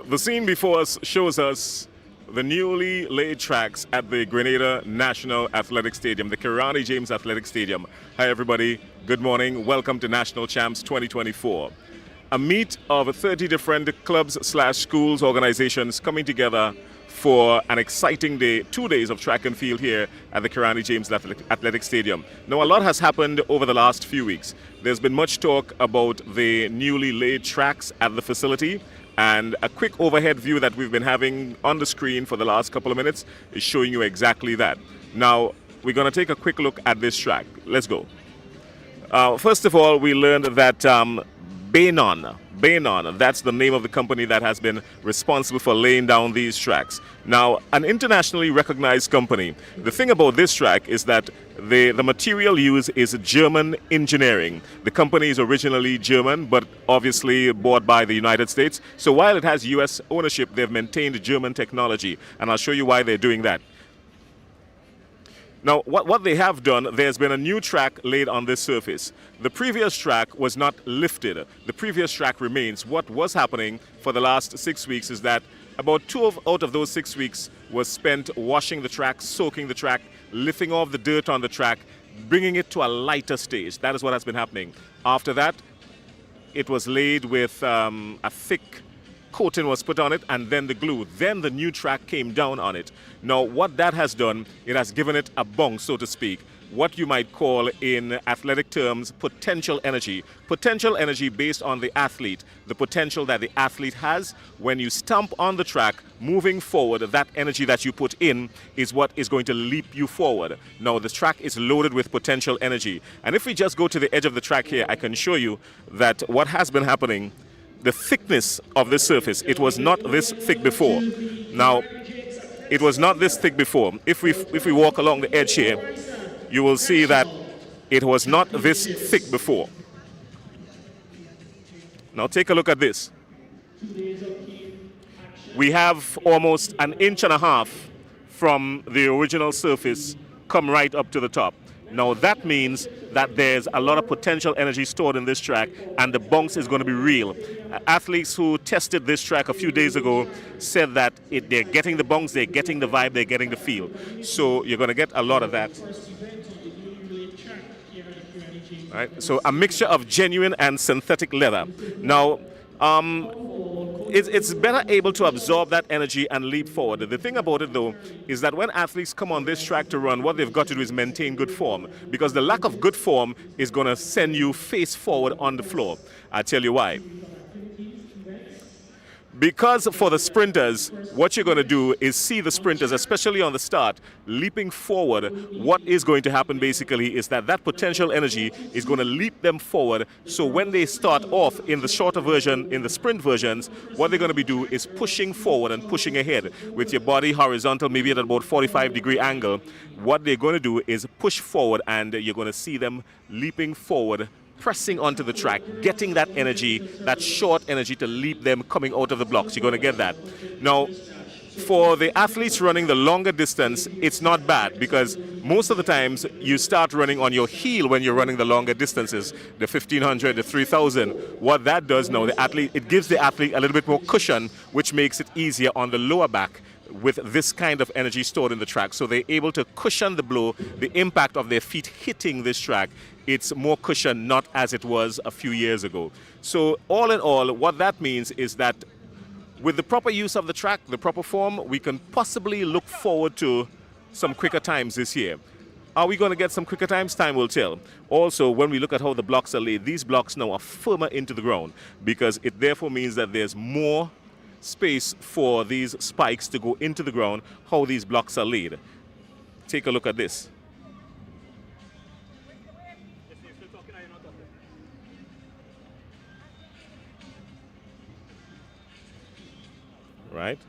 The scene before us shows us the newly laid tracks at the Grenada National Athletic Stadium, the Kirani James Athletic Stadium. Hi everybody, good morning, welcome to National Champs 2024. A meet of 30 different clubs / schools, organizations coming together for an exciting day, 2 days of track and field here at the Kirani James Athletic Stadium. Now, a lot has happened over the last few weeks. There's been much talk about the newly laid tracks at the facility, and a quick overhead view that we've been having on the screen for the last couple of minutes is showing you exactly that. Now, we're going to take a quick look at this track. Let's go. First of all, we learned that Bainon, that's the name of the company that has been responsible for laying down these tracks. Now, an internationally recognized company. The thing about this track is that the material used is German engineering. The company is originally German, but obviously bought by the United States. So while it has US ownership, they've maintained German technology, and I'll show you why they're doing that. Now, what they have done, there's been a new track laid on this surface. The previous track was not lifted. The previous track remains. What was happening for the last 6 weeks is that about out of those 6 weeks was spent washing the track, soaking the track, lifting off the dirt on the track, bringing it to a lighter stage. That is what has been happening. After that, it was laid with a thick coating was put on it, and then the glue. Then the new track came down on it. Now, what that has done, it has given it a bounce, so to speak. What you might call in athletic terms potential energy. Potential energy based on the athlete. The potential that the athlete has when you stomp on the track, moving forward, that energy that you put in is what is going to leap you forward. Now, the track is loaded with potential energy. And if we just go to the edge of the track here, I can show you that what has been happening, the thickness of this surface, it was not this thick before. Now, it was not this thick before. If we walk along the edge here, you will see that it was not this thick before. Now take a look at this. We have almost 1.5 inches from the original surface come right up to the top. Now that means that there's a lot of potential energy stored in this track, and the bounce is going to be real. Athletes who tested this track a few days ago said that they're getting the bounce, they're getting the vibe, they're getting the feel. So you're going to get a lot of that. Right? So a mixture of genuine and synthetic leather. Now, it's better able to absorb that energy and leap forward. The thing about it, though, is that when athletes come on this track to run, what they've got to do is maintain good form, because the lack of good form is going to send you face forward on the floor. I'll tell you why. Because for the sprinters, what you're going to do is see the sprinters, especially on the start, leaping forward. What is going to happen basically is that potential energy is going to leap them forward. So when they start off in the shorter version, in the sprint versions, what they're going to be doing is pushing forward and pushing ahead with your body horizontal, maybe at about 45-degree angle. What they're going to do is push forward, and you're going to see them leaping forward, pressing onto the track, getting that energy, that short energy to leap them coming out of the blocks. You're going to get that. Now, for the athletes running the longer distance, it's not bad, because most of the times you start running on your heel when you're running the longer distances, the 1,500, the 3,000. What that does now, it gives the athlete a little bit more cushion, which makes it easier on the lower back with this kind of energy stored in the track. So they're able to cushion the blow, the impact of their feet hitting this track. It's more cushion, not as it was a few years ago. So all in all, what that means is that with the proper use of the track, the proper form, we can possibly look forward to some quicker times this year. Are we going to get some quicker times? Time will tell. Also, when we look at how the blocks are laid, these blocks now are firmer into the ground, because it therefore means that there's more space for these spikes to go into the ground, how these blocks are laid. Take a look at this. Right?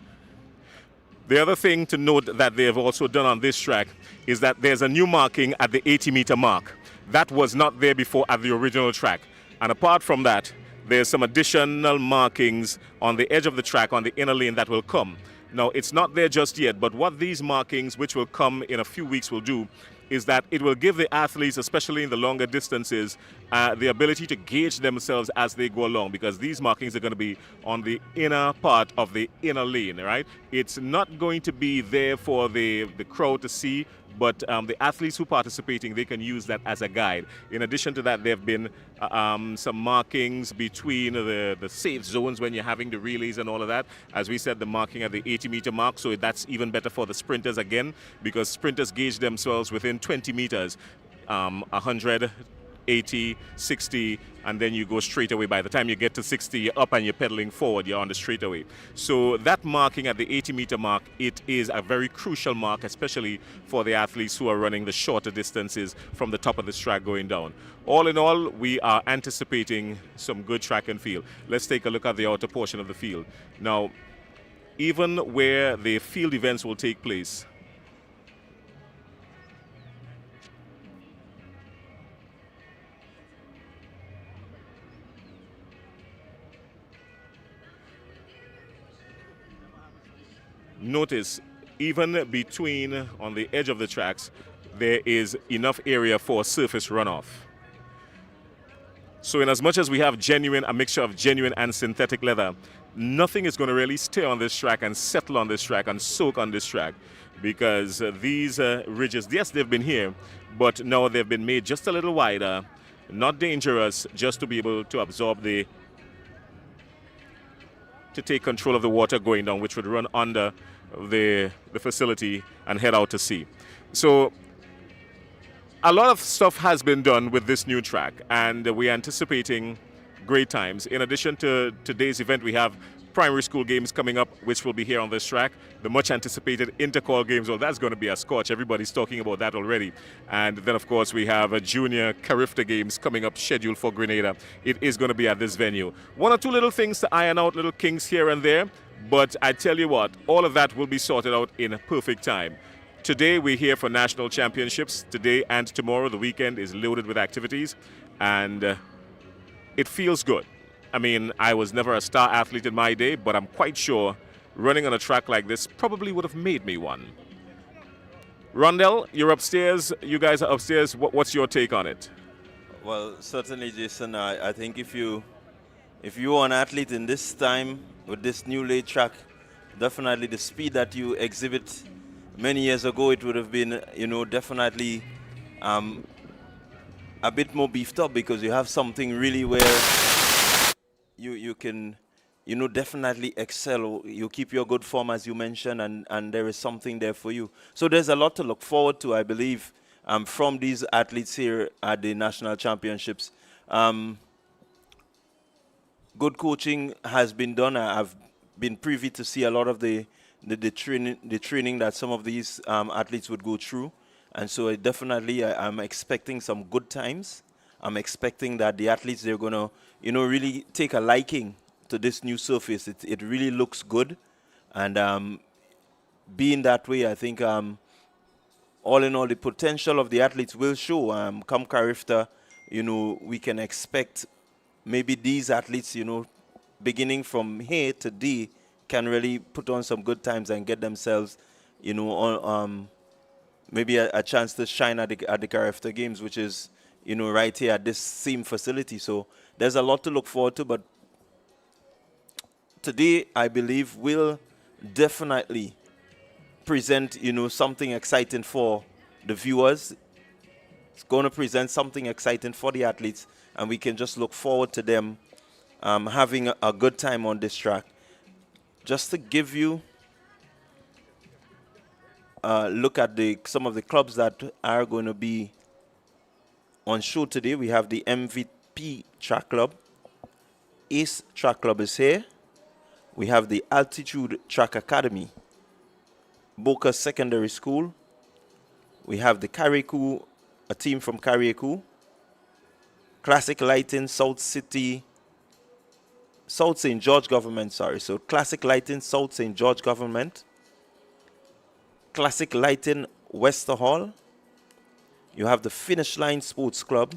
The other thing to note that they have also done on this track is that there's a new marking at the 80-meter mark. That was not there before at the original track. And apart from that, there's some additional markings on the edge of the track, on the inner lane, that will come. Now, it's not there just yet, but what these markings, which will come in a few weeks, will do is that it will give the athletes, especially in the longer distances, the ability to gauge themselves as they go along, because these markings are going to be on the inner part of the inner lane, right? It's not going to be there for the crowd to see, but the athletes who are participating, they can use that as a guide. In addition to that, there have been some markings between the safe zones when you're having the relays and all of that. As we said, the marking at the 80-meter mark, so that's even better for the sprinters again, because sprinters gauge themselves within 20 meters, 100, 80, 60, and then you go straight away. By the time you get to 60, you're up and you're pedaling forward, you're on the straightaway. So that marking at the 80-meter mark, it is a very crucial mark, especially for the athletes who are running the shorter distances from the top of the track going down. All in all, we are anticipating some good track and field. Let's take a look at the outer portion of the field. Now, even where the field events will take place, notice, even between, on the edge of the tracks, there is enough area for surface runoff. So in as much as we have a mixture of genuine and synthetic leather, nothing is going to really stay on this track and settle on this track and soak on this track, because these ridges, yes, they've been here, but now they've been made just a little wider, not dangerous, just to be able to absorb to take control of the water going down, which would run under the facility and head out to sea. So a lot of stuff has been done with this new track, and we're anticipating great times. In addition to today's event, we have primary school games coming up, which will be here on this track. The much anticipated intercall games, well, that's going to be a scorch. Everybody's talking about that already. And then, of course, we have a junior Carifta games coming up scheduled for Grenada. It is going to be at this venue. One or two little things to iron out, little kinks here and there. But I tell you what, all of that will be sorted out in perfect time. Today, we're here for national championships. Today and tomorrow, the weekend is loaded with activities. And it feels good. I mean, I was never a star athlete in my day, but I'm quite sure running on a track like this probably would have made me one. Rondell, you're upstairs. You guys are upstairs. What's your take on it? Well, certainly, Jason. I think if you are an athlete in this time with this new laid track, definitely the speed that you exhibit many years ago, it would have been, definitely a bit more beefed up, because you have something really where you can, definitely excel. You keep your good form, as you mentioned, and there is something there for you. So there's a lot to look forward to, I believe, from these athletes here at the national championships. Good coaching has been done. I've been privy to see a lot of the training that some of these athletes would go through. And so I'm expecting some good times. I'm expecting that the athletes, they're going to, really take a liking to this new surface. It really looks good. And being that way, I think all in all, the potential of the athletes will show. Come Carifta, we can expect maybe these athletes, beginning from here to D, can really put on some good times and get themselves, on maybe a chance to shine at the Carifta Games, which is, right here at this same facility. So there's a lot to look forward to, but today, I believe, will definitely present, something exciting for the viewers. It's going to present something exciting for the athletes, and we can just look forward to them having a good time on this track. Just to give you a look at some of the clubs that are going to be on show today, we have the MVP Track Club. Ace Track Club is here. We have the Altitude Track Academy, Boca Secondary School. We have the Carriacou, a team from Carriacou. Classic Lighting, South St. George Government, So Classic Lighting, South St. George Government. Classic Lighting, Wester Hall. You have the Finish Line Sports Club.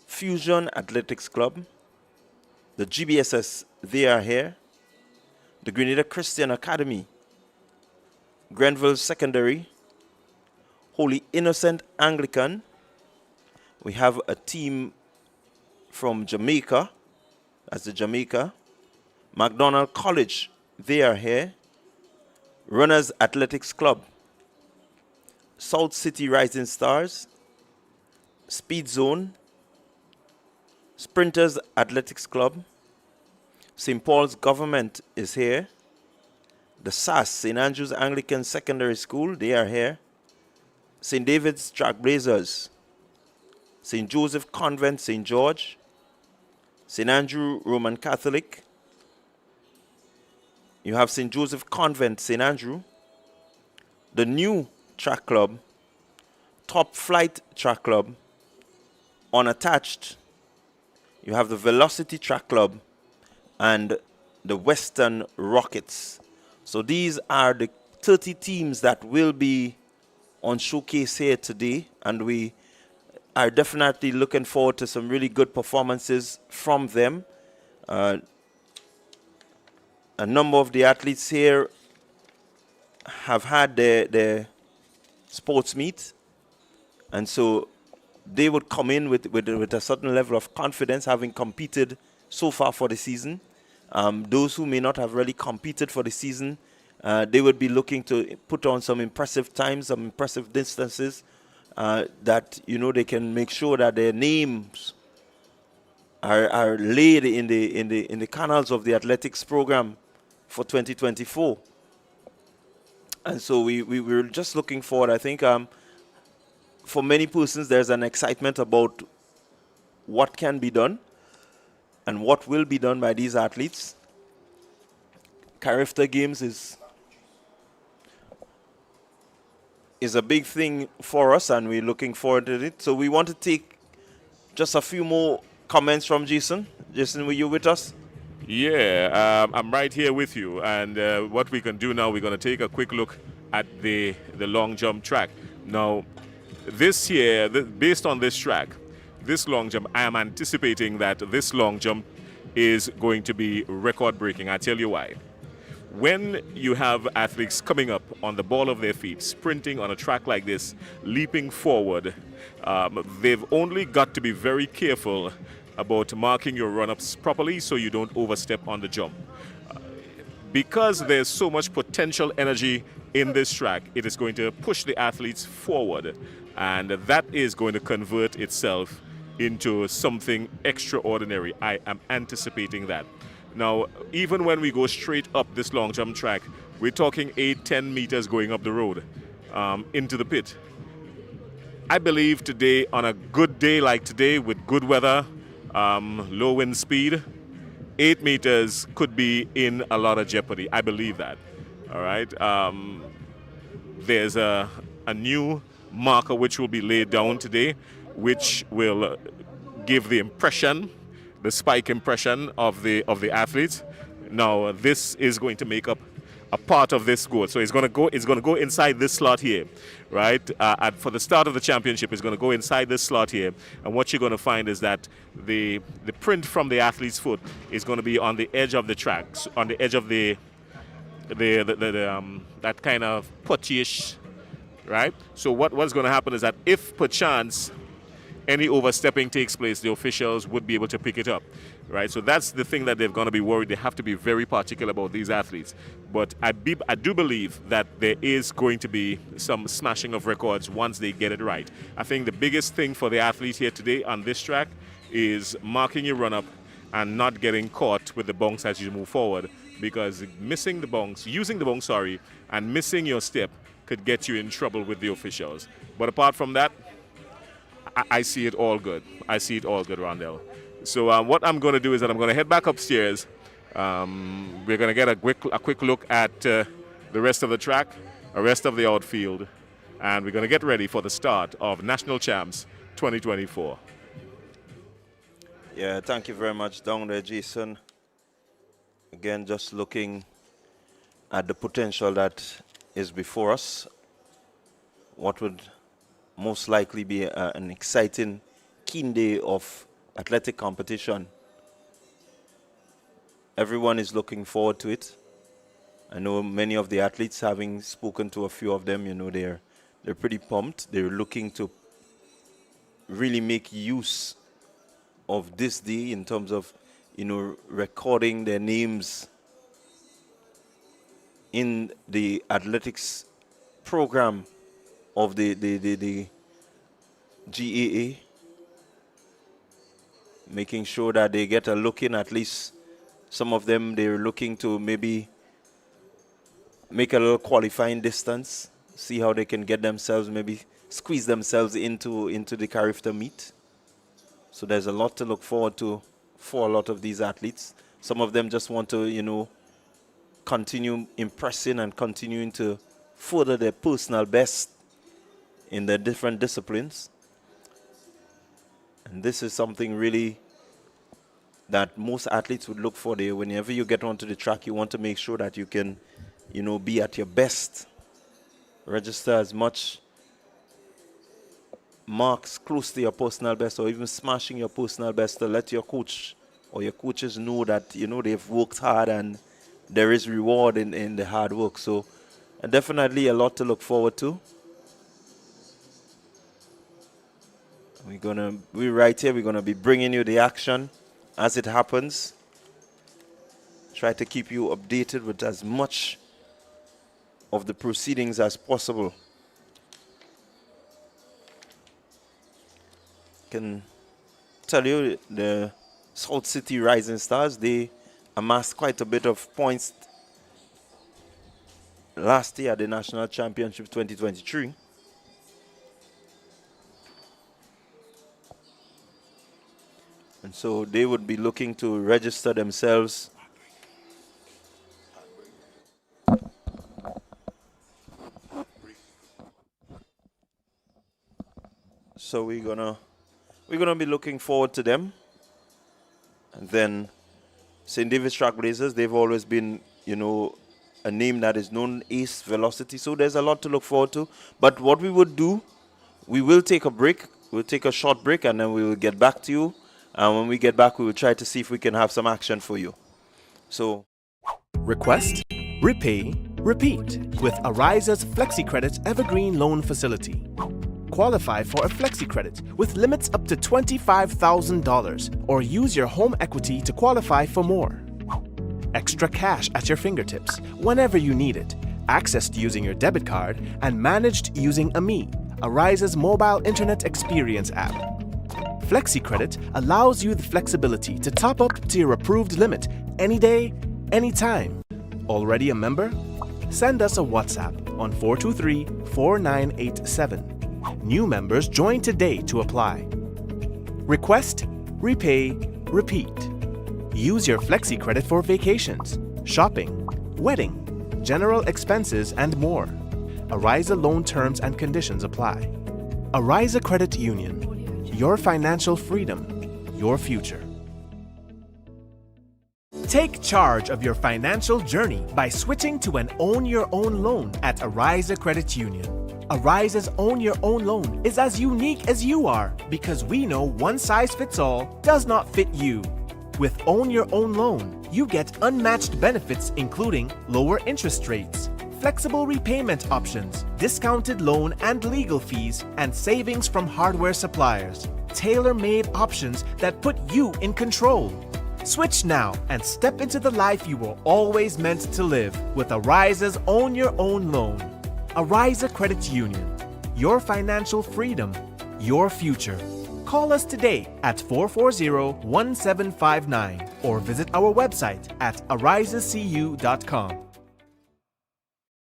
Fusion Athletics Club. The GBSS, they are here. The Grenada Christian Academy. Grenville Secondary. Holy Innocent Anglican. We have a team from Jamaica. That's the Jamaica. McDonald College, they are here. Runners Athletics Club. South City Rising Stars. Speed Zone. Sprinters Athletics Club. St. Paul's Government is here. The SAS, St. Andrew's Anglican Secondary School, they are here. St. David's Trailblazers. St. Joseph Convent, St. George. St. Andrew Roman Catholic. You have St. Joseph Convent, St. Andrew. The new track club. Top Flight Track Club. Unattached. You have the Velocity Track Club and the Western Rockets. So these are the 30 teams that will be on showcase here today, and we are definitely looking forward to some really good performances from them. A number of the athletes here have had their sports meet, and so they would come in with a certain level of confidence, having competed so far for the season. Those who may not have really competed for the season, they would be looking to put on some impressive times, some impressive distances, that they can make sure that their names are laid in the canals of the athletics program for 2024. And so we're just looking forward. I think for many persons, there's an excitement about what can be done and what will be done by these athletes. Carifta Games is a big thing for us, and we're looking forward to it. So we want to take just a few more comments from Jason. Jason, were you with us? Yeah, I'm right here with you. And what we can do now, we're going to take a quick look at the long jump track. Now, this year, based on this track, this long jump, I am anticipating that this long jump is going to be record-breaking. I'll tell you why. When you have athletes coming up on the ball of their feet, sprinting on a track like this, leaping forward, they've only got to be very careful about marking your run-ups properly so you don't overstep on the jump. Because there's so much potential energy in this track, it is going to push the athletes forward, and that is going to convert itself into something extraordinary. I am anticipating that. Now, even when we go straight up this long jump track, we're talking 8-10 meters going up the road into the pit. I believe today, on a good day like today with good weather, low wind speed, 8 meters could be in a lot of jeopardy. I believe that. All right. There's a new marker which will be laid down today, which will give the impression, the spike impression of the athletes. Now, this is going to make up a part of this goal. So it's going to go inside this slot here, right? For the start of the championship, it's going to go inside this slot here. And what you're going to find is that the print from the athlete's foot is going to be on the edge of the track, on the edge of the that kind of puttyish, right? So what's going to happen is that if perchance any overstepping takes place, the officials would be able to pick it up, right? So that's the thing that they're going to be worried. They have to be very particular about these athletes. But I do believe that there is going to be some smashing of records once they get it right. I think the biggest thing for the athletes here today on this track is marking your run-up and not getting caught with the bonks as you move forward, because using the bonks, and missing your step could get you in trouble with the officials. But apart from that, I see it all good. I see it all good, Rondell. So what I'm going to do is that I'm going to head back upstairs. We're going to get a quick look at the rest of the track, the rest of the outfield, and we're going to get ready for the start of National Champs 2024. Yeah, thank you very much down there, Jason. Again, just looking at the potential that is before us. What would most likely be an exciting, keen day of athletic competition. Everyone is looking forward to it. I know many of the athletes, having spoken to a few of them, they're They're pretty pumped. They're looking to really make use of this day in terms of, recording their names in the athletics program of the GAA, making sure that they get a look in. At least some of them, they're looking to maybe make a little qualifying distance, see how they can get themselves, maybe squeeze themselves into the Carifta meet. So there's a lot to look forward to for a lot of these athletes. Some of them just want to, continue impressing and continuing to further their personal best in their different disciplines. And this is something really that most athletes would look for there. Whenever you get onto the track, you want to make sure that you can, be at your best. Register as much marks close to your personal best, or even smashing your personal best, to let your coach or your coaches know that, they've worked hard and there is reward in the hard work. So definitely a lot to look forward to. We're right here. We're going to be bringing you the action as it happens. Try to keep you updated with as much of the proceedings as possible. Can tell you the South City Rising Stars, they amassed quite a bit of points last year at the National Championship 2023. And so they would be looking to register themselves so we're gonna be looking forward to them. And then St. David's Trailblazers, they've always been, a name that is known Ace Velocity. So there's a lot to look forward to. But what we would do, we will take a break. We'll take a short break, and then we will get back to you. And when we get back, we will try to see if we can have some action for you. So, request, repay, repeat with Ariza's FlexiCredit Evergreen Loan Facility. Qualify for a FlexiCredit with limits up to $25,000, or use your home equity to qualify for more. Extra cash at your fingertips whenever you need it, accessed using your debit card, and managed using AMI, Ariza's mobile internet experience app. FlexiCredit allows you the flexibility to top up to your approved limit any day, anytime. Already a member? Send us a WhatsApp on 423-4987. New members join today to apply. Request, repay, repeat. Use your FlexiCredit for vacations, shopping, wedding, general expenses, and more. Ariza loan terms and conditions apply. Ariza Credit Union. Your financial freedom, your future. Take charge of your financial journey by switching to an Own Your Own loan at Ariza Credit Union. Ariza's Own Your Own loan is as unique as you are, because we know one size fits all does not fit you. With Own Your Own loan, you get unmatched benefits, including lower interest rates, flexible repayment options, discounted loan and legal fees, and savings from hardware suppliers. Tailor-made options that put you in control. Switch now and step into the life you were always meant to live with Ariza's Own Your Own loan. Ariza Credit Union. Your financial freedom, your future. Call us today at 440-1759 or visit our website at arizacu.com.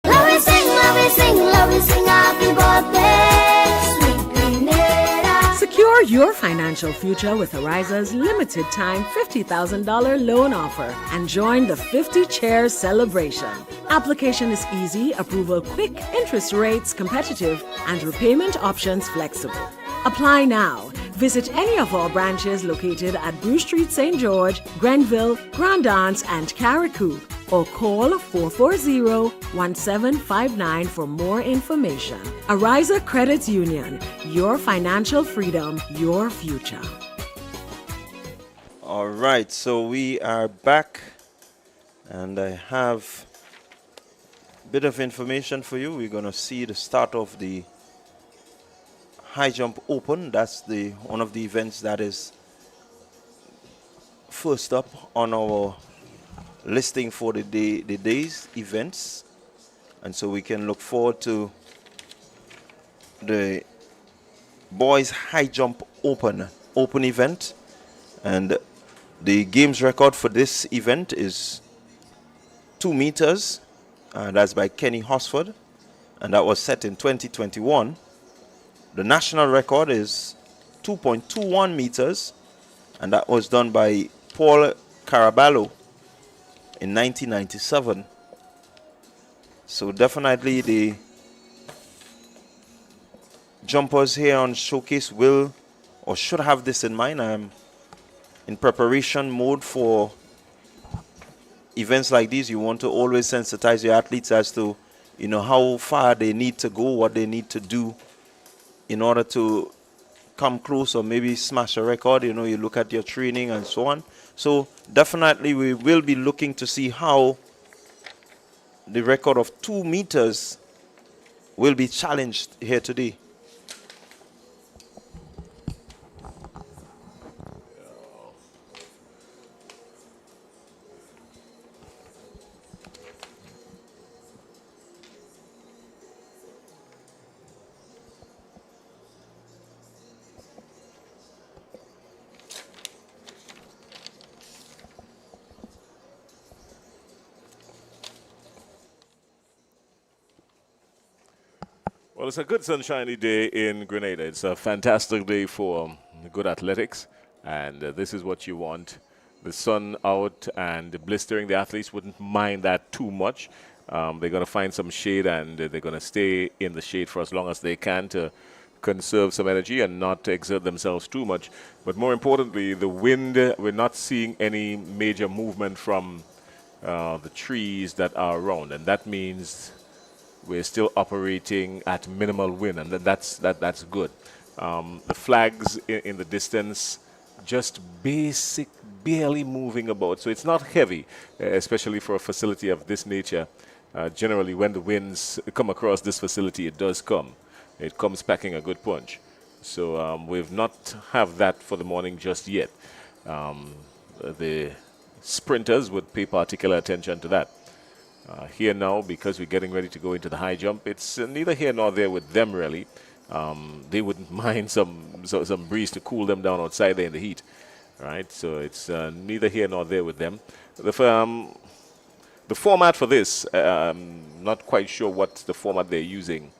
Love we sing happy birthday, sweet Grenada. Secure your financial future with Ariza's limited time $50,000 loan offer and join the 50 Chairs celebration. Application is easy, approval quick, interest rates competitive, and repayment options flexible. Apply now. Visit any of our branches located at Bruce Street, St. George, Grenville, Grand Anse, and Carriacou, or call 440-1759 for more information. Ariza Credit Union, your financial freedom, your future. all right, so we are back, and I have a bit of information for you. We're going to see the start of the high jump open. That's the one of the events that is first up on our listing for the day's events, and so we can look forward to the boys high jump open event. And the games record for this event is 2 meters. That's by Kenny Hosford, and that was set in 2021. The national record is 2.21 meters, and that was done by Paul Caraballo in 1997. So definitely the jumpers here on Showcase will or should have this in mind. I'm in preparation mode for events like these. You want to always sensitize your athletes as to, how far they need to go, what they need to do in order to come close or maybe smash a record. You look at your training and so on. So definitely we will be looking to see how the record of 2 meters will be challenged here today. Well, it's a good sunshiny day in Grenada. It's a fantastic day for good athletics, and this is what you want. The sun out and blistering. The athletes wouldn't mind that too much. They're going to find some shade, and they're going to stay in the shade for as long as they can to conserve some energy and not exert themselves too much. But more importantly, the wind, we're not seeing any major movement from the trees that are around, and that means we're still operating at minimal wind, and that's good. The flags in the distance, just barely moving about, so it's not heavy, especially for a facility of this nature. Generally, when the winds come across this facility, it comes packing a good punch. So we've not have that for the morning just yet. The sprinters would pay particular attention to that. Here now, because we're getting ready to go into the high jump, it's neither here nor there with them, really. They wouldn't mind some breeze to cool them down outside there in the heat, right? So it's neither here nor there with them. The format for this, not quite sure what the format they're using,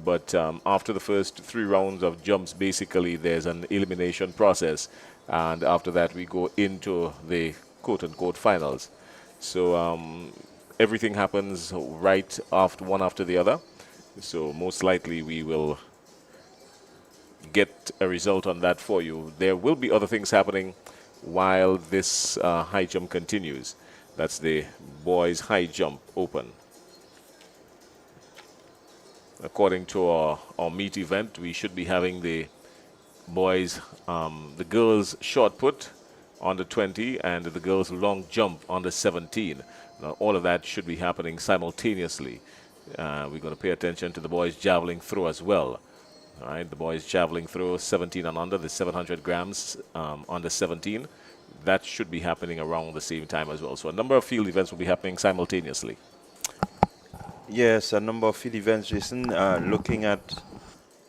but after the first 3 rounds of jumps, basically there's an elimination process, and after that we go into the quote-unquote finals. So everything happens right after one after the other. So most likely we will get a result on that for you. There will be other things happening while this high jump continues. That's the boys high jump open. According to our meet event, we should be having the boys, the girls short put on the 20 and the girls long jump on the 17. Now, all of that should be happening simultaneously. We're going to pay attention to the boys javelin throw as well. All right, the boys javelin throw 17 and under, the 700 grams under 17. That should be happening around the same time as well. So a number of field events will be happening simultaneously. Yes, a number of field events, Jason. Looking at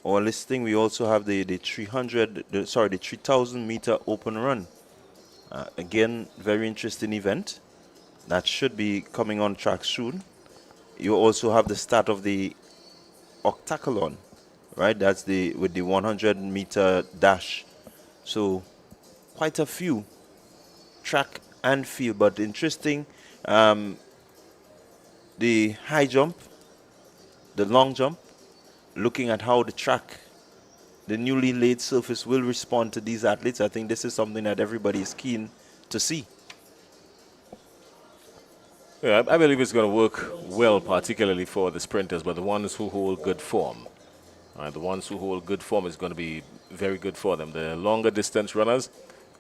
our listing, we also have the 3,000 meter open run. Again, very interesting event. That should be coming on track soon. You also have the start of the octathlon, right? That's with the 100 meter dash. So quite a few track and field, but interesting. The high jump, the long jump, looking at how the track, the newly laid surface will respond to these athletes. I think this is something that everybody is keen to see. Yeah, I believe it's going to work well, particularly for the sprinters, but the ones who hold good form. The ones who hold good form is going to be very good for them. The longer distance runners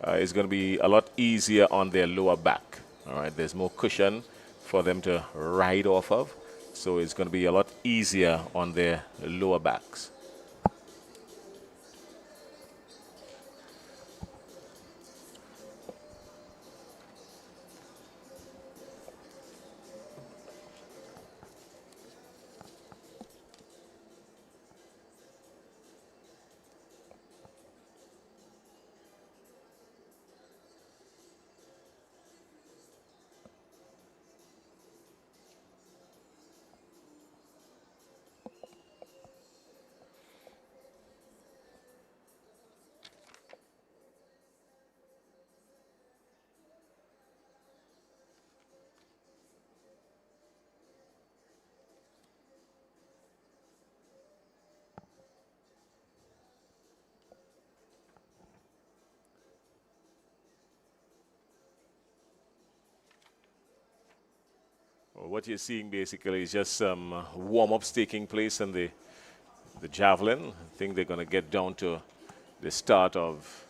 is going to be a lot easier on their lower back. All right, there's more cushion for them to ride off of, so it's going to be a lot easier on their lower backs. Well, what you're seeing basically is just some warm-ups taking place in the javelin. I think they're going to get down to the start of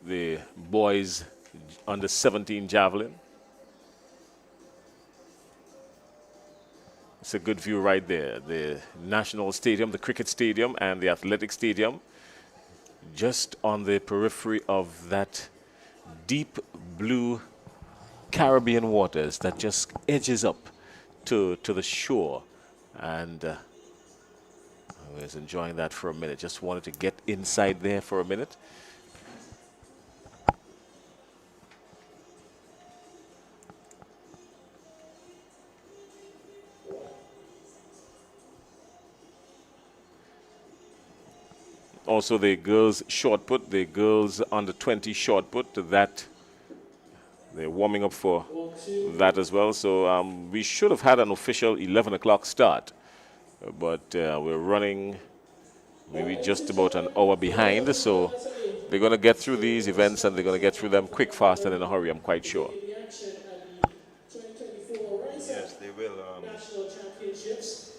the boys under 17 javelin. It's a good view right there. The National Stadium, the cricket stadium, and the athletic stadium, just on the periphery of that deep blue Caribbean waters that just edges up to the shore. And I was enjoying that for a minute. Just wanted to get inside there for a minute. Also, the girls' short put, the girls under 20 short put, that they're warming up for that as well. So we should have had an official 11 o'clock start, but we're running maybe just about an hour behind. So they're going to get through these events and they're going to get through them quick, fast, and in a hurry, I'm quite sure. Yes, they will. National Championships.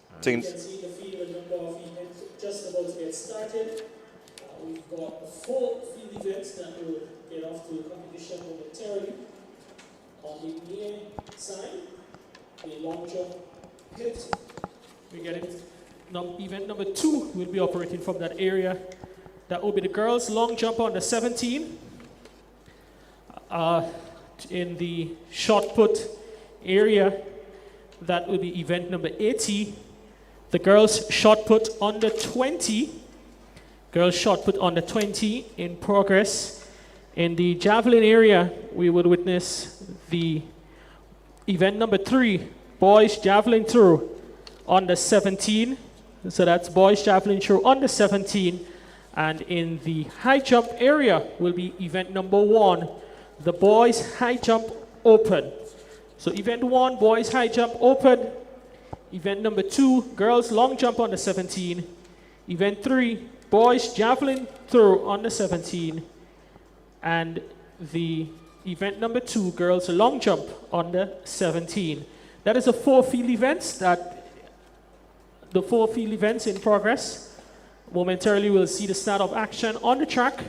I You think can see the field, a number of events just about to get started. We've got a full field events that will get off to competition momentarily. On the near side, the long jump pit. We're getting event number 2 will be operating from that area. That will be the girls' long jump on the 17. In the shot put area, that will be event number 80. The girls' shot put under 20. Girls' shot put under 20 in progress. In the javelin area, we will witness the event number 3, boys' javelin throw under 17. So that's boys' javelin throw under 17. And in the high jump area will be event number 1, the boys' high jump open. So event 1, boys' high jump open. Event number 2, girls' long jump on the 17. Event 3, boys' javelin throw on the 17. And the event number 2, girls' long jump on the 17. That is the 4 field events in progress. Momentarily, we'll see the start of action on the track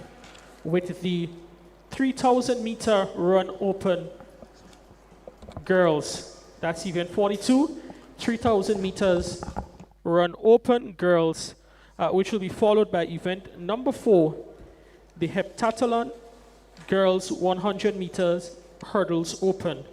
with the 3,000 meter run open girls. That's event 42. 3,000 meters run open girls, which will be followed by event number 4, the heptathlon girls 100 meters hurdles open.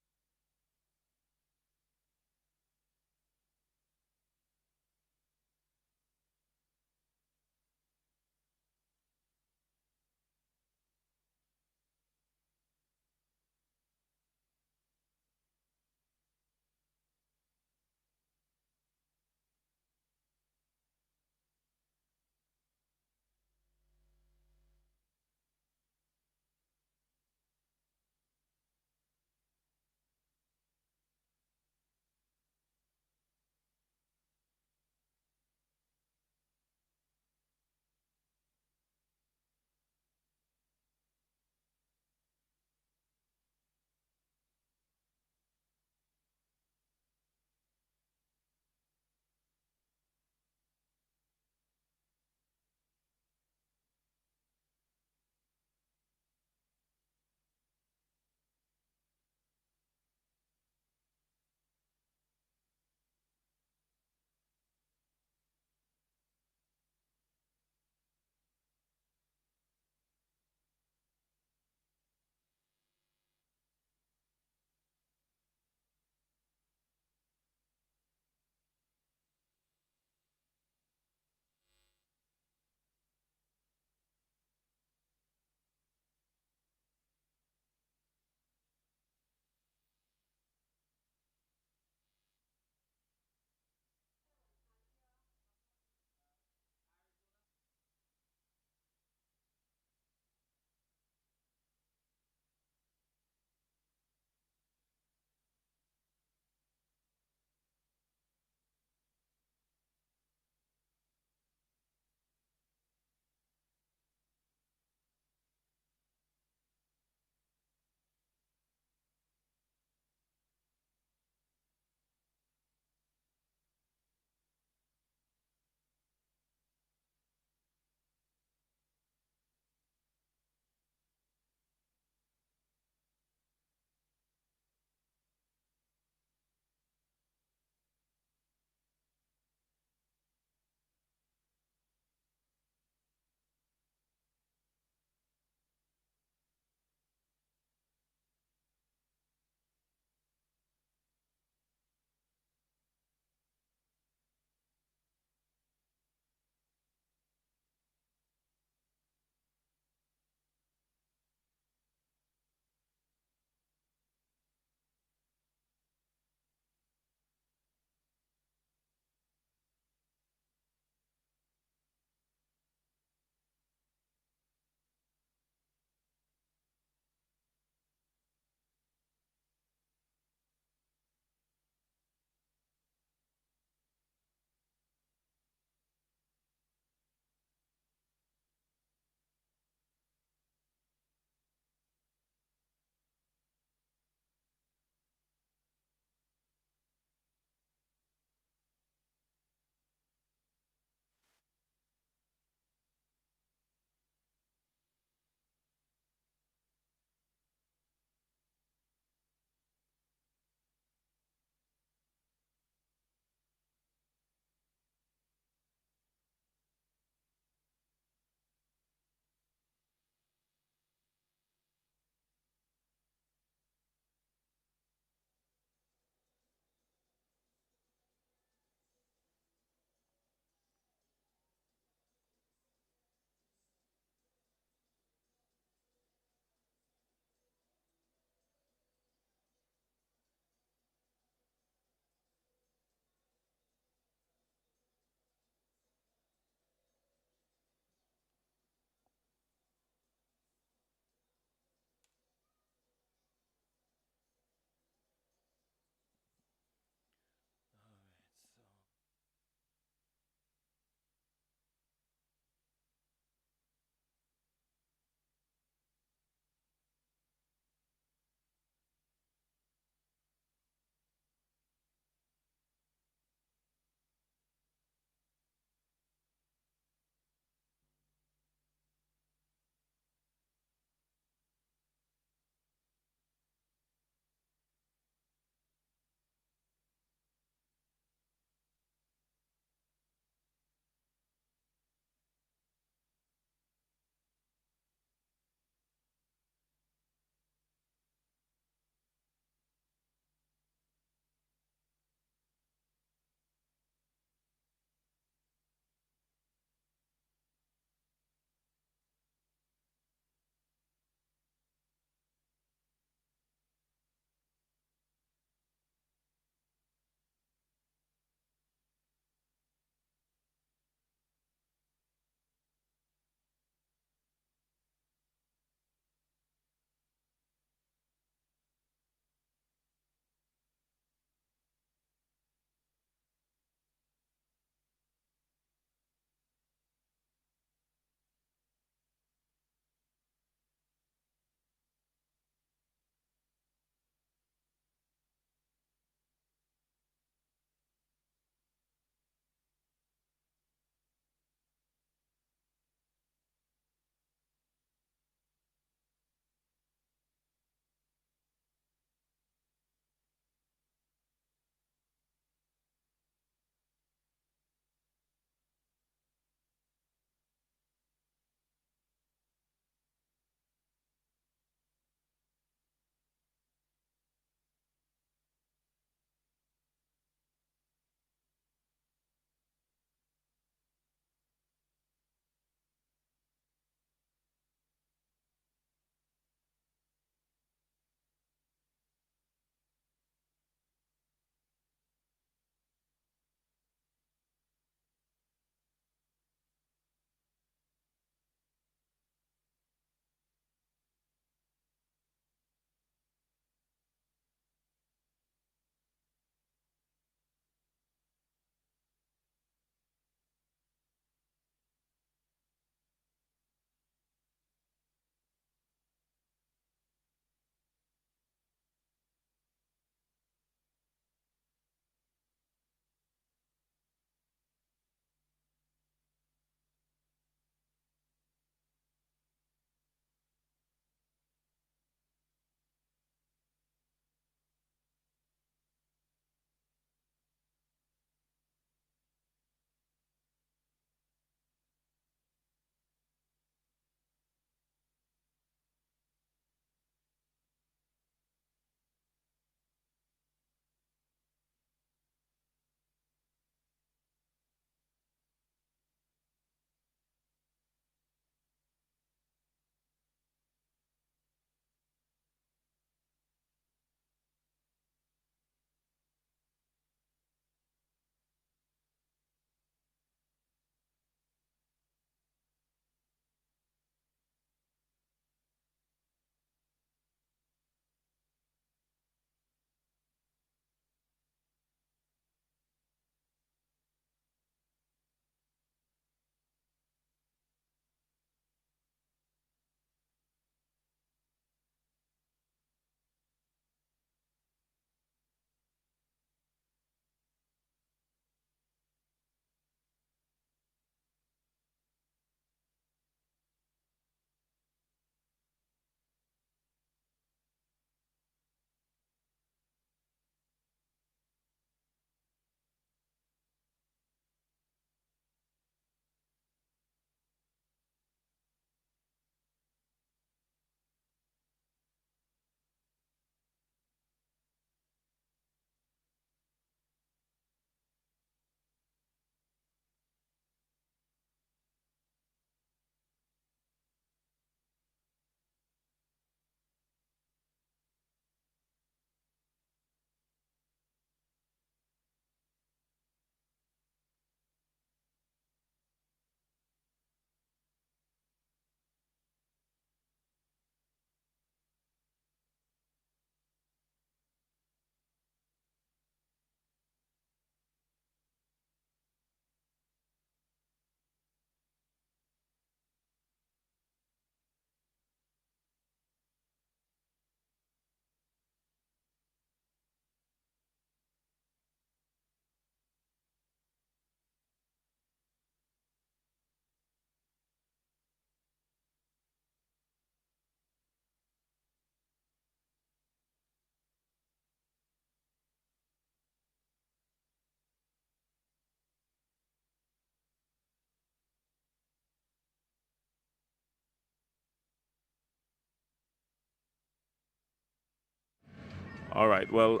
All right. Well,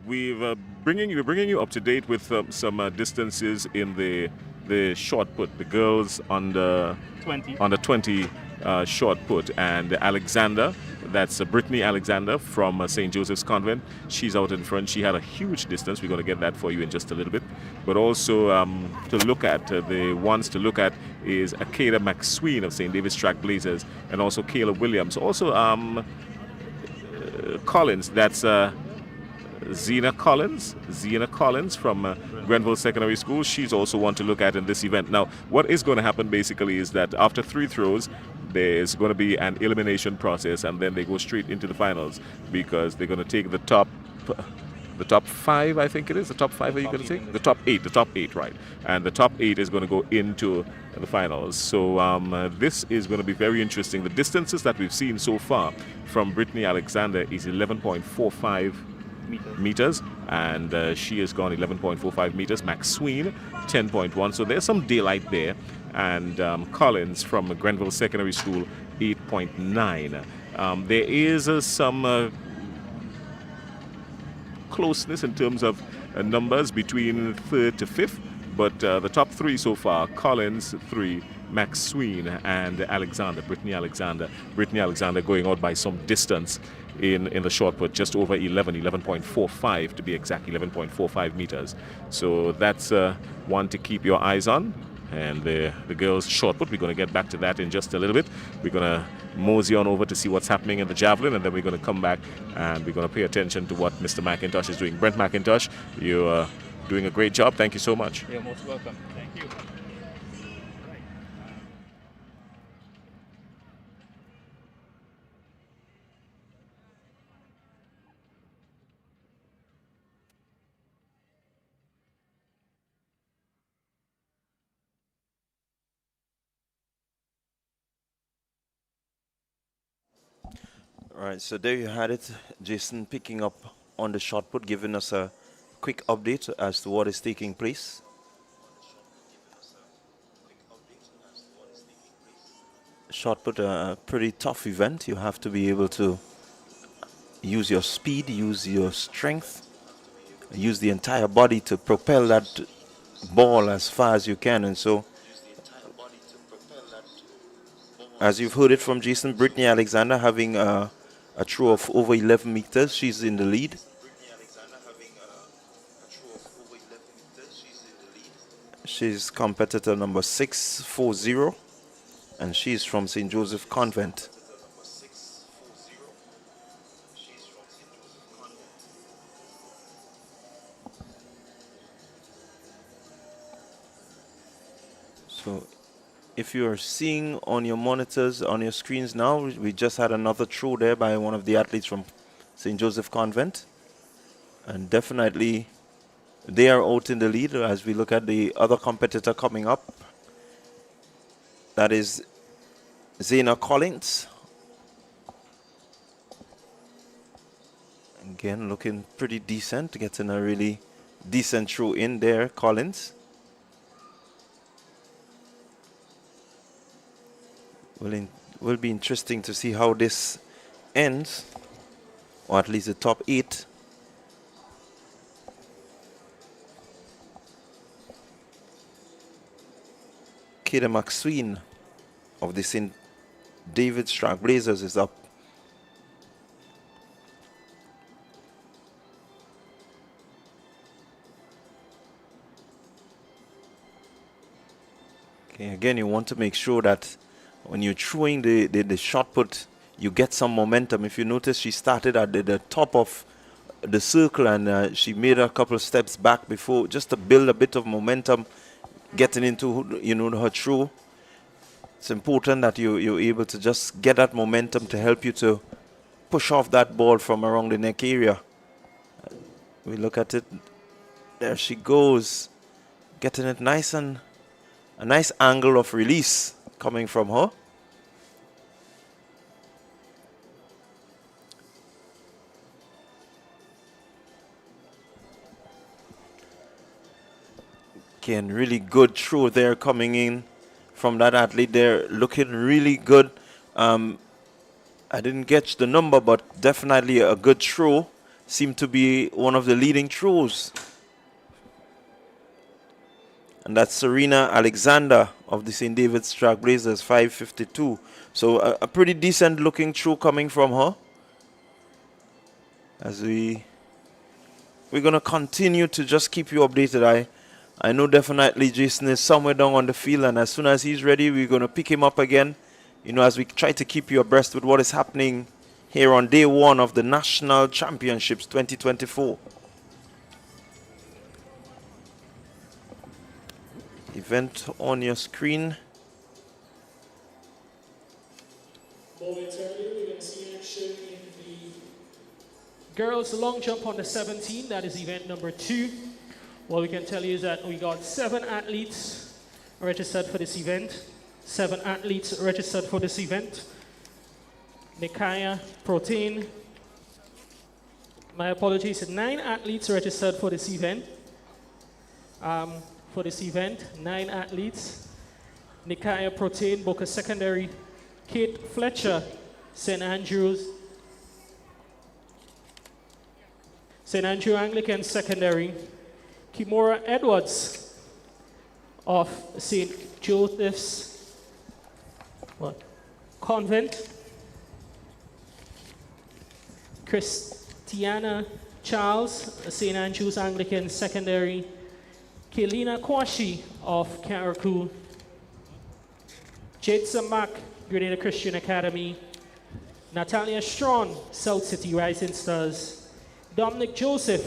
we're bringing you up to date with some distances in the short put. The girls on the 20 short put, and Alexander. That's Brittany Alexander from St. Joseph's Convent. She's out in front. She had a huge distance. We're going to get that for you in just a little bit. But also to look at, the ones to look at is Akeda McSween of St. David's Track Blazers, and also Kayla Williams. Also Collins, that's Zena Collins from Grenville Secondary School. She's also one to look at in this event. Now, what is going to happen basically is that after 3 throws, there's going to be an elimination process, and then they go straight into the finals, because they're going to take the top 5, I think it is. The top 5, are you going to say? The top 8, right. And the top 8 is going to go into the finals. So this is going to be very interesting. The distances that we've seen so far from Brittany Alexander is 11.45 meters, and she has gone 11.45 meters. McSween 10.1, so there's some daylight there. And Collins from Grenville Secondary School 8.9. There is some closeness in terms of numbers between 3rd to 5th, but the top 3 so far: Collins 3, McSween, and Brittany Alexander going out by some distance in the short put, just over 11.45 to be exact, 11.45 meters. So that's one to keep your eyes on. And the girls' short put, we're going to get back to that in just a little bit. We're going to mosey on over to see what's happening in the javelin, and then we're going to come back and we're going to pay attention to what Mr. McIntosh is doing. Brent McIntosh, you're doing a great job. Thank you so much. You're most welcome. Thank you. All right, so there you had it. Jason picking up on the shot put, giving us a quick update as to what is taking place. Shot put, a pretty tough event. You have to be able to use your speed, use your strength, use the entire body to propel that ball as far as you can. And so, as you've heard it from Jason, Brittany Alexander having a throw of over 11 meters. She's in the lead. She's competitor number 640, and she's from St. Joseph Convent. So if you are seeing on your monitors, on your screens now, we just had another throw there by one of the athletes from St. Joseph Convent. And definitely they are out in the lead as we look at the other competitor coming up. That is Zena Collins. Again, looking pretty decent, getting a really decent throw in there, Collins. Will be interesting to see how this ends, or at least the top 8. Kayla McSween of the St. David's Track Blazers is up. Okay, again, you want to make sure that when you're throwing the shot put, you get some momentum. If you notice, she started at the top of the circle, and she made a couple of steps back before, just to build a bit of momentum, getting into her throw. It's important that you're able to just get that momentum to help you to push off that ball from around the neck area. We look at it. There she goes, getting it nice, and a nice angle of release coming from her. Again, really good throw there coming in from that athlete there, looking really good. I didn't get the number, but definitely a good throw. seem to be one of the leading throws. And that's Serena Alexander of the St. David's Trailblazers, 5.52. So a pretty decent looking throw coming from her. As we're going to continue to just keep you updated. I know definitely Jason is somewhere down on the field, and as soon as he's ready, we're going to pick him up again, you know, as we try to keep you abreast with what is happening here on day one of the National Championships 2024. Event on your screen. Momentarily, we're going to see action in the girls' long jump on the 17. That is event number 2. What we can tell you is that we got 7 athletes registered for this event. 7 athletes registered for this event. Nikaya Protein. My apologies, 9 athletes registered for this event. 9 athletes. Nikaya Protein, Boca Secondary. Kate Fletcher, St. Andrews. St. Andrew Anglican Secondary. Kimora Edwards of St. Joseph's Convent. Christiana Charles, St. Andrews Anglican Secondary. Kelina Kwashi of Karakou. Jadson Mack, Grenada Christian Academy. Natalia Strawn, South City Rising Stars. Dominic Joseph,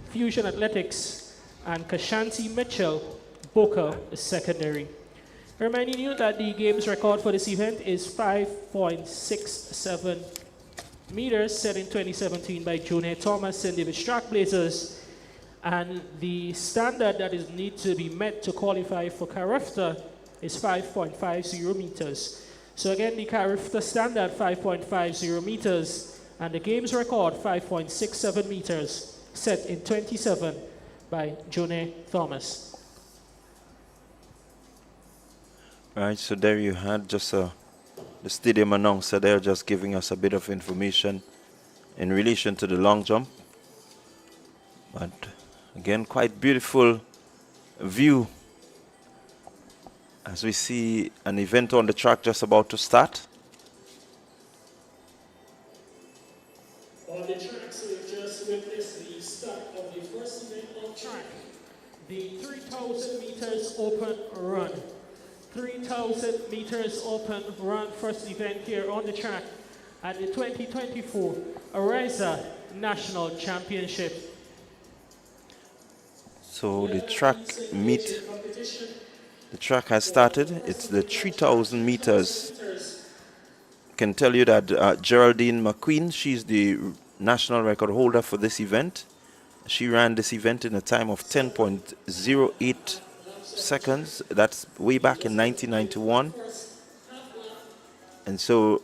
Fusion Athletics. And Kashanti Mitchell, Boca Secondary. Reminding you that the games record for this event is 5.67 meters, set in 2017 by Jonah Thomas, St. David's Trailblazers. And the standard that is need to be met to qualify for Carifta is 5.50 meters. So again, the Carifta standard, 5.50 meters, and the games record, 5.67 meters, set in 27 by Jonah Thomas. Right, so there you had just the stadium announcer there just giving us a bit of information in relation to the long jump. But again, quite beautiful view as we see an event on the track just about to start. On the track, so we've just witnessed the start of the first event on track, the 3,000 meters open run. 3,000 meters open run, first event here on the track at the 2024 Ariza National Championship. So the track has started. It's the 3,000 meters. Can tell you that Geraldine McQueen, she's the national record holder for this event. She ran this event in a time of 10.08 seconds. That's way back in 1991. And so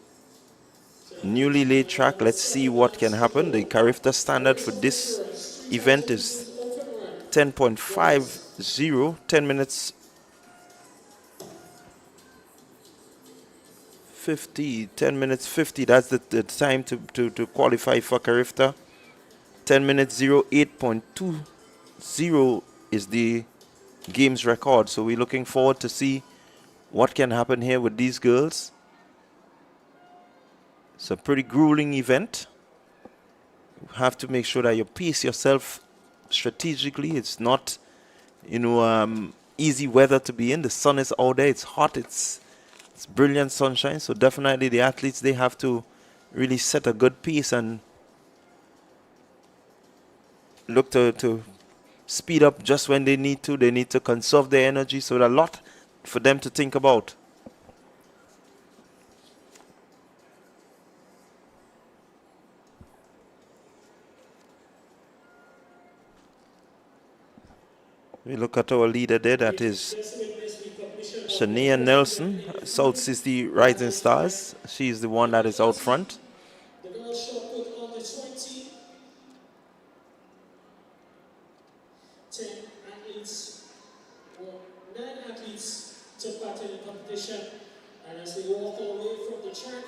newly laid track, let's see what can happen. The Carifta standard for this event is 10.50, 10 minutes 50, 10 minutes 50. That's the time to qualify for Carifta. 10 minutes 08.20 is the games record. So we're looking forward to see what can happen here with these girls. It's a pretty grueling event. You have to make sure that you pace yourself strategically. It's not, easy weather to be in. The sun is out there. It's hot. It's brilliant sunshine. So definitely the athletes, they have to really set a good pace and look to speed up just when they need to. They need to conserve their energy. So there's a lot for them to think about. We look at our leader there, that is Shania Nelson, South City Rising Stars. She is the one that is out front. The girls shot put on the 20. 10 athletes, or 9 athletes took part in the competition. And as they walk away from the track,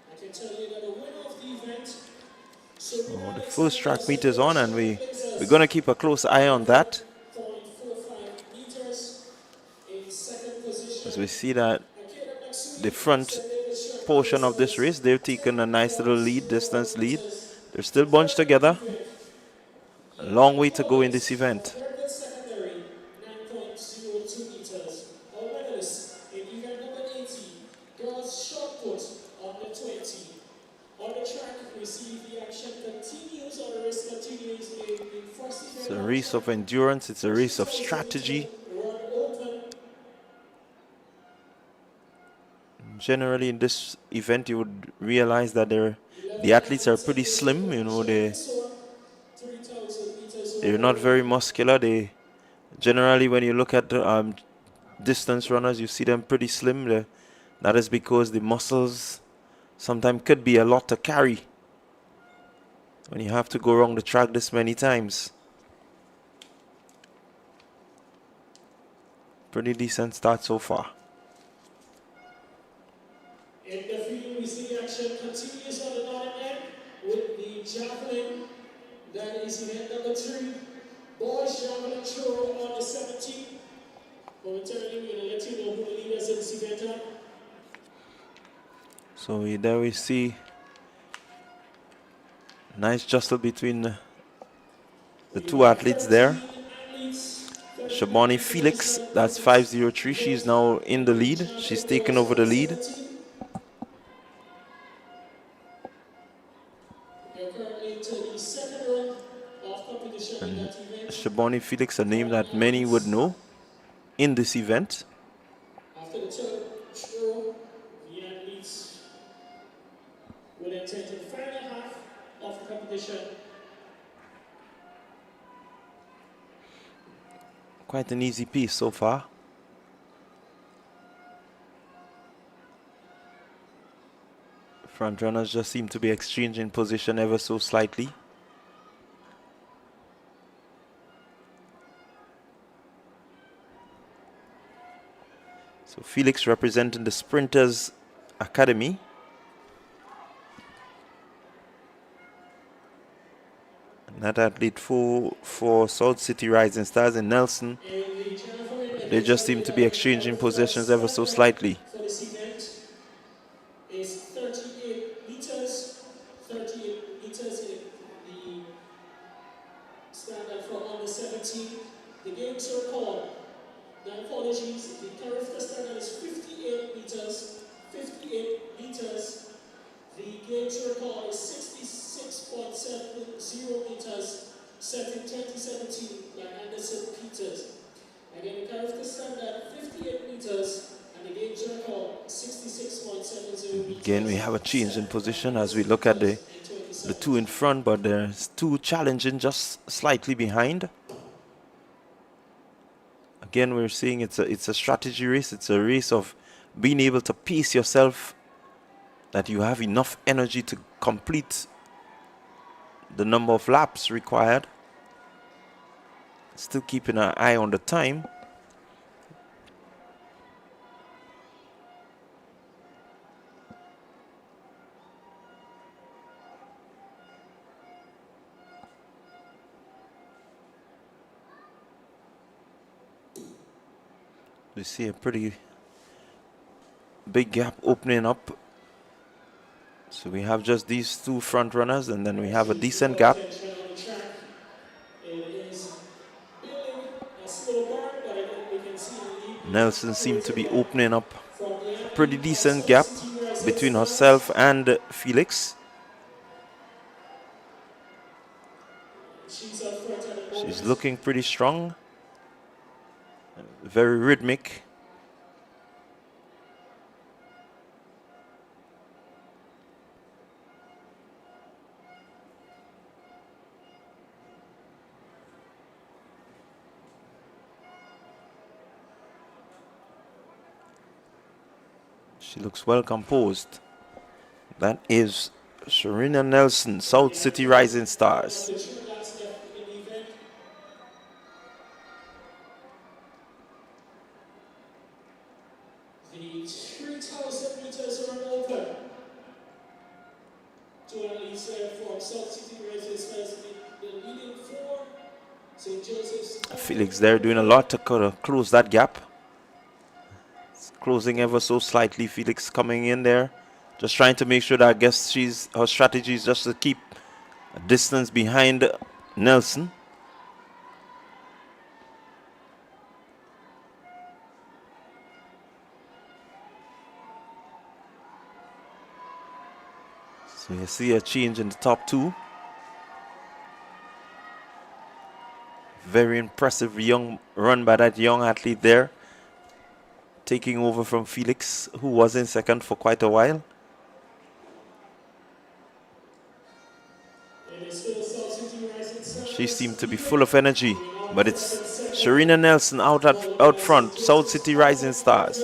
I can tell you that the winner of the event So the first track meet is on, and we're going to keep a close eye on that, as we see that the front portion of this race, they've taken a nice little lead, distance lead. They're still bunched together. A long way to go in this event. It's a race of endurance, it's a race of strategy. Generally in this event you would realize that the athletes are pretty slim, you know, they're not very muscular. They generally, when you look at the distance runners, you see them pretty slim. That is because the muscles sometimes could be a lot to carry when you have to go around the track this many times. Pretty decent start so far. In the field, we see the action continues on the northern end with the javelin. That is event number 3. Boys javelin throw on the 17th. Momentarily, we're going to let you know who the leaders in this event are. So there we see nice jostle between the two athletes there. Shabani Felix, that's 5:03. She's now in the lead. She's taken over the lead. And Shabani Felix, a name that many would know in this event. After the third throw, the athletes will enter into the final half of the competition. Quite an easy piece so far. Front runners just seem to be exchanging position ever so slightly. So Felix representing the Sprinters Academy. And that athlete for South City Rising Stars in Nelson. They just seem to be exchanging positions ever so slightly. For this event is 38 meters. 38 meters in the standard for under 17. The games record. The apologies, the character standard is 58 meters. 58 meters. The games record is 66.70 meters, set in 2017 by Anderson Peters. Again, the character standard 58 meters, and the games record 66.70 meters. Again, we have a change in position as we look at the two in front, but there's two challenging just slightly behind. Again, we're seeing it's a strategy race. It's a race of being able to pace yourself, that you have enough energy to complete the number of laps required. Still keeping an eye on the time. We see a pretty big gap opening up. So we have just these two front runners, and then we have a decent gap. Nelson seemed to be opening up a pretty decent gap between herself and Felix. She's looking pretty strong, very rhythmic. She looks well composed. That is Sharina Nelson, South City Rising Stars. The 3,000 meters are open to at least Felix there doing a lot to close that gap. It's closing ever so slightly. Felix coming in there, just trying to make sure that I guess her strategy is just to keep a distance behind Nelson. So you see a change in the top two. Very impressive young run by that young athlete there, taking over from Felix, who was in second for quite a while. She seemed to be full of energy, but it's Sharina Nelson out front, South City Rising Stars.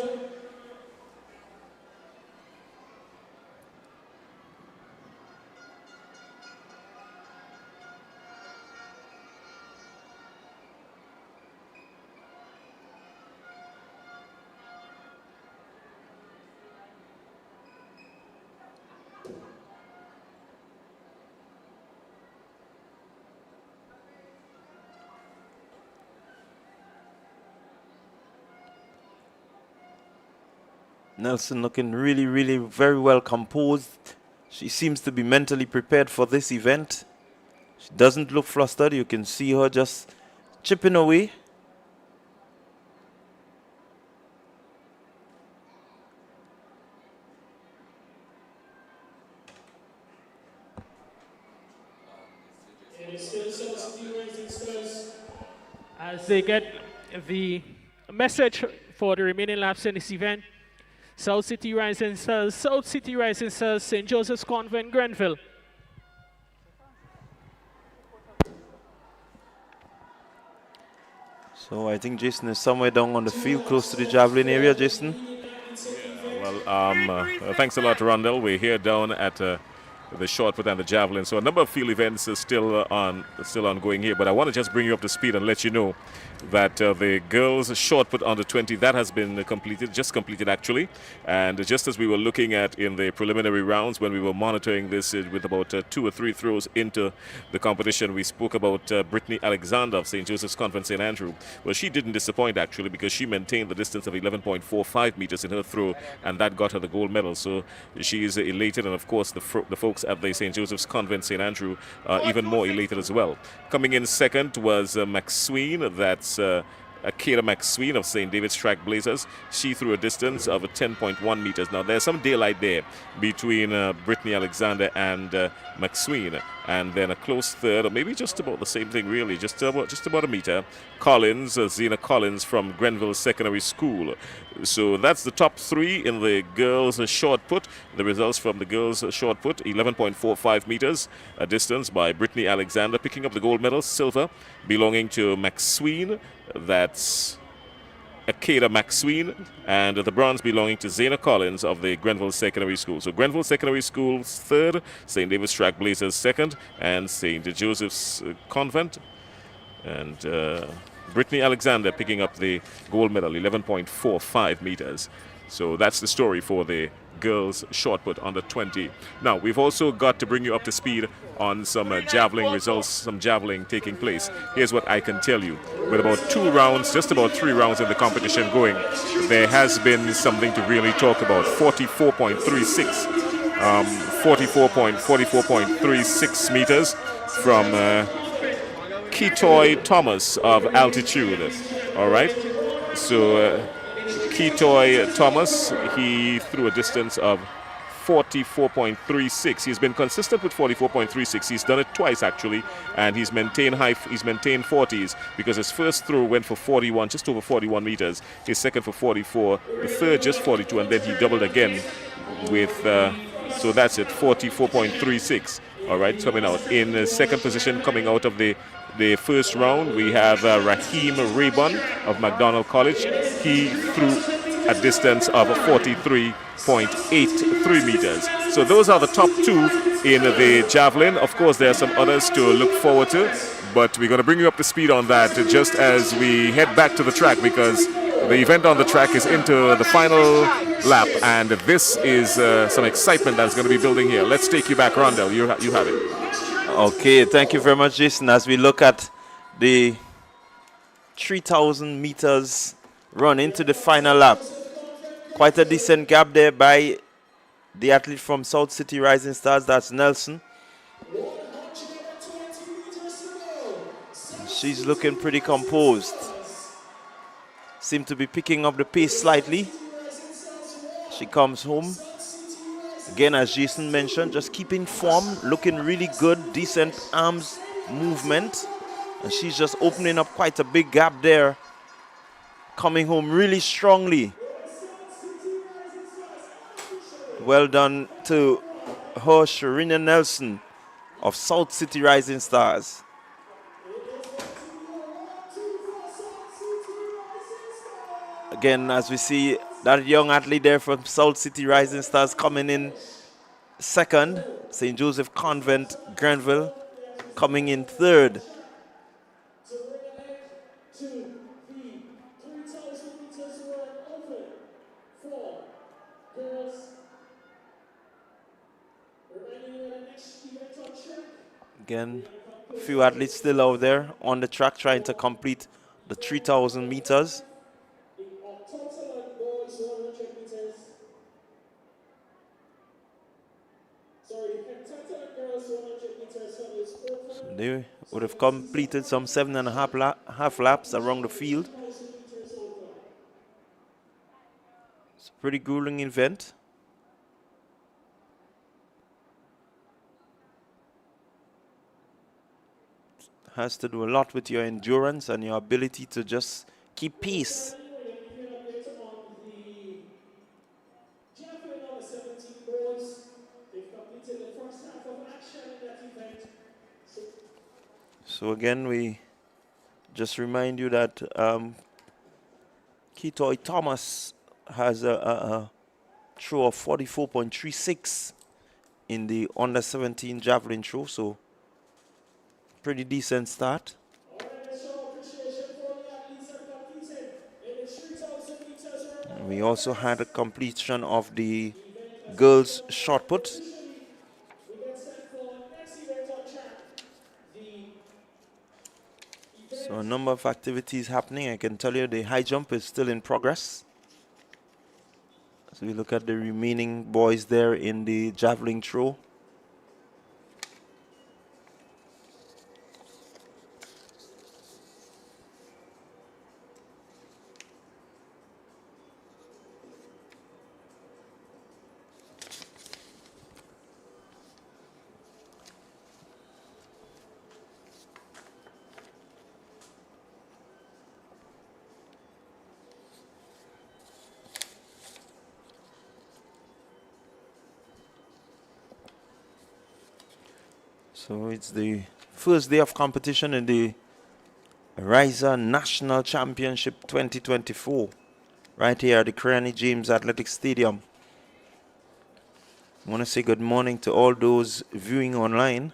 Nelson looking really, really very well composed. She seems to be mentally prepared for this event. She doesn't look flustered. You can see her just chipping away. As they get the message for the remaining laps in this event, South City Rising Stars, St. Joseph's Convent, Grenville. So I think Jason is somewhere down on the field, close to the javelin area, Jason. Thanks a lot, Rondell. We're here down at the short put and the javelin. So a number of field events are still ongoing here. But I want to just bring you up to speed and let you know that the girls short put under 20, that has been just completed actually. And just as we were looking at in the preliminary rounds when we were monitoring this with about 2 or 3 throws into the competition, we spoke about Brittany Alexander of St. Joseph's Convent St. Andrew. Well, she didn't disappoint actually, because she maintained the distance of 11.45 meters in her throw, and that got her the gold medal. So she is elated, and of course the folks at the St. Joseph's Convent St. Andrew are even more elated as well. Coming in second was McSween. That's Akira McSween of St. David's Track Blazers. She threw a distance of 10.1 meters. Now there's some daylight there between Brittany Alexander and McSween, and then a close third, or maybe just about the same thing really, just about a meter. Collins, Zena Collins from Grenville Secondary School. So that's the top 3 in the girls short put. The results from the girls short put: 11.45 meters, a distance by Brittany Alexander, picking up the gold medal, silver belonging to McSween. That's Akeda McSween, and the bronze belonging to Zena Collins of the Grenville Secondary School. So Grenville Secondary School third, St. David's Track Blazers second, and St. Joseph's Convent and Brittany Alexander picking up the gold medal, 11.45 meters. So that's the story for the girls short put under 20. Now we've also got to bring you up to speed on some javelin results, some javelin taking place. Here's what I can tell you. With about 2 rounds, just about 3 rounds in the competition going, there has been something to really talk about. 44.36 44.36 meters from Ketoy Thomas of Altitude. All right, so Ketoy Thomas, he threw a distance of 44.36. He's been consistent with 44.36. He's done it twice actually, and he's maintained 40s, because his first throw went for 41, just over 41 meters. His second for 44, the third just 42, and then he doubled again with so that's it, 44.36. all right, coming out in second position. Coming out of the first round, we have Raheem Raybon of McDonald College. He threw a distance of 43.83 meters. So those are the top 2 in the javelin. Of course, there are some others to look forward to, but we're going to bring you up to speed on that just as we head back to the track, because The event on the track is into the final lap, and this is some excitement that's going to be building here. Let's take you back, Rondell. You have it. Okay, thank you very much, Jason. As we look at the 3,000 meters run into the final lap, quite a decent gap there by the athlete from South City Rising Stars, that's Nelson. She's looking pretty composed. Seem to be picking up the pace slightly. She comes home. Again, as Jason mentioned, just keeping form, looking really good, decent arms movement. And she's just opening up quite a big gap there. Coming home really strongly. Well done to her, Sharina Nelson of South City Rising Stars. Again, as we see that young athlete there from South City Rising Stars coming in second. St. Joseph Convent, Grenville, coming in third. Again, a few athletes still out there on the track trying to complete the 3,000 meters. So they would have completed some 7.5 laps around the field. It's a pretty grueling event. Has to do a lot with your endurance and your ability to just keep pace. So again, we just remind you that Kitoy Thomas has a throw of 44.36 in the under 17 javelin throw, so pretty decent start. And we also had a completion of the girls shot put. So a number of activities happening. I can tell you the high jump is still in progress. So we look at the remaining boys there in the javelin throw. So it's the first day of competition in the Ariza National Championship 2024 right here at the Cranny James Athletic Stadium. I want to say good morning to all those viewing online.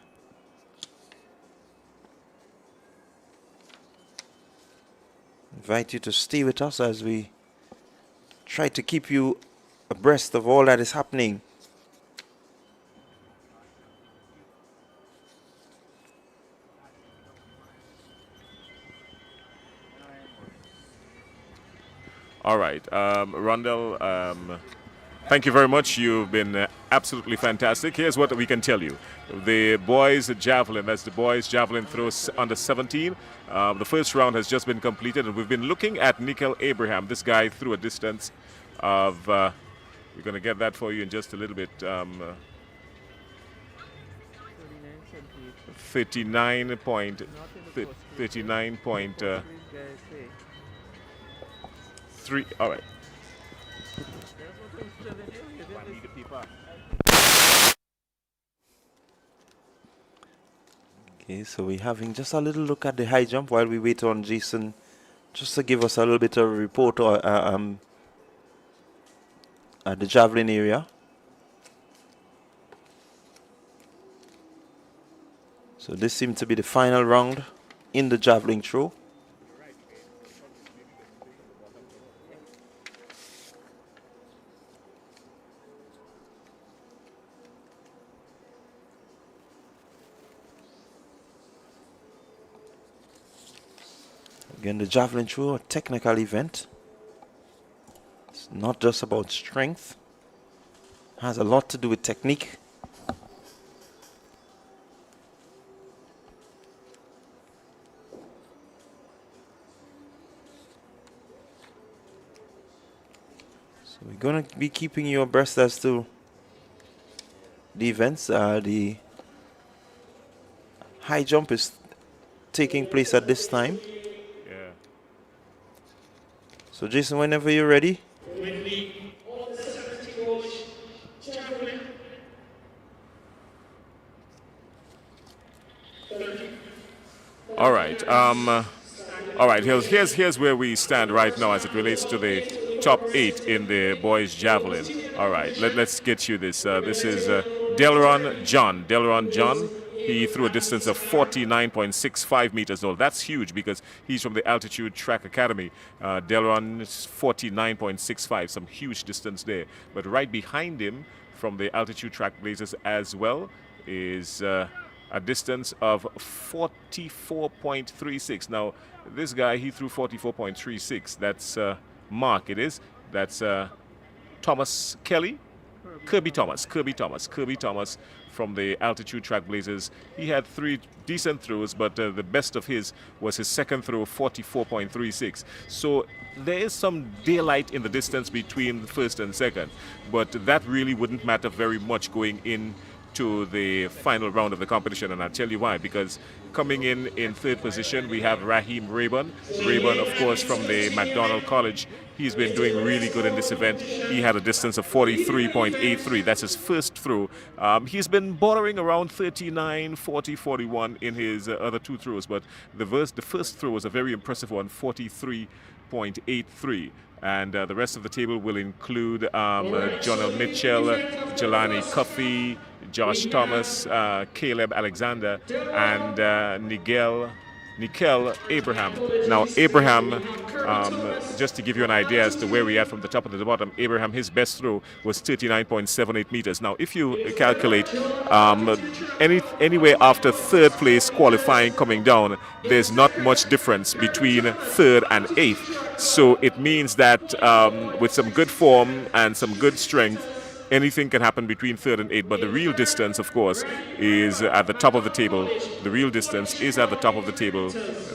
Invite you to stay with us as we try to keep you abreast of all that is happening. All right, Rondell, thank you very much. You've been absolutely fantastic. Here's what we can tell you. The boys javelin, that's the boys javelin throws under 17. The first round has just been completed, and we've been looking at Nikhil Abraham. This guy threw a distance of, we're going to get that for you in just a little bit. 39.3. All right. Okay, so we're having just a little look at the high jump while we wait on Jason just to give us a little bit of a report at the javelin area. So this seemed to be the final round in the javelin throw. Again, the javelin throw, a technical event. It's not just about strength. It has a lot to do with technique. So we're going to be keeping you abreast as to the events. The high jump is taking place at this time. Yeah. So Jason, whenever you're ready. All right. All right. Here's where we stand right now as it relates to the top 8 in the boys javelin. All right. Let's get you this. This is Delron John. Delron John. He threw a distance of 49.65 meters. Now, that's huge because he's from the Altitude Track Academy. Delron is 49.65, some huge distance there. But right behind him from the Altitude Track Blazers as well is a distance of 44.36. Now, this guy, he threw 44.36. That's Mark, it is. That's Thomas Kelly. Kirby Thomas from the Altitude Track Blazers. He had 3 decent throws, but the best of his was his second throw, 44.36. So there is some daylight in the distance between first and second, but that really wouldn't matter very much going into the final round of the competition, and I'll tell you why. Because coming in third position, we have Raheem Rayburn. Rayburn, of course, from the McDonald College. He's been doing really good in this event. He had a distance of 43.83. That's his first throw. He's been bordering around 39, 40, 41 in his other 2 throws, but the first throw was a very impressive one, 43.83. And the rest of the table will include John L. Mitchell, Jelani Cuffey, Josh Thomas, Caleb Alexander, and Nikel Abraham. Now, Abraham, just to give you an idea as to where we are from the top to the bottom, Abraham, his best throw was 39.78 meters. Now, if you calculate anywhere after third place qualifying coming down, there's not much difference between third and eighth. So it means that with some good form and some good strength, anything can happen between third and eighth, but the real distance, of course, is at the top of the table. The real distance is at the top of the table.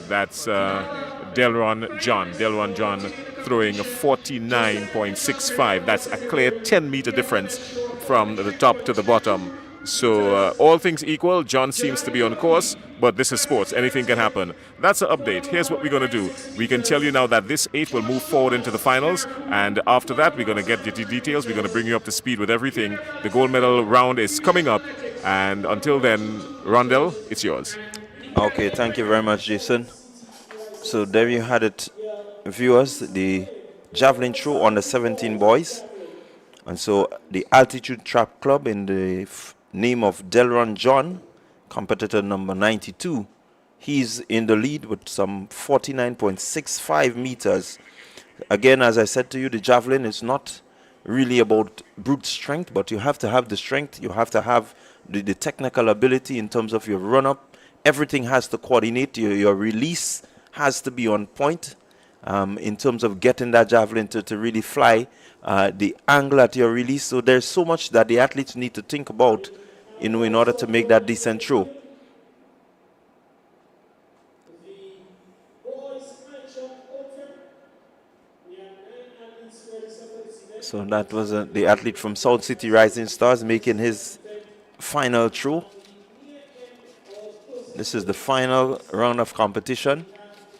That's Delron John. Delron John throwing a 49.65. That's a clear 10-meter difference from the top to the bottom. So all things equal, John seems to be on course, but this is sports. Anything can happen. That's an update. Here's what we're going to do. We can tell you now that this 8 will move forward into the finals, and after that, we're going to get the details. We're going to bring you up to speed with everything. The gold medal round is coming up, and until then, Rondell, it's yours. Okay, thank you very much, Jason. So there you had it, viewers, the javelin throw on the 17 boys. And so the Altitude Track Club, in the name of Delron John, competitor number 92, he's in the lead with some 49.65 meters. Again, as I said to you, the javelin is not really about brute strength, but you have to have the strength, you have to have the technical ability in terms of your run-up. Everything has to coordinate, your release has to be on point in terms of getting that javelin to really fly, the angle at your release. So there's so much that the athletes need to think about in order to make that decent throw. So that was the athlete from South City Rising Stars making his final throw. This is the final round of competition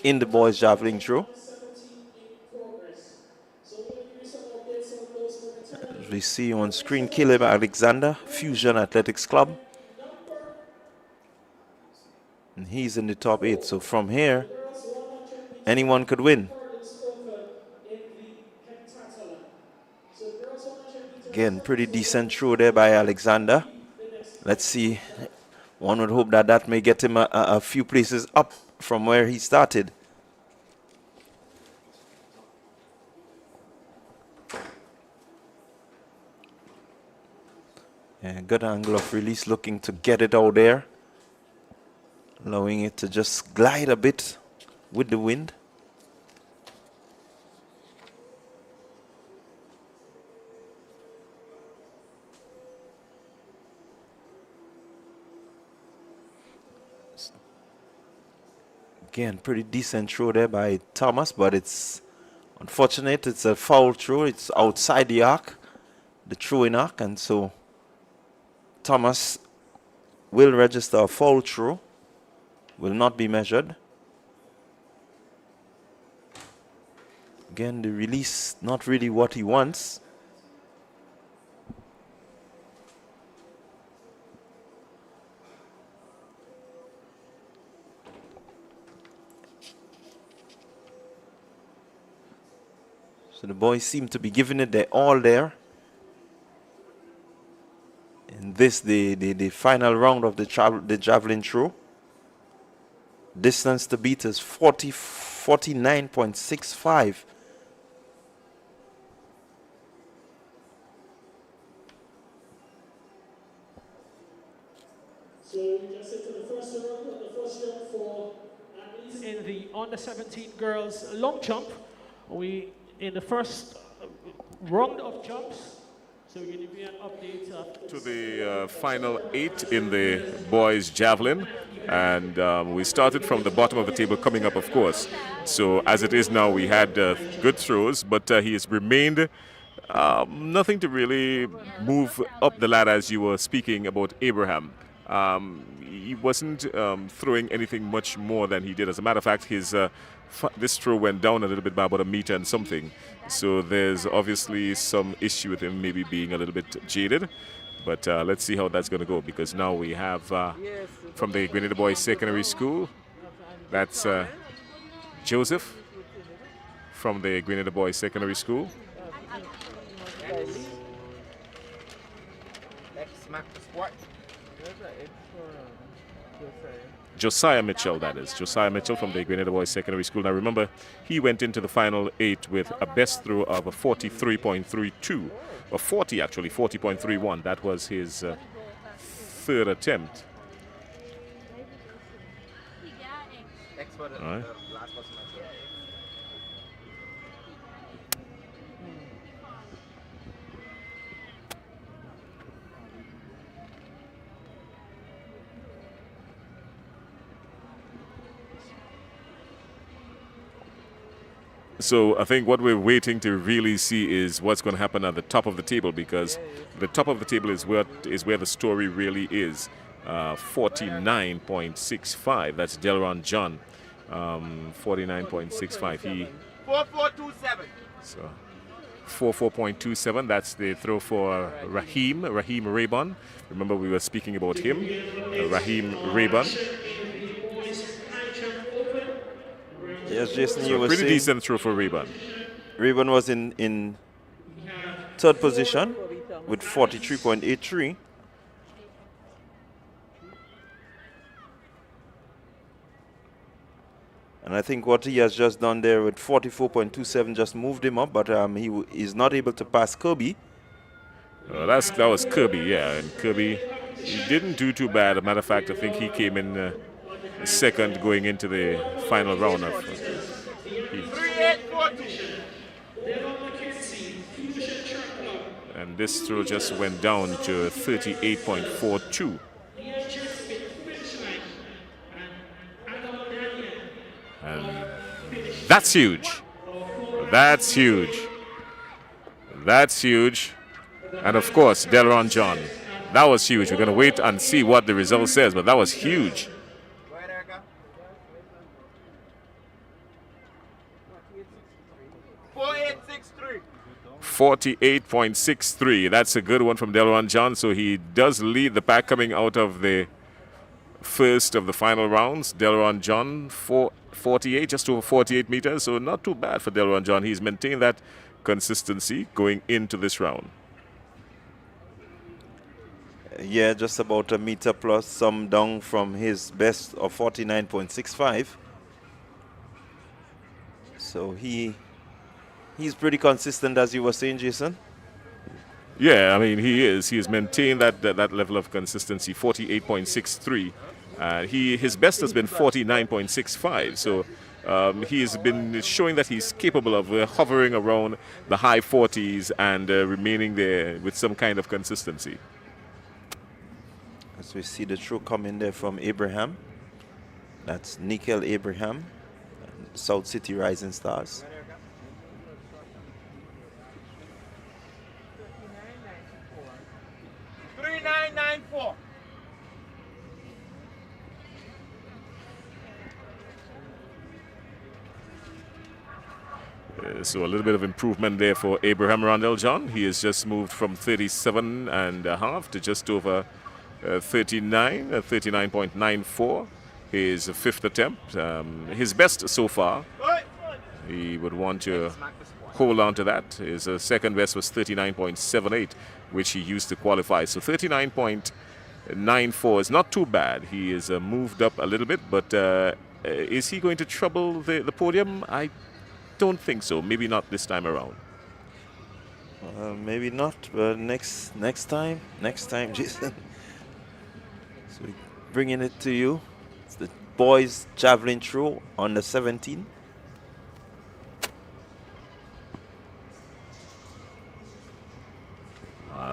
in the boys javelin throw. As we see on screen, Caleb Alexander, Fusion Athletics Club. And he's in the top 8. So from here, anyone could win. Again, pretty decent throw there by Alexander. Let's see. One would hope that that may get him a few places up from where he started. Yeah, good angle of release, looking to get it out there. Allowing it to just glide a bit with the wind. Again, pretty decent throw there by Thomas, but it's unfortunate. It's a foul throw. It's outside the arc, the throwing arc, and so Thomas will register a foul throw. Will not be measured. Again, the release not really what he wants. So the boys seem to be giving it their all there. In this, the final round of the javelin throw. Distance to beat is 49.65. So just into the first round for athletes in the under 17 girls long jump. We in the first round of jumps. So we're going to give you an update To the final 8 in the boys javelin, and we started from the bottom of the table coming up, of course. So as it is now, we had good throws, but he has remained nothing to really move up the ladder, as you were speaking about Abraham. He wasn't throwing anything much more than he did. As a matter of fact, his this throw went down a little bit by about a meter and something. So there's obviously some issue with him maybe being a little bit jaded. But let's see how that's going to go, because now we have from the Grenada Boys Secondary School, that's Joseph from the Grenada Boys Secondary School. Josiah Mitchell, that is. Josiah Mitchell from the Grenada Boys Secondary School. Now remember, he went into the final 8 with a best throw of a 43.32, or 40 actually, 40.31. That was his third attempt. All right. So I think what we're waiting to really see is what's going to happen at the top of the table, because the top of the table is where the story really is. 49.65. That's Delron John. 49.65. He 4427. So 44.27. That's the throw for Raheem Raybon. Remember we were speaking about him, Raheem Raybon. Yes, Jason, So you were pretty saying decent throw for Raybon. Raybon was in third position with 43.83. And I think what he has just done there with 44.27 just moved him up, but he is not able to pass Kirby. That was Kirby, yeah. And Kirby, he didn't do too bad. As a matter of fact, I think he came in second going into the final round of. And this throw just went down to 38.42. And that's huge. That's huge. That's huge. And of course, Delron John. That was huge. We're going to wait and see what the result says, but that was huge. 48.63. That's a good one from Delron John. So he does lead the pack coming out of the first of the final rounds. Delron John, 48, just over 48 meters. So not too bad for Delron John. He's maintained that consistency going into this round. Yeah, just about a meter plus, some down from his best of 49.65. So he's pretty consistent, as you were saying, Jason. Yeah, I mean, he is. He has maintained that level of consistency, 48.63. His best has been 49.65. So he has been showing that he's capable of hovering around the high 40s and remaining there with some kind of consistency. As we see the throw come in there from Abraham. That's Nickel Abraham, South City Rising Stars. So a little bit of improvement there for Abraham Rondell John. He has just moved from 37 and a half to just over 39, 39.94. His fifth attempt, his best so far. He would want to hold on to that. His second best was 39.78, which he used to qualify. So 39.94 is not too bad. He is moved up a little bit, but is he going to trouble the podium? I don't think so. Maybe not this time around. Maybe not, but next time, Jason. So bringing it to you. It's the boys javelin throw on the 17.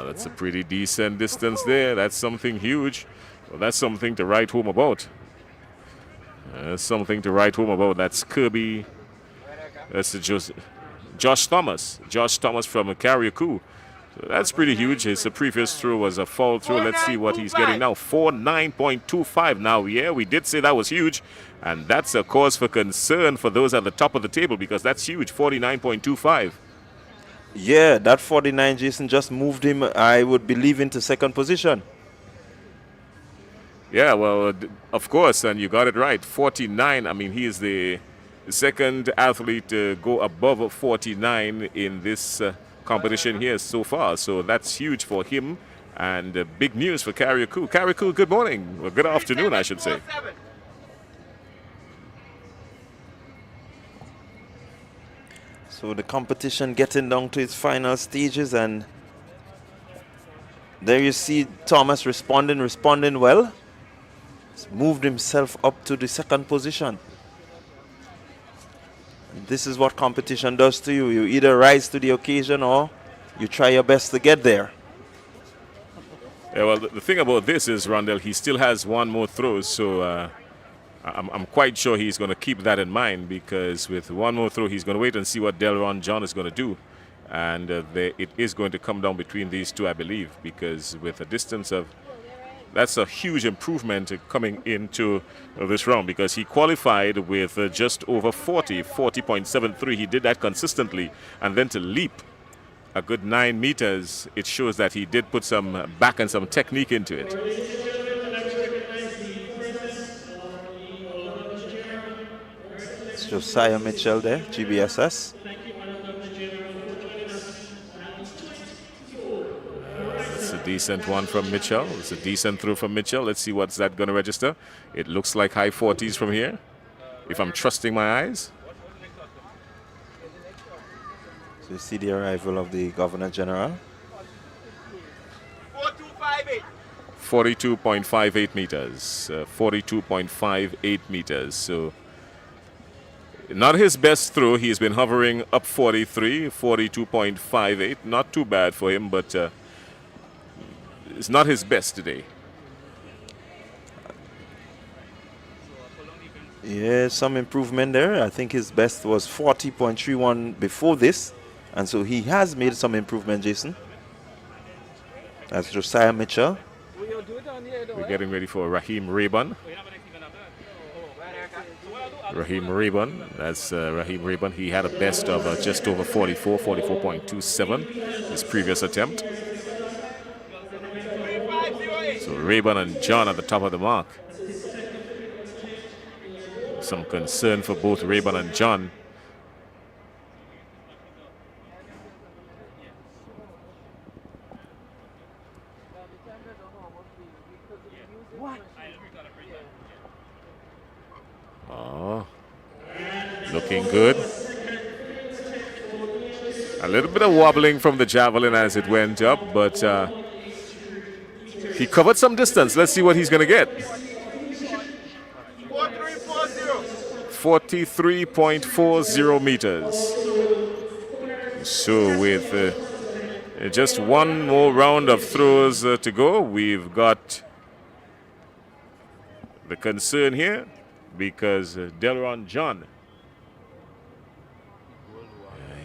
That's a pretty decent distance there. That's something huge. Well, that's something to write home about. Something to write home about. That's Kirby. That's Josh Thomas. Josh Thomas from Carriacou. So that's pretty huge. His previous throw was a fall throw. Let's see what he's getting now. 49.25 now. Yeah, we did say that was huge. And that's a cause for concern for those at the top of the table because that's huge. 49.25. Yeah, that 49, Jason, just moved him, I would believe, into second position. Yeah, well, of course, and you got it right. 49, I mean, he is the second athlete to go above 49 in this competition here so far. So that's huge for him and big news for Carriacou. Carriacou, good morning. Well, good afternoon, I should say. So the competition getting down to its final stages, and there you see Thomas responding well. He's moved himself up to the second position. This is what competition does to you. You either rise to the occasion or you try your best to get there. Yeah, well, the thing about this is, Rondell, he still has one more throw, so I'm quite sure he's going to keep that in mind because with one more throw, he's going to wait and see what Delron John is going to do. And it is going to come down between these two, I believe, because with a distance of, that's a huge improvement coming into this round because he qualified with just over 40.73. He did that consistently. And then to leap a good 9 meters, it shows that he did put some back and some technique into it. It's Josiah Mitchell there, GBSS. It's a decent one from Mitchell. It's a decent throw from Mitchell. Let's see what's that going to register. It looks like high 40s from here, if I'm trusting my eyes. So you see the arrival of the Governor General. 42.58 meters. 42.58 meters. So not his best throw. He's been hovering up 43, 42.58. Not too bad for him, but it's not his best today. Yeah, some improvement there. I think his best was 40.31 before this. And so he has made some improvement, Jason. That's Josiah Mitchell. We're getting ready for Raheem Rayburn. Raheem Rayburn, that's Raheem Rayburn. He had a best of just over 44, 44.27, his previous attempt. So Rayburn and John at the top of the mark. Some concern for both Rayburn and John. Oh, looking good. A little bit of wobbling from the javelin as it went up, but he covered some distance. Let's see what he's going to get. 43.40 meters. So with just one more round of throws to go, we've got the concern here because Delron John,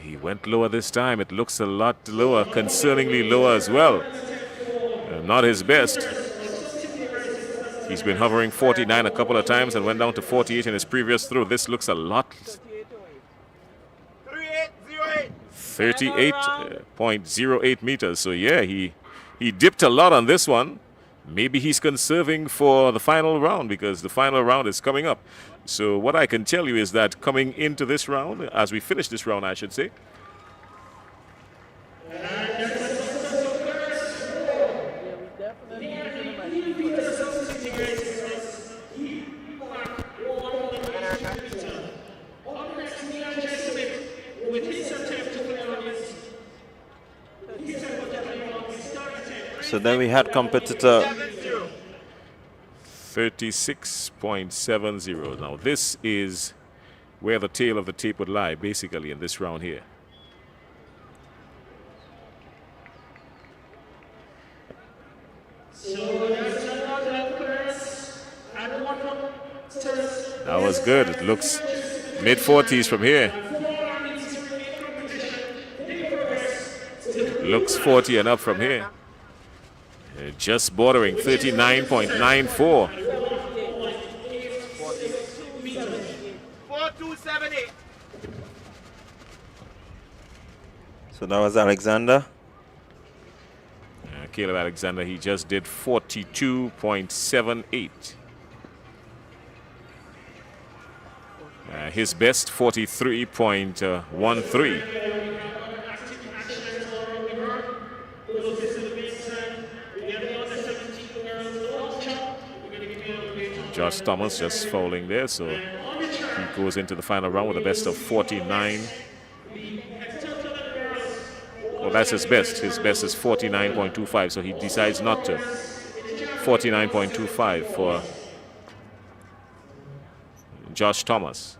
he went lower this time. It looks a lot lower, concerningly lower as well. Not his best. He's been hovering 49 a couple of times and went down to 48 in his previous throw. This looks a lot. 38.08 meters. So yeah, he dipped a lot on this one. Maybe he's conserving for the final round because the final round is coming up. So what I can tell you is that coming into this round, as we finish this round, I should say, So then we had competitor 36.70. Now this is where the tail of the tape would lie, basically, in this round here. That was good. It looks mid-40s from here. Looks 40 and up from here. Just bordering 39.94. 4278. So that was Alexander. Caleb Alexander, he just did 42.78. His best 43.13. Josh Thomas just fouling there, so he goes into the final round with a best of 49. Well, that's his best. His best is 49.25, so he decides not to. 49.25 for Josh Thomas.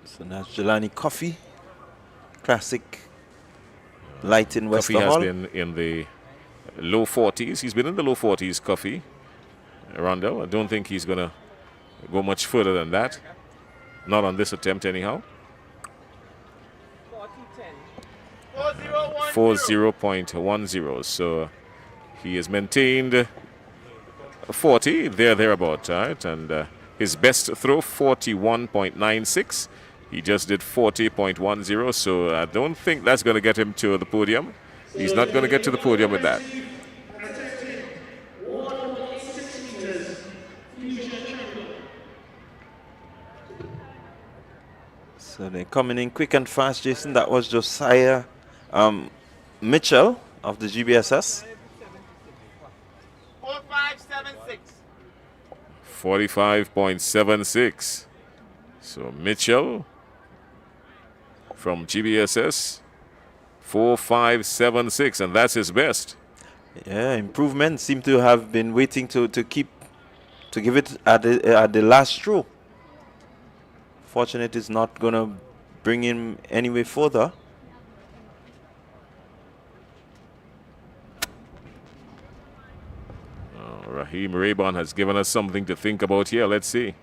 So that's Jelani Coffee. Classic light in West Coffee has Hall. been in the low 40s. He's been in the low 40s, Coffee. Rondo. I don't think he's going to go much further than that. Not on this attempt, anyhow. 40.10. So he has maintained 40, thereabout, right? And his best throw, 41.96. He just did 40.10, so I don't think that's going to get him to the podium. He's not going to get to the podium with that. So they're coming in quick and fast, Jason. That was Josiah Mitchell of the GBSS. 4576. 45.76. So Mitchell from GBSS, 4576, and that's his best. Yeah, improvement seem to have been waiting to give it at the last throw. Fortunate it's not gonna bring him any way further. Raheem Raybon has given us something to think about here. Let's see.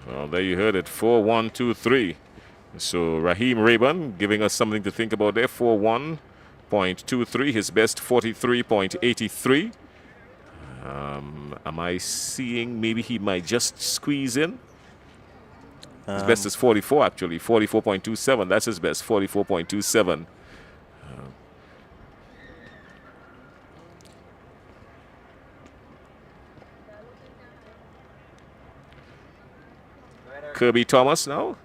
Well, there you heard it, 4123. So Raheem Raybon giving us something to think about there, 41.23, his best 43.83. Am I seeing maybe he might just squeeze in? His best is 44 actually, 44.27, that's his best, 44.27. Kirby Thomas now.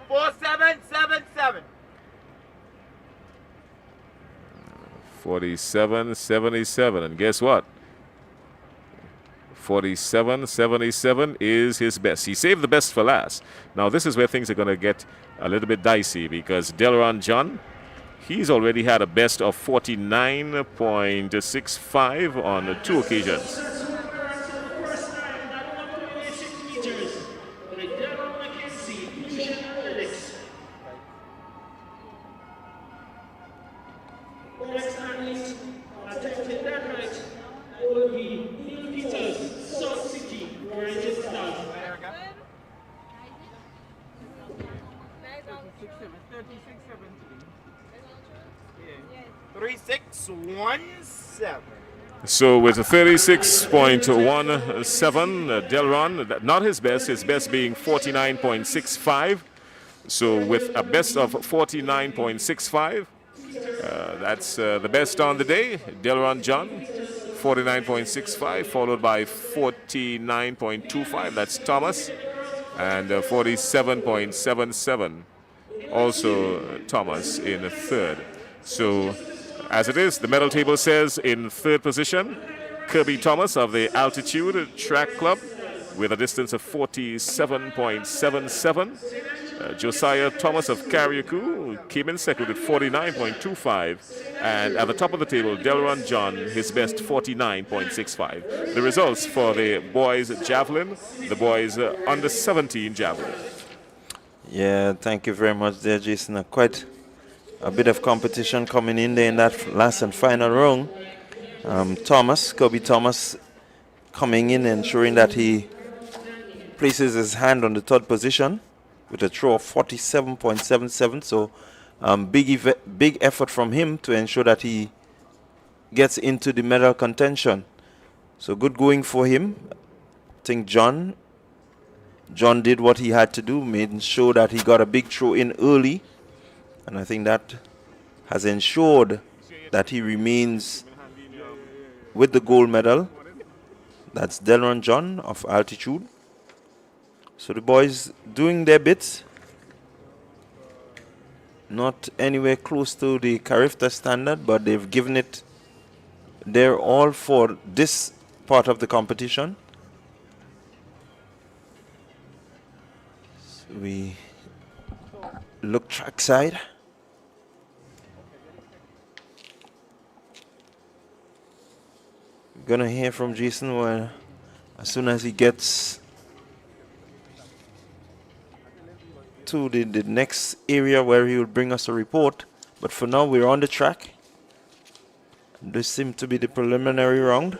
4777. 47.77, and guess what? 47.77 is his best. He saved the best for last. Now this is where things are going to get a little bit dicey because Delron John, he's already had a best of 49.65 on 2 occasions. So with a 36.17, Delron, not his best being 49.65. So with a best of 49.65, that's the best on the day. Delron John, 49.65, followed by 49.25, that's Thomas, and 47.77, also Thomas in third. So as it is, the medal table says in third position, Kirby Thomas of the Altitude Track Club with a distance of 47.77. Josiah Thomas of Carriacou came in second with 49.25. And at the top of the table, Delron John, his best 49.65. The results for the boys javelin, the boys under 17 javelin. Yeah, thank you very much there, Jason. Quite a bit of competition coming in there in that last and final round. Kobe Thomas coming in, ensuring that he places his hand on the third position with a throw of 47.77. So big effort from him to ensure that he gets into the medal contention. So good going for him. I think John did what he had to do, made sure that he got a big throw in early. And I think that has ensured that he remains with the gold medal. That's Delron John of Altitude. So the boys doing their bit. Not anywhere close to the Carifta standard, but they've given it their all for this part of the competition. So we look trackside. Gonna hear from Jason as soon as he gets to the next area where he will bring us a report. But for now, we're on the track. This seems to be the preliminary round.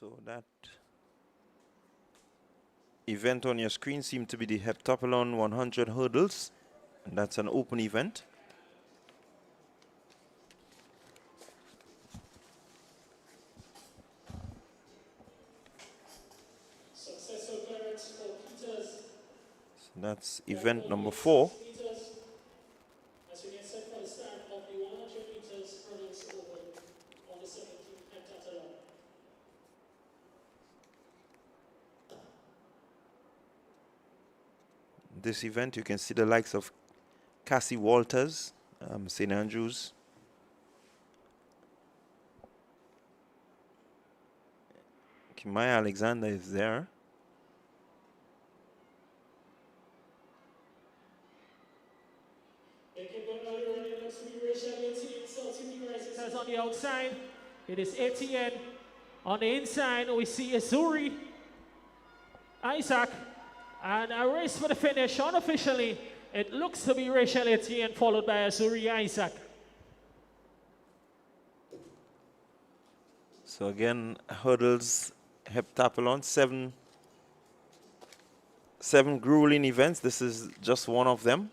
So that event on your screen seemed to be the heptathlon 100 hurdles, and that's an open event. So that's event number 4. This event, you can see the likes of Cassie Walters, St. Andrews. Maya Alexander is there. On the outside, it is Etienne. On the inside, we see Azuri, Isaac, and a race for the finish. Unofficially, it looks to be Rachel Etienne followed by Azuri Isaac. So again, hurdles, heptathlon, seven grueling events. This is just one of them.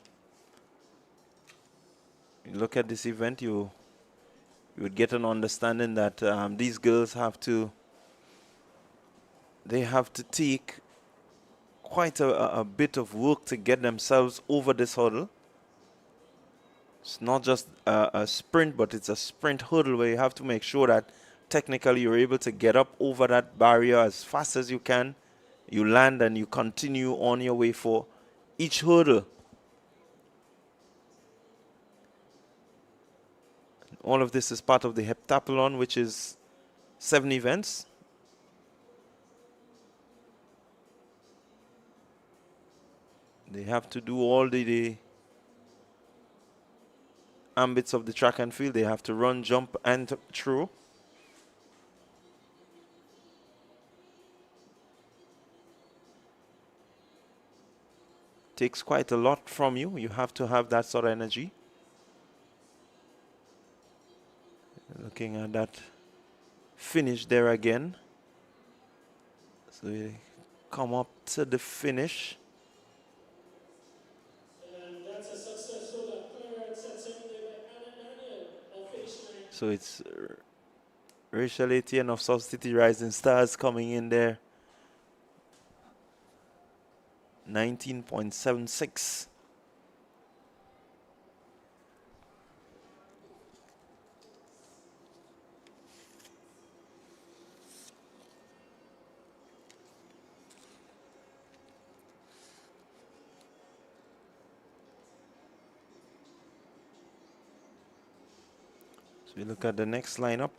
You look at this event, you you would get an understanding that these girls have to take quite a bit of work to get themselves over this hurdle. It's not just a sprint, but it's a sprint hurdle where you have to make sure that technically you're able to get up over that barrier as fast as you can. You land and you continue on your way for each hurdle. All of this is part of the heptathlon, which is 7 events. They have to do all the ambits of the track and field. They have to run, jump, and throw. Takes quite a lot from you. You have to have that sort of energy. Looking at that finish there again. So you come up to the finish. So it's Rachel Etienne of South City Rising Stars coming in there. 19.76. So we look at the next lineup.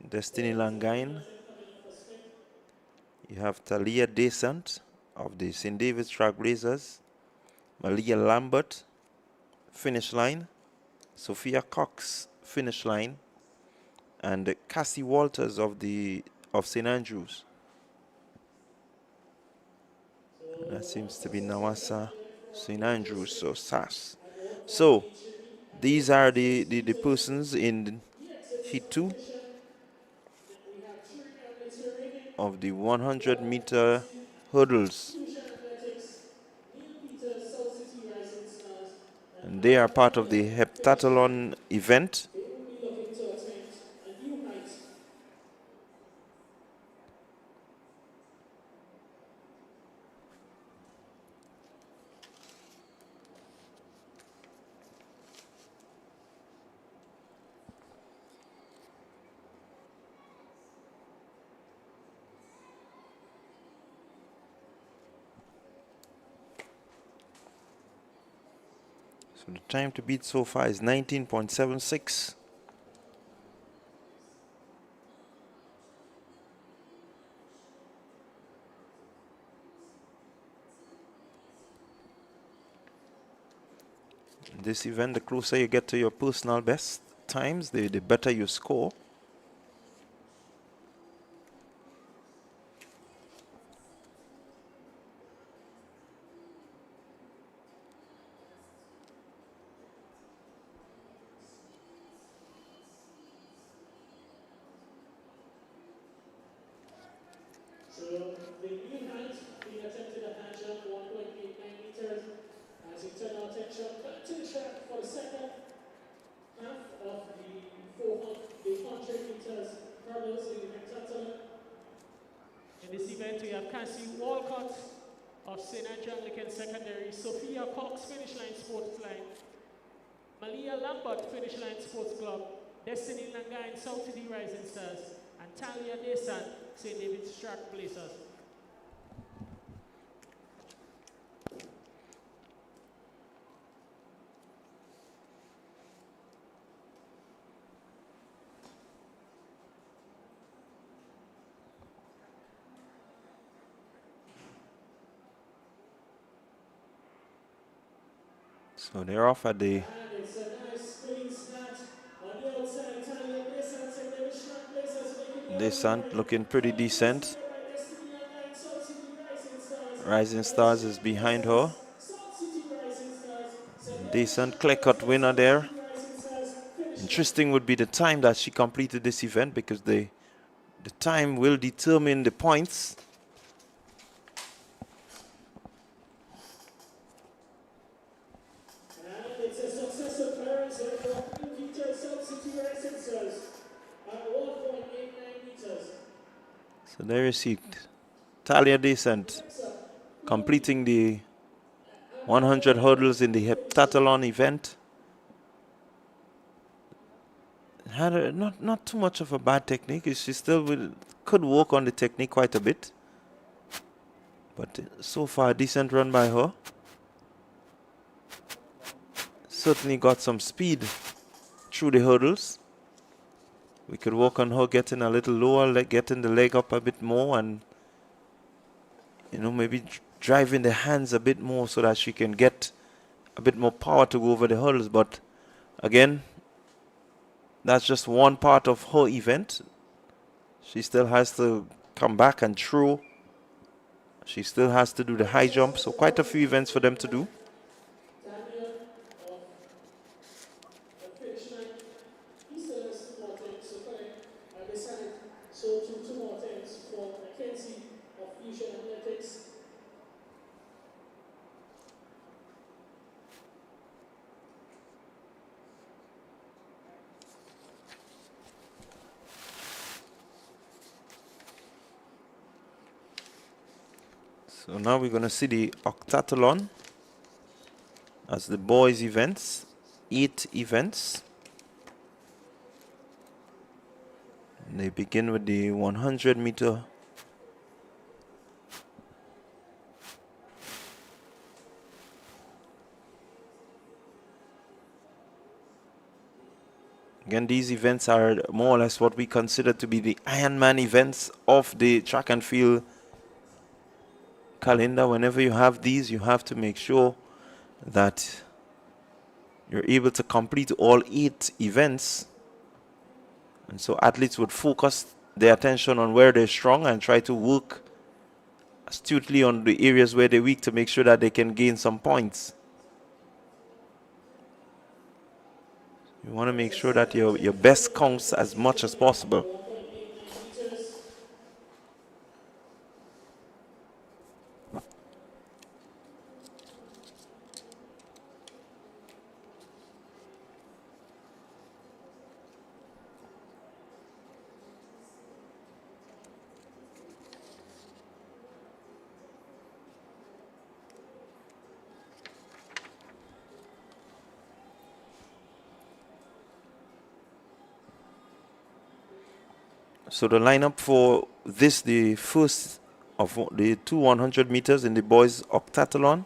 Destiny Langain. You have Talia Descent of the St. David's Trailblazers. Malia Lambert, finish line. Sophia Cox, finish line. And Cassie Walters of St. Andrews. That seems to be Nawasa St. Andrews, so SAS. So these are the persons in Heat 2 of the 100-meter hurdles. And they are part of the heptathlon event. So the time to beat so far is 19.76. In this event, the closer you get to your personal best times, the better you score. In this event, we have Cassie Walcott of St. Andrew Anglican Secondary, Sophia Cox, Finish Line Sports Line, Malia Lambert, Finish Line Sports Club, Destiny Langain, South City Rising Stars, and Talia Desan, St. David's Trailblazers. So they're off at the descent, looking pretty decent. Rising Stars is behind her. Decent clear-cut winner there. Interesting would be the time that she completed this event, because the time will determine the points. Ariza for 50 substitute sensors at 1.89 meters. So there you see Talia Descent completing the 100 hurdles in the heptathlon event. Had not too much of a bad technique. She still could work on the technique quite a bit. But so far, a decent run by her. Certainly got some speed through the hurdles. We could work on her getting a little lower, getting the leg up a bit more, and maybe driving the hands a bit more so that she can get a bit more power to go over the hurdles. But again, that's just one part of her event. She still has to come back and throw. She still has to do the high jump. So quite a few events for them to do. So now we're going to see the octathlon as the boys' events, 8 events. And they begin with the 100-meter. Again, these events are more or less what we consider to be the Ironman events of the track and field calendar. Whenever you have these, you have to make sure that you're able to complete all 8 events. And so athletes would focus their attention on where they're strong and try to work astutely on the areas where they're weak to make sure that they can gain some points. You want to make sure that your best counts as much as possible. So the lineup for this, the first of the 2 100 meters in the boys octathlon.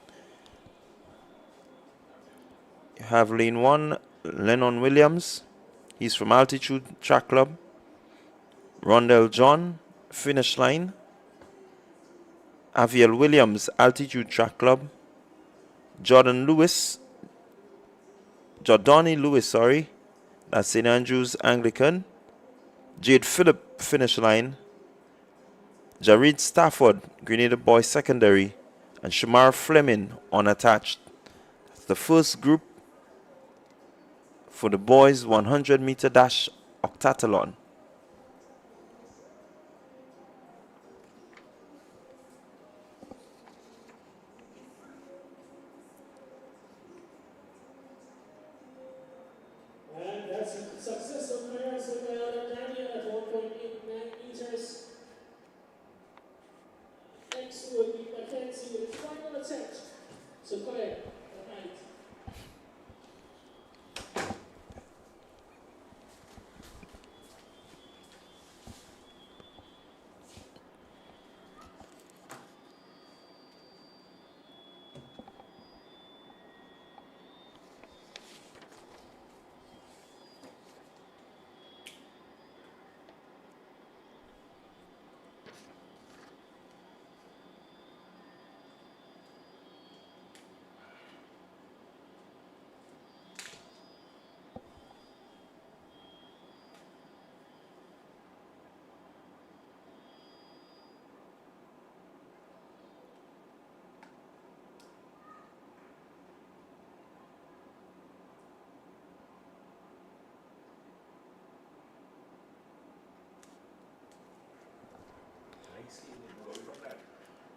You have lane 1, Lennon Williams. He's from Altitude Track Club. Rondell John, finish line. Aviel Williams, Altitude Track Club. Jordani Lewis, that's St. Andrews Anglican. Jade Phillip, finish line. Jared Stafford, Grenada Boys Secondary. And Shamar Fleming, unattached. That's the first group for the boys 100-meter dash octathlon.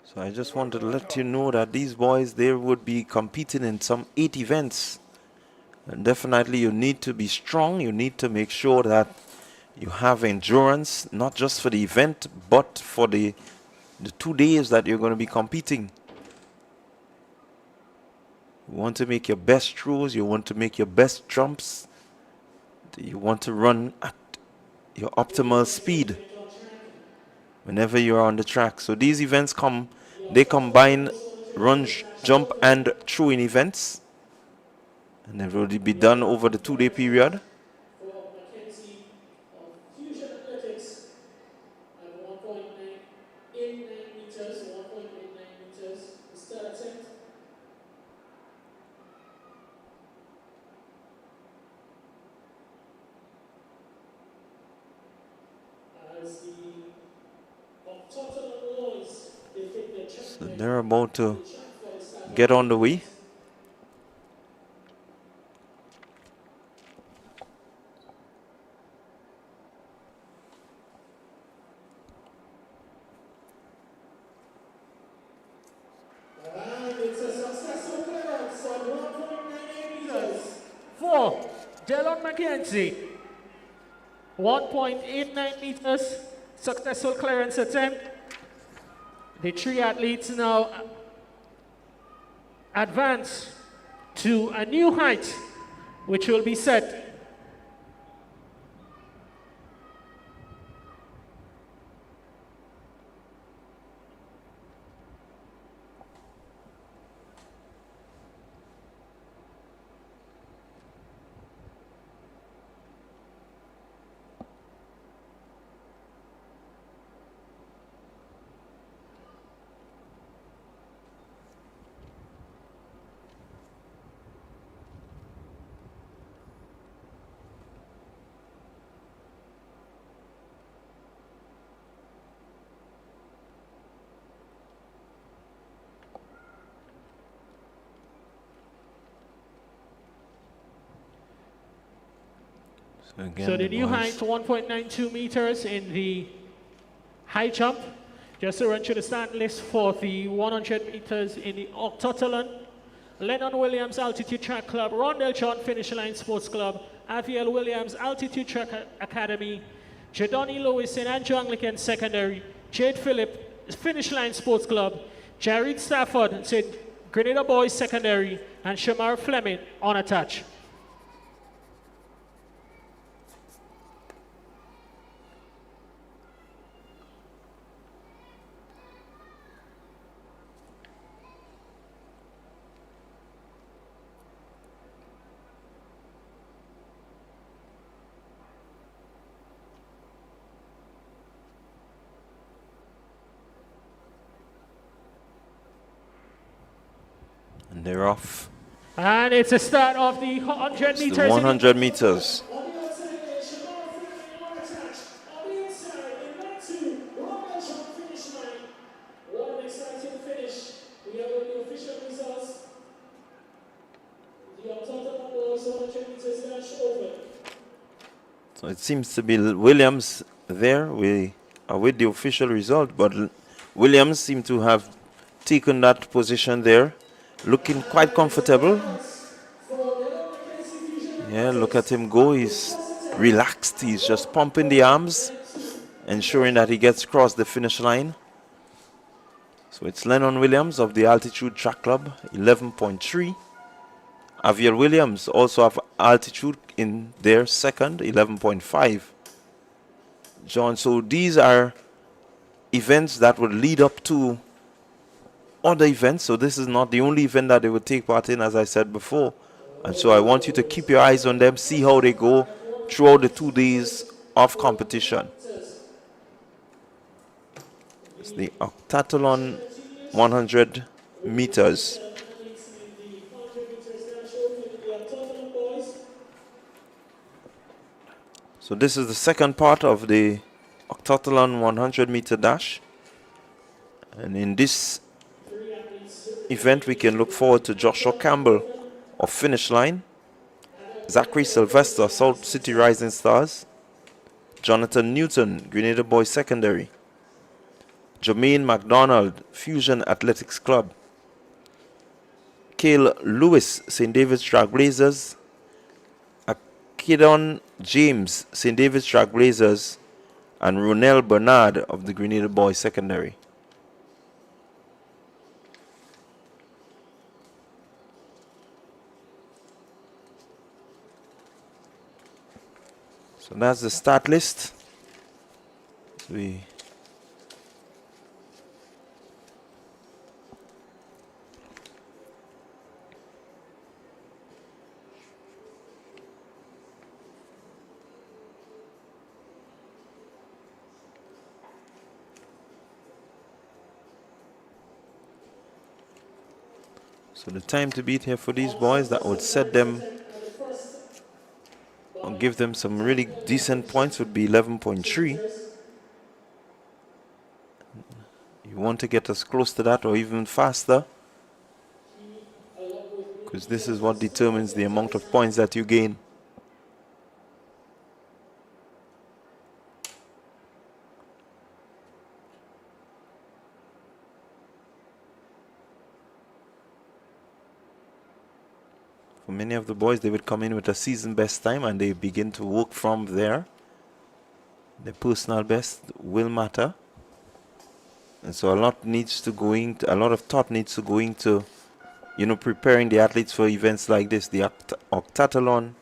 So I just wanted to let you know that these boys, they would be competing in some 8 events And definitely you need to be strong. You need to make sure that you have endurance, not just for the event, but for the 2 days that you're going to be competing. You want to make your best throws. You want to make your best jumps. You want to run at your optimal speed whenever you're on the track. So these events they combine run, jump, and throwing events. And they will be done over the 2-day period. So they're about to get on the way. For Delon McKenzie, 1.89 meters, successful clearance attempt. The 3 athletes now advance to a new height, which will be set. Again, So the new height, 1.92 meters in the high jump. Just to run through the start list for the 100 meters in the octathlon. Lennon Williams Altitude Track Club, Rondell John Finish Line Sports Club, Aviel Williams Altitude Track Academy, Jadoni Lewis St. Andrew Anglican Secondary, Jade Phillip Finish Line Sports Club, Jared Stafford St. Grenada Boys Secondary, and Shamar Fleming unattached. And they're off. And it's the start of the 100 It's meters. the 100 meters. So it seems to be Williams there. We are with the official result, but Williams seemed to have taken that position there, looking quite comfortable. Yeah, look at him go. He's relaxed. He's just pumping the arms, ensuring that he gets across the finish line. So it's Lennon Williams of the Altitude Track Club, 11.3. Aviel Williams also have altitude in their second, 11.5. John, so these are events that would lead up to other events. So this is not the only event that they would take part in, as I said before. And so I want you to keep your eyes on them, see how they go throughout the 2 days of competition. It's the octathlon 100 meters. So this is the second part of the octathlon 100 meter dash. And in this event, we can look forward to Joshua Campbell of Finish Line, Zachary Sylvester, South City Rising Stars, Jonathan Newton, Grenada Boys Secondary, Jermaine McDonald, Fusion Athletics Club, Cale Lewis, St. David's Trailblazers, Kidon James, St. David's Trailblazers, and Ronell Bernard of the Grenada Boys Secondary. So that's the start list. So the time to beat here for these boys, that would set them or give them some really decent points, would be 11.3. You want to get as close to that or even faster, because this is what determines the amount of points that you gain. For many of the boys, they would come in with a season best time and they begin to work from there. The personal best will matter. And so a lot of thought needs to go into, preparing the athletes for events like this. The octathlon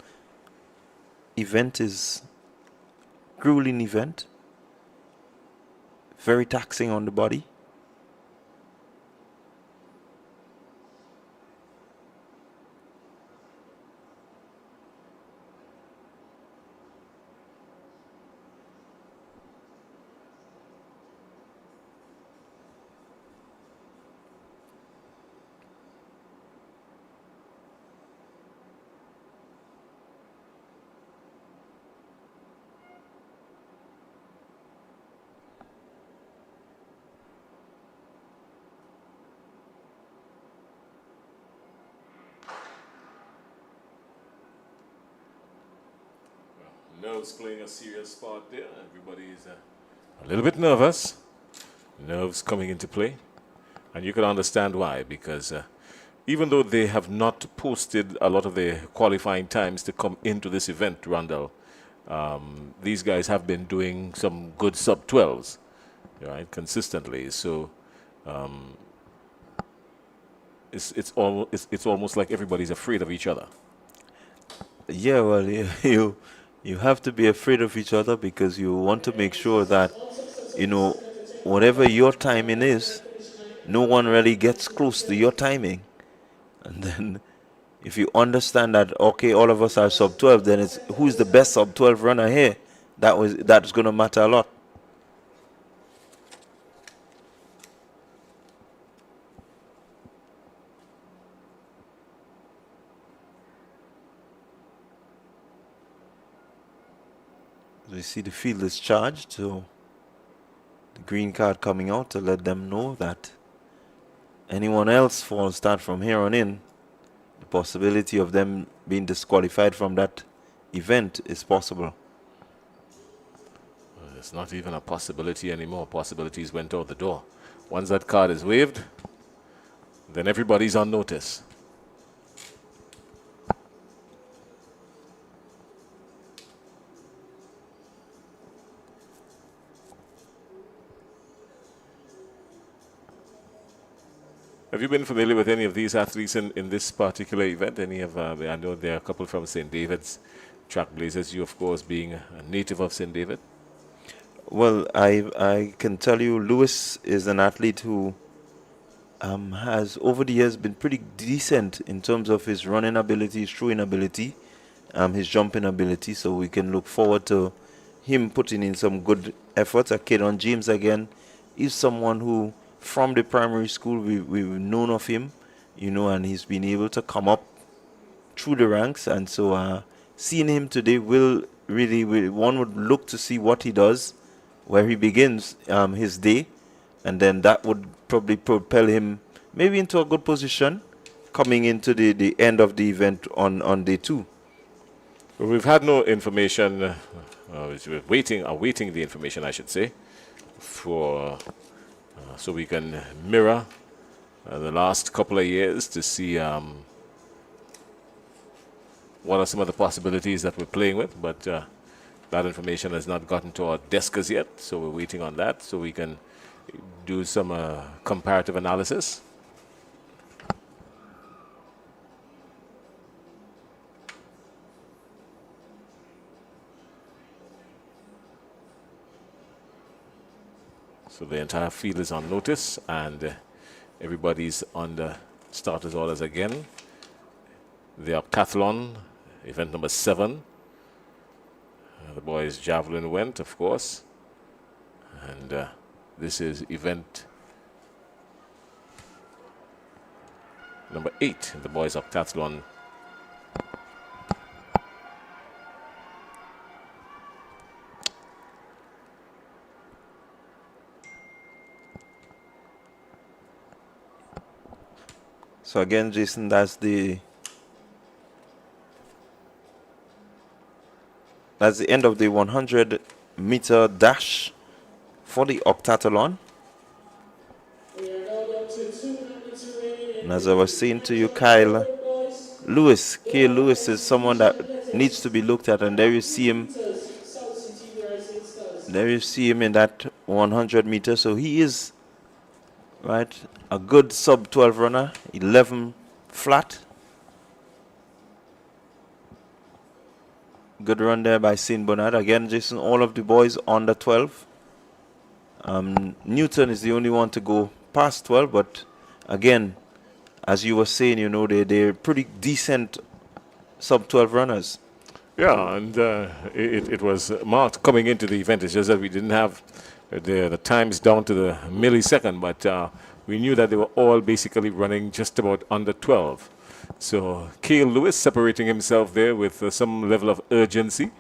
event is a grueling event, very taxing on the body. Nerves playing a serious part there. Everybody is a little bit nervous. Nerves coming into play. And you can understand why, because even though they have not posted a lot of their qualifying times to come into this event, Randall, these guys have been doing some good sub-12s, right, consistently. So it's almost like everybody's afraid of each other. Yeah, well, you have to be afraid of each other because you want to make sure that, whatever your timing is, no one really gets close to your timing. And then if you understand that, okay, all of us are sub-12, then it's who's the best sub-12 runner here. That's going to matter a lot. We see the field is charged, so the green card coming out to let them know that anyone else start from here on in, the possibility of them being disqualified from that event is possible. It's not even a possibility anymore. Possibilities went out the door. Once that card is waved, then everybody's on notice. Have you been familiar with any of these athletes in this particular event? Any of I know there are a couple from St. David's Trailblazers. You, of course, being a native of St. David. Well, I can tell you, Lewis is an athlete who has over the years been pretty decent in terms of his running ability, his throwing ability, his jumping ability. So we can look forward to him putting in some good efforts. A kid on James again is someone who, from the primary school, we've known of him, and he's been able to come up through the ranks. And so seeing him today one would look to see what he does, where he begins his day, and then that would probably propel him maybe into a good position coming into the end of the event on day 2. Well, we've had no information, we're awaiting the information, I should say, for so we can mirror the last couple of years to see what are some of the possibilities that we're playing with, but that information has not gotten to our desk as yet, so we're waiting on that so we can do some comparative analysis. So the entire field is on notice, and everybody's on the starters orders again. The octathlon, event number 7. The boys' javelin went, of course. And this is event number 8, the boys' octathlon. So again, Jason, that's the end of the 100-meter dash for the octathlon. And as I was saying to you, Kyle Lewis is someone that needs to be looked at, and there you see him. There you see him in that 100 meters. So he is right a good sub 12 runner, 11 flat. Good run there by Saint Bernard. Again, Jason, all of the boys under 12. Newton is the only one to go past 12, but again, as you were saying, you know, they're pretty decent sub 12 runners. Yeah, and it was marked coming into the event. It's just that we didn't have the times down to the millisecond, but we knew that they were all basically running just about under 12. So Cale Lewis separating himself there with some level of urgency.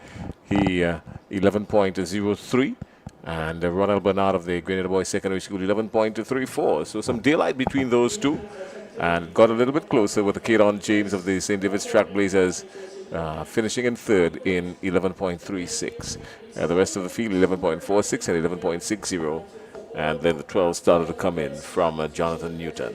He 11.03, and Ronald Bernard of the Grenada Boys Secondary School 11.34. So some daylight between those two, and got a little bit closer with the Kadon James of the St. David's Trailblazers finishing in third in 11.36. The rest of the field 11.46 and 11.60, and then the 12 started to come in from Jonathan Newton.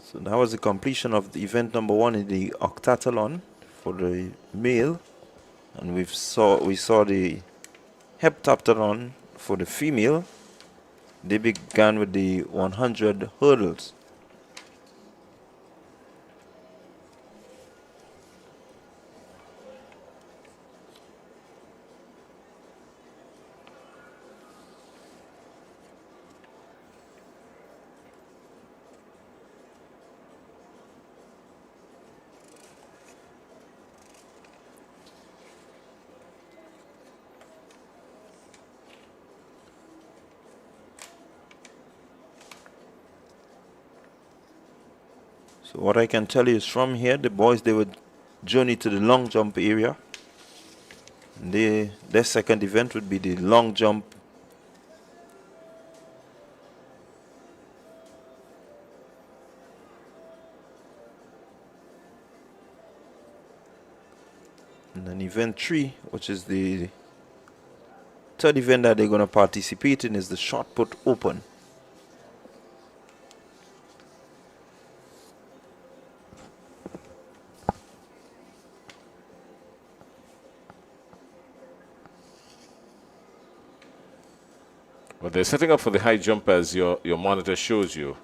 So that was the completion of the event number 1 in the octathlon for the male, and we saw the heptathlon for the female. They began with the 100 hurdles. So what I can tell you is from here, the boys, they would journey to the long jump area. Their second event would be the long jump. And then event 3, which is the third event that they're going to participate in, is the shot put open. Well, they're setting up for the high jump as your monitor shows you.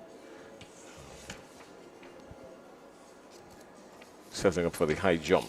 Setting up for the high jump.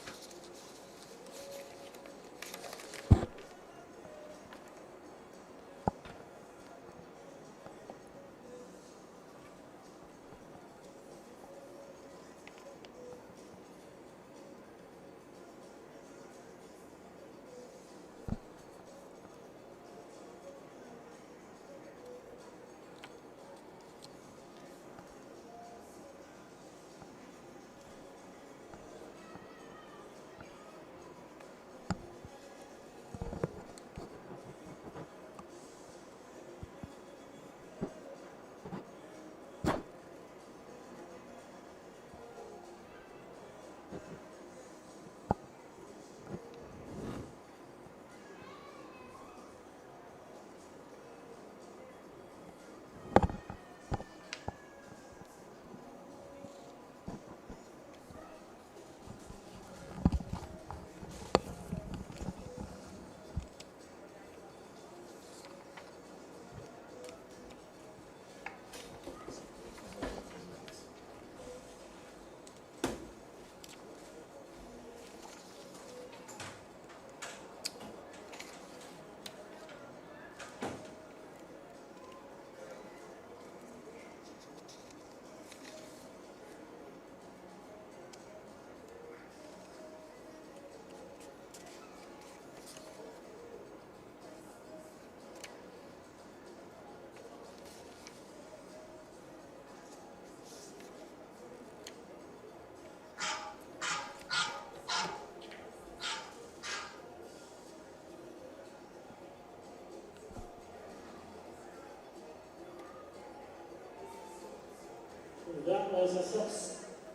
That was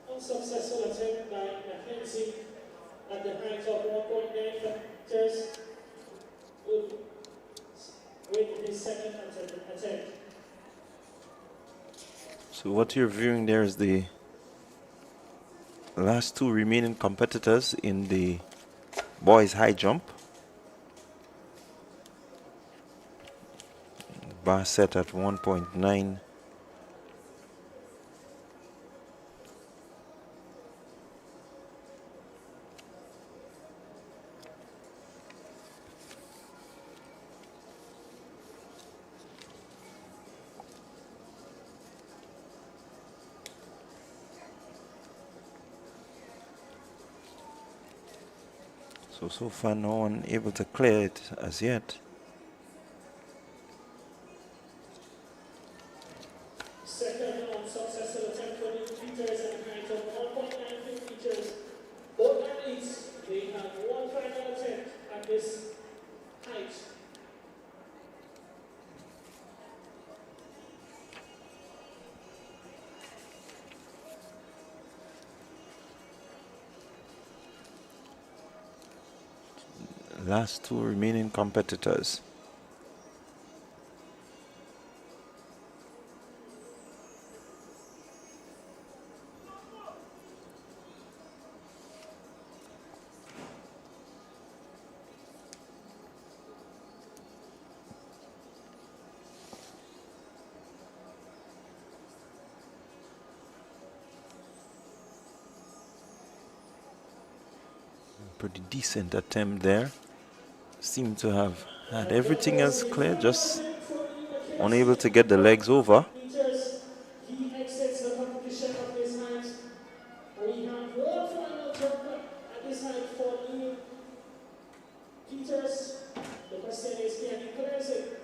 unsuccessful attempt by Mackenzie at the height of 1.9 meters with his second attempt. So what you're viewing there is the last two remaining competitors in the boys high jump. Bar set at 1.9. So far no one able to clear it as yet. Second unsuccessful attempt for the meters at a height of 1.95 meters. Both athletes, they have one final attempt at this height. Last two remaining competitors. Pretty decent attempt there. Seem to have had everything else clear, just unable to get the legs over. Meters, he exits the competition of this height. We have one final jumper at this height for Neil Peters. The question is, can he clears it?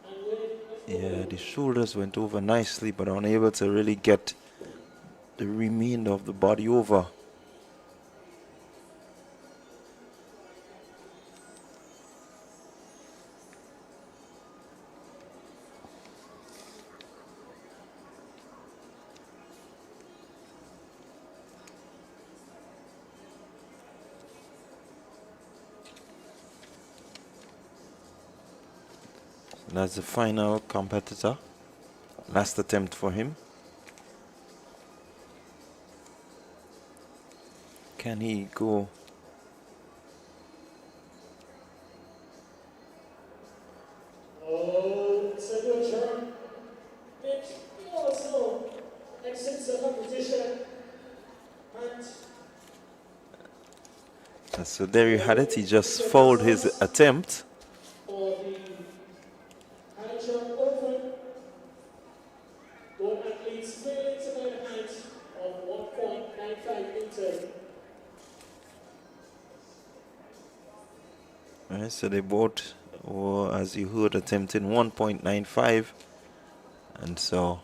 And Yeah, the shoulders went over nicely, but unable to really get the remainder of the body over. That's the final competitor. Last attempt for him. Can he go? oh, it's a good jump. It also exits the competition. And So there you had it. He just fouled his attempt. for the high jump open, both athletes failing to by the height of 1.95 meters. Alright, so they both were, as you heard, attempting 1.95, and so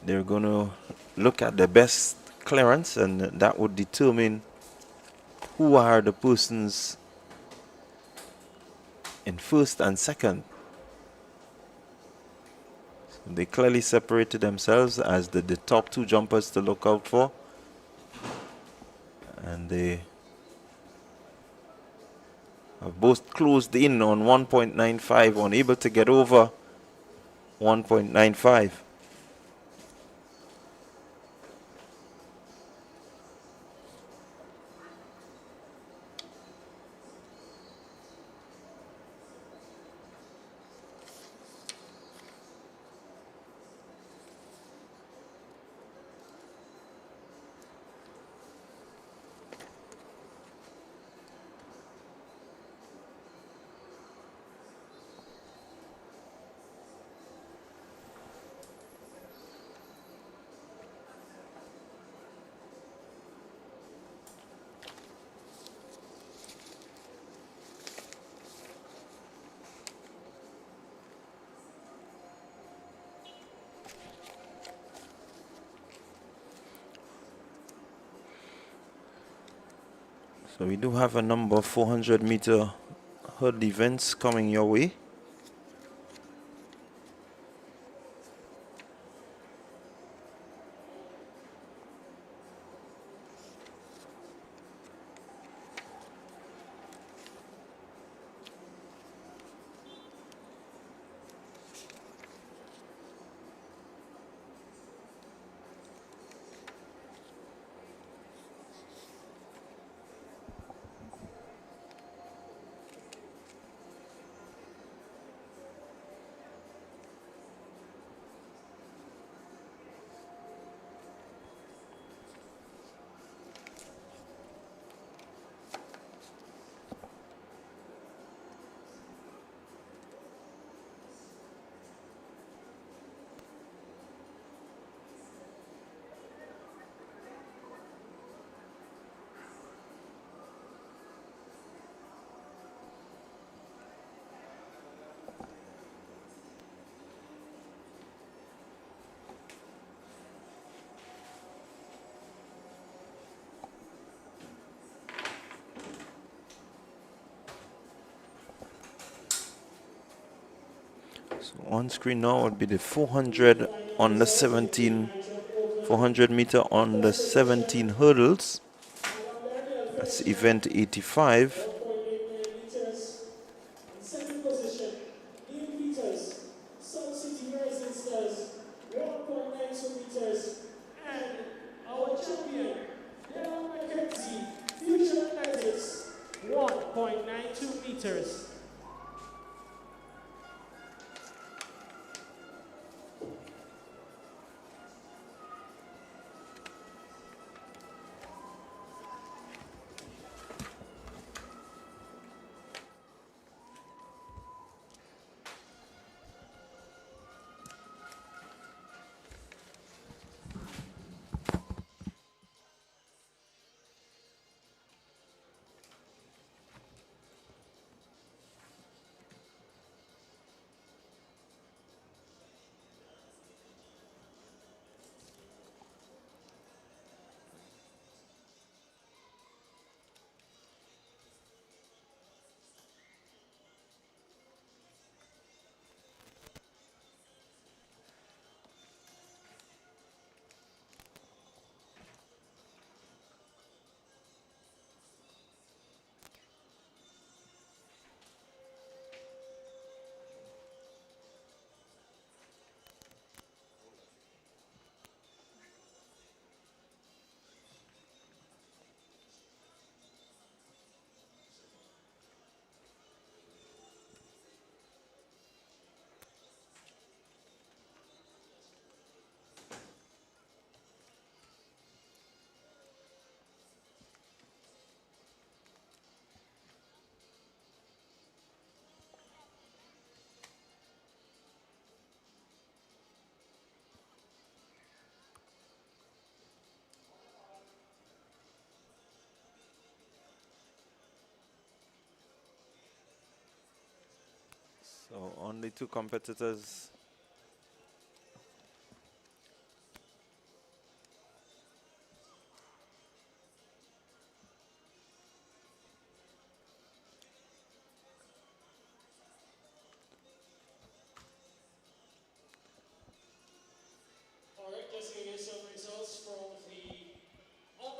they're going to look at the best clearance, and that would determine who are the persons in first and second. So they clearly separated themselves as the top two jumpers to look out for. And they have both closed in on 1.95, unable to get over 1.95. So we do have a number of 400-meter hurdle events coming your way. So on screen now would be the 400 on the 17, 400 meter on the 17 hurdles. That's event 85. 1.89 meters. In second position, Neil Peters, South City Rising Stars, 1.92 meters. And our champion, Dale McKenzie, Future Athletics, 1.92 meters. So only two competitors.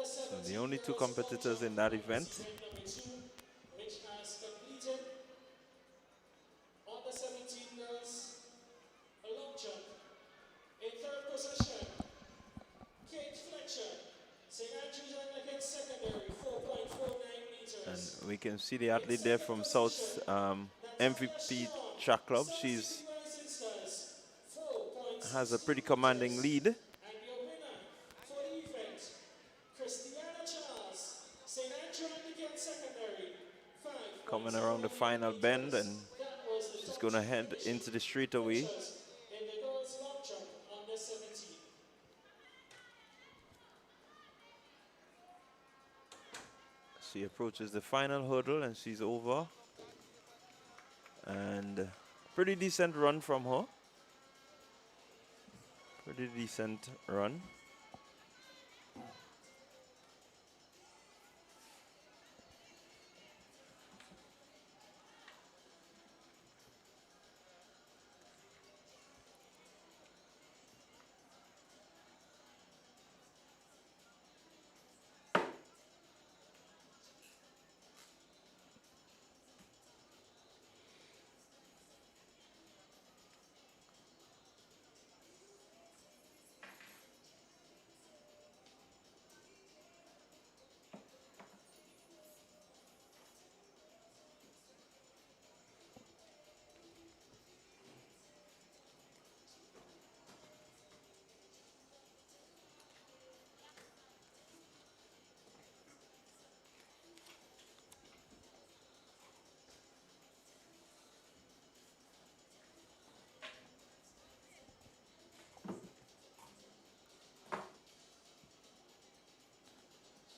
So the only two competitors in that event. Which has completed under 17 girls a long jump. In third position, Kate Fletcher, St. Andrews Anglican Secondary, 4.49 meters. And we can see the athlete there from South MVP Track Club. She's has a pretty commanding lead. And your winner for the event, Christiana Charles, St. Andrew Anglican Secondary, 5. Coming around the final bend, and she's going to head into the straightaway. In the girls' long jump under 17. She approaches the final hurdle and she's over. And pretty decent run from her. Pretty decent run.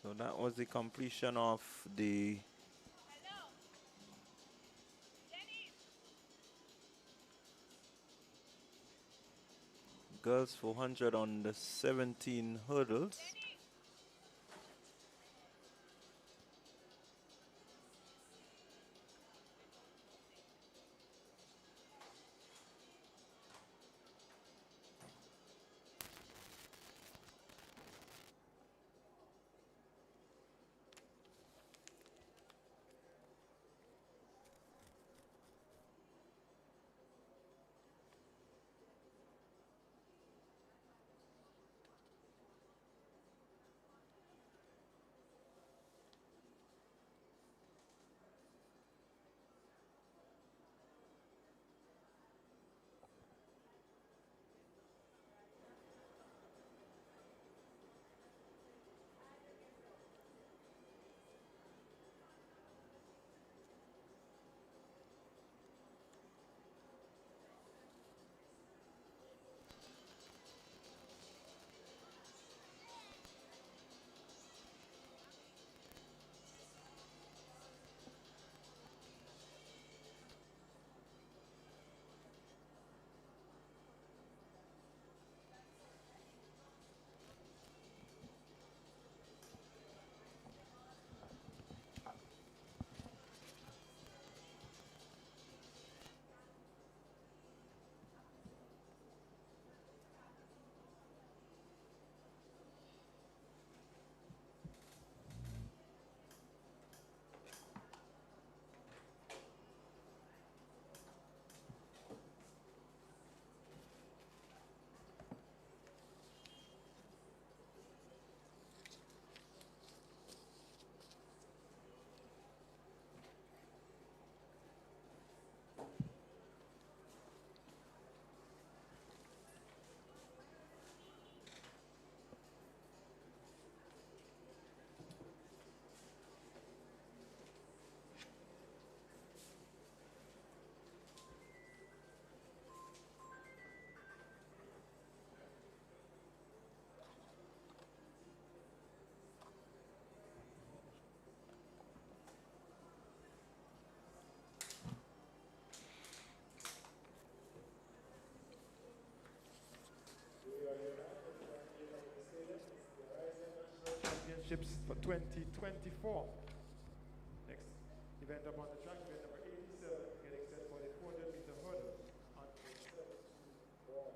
So that was the completion of the girls 400 on the 17 hurdles. Championships for 2024. Next event up on the track, event number 87, getting set for the 400-meter hurdle on the 72 boys.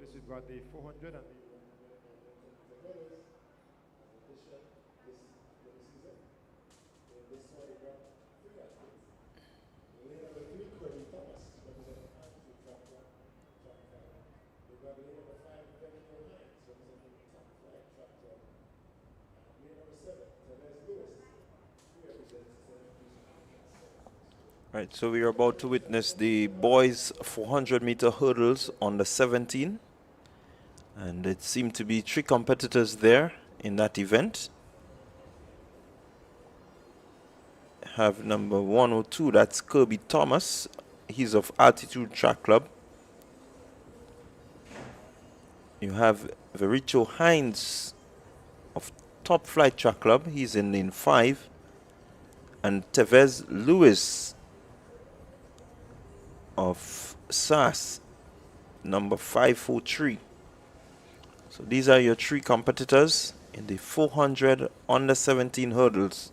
We've got the 400 and the hurdles. In addition, this season, in this one we got 3 athletes. Lane number 3, Corey Thomas, representing Anfield Track Club. We've got lane number 5, Kevin Hines, representing Top Flight Track Club. And lane number 7, Therese Lewis, who represents Right, so we are about to witness the boys 400-meter hurdles on the 17. And it seemed to be 3 competitors there in that event. Have number 102, that's Kirby Thomas. He's of Altitude Track Club. You have Vericho Hines of Top Flight Track Club. He's in lane 5. And Tevez Lewis of SAS, number 543. So these are your 3 competitors in the 400 under 17 hurdles.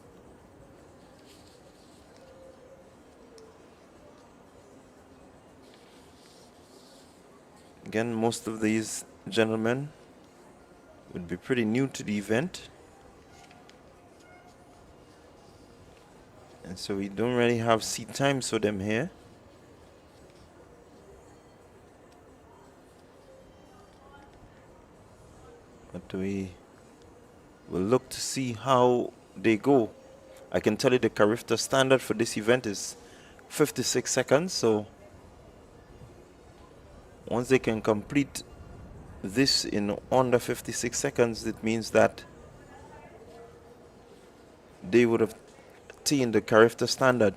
Again, most of these gentlemen would be pretty new to the event. And so we don't really have seat times for them here. But we will look to see how they go. I can tell you the Carifta standard for this event is 56 seconds. So once they can complete this in under 56 seconds, it means that they would have attained the Carifta standard.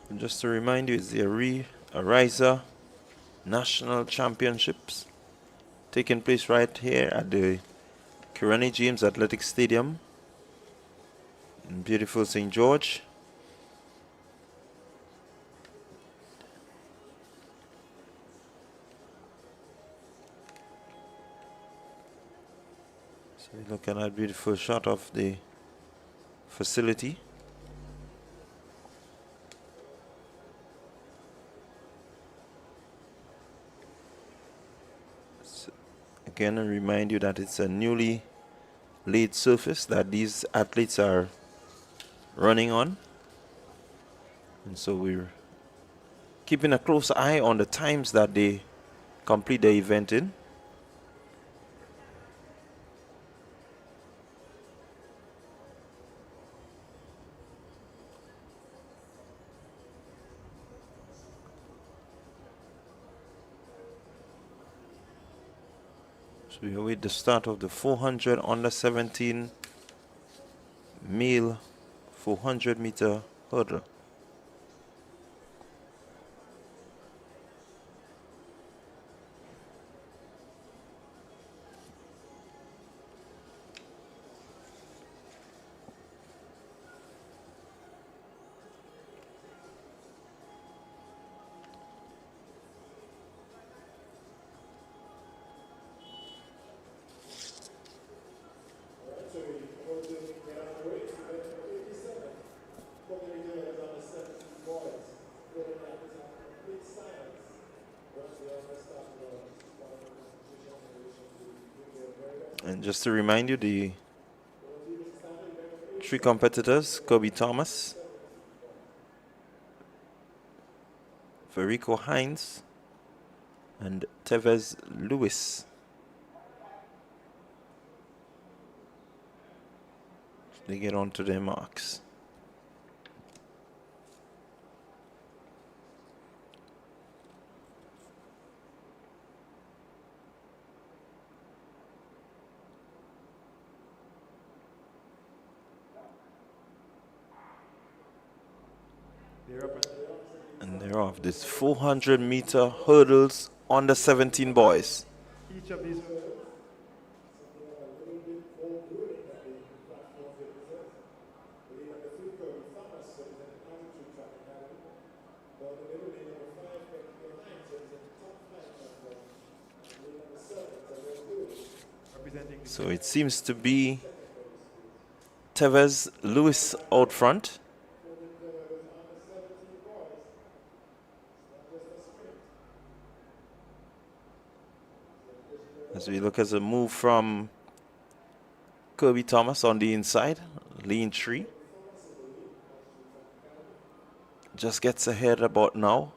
And just to remind you, it's the Ariza National Championships taking place right here at the Kirani James Athletic Stadium in beautiful St. George. So we look at that beautiful shot of the facility. Again, I remind you that it's a newly laid surface that these athletes are running on. And so we're keeping a close eye on the times that they complete the event in. So we await the start of the 400 under 17 male 400 meter hurdle. And just to remind you, the 3 competitors, Kobe Thomas, Federico Hines, and Tevez Lewis. They get on to their marks. And they're off. This 400-meter hurdles under 17 boys. Each of these So it seems to be Tevez Lewis out front. As we look as a move from Kirby Thomas on the inside, lean 3. Just gets ahead about now.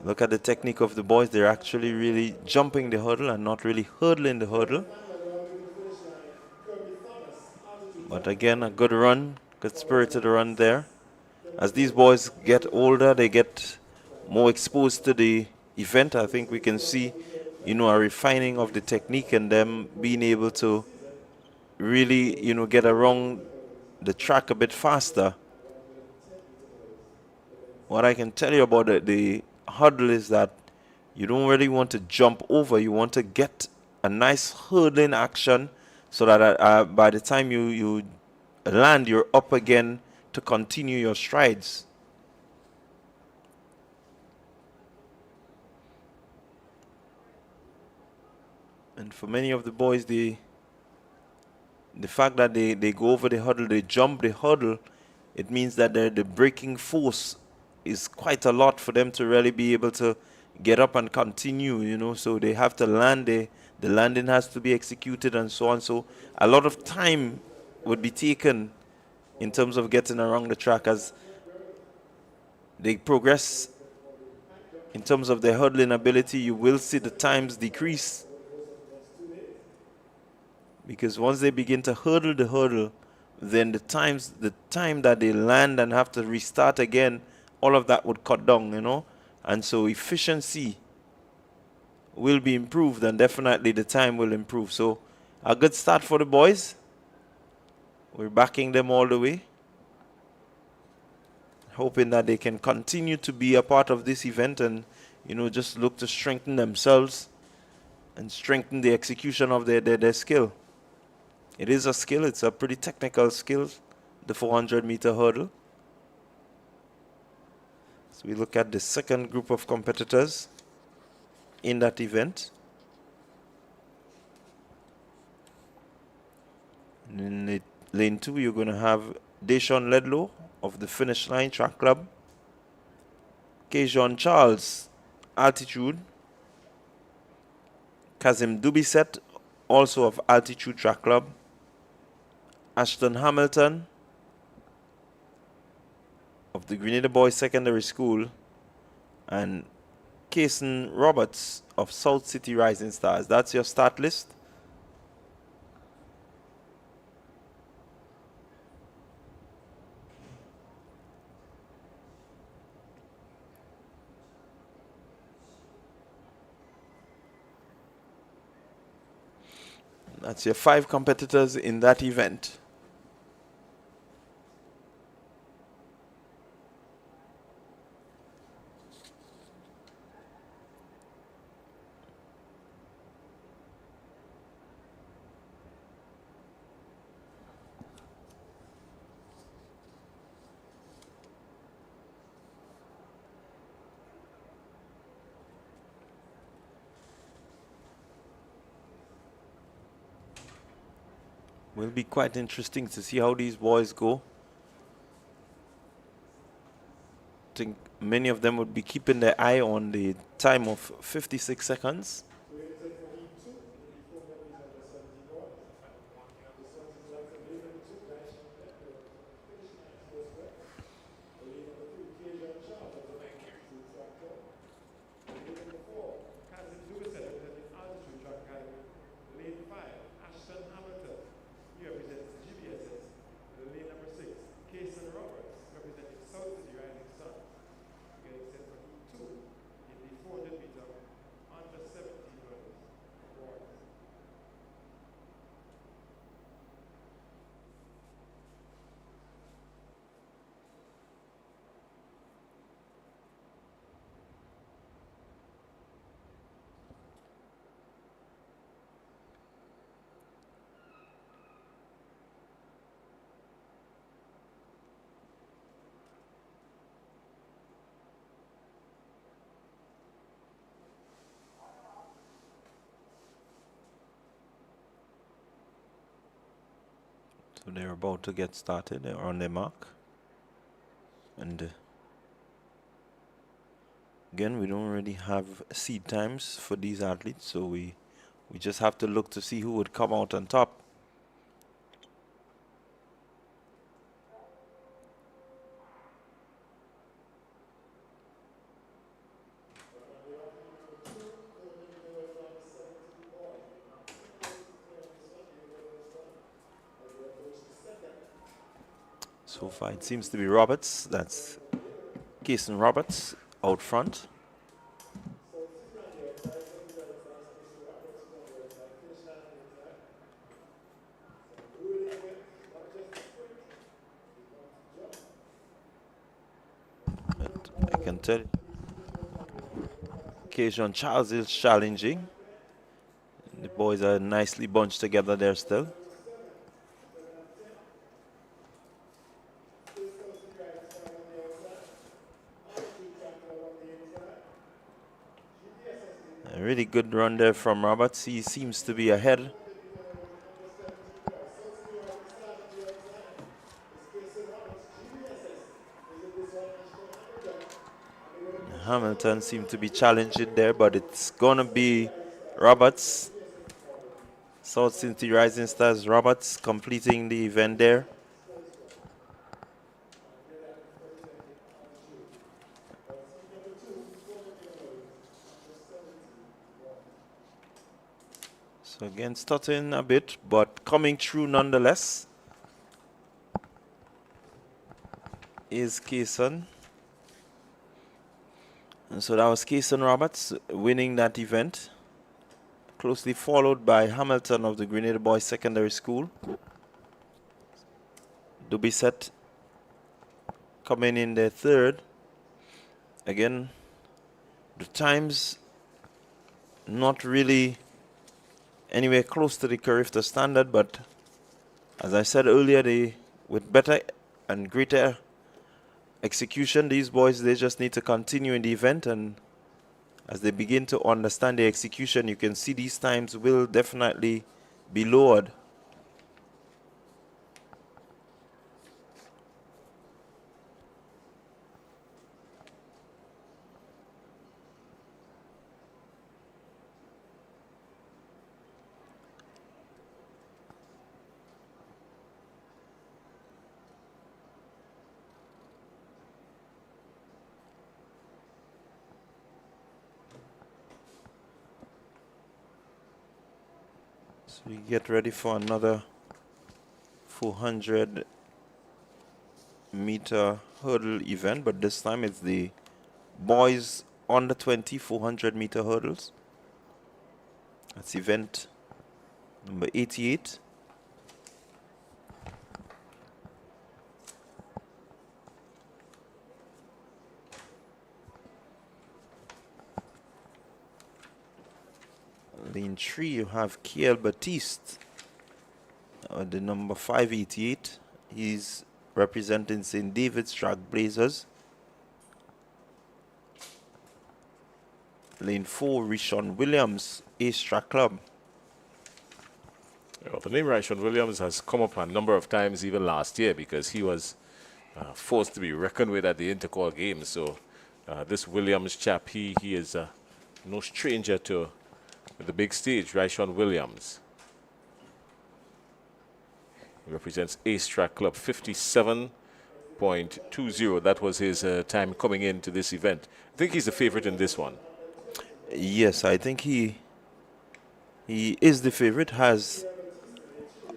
Look at the technique of the boys. They're actually really jumping the hurdle and not really hurdling the hurdle. But again, a good run, good spirited run there. As these boys get older, they get more exposed to the event. I think we can see, a refining of the technique and them being able to really, get around the track a bit faster. What I can tell you about the hurdle is that you don't really want to jump over. You want to get a nice hurdling action so that by the time you land, you're up again to continue your strides. And for many of the boys, the fact that they go over the hurdle, they jump the hurdle, it means that the braking force is quite a lot for them to really be able to get up and continue, so they have to land, the landing has to be executed and so on. So a lot of time would be taken in terms of getting around the track as they progress in terms of their hurdling ability. You will see the times decrease, because once they begin to hurdle the hurdle, then the time that they land and have to restart again, all of that would cut down, and so efficiency will be improved, and definitely the time will improve. So a good start for the boys. We're backing them all the way, hoping that they can continue to be a part of this event and, just look to strengthen themselves and strengthen the execution of their skill. It is a skill. It's a pretty technical skill, the 400-meter hurdle. So we look at the second group of competitors in that event. And in lane 2, you're going to have Deshaun Ledlow of the Finish Line Track Club, Kejon Charles, Altitude, Kazim Dubiset, also of Altitude Track Club, Ashton Hamilton of the Grenada Boys Secondary School, and Kason Roberts of South City Rising Stars. That's your start list. That's your 5 competitors in that event. Will be quite interesting to see how these boys go. think many of them would be keeping their eye on the time of 56 seconds. So they're about to get started. They're on their mark. And again, we don't really have seed times for these athletes, so we just have to look to see who would come out on top. So far, it seems to be Roberts. That's Kason Roberts out front. But I can tell Kajon Charles is challenging. The boys are nicely bunched together there still. A really good run there from Roberts. He seems to be ahead. Hamilton seemed to be challenging there, but it's going to be Roberts. South City Rising Stars Roberts completing the event there. So again, stuttering a bit, but coming through nonetheless is Kason. And so that was Kason Roberts winning that event, closely followed by Hamilton of the Grenada Boys Secondary School. Dubisset coming in there third. Again, the times not really anywhere close to the Carifta standard, but as I said earlier, with better and greater execution, these boys, they just need to continue in the event, and as they begin to understand the execution, you can see these times will definitely be lowered. So we get ready for another 400-meter hurdle event, but this time it's the boys under 20 400-meter hurdles. That's event number 88. Lane 3, you have Kiel Batiste, the number 588. He's representing St. David's Track Blazers. Lane 4, Rishon Williams, Ace Track Club. Well, the name Rishon Williams has come up a number of times even last year because he was force to be reckoned with at the intercall games. So this Williams chap, he is no stranger to the big stage. Ryshawn Williams. He represents Ace Track Club, 57.20. That was his time coming into this event. I think he's the favorite in this one. Yes, I think he is the favorite, has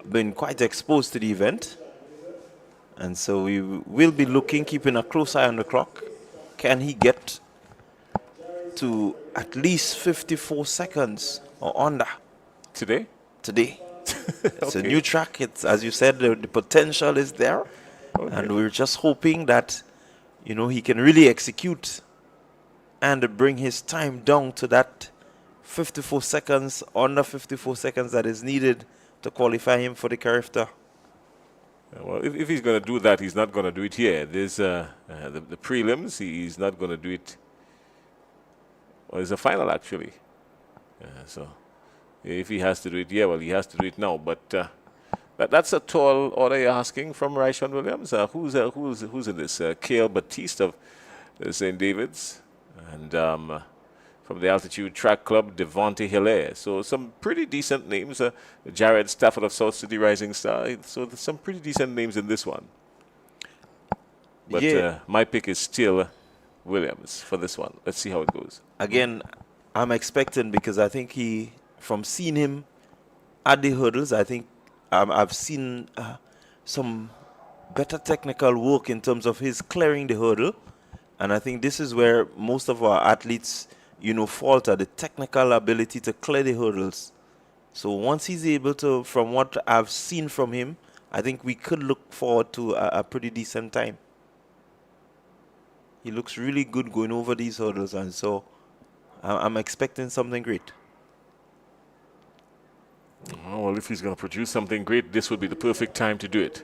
been quite exposed to the event. And so we will be looking, keeping a close eye on the clock. Can he get to at least 54 seconds or under Today? today? It's a Okay. new track. It's, as you said, the potential is there. Okay. And we're just hoping that, you know, he can really execute and bring his time down to that 54 seconds, under 54 seconds that is needed to qualify him for the character. Well, if he's going to do that, he's not going to do it here. There's the prelims. He's not going to do it. Well, it's a final, actually. So if he has to do it, yeah, well, he has to do it now. But that's a tall order you're asking from Ryshawn Williams. Who's in this? Cale Batiste of St. David's. And from the Altitude Track Club, Devontae Hilaire. So some pretty decent names. Jared Stafford of South City Rising Star. So there's some pretty decent names in this one. But Yeah. my pick is still Williams for this one. Let's see how it goes. Again, I'm expecting, because I think from seeing him at the hurdles, I think I've seen some better technical work in terms of his clearing the hurdle. And I think this is where most of our athletes, you know, falter, the technical ability to clear the hurdles. So once he's able to, from what I've seen from him, I think we could look forward to a pretty decent time. He looks really good going over these hurdles, and so I'm expecting something great. Oh, well, if he's going to produce something great, this would be the perfect time to do it.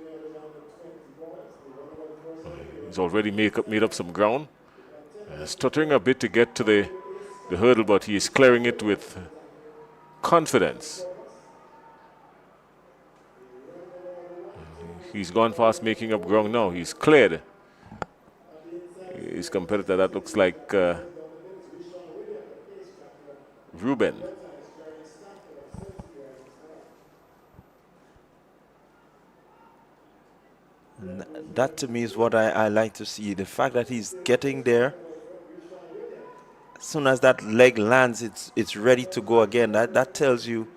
He's already made up some ground. Stuttering a bit to get to the hurdle, but he is clearing it with confidence. He's gone fast making up ground now. He's cleared. His competitor, that looks like Ruben. That to me is what I like to see. The fact that he's getting there. As soon as that leg lands, it's ready to go again. That tells you.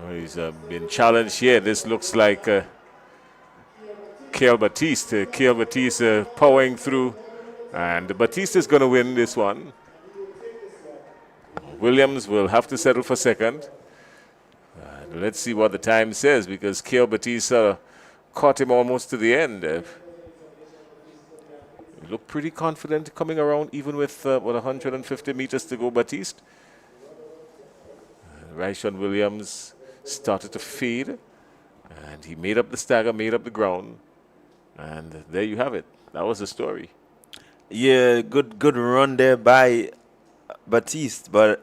Oh, he's been challenged here. This looks like Cale Batiste. Cale Batiste powering through. And Batiste is going to win this one. Williams will have to settle for second. Let's see what the time says, because Cale Batiste caught him almost to the end. He looked pretty confident coming around, even with 150 meters to go, Batiste. Ryshawn Williams started to fade, and he made up the stagger, made up the ground. And there you have it. That was the story. Yeah, good run there by Batiste. But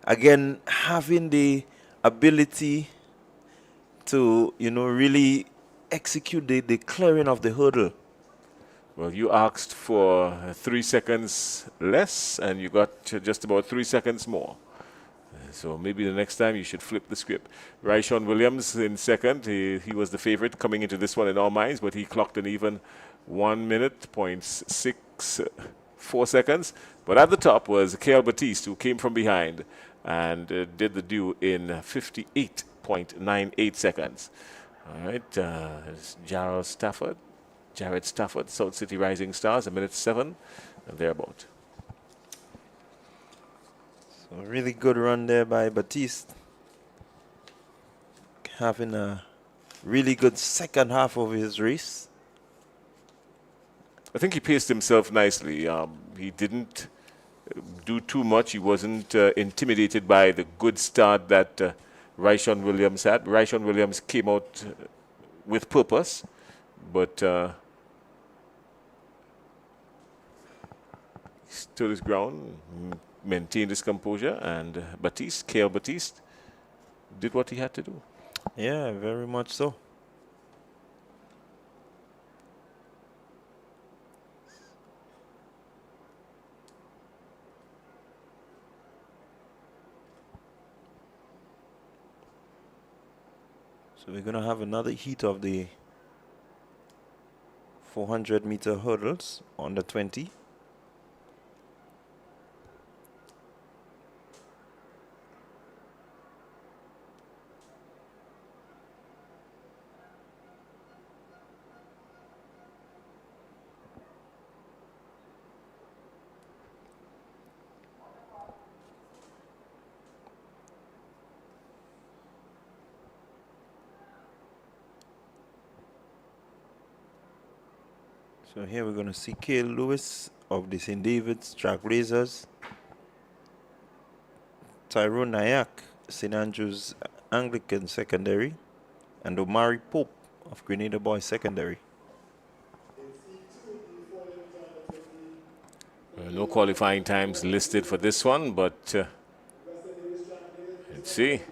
again, having the ability to, you know, really execute the clearing of the hurdle. Well, you asked for 3 seconds less, and you got just about 3 seconds more. So maybe the next time you should flip the script. Ryshawn Williams in second. He was the favorite coming into this one in our minds, but he clocked an even 1 minute, 0.64 seconds. But at the top was Cale Batiste, who came from behind and did the due in 58.98 seconds. All right, Jared Stafford, South City Rising Stars, 1:07, and thereabout. So a really good run there by Batiste. Having a really good second half of his race. I think he paced himself nicely. He didn't do too much. He wasn't intimidated by the good start that Ryshawn Williams had. Ryshawn Williams came out with purpose, but stood his ground, maintained his composure, and Cale Batiste, did what he had to do. Yeah, very much so. So we're going to have another heat of the 400-meter hurdles on the 20. So here we're going to see Cale Lewis of the St. David's Trailblazers, Tyrone Nayak, St. Andrew's Anglican Secondary, and Omari Pope of Grenada Boys Secondary. No qualifying times listed for this one, but let's see.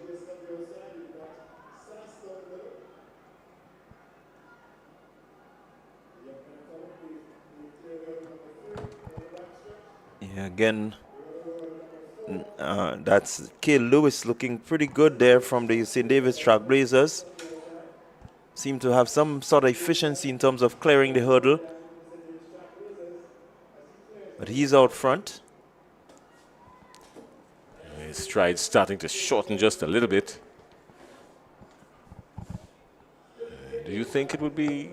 Yeah, again, that's Cale Lewis looking pretty good there from the St. David's Trailblazers. Seem to have some sort of efficiency in terms of clearing the hurdle. But he's out front. His stride's starting to shorten just a little bit. Do you think it would be?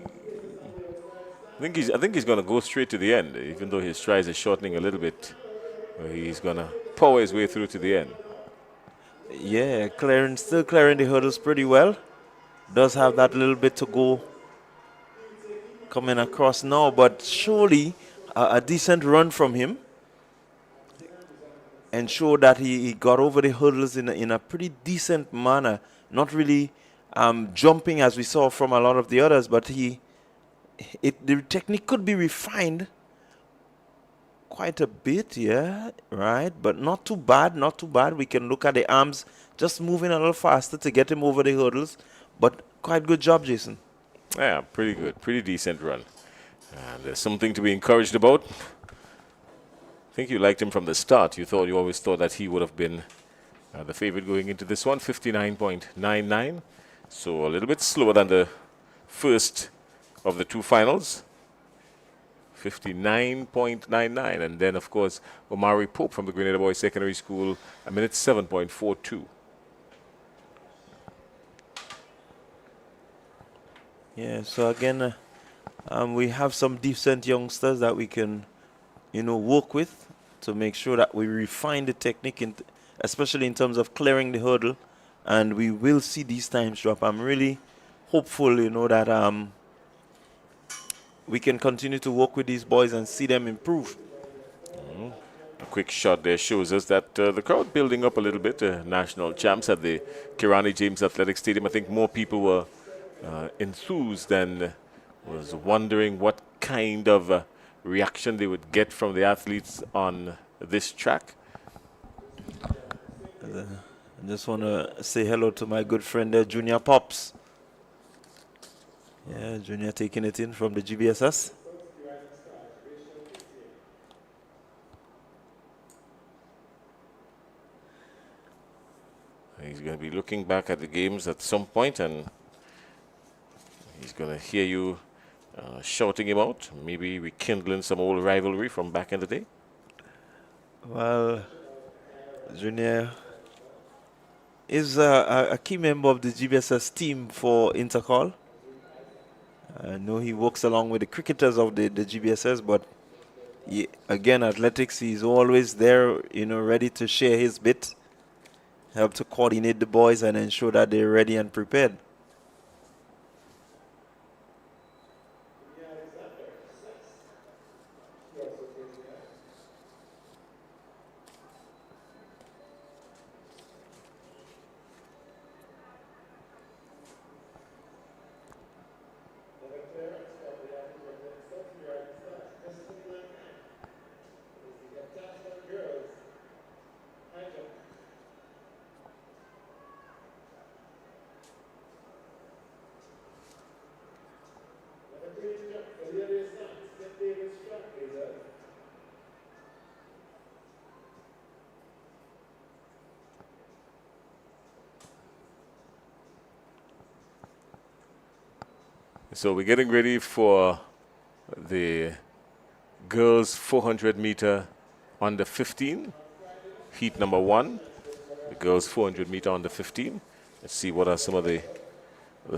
I think he's going to go straight to the end, even though his stride is shortening a little bit. He's going to power his way through to the end. Yeah, still clearing the hurdles pretty well. Does have that little bit to go coming across now, but surely a decent run from him. And show that he got over the hurdles in a pretty decent manner. Not really jumping as we saw from a lot of the others, but the technique could be refined quite a bit, yeah, right? But not too bad, not too bad. We can look at the arms just moving a little faster to get him over the hurdles. But quite good job, Jason. Yeah, pretty good. Pretty decent run. And there's something to be encouraged about. I think you liked him from the start. You always thought that he would have been the favorite going into this one, 59.99. So a little bit slower than the first of the two finals, 59.99. And then, of course, Omari Pope from the Grenada Boys Secondary School, a minute 7.42. Yeah, so again, we have some decent youngsters that we can, work with to make sure that we refine the technique, especially in terms of clearing the hurdle, and we will see these times drop. I'm really hopeful, that we can continue to work with these boys and see them improve. A quick shot there shows us that the crowd building up a little bit. National champs at the Kirani James Athletic Stadium. I think more people were enthused than was wondering what kind of reaction they would get from the athletes on this track. I just want to say hello to my good friend there, Junior Pops. Yeah, Junior taking it in from the GBSS. He's going to be looking back at the games at some point, and he's going to hear you shouting him out, maybe rekindling some old rivalry from back in the day. Well, Junior is a key member of the GBSS team for Intercall. I know he works along with the cricketers of the GBSS, but again, athletics, he's always there, ready to share his bit, help to coordinate the boys and ensure that they're ready and prepared. So we're getting ready for the girls 400 meter under 15, heat number 1. The girls 400 meter under 15. Let's see what are some of the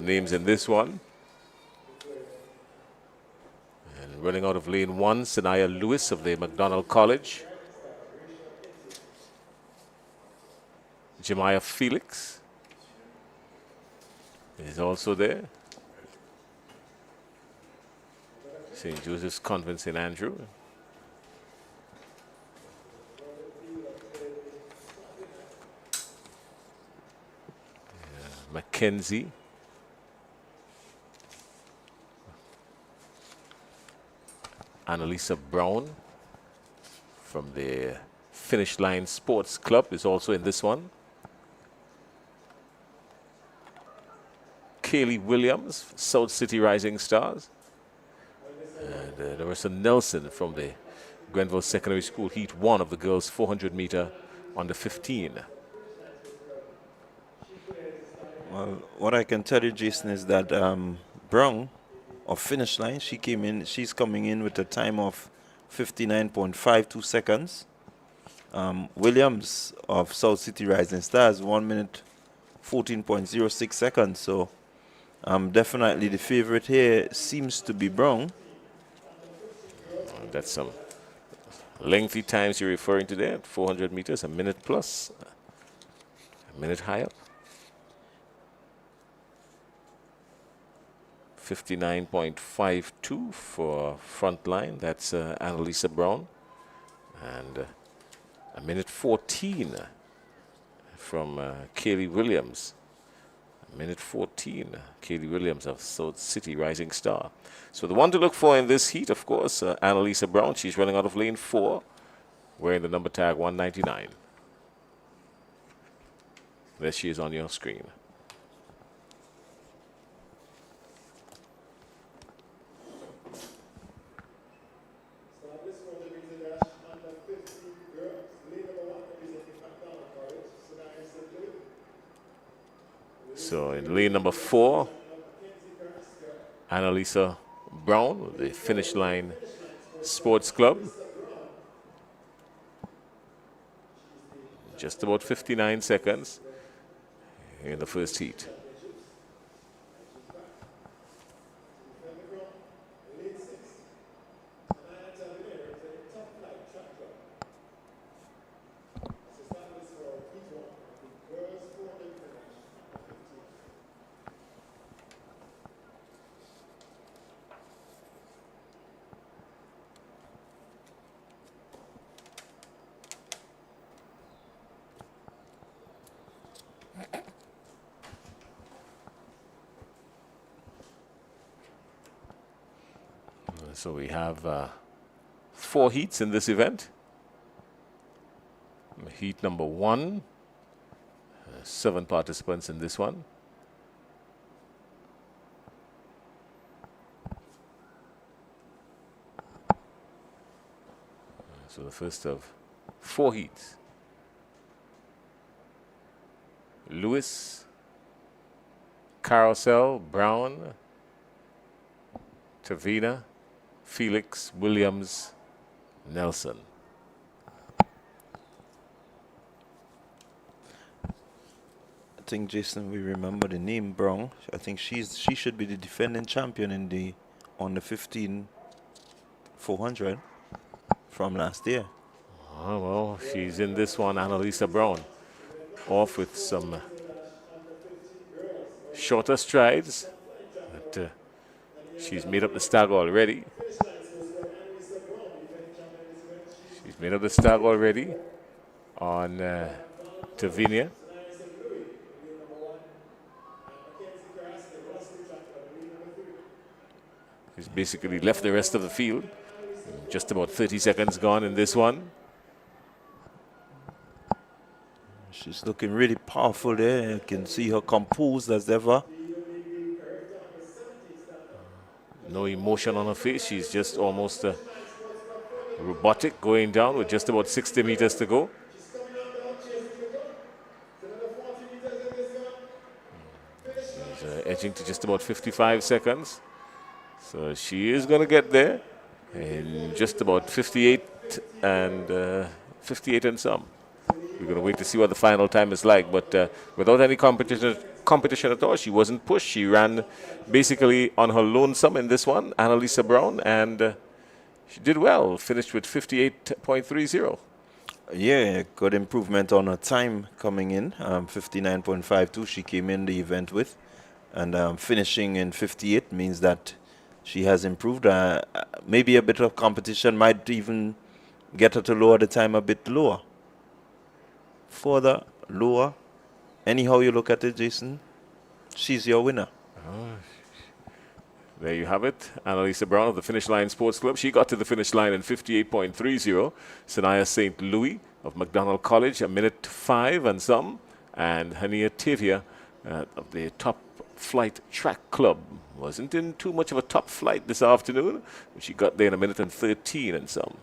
names in this one. And running out of lane 1, Sanaya Lewis of the McDonald College. Jemiah Felix is also there. St. Joseph's Convent, St. Andrew. Mackenzie. Annalisa Brown from the Finish Line Sports Club is also in this one. Kaylee Williams, South City Rising Stars. And Larissa Nelson from the Grenville Secondary School, Heat 1 of the girls 400 meter under 15. Well, what I can tell you, Jason, is that Brown of Finish Line, she's coming in with a time of 59.52 seconds. Williams of South City Rising Stars, 1 minute 14.06 seconds. So definitely the favorite here seems to be Brown. That's some lengthy times you're referring to there. 400 meters, a minute plus, a minute high up. 59.52 for front line. That's Annalisa Brown. And a minute 14 from Kaylee Williams. A minute 14, Kaylee Williams of South City Rising Star. So the one to look for in this heat, of course, Annalisa Brown. She's running out of lane 4, wearing the number tag 199. There she is on your screen. So in lane number 4, Annalisa Brown, the Finish Line Sports Club. Just about 59 seconds in the first heat. So we have 4 heats in this event. Heat number 1, 7 participants in this one. So the first of 4 heats. Lewis, Carousel, Brown, Tavina, Felix, Williams, Nelson. I think, Jason, we remember the name Brown. I think she should be the defending champion on the 15 400 from last year. Oh, well, she's in this one, Annalisa Brown. Off with some shorter strides. But she's made up the stag already. She's made up the stag already on Tavinia. She's basically left the rest of the field. Just about 30 seconds gone in this one. She's looking really powerful there. You can see her composed as ever. No emotion on her face. She's just almost robotic, going down with just about 60 meters to go. She's edging to just about 55 seconds. So she is going to get there in just about 58 and 58 and some. We're going to wait to see what the final time is like, but without any competition at all, she wasn't pushed. She ran basically on her lonesome in this one, Annalisa Brown, and she did well, finished with 58.30. Yeah, good improvement on her time coming in. 59.52 she came in the event with. And finishing in 58 means that she has improved. Maybe a bit of competition might even get her to lower the time a bit lower. Further, lower. Anyhow you look at it, Jason, she's your winner. There you have it. Annalisa Brown of the Finish Line Sports Club. She got to the finish line in 58.30. Sanaya St. Louis of McDonald College, a minute 5 and some. And Hania Tavia of the Top Flight Track Club. Wasn't in too much of a top flight this afternoon. She got there in a minute and 13 and some.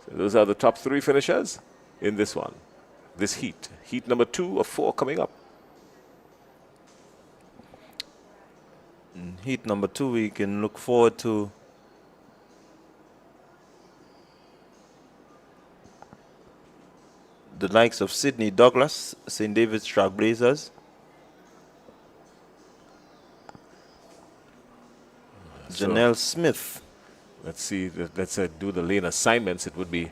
So those are the top 3 finishers in this one. This heat. Heat number 2 of 4 coming up. In heat number 2, we can look forward to the likes of Sydney Douglas, St. David's Trailblazers, Janelle Smith. Let's see. Let's do the lane assignments. It would be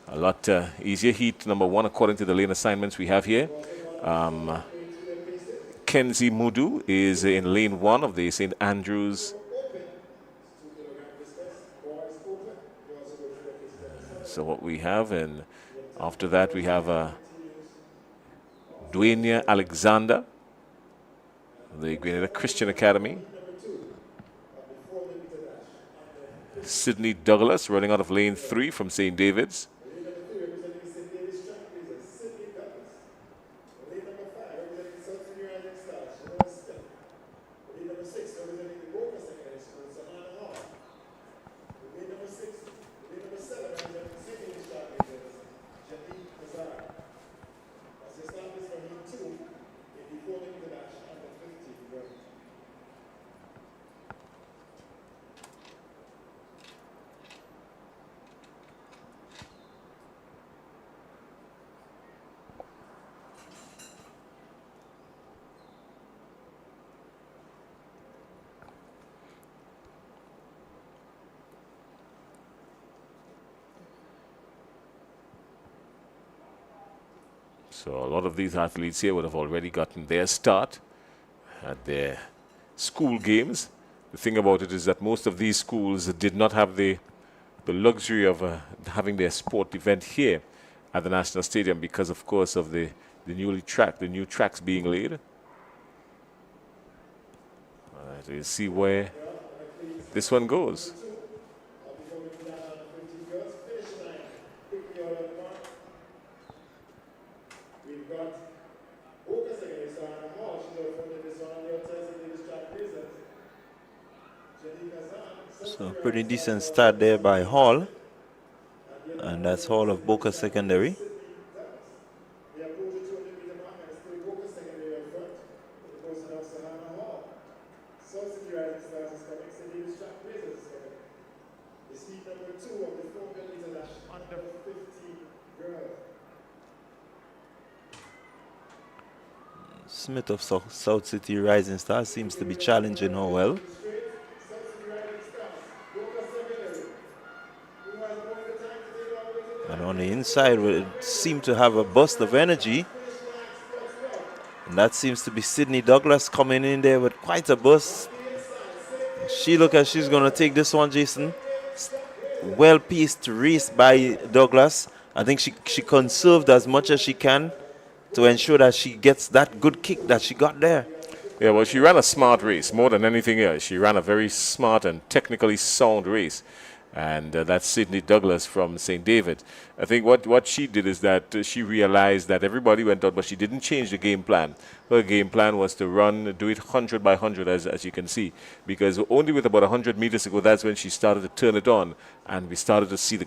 a lot easier. Heat number 1, according to the lane assignments we have here. Kenzie Mudu is in lane 1 of the St. Andrews. So what we have, and after that we have Dwayne Alexander, the Grenada Christian Academy. Sydney Douglas running out of lane 3 from St. David's. So a lot of these athletes here would have already gotten their start at their school games. The thing about it is that most of these schools did not have the luxury of having their sport event here at the National Stadium because, of course, of the new tracks being laid. All right, we'll see where this one goes. So pretty decent start there by Hall, and that's Hall of Boca Secondary. Smith of South City Rising Stars seems to be challenging her well. And on the inside, we seem to have a burst of energy. And that seems to be Sydney Douglas coming in there with quite a burst. She look as she's going to take this one, Jason. Well-paced race by Douglas. I think she conserved as much as she can to ensure that she gets that good kick that she got there. Yeah, well, she ran a smart race more than anything else. She ran a very smart and technically sound race. And that's Sydney Douglas from St. David. I think what she did is that she realized that everybody went out, but she didn't change the game plan. Her game plan was to do it 100 by 100, as you can see, because only with about 100 meters to go, that's when she started to turn it on, and we started to see the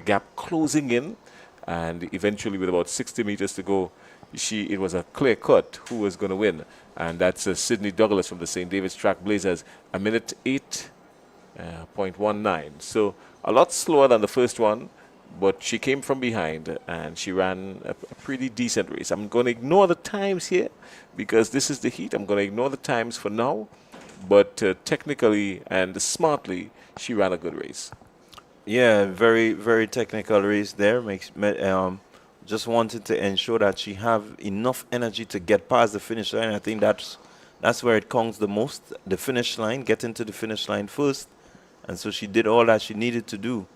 gap closing in, and eventually with about 60 meters to go, it was a clear cut who was going to win, and that's Sydney Douglas from the St. David's Trailblazers, a minute 8 .19. So a lot slower than the first one, but she came from behind and she ran a pretty decent race. I'm going to ignore the times here because this is the heat. I'm going to ignore the times for now, but technically and smartly, she ran a good race. Yeah, very very technical race there. Just wanted to ensure that she have enough energy to get past the finish line. I think that's where it counts the most. The finish line, getting to the finish line first, and so she did all that she needed to do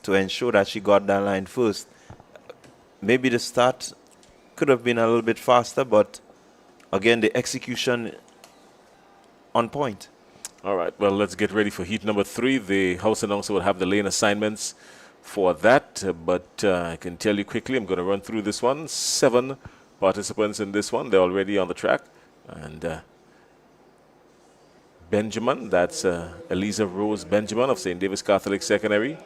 to ensure that she got that line first. Maybe the start could have been a little bit faster, but again, the execution on point. All right, well, let's get ready for heat number 3. The house announcer will have the lane assignments for that, but I can tell you quickly, I'm going to run through this one. 7 participants in this one. They're already on the track. And Benjamin, that's Ariza Rose Benjamin of St. David's Catholic Secondary.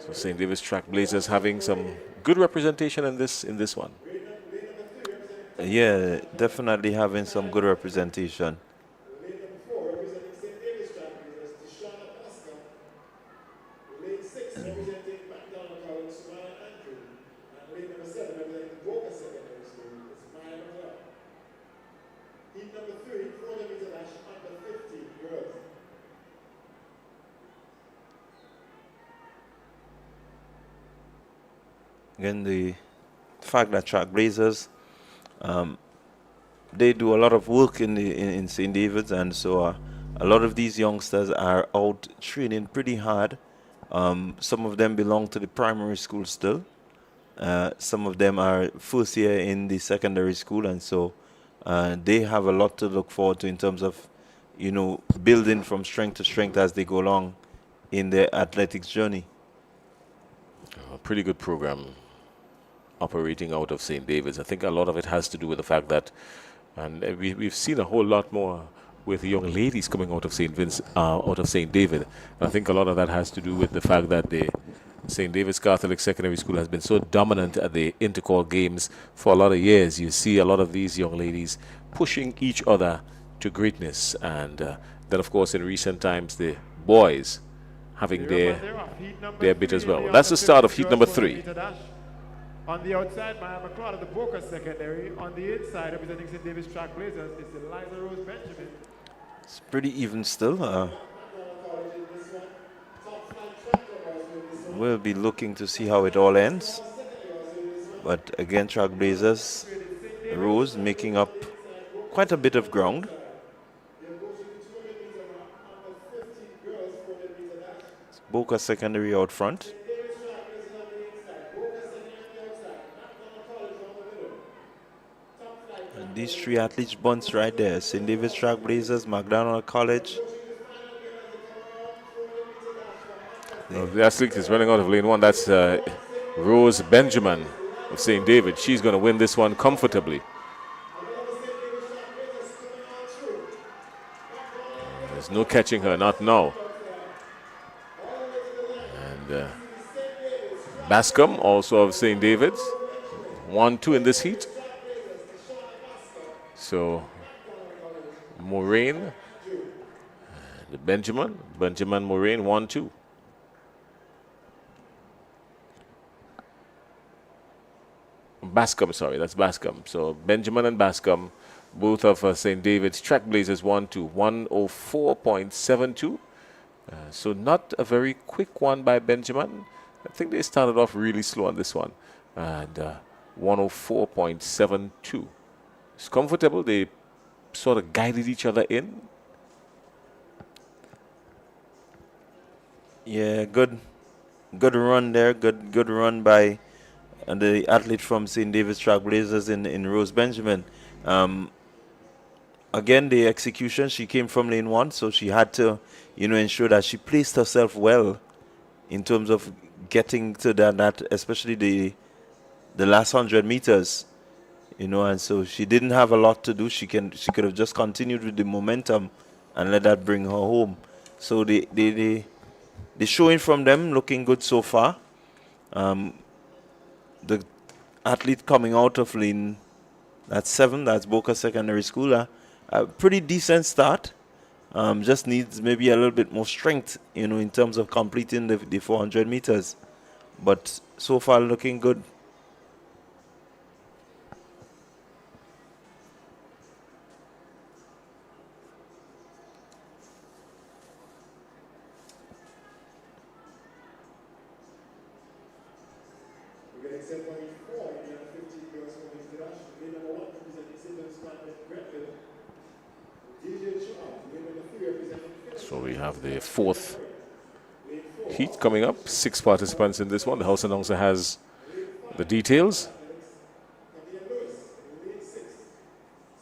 So St. David's Track Blazers having some good representation in this one. Yeah, definitely having some good representation. Again, the fact that Trailblazers, they do a lot of work in St. David's, and so a lot of these youngsters are out training pretty hard. Some of them belong to the primary school still. Some of them are first year in the secondary school, and so they have a lot to look forward to in terms of, building from strength to strength as they go along in their athletics journey. A pretty good program operating out of St. David's. I think a lot of it has to do with the fact that, and we've seen a whole lot more with young ladies coming out of St. David. And I think a lot of that has to do with the fact that the St. David's Catholic Secondary School has been so dominant at the intercall games for a lot of years. You see a lot of these young ladies pushing each other to greatness, and then of course in recent times the boys having their bit as well. That's the start of heat number 3. On the outside, Miami McLeod of the Boca Secondary. On the inside, representing St. David's Track Blazers, is Ariza Rose Benjamin. It's pretty even still. We'll be looking to see how it all ends. But again, Trailblazers, Rose making up quite a bit of ground. Boca Secondary out front. And these 3 athletes bunch right there. St. David's Trailblazers, McDonald College. The athlete is running out of lane 1. That's Rose Benjamin of St. David. She's going to win this one comfortably. There's no catching her, not now. And Bascom, also of St. David's, 1-2 in this heat. So Moraine and Benjamin Moraine, 1-2. Bascom, sorry, that's Bascom. So Benjamin and Bascom, both of St. David's Track Blazers, 1-2, 104.72. So not a very quick one by Benjamin. I think they started off really slow on this one. And 104.72. It's comfortable. They sort of guided each other in. Yeah, good run there. Good run by the athlete from St. David's Trailblazers in Rose Benjamin. Again, the execution, she came from lane 1, so she had to, ensure that she placed herself well in terms of getting to that especially the last 100 meters, and so she didn't have a lot to do. She could have just continued with the momentum and let that bring her home. So the the showing from them looking good so far. The athlete coming out of lane that's 7, that's Boca Secondary School, a pretty decent start. Just needs maybe a little bit more strength, in terms of completing the 400 meters. But so far looking good. We're getting 7.4 in the under 15 girls from international. Lane number 1 representing Siblings Planet Grenville. DJ Charles, lane number 3 representing. So we have the 4th heat coming up. 6 participants in this one. The house announcer has the details. Camilla Lewis, lane 6.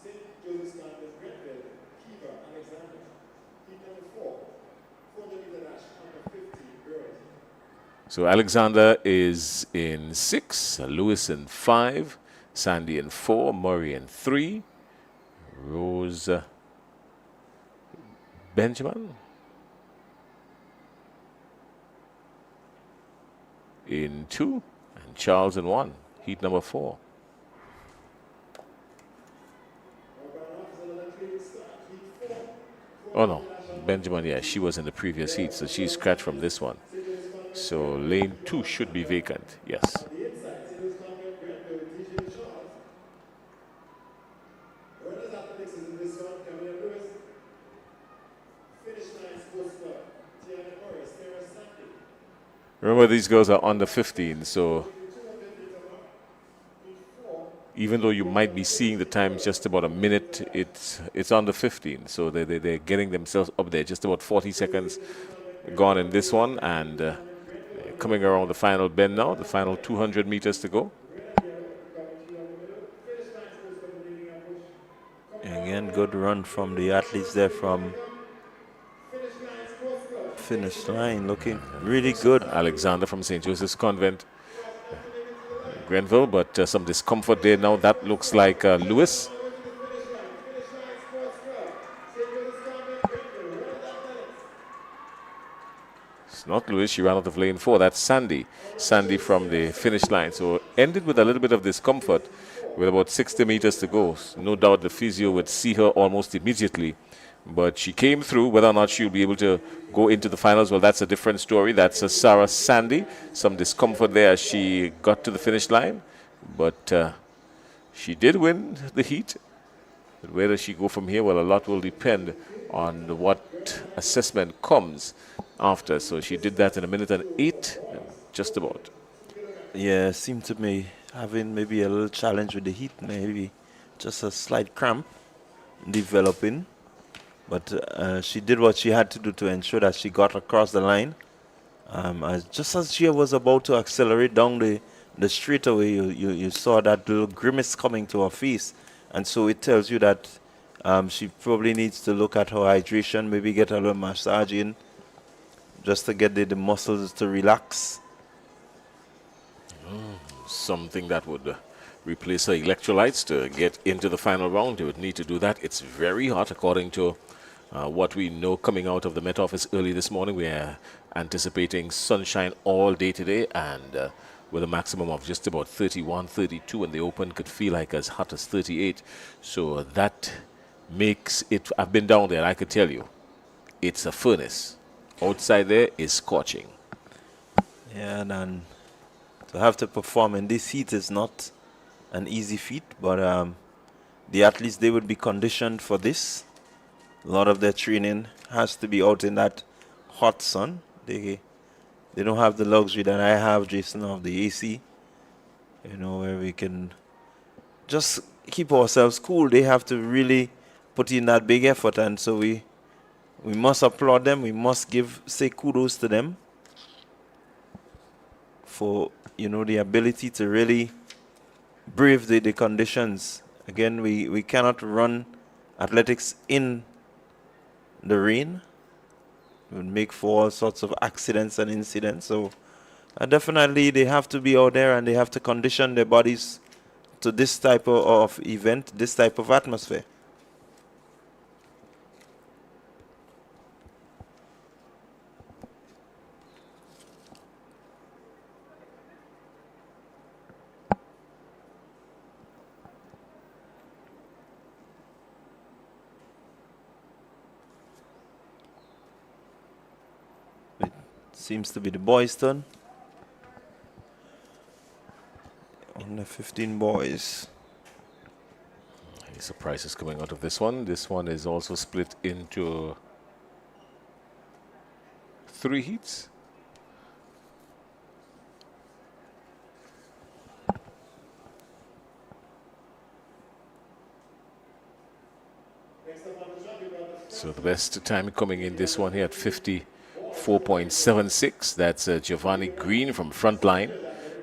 St. Joseph's Planet Grenville. Kiva, Alexander. Heat number 4. 400 meter dash under 15 girls. So Alexander is in 6, Lewis in 5, Sandy in 4, Murray in 3, Rose Benjamin in 2, and Charles in 1, heat number 4. Oh no, Benjamin, yeah, she was in the previous heat, so she's scratched from this one. So lane 2 should be vacant, yes. The inside, Siblings Planet Grenville, DJ Charles. Runners athletics is in this one. Camilla Lewis. Finish line sports club. Tiana Morris, Sarah Sandy. Remember, these girls are under 15, so even though you might be seeing the time just about a minute, it's under 15. So they're getting themselves up there. Just about 40 seconds gone in this one, and coming around the final bend now, the final 200 meters to go. Again, good run from the athletes there from finish line, looking really good. Alexander from St. Joseph's Convent, Grenville, but some discomfort there now. That looks like Lewis. It's not Lewis, she ran out of lane 4. That's Sandy. Sandy from the finish line. So ended with a little bit of discomfort with about 60 meters to go. No doubt the physio would see her almost immediately. But she came through. Whether or not she'll be able to go into the finals, well, that's a different story. That's Sarah Sandy. Some discomfort there as she got to the finish line. But she did win the heat. But where does she go from here? Well, a lot will depend on what assessment comes after. So she did that in 1:08, just about. Yeah, seemed to me having maybe a little challenge with the heat, maybe just a slight cramp developing. But she did what she had to do to ensure that she got across the line. Just as she was about to accelerate down the straightaway, you saw that little grimace coming to her face. And so it tells you that she probably needs to look at her hydration, maybe get a little massage in, just to get the muscles to relax. Something that would replace her electrolytes to get into the final round. They would need to do that. It's very hot, according to what we know coming out of the Met Office early this morning. We are anticipating sunshine all day today, and with a maximum of just about 31, 32, and the open could feel like as hot as 38. So that makes it, I've been down there, I could tell you, it's a furnace. Outside there is scorching. Yeah, and to have to perform in this heat is not an easy feat, but the athletes, they would be conditioned for this. A lot of their training has to be out in that hot sun. They don't have the luxury that I have, Jason, of the AC, where we can just keep ourselves cool. They have to really put in that big effort, and so we must applaud them. We must say kudos to them for, the ability to really brave the conditions. Again, we cannot run athletics in the rain. It would make for all sorts of accidents and incidents. So definitely they have to be out there and they have to condition their bodies to this type of event, this type of atmosphere. Seems to be the boys' turn. On the 15 boys. Any surprises coming out of this one? This one is also split into 3 heats. So the best time coming in this one here at 54.76. That's Giovanni Green from Frontline.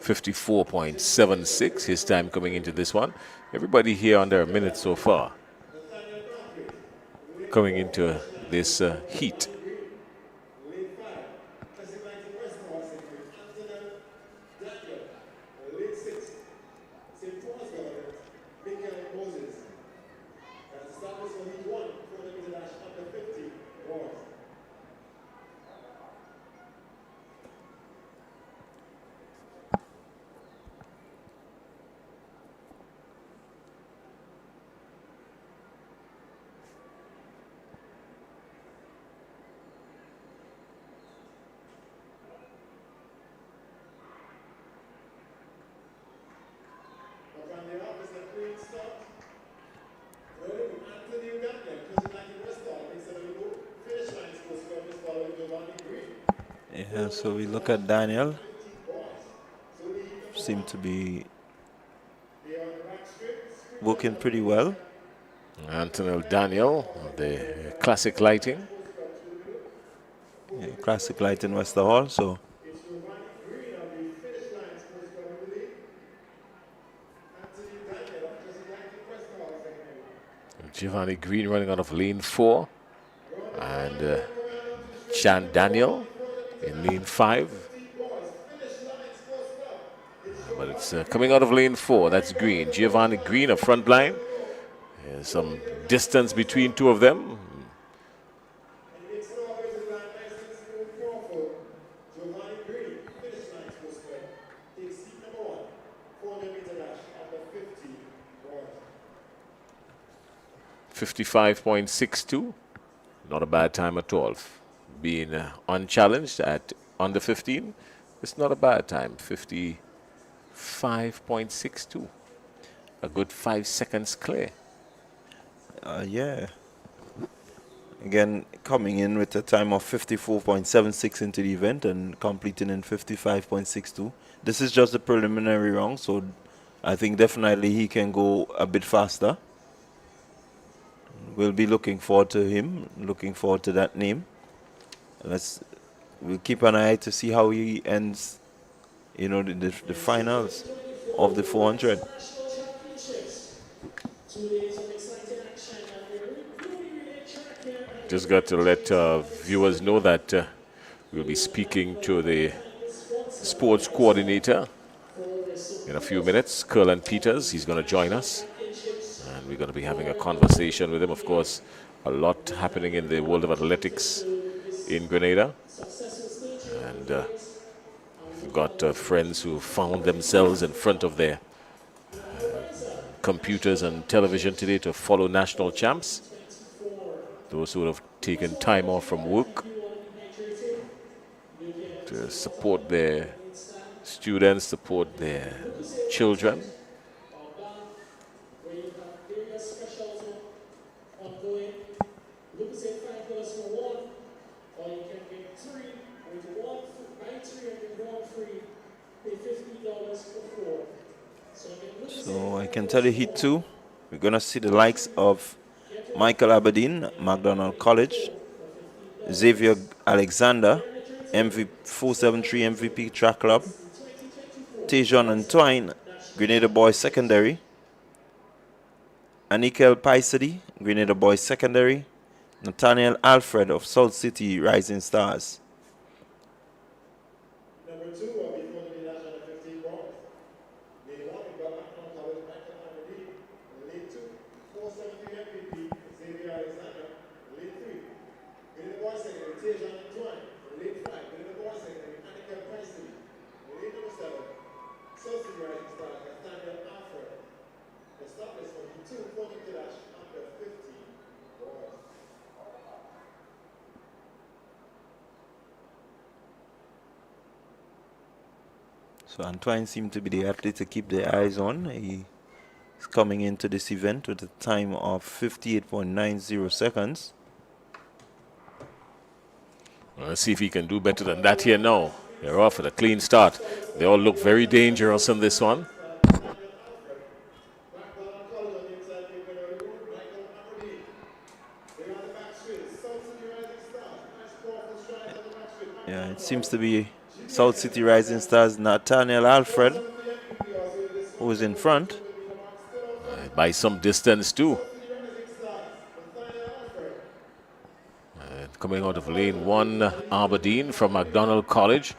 54.76. His time coming into this one. Everybody here under a minute so far. Coming into this heat. Yeah, so we look at Daniel. Seem to be working pretty well. Antonio Daniel of the Classic Lighting. Yeah, Classic Lighting Wester Hall. So Giovanni Green running out of lane 4. And Chan Daniel in lane 5. But it's coming out of lane 4. That's Green. Giovanni Green, a front line. There's some distance between two of them. Giovanni Green, finish line for square. Takes seat number 1, 400 meter dash after 50 boys. 55.62. Not a bad time at all. Being unchallenged at under 15, it's not a bad time. 55.62. A good 5 seconds clear. yeah. Again, coming in with a time of 54.76 into the event and completing in 55.62. This is just the preliminary round, so I think definitely he can go a bit faster. We'll be looking forward to him, looking forward to that name. We'll keep an eye to see how he ends, you know, the finals of the 400. Just got to let viewers know that we'll be speaking to the sports coordinator in a few minutes, Curlan Peters. He's going to join us, and we're going to be having a conversation with him. Of course, a lot happening in the world of athletics in Grenada, and we've got friends who found themselves in front of their computers and television today to follow national champs. Those who have taken time off from work to support their students, support their children. So I can tell you Heat 2, we're going to see the likes of Michael Aberdeen, McDonald College, Xavier Alexander, 473 MVP Track Club, Tejon Antoine, Grenada Boys Secondary, Anikel Paisadi, Grenada Boys Secondary, Nathaniel Alfred of Salt City Rising Stars. Number 2 will be 400 dash under 15 boys. Lane 1, we got McDonald College, Michael Aberdeen. Lane 2, 473 MVP, Xavier Alexander. Lane 3, Grenada Boys Secondary, Tejon Antoine. Lane 5, Grenada Boys Secondary, Anikel Paisadi. Lane number 7, Salt City Rising Stars, Nathaniel Alfred. The stop is for Heat 2, 400 dash under 15 boys. So Antoine seemed to be the athlete to keep their eyes on. He is coming into this event with a time of 58.90 seconds. Well, let's see if he can do better than that here now. They're off at a clean start. They all look very dangerous in this one. Yeah, it seems to be South City Rising Stars Nathaniel Alfred who is in front. By some distance too. Coming out of lane 1, Aberdeen from McDonald College.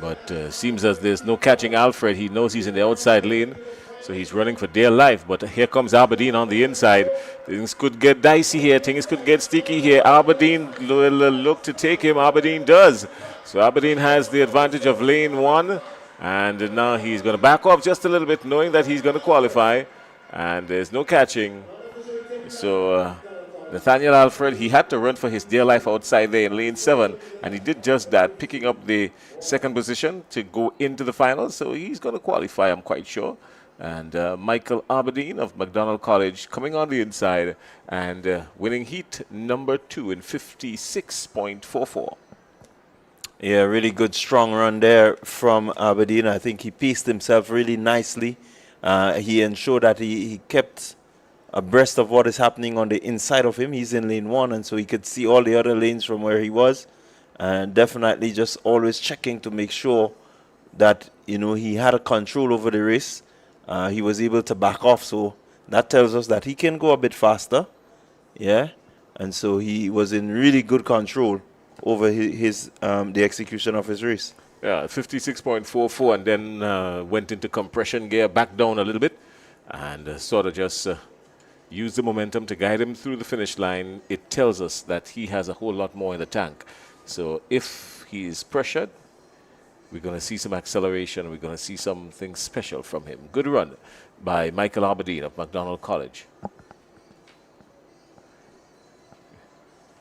But seems as there's no catching Alfred. He knows he's in the outside lane, so he's running for dear life. But here comes Aberdeen on the inside. Things could get dicey here. Things could get sticky here. Aberdeen will look to take him. Aberdeen does. So Aberdeen has the advantage of lane 1. And now he's going to back off just a little bit, knowing that he's going to qualify. And there's no catching. So Nathaniel Alfred, he had to run for his dear life outside there in lane 7. And he did just that, picking up the second position to go into the finals. So he's going to qualify, I'm quite sure. And Michael Aberdeen of McDonald College coming on the inside and winning heat number 2 in 56.44. Yeah, really good strong run there from Aberdeen. I think he paced himself really nicely. He ensured that he kept abreast of what is happening on the inside of him. He's in lane 1, and so he could see all the other lanes from where he was. And definitely just always checking to make sure that, you know, he had a control over the race. He was able to back off, so that tells us that he can go a bit faster. Yeah, and so he was in really good control over the execution of his race. Yeah, 56.44, and then went into compression gear, back down a little bit, and sort of just used the momentum to guide him through the finish line. It tells us that he has a whole lot more in the tank. So if he is pressured, we're going to see some acceleration. We're going to see something special from him. Good run by Michael Aberdeen of McDonald College.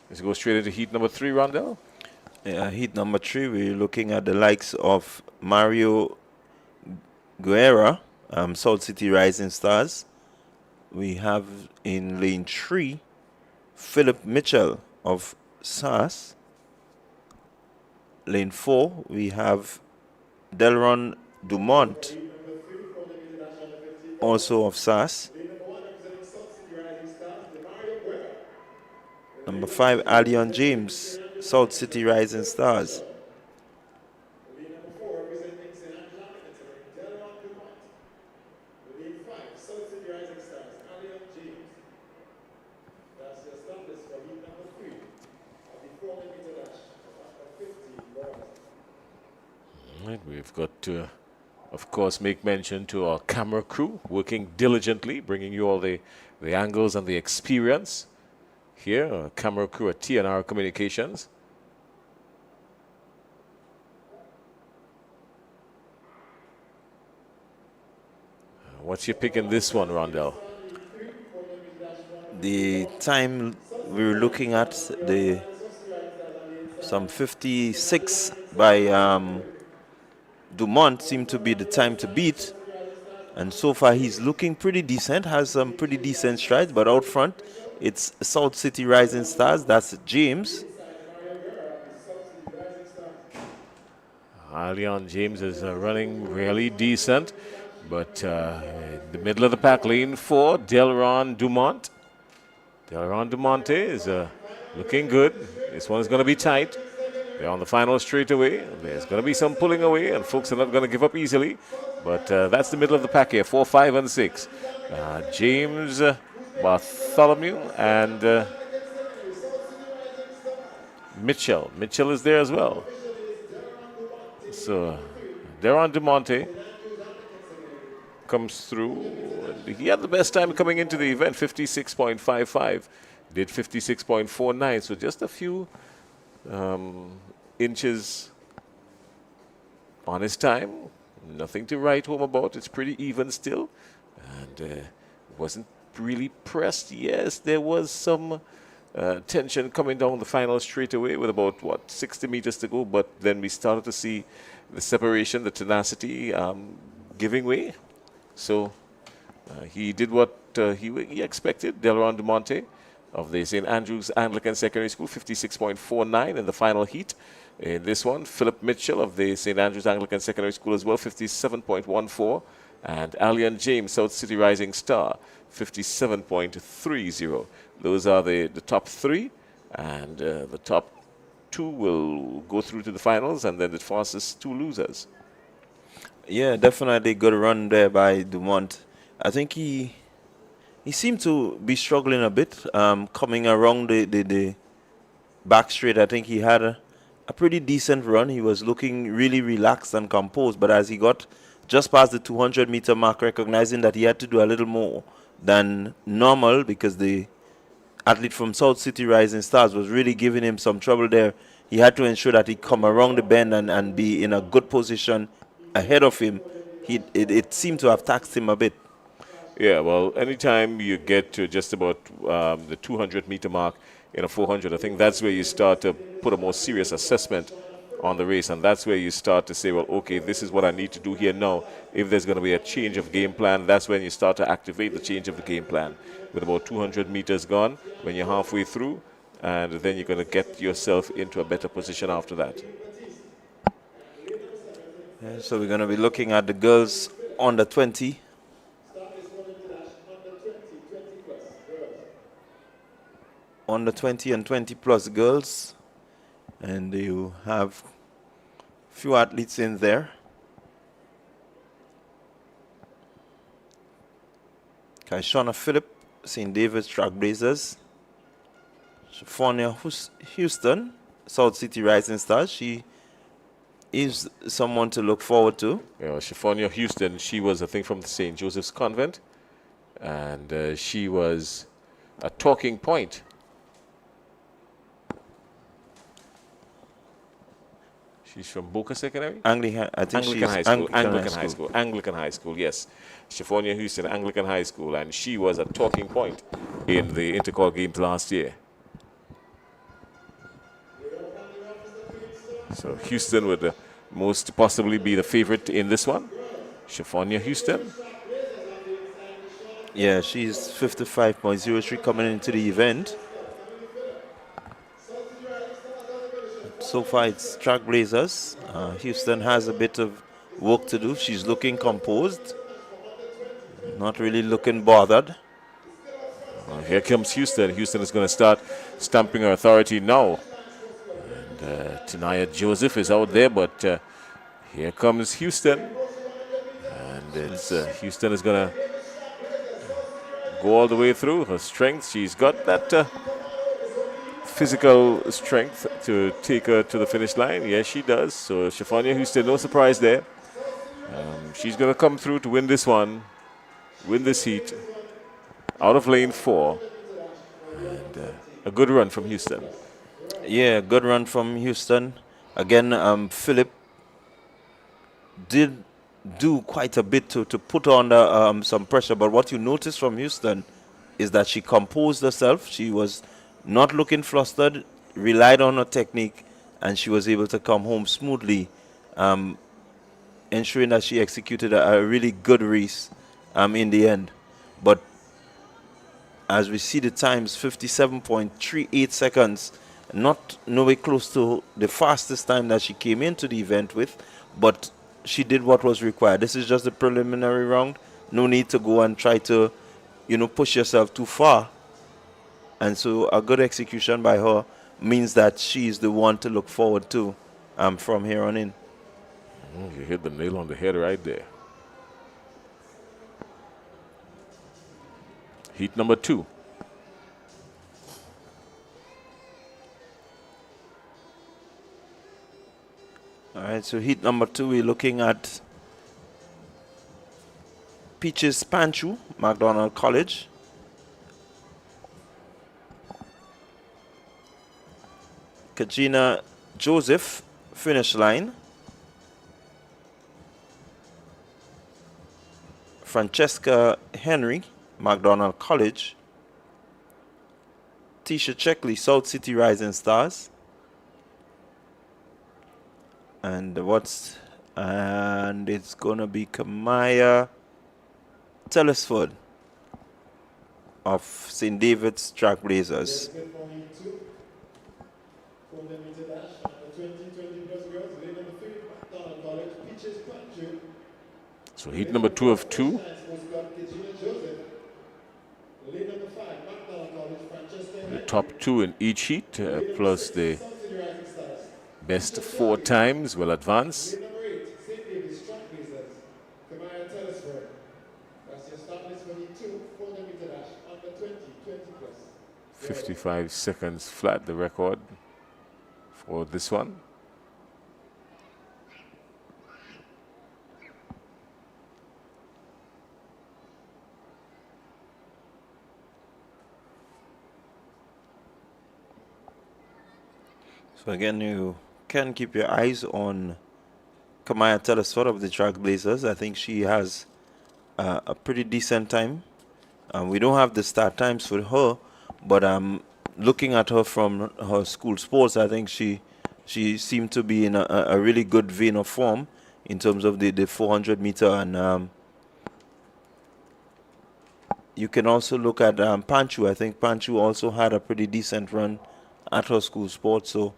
Let's go straight into heat number 3, Rondell. Heat number 3, we're looking at the likes of Mario Guerra, South City Rising Stars. We have in lane 3, Philip Mitchell of SAS. Lane 4, we have Delron Dumont, also of SAS. Number 5, Alion James, South City Rising Stars. Right, we've got to, of course, make mention to our camera crew working diligently, bringing you all the angles and the experience. Here, our camera crew at TNR Communications. What's your pick in this one, Rondell? The time we were looking at, some 56 by Dumont seemed to be the time to beat. And so far he's looking pretty decent, has some pretty decent strides, but out front it's South City Rising Stars, that's James. Alion James is running really decent, but in the middle of the pack, lane 4, Delron Dumont. Delron Dumont is looking good. This one is going to be tight. They're on the final straightaway. There's going to be some pulling away, and folks are not going to give up easily. But that's the middle of the pack here, 4, 5, and 6. James, Bartholomew, and Mitchell. Mitchell is there as well. So Delron Dumont comes through. He had the best time coming into the event, 56.55. Did 56.49, so just a few inches on his time. Nothing to write home about. It's pretty even still. And wasn't really pressed. Yes, there was some tension coming down the final straightaway with about, 60 meters to go. But then we started to see the separation, the tenacity giving way. So he did what he expected. Delron De Monte of the St. Andrews Anglican Secondary School, 56.49 in the final heat. In this one, Philip Mitchell of the St. Andrews Anglican Secondary School as well, 57.14. And Allian James, South City Rising Star, 57.30. Those are the top three. And the top two will go through to the finals, and then the fastest two losers. Yeah, definitely good run there by Dumont. I think he seemed to be struggling a bit coming around the back straight. I think he had a pretty decent run. He was looking really relaxed and composed, but as he got just past the 200-meter mark, recognizing that he had to do a little more than normal because the athlete from South City Rising Stars was really giving him some trouble there. He had to ensure that he come around the bend and be in a good position ahead of him. It seemed to have taxed him a bit. Yeah, well, anytime you get to just about the 200-meter mark in a 400, I think that's where you start to put a more serious assessment on the race, and that's where you start to say, well, okay, this is what I need to do here now. If there's going to be a change of game plan, that's when you start to activate the change of the game plan. With about 200 meters gone, when you're halfway through, and then you're going to get yourself into a better position after that. Yeah, so we're going to be looking at the girls under 20. Under 20 and 20 plus girls. And you have a few athletes in there. Kaishana Phillip, St. David's Trailblazers. Shafania Houston, South City Rising Stars. She is someone to look forward to. Yeah, Shafania Houston, she was, I think, from the St. Joseph's Convent. And she was a talking point. She's from Boca Secondary? Anglican High School. Anglican High School, yes. Shafania Houston, Anglican High School, and she was a talking point in the intercall games last year. So Houston would most possibly be the favorite in this one. Shafania Houston. Yeah, she's 55.03 coming into the event. So far, it's Trailblazers. Houston has a bit of work to do. She's looking composed, not really looking bothered. Well, here comes Houston. Houston is going to start stamping her authority now. And Tanaya Joseph is out there, but here comes Houston. And it's Houston is going to go all the way through. Her strength, she's got that physical strength to take her to the finish line. Yes, she does. So Shafania Houston, no surprise there. She's going to come through to win this one, win this heat, out of lane 4. And a good run from Houston. Yeah, good run from Houston. Again, Philip did do quite a bit to put on some pressure. But what you notice from Houston is that she composed herself. She was not looking flustered, relied on her technique, and she was able to come home smoothly, ensuring that she executed a really good race in the end. But as we see the times, 57.38 seconds, not nowhere close to the fastest time that she came into the event with, but she did what was required. This is just the preliminary round. No need to go and try to, push yourself too far. And so a good execution by her means that she's the one to look forward to from here on in. You hit the nail on the head right there. Heat number 2. All right, so heat number 2, we're looking at Peaches Panchu, McDonald College. Kajina Joseph, finish line. Francesca Henry, McDonald College. Tisha Checkley, South City Rising Stars. And what's And it's going to be Kamaya Telesford of St. David's Trailblazers. Good for heat 2. 400 meter dash. And the 20 plus girls. Lane number 3, McDonald College. Peaches Panju. So heat number 2 of 2. Lane number 5, McDonald College. Francesca. The top 2 in each heat, plus the best 4 times will advance. Lane number 8, St. David's Trailblazers. Kamaya Telesford. That's your start list for heat 2. 400 meter dash. Under 20 plus. 55 seconds flat, the record for this one. So again, you can keep your eyes on Kamaya Telesford of the Trailblazers. I think she has a pretty decent time. We don't have the start times for her, but looking at her from her school sports, I think she seemed to be in a really good vein of form in terms of the 400 meter. And you can also look at Panchu. I think Panchu also had a pretty decent run at her school sports. So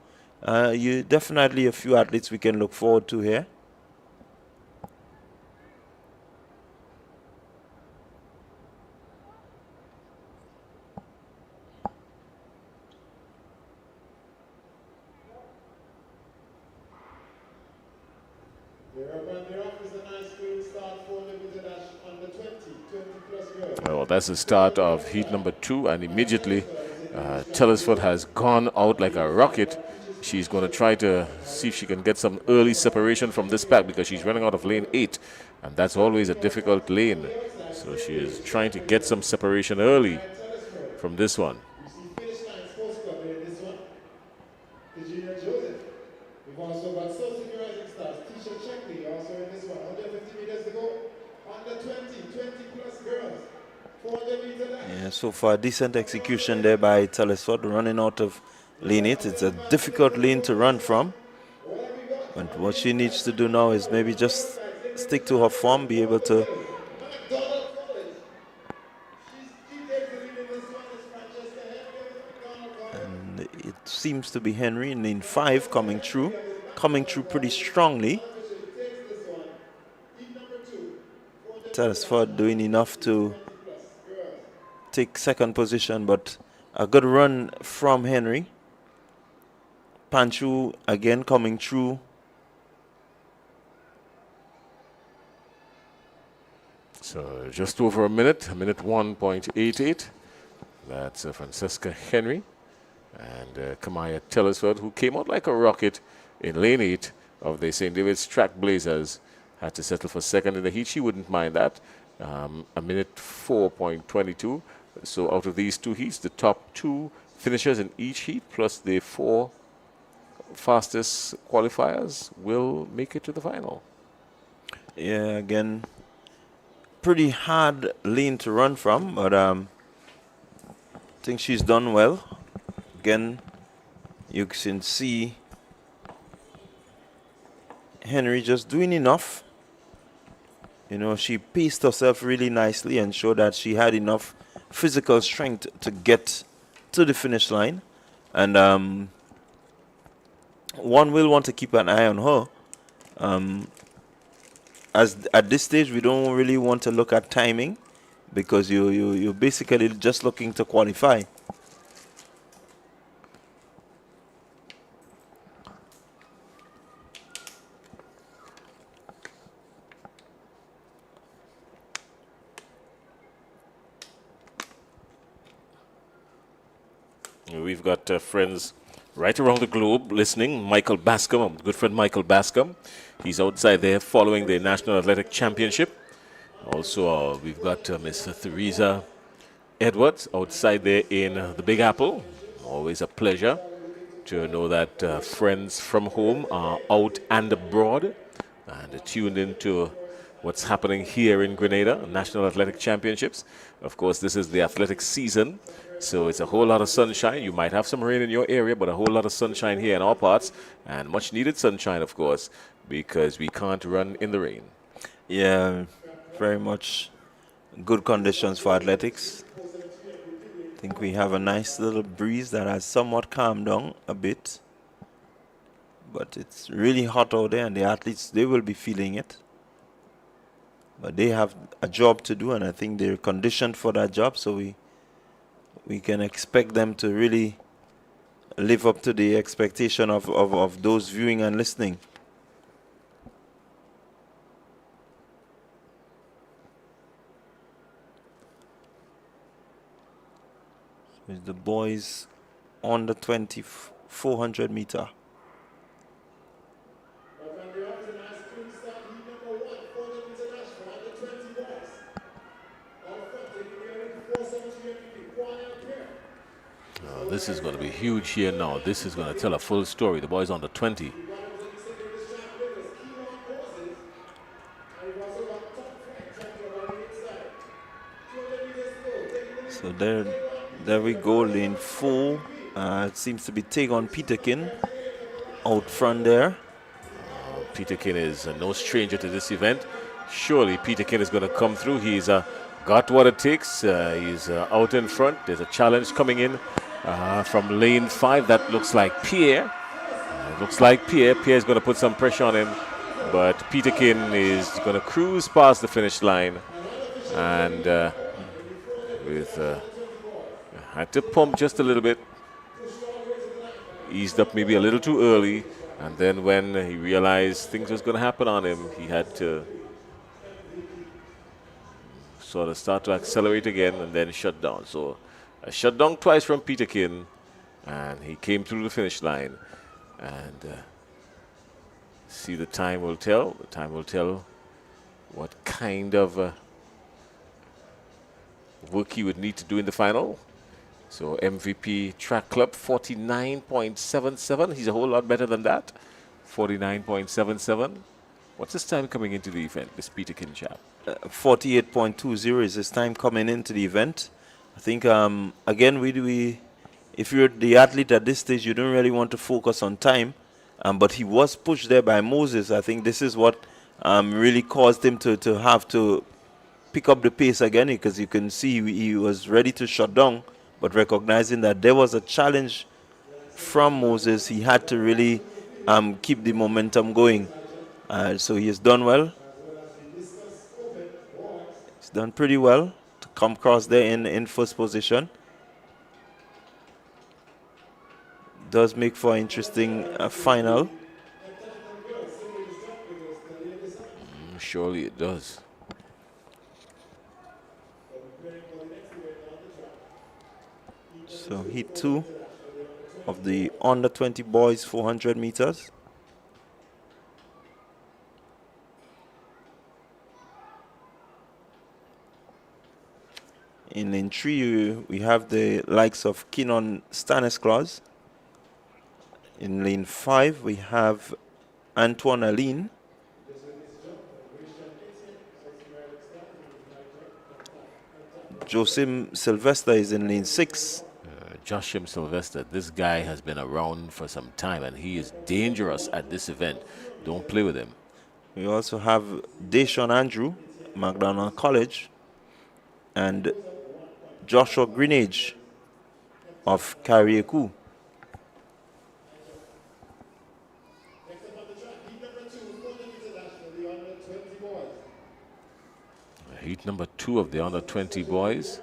you definitely a few athletes we can look forward to here. Well, that's the start of heat number 2, and immediately Telesford has gone out like a rocket. She's going to try to see if she can get some early separation from this pack because she's running out of lane 8, and that's always a difficult lane. So she is trying to get some separation early from this one. We've also got Social Rising Stars, Tisha Checkley, also in this one. 150 meters to go. Under 20 plus girls. 400 meters. Yeah, so far decent execution there by Telesford, running out of lane 8. It's a difficult lane to run from. But what she needs to do now is maybe just stick to her form, be able to. And it seems to be Henry in lane 5 coming through pretty strongly. Telesford doing enough to take second position, but a good run from Henry. Panchu again coming through. So just over a minute 1.88. That's Francesca Henry and Kamaya Telesford, who came out like a rocket in lane 8 of the St. David's Trailblazers. Had to settle for second in the heat. She wouldn't mind that. A minute 4.22. So out of these 2 heats, the top 2 finishers in each heat plus the 4 fastest qualifiers will make it to the final. Yeah, again, pretty hard lane to run from, but I think she's done well. Again, you can see Henry just doing enough. You know, she paced herself really nicely and showed that she had enough physical strength to get to the finish line. And one will want to keep an eye on her. As at this stage, we don't really want to look at timing because you're basically just looking to qualify. We've got friends right around the globe listening. Michael Bascom, good friend Michael Bascom. He's outside there following the National Athletic Championship. Also, we've got Miss Ariza Edwards outside there in the Big Apple. Always a pleasure to know that friends from home are out and abroad and tuned into what's happening here in Grenada, National Athletic Championships. Of course, this is the athletic season, so it's a whole lot of sunshine. You might have some rain in your area, but a whole lot of sunshine here in our parts, and much needed sunshine, of course, because we can't run in the rain. Yeah, very much good conditions for athletics. I think we have a nice little breeze that has somewhat calmed down a bit. But it's really hot out there, and the athletes, they will be feeling it. But they have a job to do, and I think they're conditioned for that job, so we can expect them to really live up to the expectation of those viewing and listening. So it's the boys on the 400 meter. This is going to be huge here now. This is going to tell a full story. The boys on the 20. So there we go, lane 4. It seems to be Tagon Peterkin out front there. Peterkin is no stranger to this event. Surely Peterkin is going to come through. He's got what it takes. He's out in front. There's a challenge coming in from lane 5. That looks like Pierre. Pierre is going to put some pressure on him. But Peterkin is going to cruise past the finish line. And had to pump just a little bit. Eased up maybe a little too early. And then when he realized things was going to happen on him, he had to sort of start to accelerate again and then shut down. So a shut down twice from Peterkin, and he came through the finish line. And see, the time will tell. The time will tell what kind of work he would need to do in the final. So MVP Track Club 49.77. He's a whole lot better than that. 49.77. What's his time coming into the event, this Peterkin chap? 48.20 is his time coming into the event. I think, again, if you're the athlete at this stage, you don't really want to focus on time. But he was pushed there by Moses. I think this is what really caused him to have to pick up the pace again, because you can see he was ready to shut down. But recognizing that there was a challenge from Moses, he had to really keep the momentum going. So he has done well. He's done pretty well to come across there in first position. Does make for an interesting final. Surely it does. So heat 2 of the under 20 boys 400 meters. In lane 3 we have the likes of Kinon Stanislas. In lane 5 we have Antoine Aline. Josim Sylvester is in lane 6. Joshim Sylvester, this guy has been around for some time, and he is dangerous at this event. Don't play with him. We also have Deshaun Andrew, McDonald College, and Joshua Greenage of Carrieku. Heat number 2 of the under 20 boys.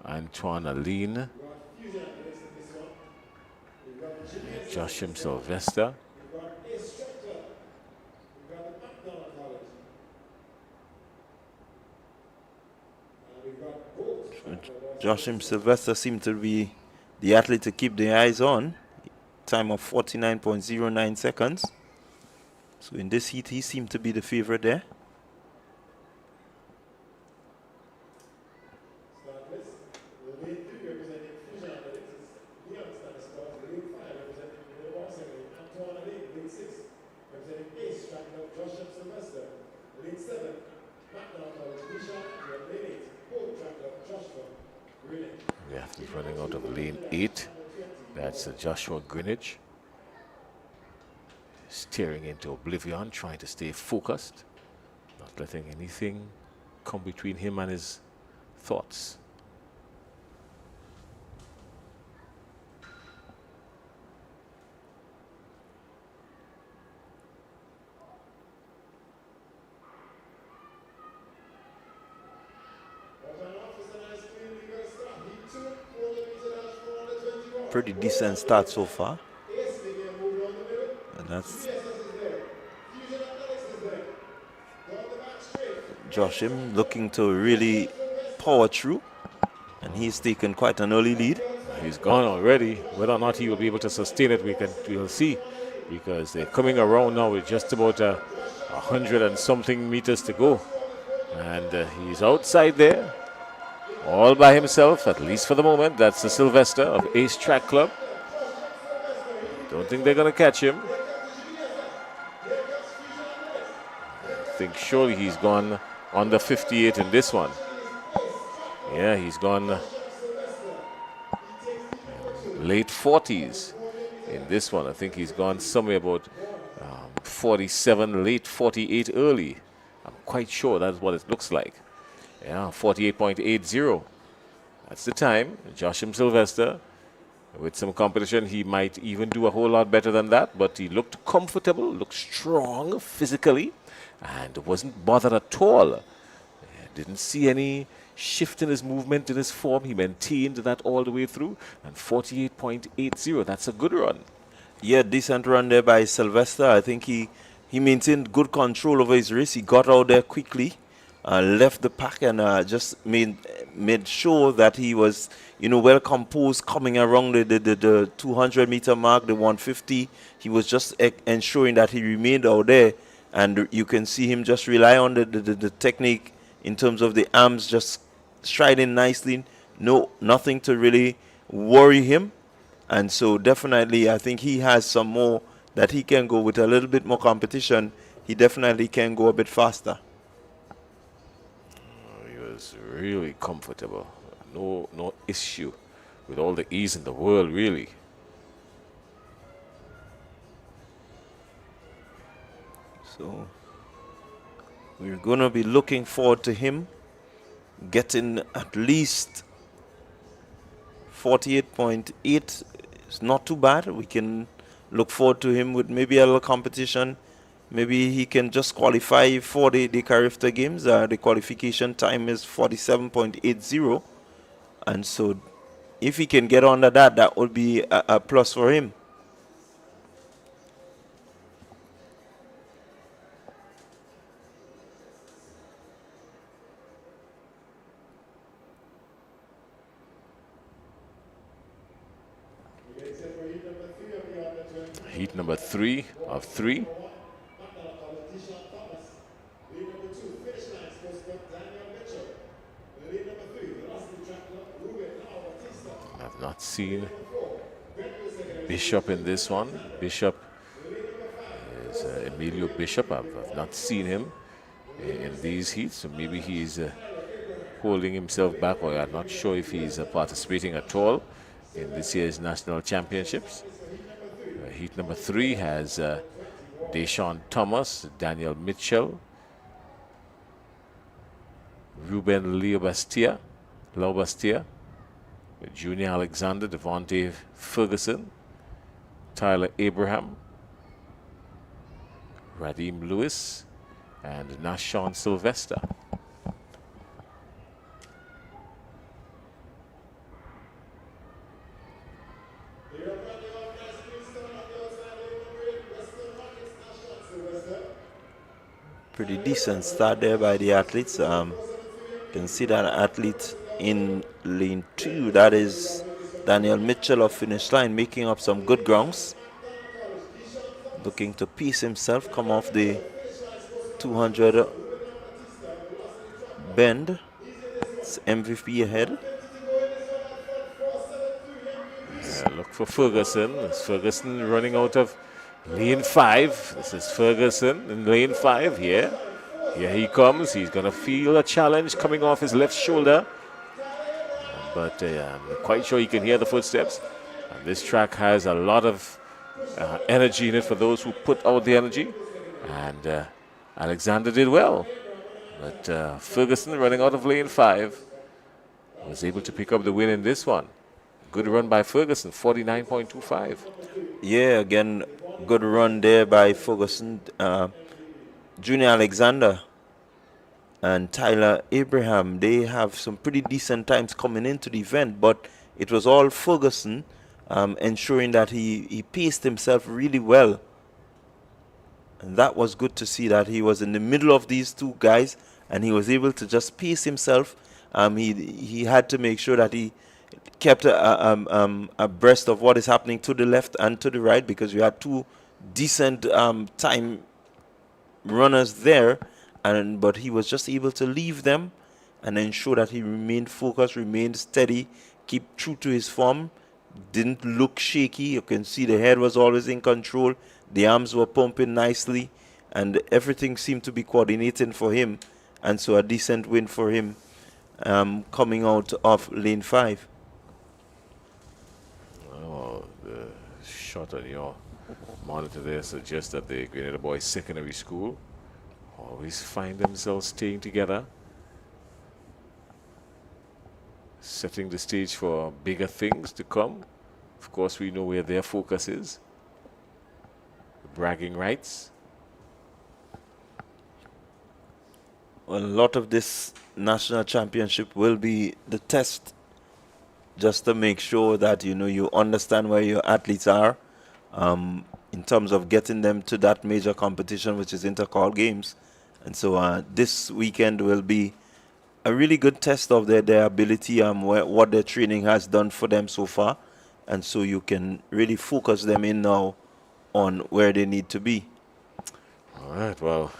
Antoine Aline, Joshim Sylvester. Joshim Sylvester seemed to be the athlete to keep the eyes on. Time of 49.09 seconds. So in this heat, he seemed to be the favorite there. We have to be running out of lane 8. That's Joshua Greenwich. Staring into oblivion, trying to stay focused, not letting anything come between him and his thoughts. Pretty decent start so far. And that's Joshim looking to really power through, and he's taken quite an early lead. He's gone already. Whether or not he will be able to sustain it, we'll see, because they're coming around now with just about 100 and something meters to go, and he's outside there, all by himself, at least for the moment. That's the Sylvester of Ace Track Club. Don't think they're going to catch him. I think surely he's gone under 58 in this one. Yeah, he's gone late 40s in this one. I think he's gone somewhere about 47, late 48 early. I'm quite sure that's what it looks like. Yeah, 48.80. That's the time. Joshim Sylvester, with some competition, he might even do a whole lot better than that, but he looked comfortable, looked strong physically, and wasn't bothered at all. Didn't see any shift in his movement, in his form. He maintained that all the way through, and 48.80, that's a good run. Yeah, decent run there by Sylvester. I think he maintained good control over his race. He got out there quickly, left the pack, and just made sure that he was, well composed coming around the 200 meter mark, the 150. He was just ensuring that he remained out there, and you can see him just rely on the technique in terms of the arms, just striding nicely. Nothing to really worry him. And so definitely I think he has some more that he can go with. A little bit more competition, he definitely can go a bit faster. He was really comfortable. No issue, with all the ease in the world, really. So we're going to be looking forward to him getting at least 48.8. It's not too bad. We can look forward to him with maybe a little competition. Maybe he can just qualify for the Carifta Games. The qualification time is 47.80. And so if he can get under that, that would be a plus for him. Heat number 3 of 3. I've not seen Bishop in this one. Bishop is Emilio Bishop. I've not seen him in these heats, so maybe he's holding himself back, or I'm not sure if he's participating at all in this year's national championships. Heat number 3 has Deshaun Thomas, Daniel Mitchell, Ruben Laubastia, Junior Alexander, Devontae Ferguson, Tyler Abraham, Radim Lewis, and Nashon Sylvester. Pretty decent start there by the athletes. You can see that athlete in lane 2, that is Daniel Mitchell of finish line, making up some good grounds. Looking to piece himself, come off the 200 bend. It's MVP ahead. Yeah, look for Ferguson. It's Ferguson running out of lane 5. This is Ferguson in lane 5 here. Here he comes. He's going to feel a challenge coming off his left shoulder. But I'm quite sure he can hear the footsteps. And this track has a lot of energy in it for those who put out the energy. And Alexander did well. But Ferguson, running out of lane 5, was able to pick up the win in this one. Good run by Ferguson, 49.25. Yeah, again, good run there by Ferguson. Junior Alexander and Tyler Abraham, they have some pretty decent times coming into the event, but it was all Ferguson ensuring that he paced himself really well. And that was good to see that he was in the middle of these two guys and he was able to just pace himself. He had to make sure that he kept abreast of what is happening to the left and to the right, because you had two decent time runners there, but he was just able to leave them and ensure that he remained focused, remained steady, keep true to his form, didn't look shaky. You can see the head was always in control, the arms were pumping nicely, and everything seemed to be coordinating for him, and so a decent win for him coming out of lane 5. Oh, the shot on your monitor there suggests that the Grenada Boys Secondary School always find themselves staying together, setting the stage for bigger things to come. Of course, we know where their focus is. Bragging rights. Well, a lot of this national championship will be the test, just to make sure that you understand where your athletes are in terms of getting them to that major competition, which is inter-call games. And so this weekend will be a really good test of their ability, what their training has done for them so far. And so you can really focus them in now on where they need to be. All right, well,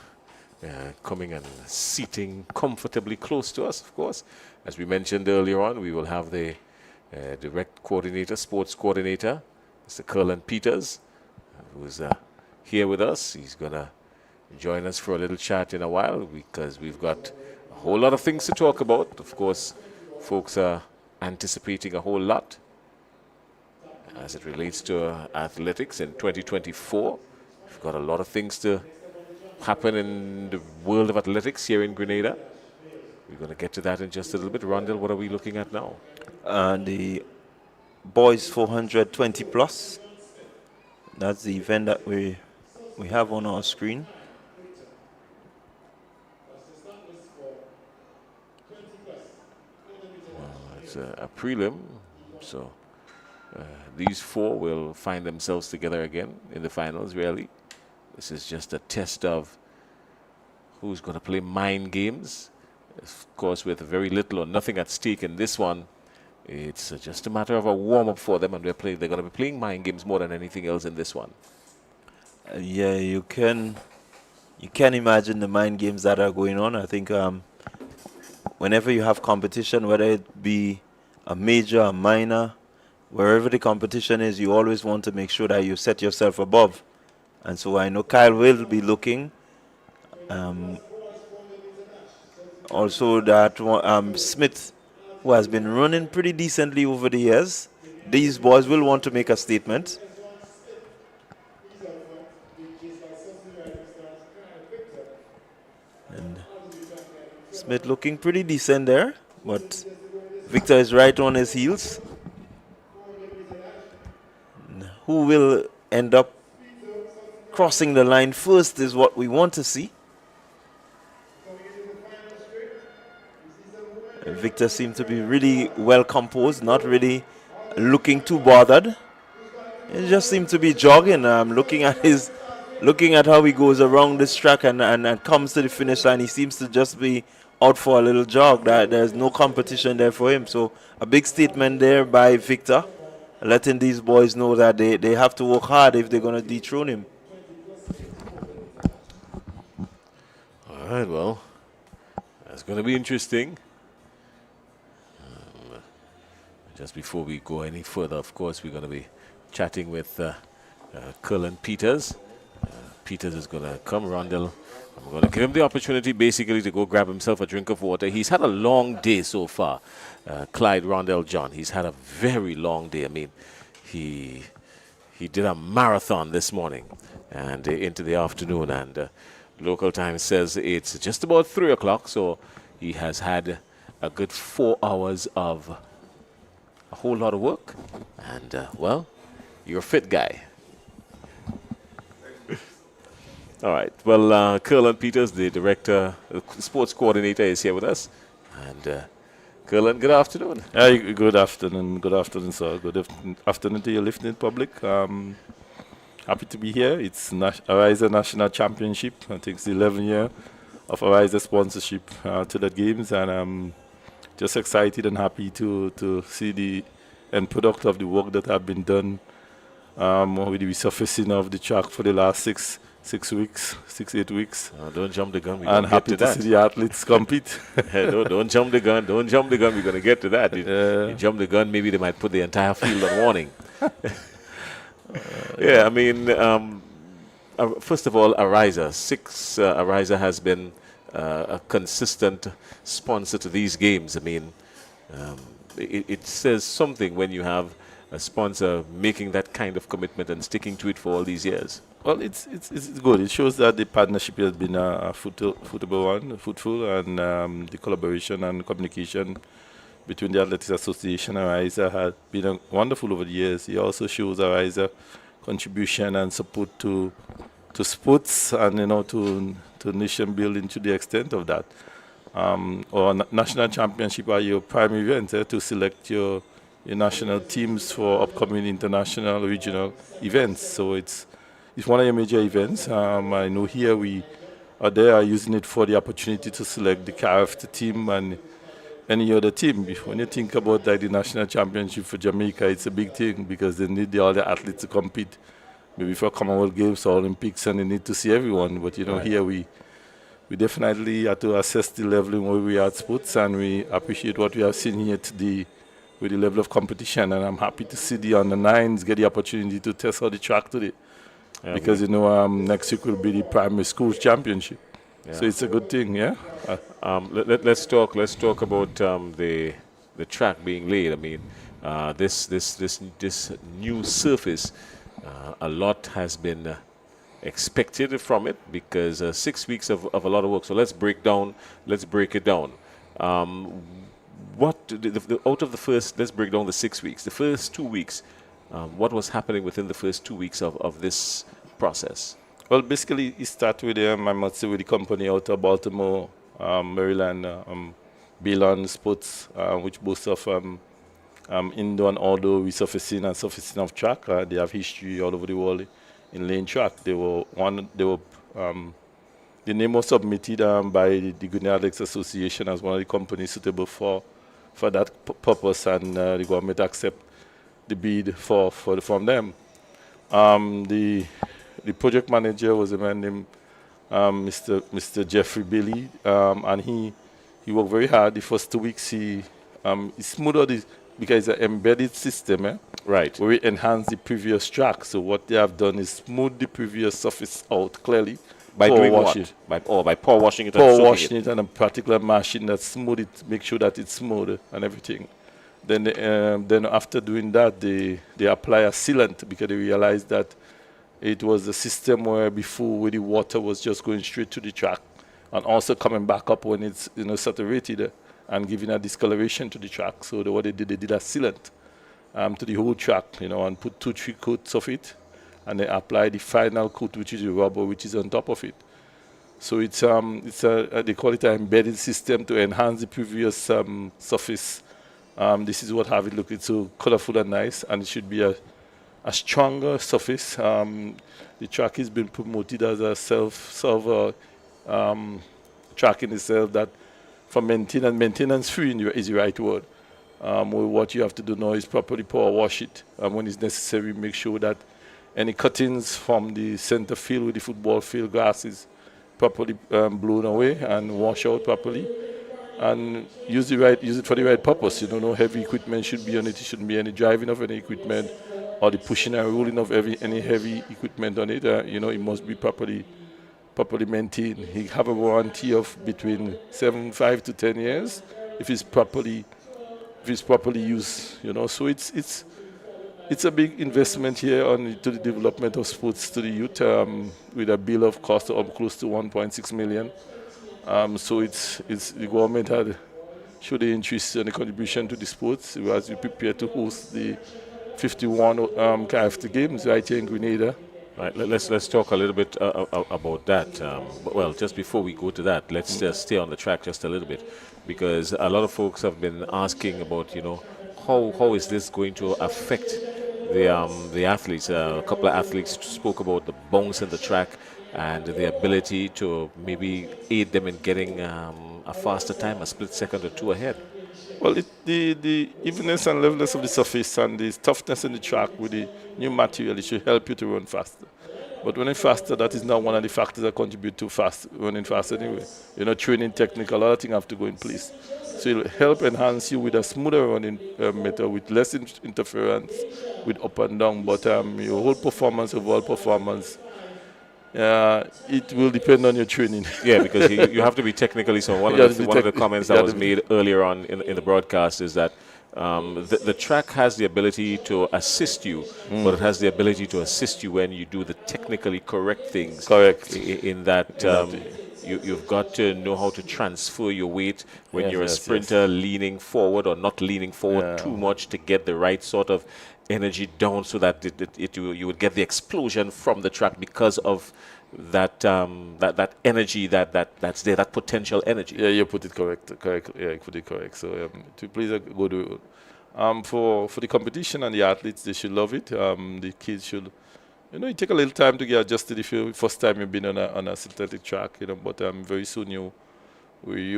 coming and seating comfortably close to us, of course. As we mentioned earlier on, we will have the direct coordinator, sports coordinator, Mr. Curlin Peters, who's here with us. He's going to join us for a little chat in a while, because we've got a whole lot of things to talk about. Of course, folks are anticipating a whole lot as it relates to athletics in 2024. We've got a lot of things to happen in the world of athletics here in Grenada. We're going to get to that in just a little bit. Rondell, what are we looking at now? The boys 420 plus. That's the event that we have on our screen. It's a prelim, so these four will find themselves together again in the finals, really. This is just a test of who's going to play mind games. Of course, with very little or nothing at stake in this one, it's just a matter of a warm-up for them, and they're going to be playing mind games more than anything else in this one. Yeah, you can imagine the mind games that are going on. I think whenever you have competition, whether it be a major, a minor, wherever the competition is, you always want to make sure that you set yourself above. And so I know Kyle will be looking. Also that Smith, who has been running pretty decently over the years. These boys will want to make a statement. And Smith looking pretty decent there, but Victor is right on his heels. And who will end up crossing the line first is what we want to see. Victor seemed to be really well composed, not really looking too bothered. He just seemed to be jogging. Looking at how he goes around this track and comes to the finish line. He seems to just be out for a little jog. There's no competition there for him. So a big statement there by Victor, letting these boys know that they have to work hard if they're going to dethrone him. All right, well, that's going to be interesting. Just before we go any further, of course, we're going to be chatting with Curlin Peters. Peters is going to come, Rondell. I'm going to give him the opportunity basically to go grab himself a drink of water. He's had a long day so far, Clyde Rondell John. He's had a very long day. I mean, he did a marathon this morning and into the afternoon, and local time says it's just about 3 o'clock, so he has had a good 4 hours of a whole lot of work, and well, you're a fit guy. All right. Well, Curlin Peters, the director, sports coordinator, is here with us. And Curlin, good afternoon. Good afternoon. Good afternoon, sir. Good afternoon to your listening public. Happy to be here. It's Ariza National Championship. I think it's the 11th year of Ariza sponsorship to the games, and I'm just excited and happy to see the end product of the work that have been done with the resurfacing of the track for the last 8 weeks. Don't jump the gun. And happy to see the athletes compete. Don't jump the gun. Don't jump the gun. We're going to get to that. You jump the gun, maybe they might put the entire field on warning. Yeah, I mean, first of all, Ariza. Ariza has been a consistent sponsor to these games. I mean, it says something when you have a sponsor making that kind of commitment and sticking to it for all these years. Well, it's good. It shows that the partnership has been a fruitful one, and the collaboration and communication between the Athletics Association and Ariza has been wonderful over the years. It also shows Ariza contribution and support to sports and to nation building to the extent of that. Or national championship are your primary events to select your national teams for upcoming international regional events. So it's one of your major events. I know here we are using it for the opportunity to select the character team and any other team. When you think about the national championship for Jamaica, it's a big thing because they need all the athletes to compete, maybe for Commonwealth Games or Olympics, and they need to see everyone. But right. Here we definitely have to assess the level in where we are at sports, and we appreciate what we have seen here today with the level of competition. And I'm happy to see the under-9s get the opportunity to test out the track today. Yeah, because next week will be the primary school championship, so it's a good thing. Yeah. Let's talk about the track being laid. I mean, this new surface, a lot has been expected from it because 6 weeks of a lot of work. So let's break it down. Out of the first, let's break down the 6 weeks. The first 2 weeks. What was happening within the first 2 weeks of this process? Well, basically, it started with I must say, with the company out of Baltimore, Maryland, Balon Sports, which boasts of indoor and outdoor resurfacing and surfacing of track. They have history all over the world in lane track. The name was submitted by the Grenada Association as one of the companies suitable for that purpose, and the government accept the bid from them. The project manager was a man named Mr. Jeffrey Bailey, and he worked very hard. The first 2 weeks he smoothed out this because it's an embedded system, right? Where we enhance the previous track. So what they have done is smooth the previous surface out clearly by doing what? By power washing it. Power washing it and a particular machine that smooth it, make sure that it's smooth and everything. Then after doing that, they apply a sealant because they realized that it was a system where before the water was just going straight to the track and also coming back up when it's saturated and giving a discoloration to the track. So what they did a sealant to the whole track, and put 2-3 coats of it, and then apply the final coat, which is the rubber, which is on top of it. So it's they call it an embedded system to enhance the previous surface. This is what have it look. It's so colorful and nice, and it should be a stronger surface. The track has been promoted as a self track in itself that for maintenance free is the right word. What you have to do now is properly power wash it, and when it's necessary, make sure that any cuttings from the center field with the football field grass is properly blown away and wash out properly. And use it for the right purpose. No heavy equipment should be on it. It shouldn't be any driving of any equipment or the pushing and rolling of any heavy equipment on it. It must be properly maintained. He have a warranty of between 5 to 10 years if it's properly used. So it's It's a big investment here on to the development of sports to the youth, with a bill of cost of close to 1.6 million. So it's the government had should they increase the contribution to the sports as we prepare to host the 51 KFT games right here in Grenada. Right, let's talk a little bit about that. But, well, just before we go to that, let's stay on the track just a little bit, because a lot of folks have been asking about, how is this going to affect the athletes? A couple of athletes spoke about the bounce in the track and the ability to maybe aid them in getting a faster time, a split second or two ahead. Well, the evenness and levelness of the surface and the toughness in the track with the new material, it should help you to run faster. But running faster, that is not one of the factors that contribute to running fast anyway. Training technical, a lot of things have to go in place. So it'll help enhance you with a smoother running method, with less interference, with up and down. But your whole performance, overall performance, it will depend on your training. Yeah, because you have to be technically. So one of the comments that was made earlier on in the broadcast is that the track has the ability to assist you, but it has the ability to assist you when you do the technically correct things. Correct. In that you've got to know how to transfer your weight when you're a sprinter, leaning forward or not leaning forward too much to get the right sort of energy down, so that you would get the explosion from the track because of that energy that's there, that potential energy. Yeah, you put it correct. Yeah, you put it correct. So to please go to for the competition and the athletes, they should love it. The kids should, it take a little time to get adjusted if you first time you've been on a synthetic track, but very soon you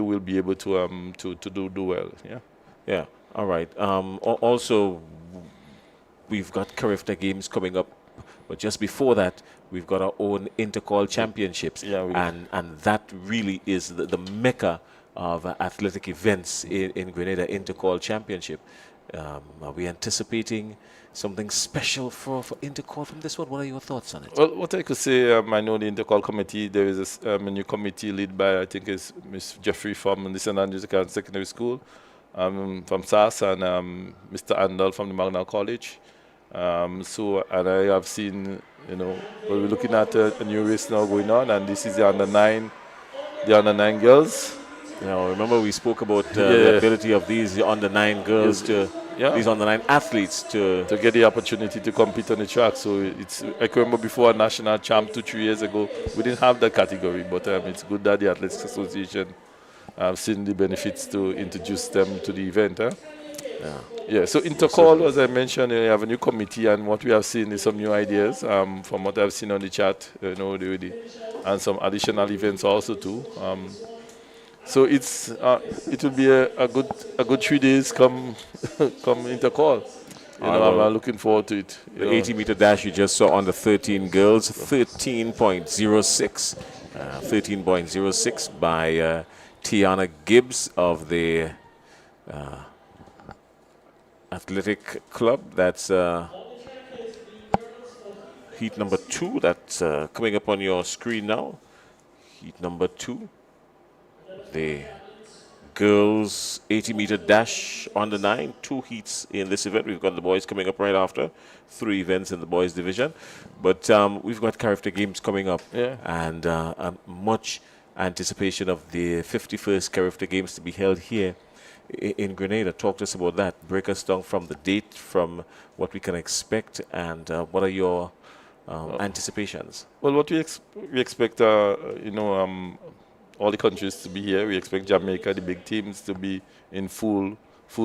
will be able to do well. Yeah. Yeah. All right. Also, we've got Carifta games coming up, but just before that, we've got our own Intercall Championships, and that really is the mecca of athletic events in Grenada. Intercall Championship. Are we anticipating something special for Intercall from this one? What are your thoughts on it? Well, what I could say, I know the Intercall committee. There is a new committee led by, I think, is Ms. Jeffrey from the St. Andrews Secondary School, from SAS, and Mr. Andal from the Magna College. And I have seen, we're looking at a new race now going on, and this is the under 9 girls. Remember we spoke about the ability of these under 9 girls these under 9 athletes to get the opportunity to compete on the track. So I can remember before a national champ 2-3 years ago, we didn't have that category, but it's good that the Athletics Association have seen the benefits to introduce them to the event. Yeah, so Intercall, as I mentioned, we have a new committee, and what we have seen is some new ideas from what I've seen on the chat, and some additional events also too. So it will be a good 3 days come Intercall. I'm looking forward to it. The 80-meter dash you just saw on the 13 girls, 13.06, 13.06 by Tiana Gibbs of the Athletic Club. That's heat number 2. That's coming up on your screen now. Heat number 2. The girls 80-meter dash under 9. 2 heats in this event. We've got the boys coming up right after. 3 events in the boys division. But we've got Carifta games coming up. Yeah. And much anticipation of the 51st Carifta games to be held here in Grenada. Talk to us about that. Break us down from the date, from what we can expect, and what are your anticipations? Well, what we expect, all the countries to be here. We expect Jamaica, the big teams, to be in full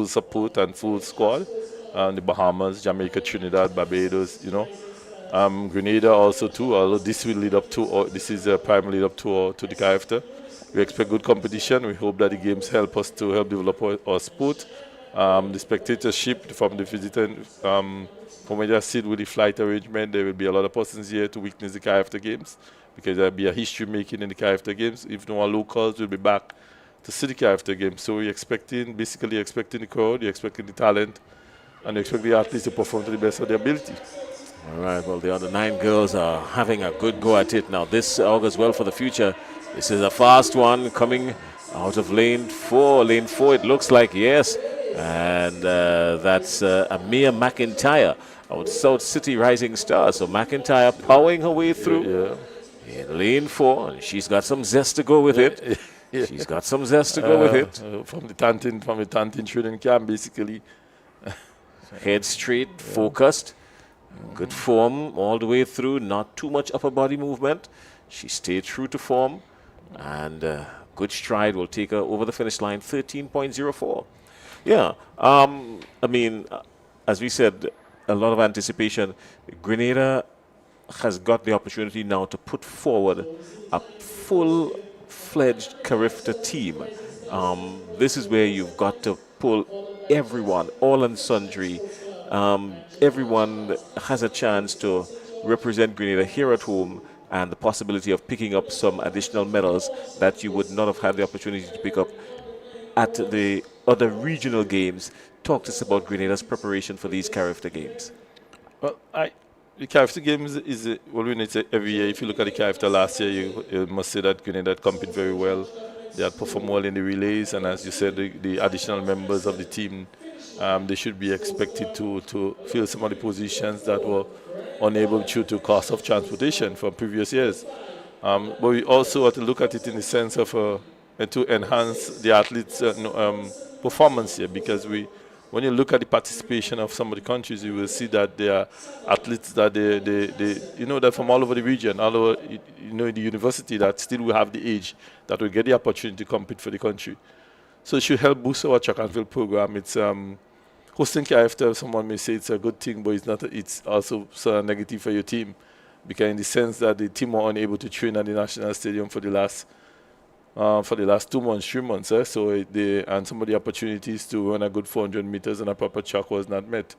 support and full squad. The Bahamas, Jamaica, Trinidad, Barbados, Grenada also too. Although this will lead up to, this is a prime lead up to the Carifta. We expect good competition. We hope that the games help us to help develop our sport. The spectatorship from the visitor, from when they sit with the flight arrangement, there will be a lot of persons here to witness the Carifta games, because there will be a history making in the Carifta games. If no one locals will be back to see the Carifta games. So we're basically expecting the crowd, we're expecting the talent, and we expect the athletes to perform to the best of their ability. All right, well, the other 9 girls are having a good go at it. Now, this augurs well for the future. This is a fast one coming out of lane 4. Lane 4, it looks like, yes, And that's Amir McIntyre out South City Rising Star. So McIntyre powering her way through in lane 4. And she's got some zest to go with it. She's got some zest to go with it. From the Tantin training camp, basically. Head straight, focused. Good form all the way through. Not too much upper body movement. She stayed true to form. And good stride will take her over the finish line, 13.04. Yeah, I mean, as we said, a lot of anticipation. Grenada has got the opportunity now to put forward a full-fledged Carifta team. This is where you've got to pull everyone, all and sundry. Everyone has a chance to represent Grenada here at home, and the possibility of picking up some additional medals that you would not have had the opportunity to pick up at the other regional games. Talk to us about Grenada's preparation for these Carifta games. Well, the Carifta games is well, we need to every year. If you look at the Carifta last year, you must say that Grenada had competed very well. They had performed well in the relays, and as you said, the additional members of the team, they should be expected to fill some of the positions that were unable due to cost of transportation from previous years. But we also have to look at it in the sense of to enhance the athletes' performance here, because when you look at the participation of some of the countries, you will see that there are athletes that they're from all over the region, all over the university, that still will have the age that will get the opportunity to compete for the country. So it should help boost our track and field program. It's hosting Carifta, someone may say it's a good thing, but it's not. It's also sort of negative for your team, because in the sense that the team were unable to train at the national stadium for the last 2 months, 3 months. So and some of the opportunities to run a good 400 meters on a proper track was not met.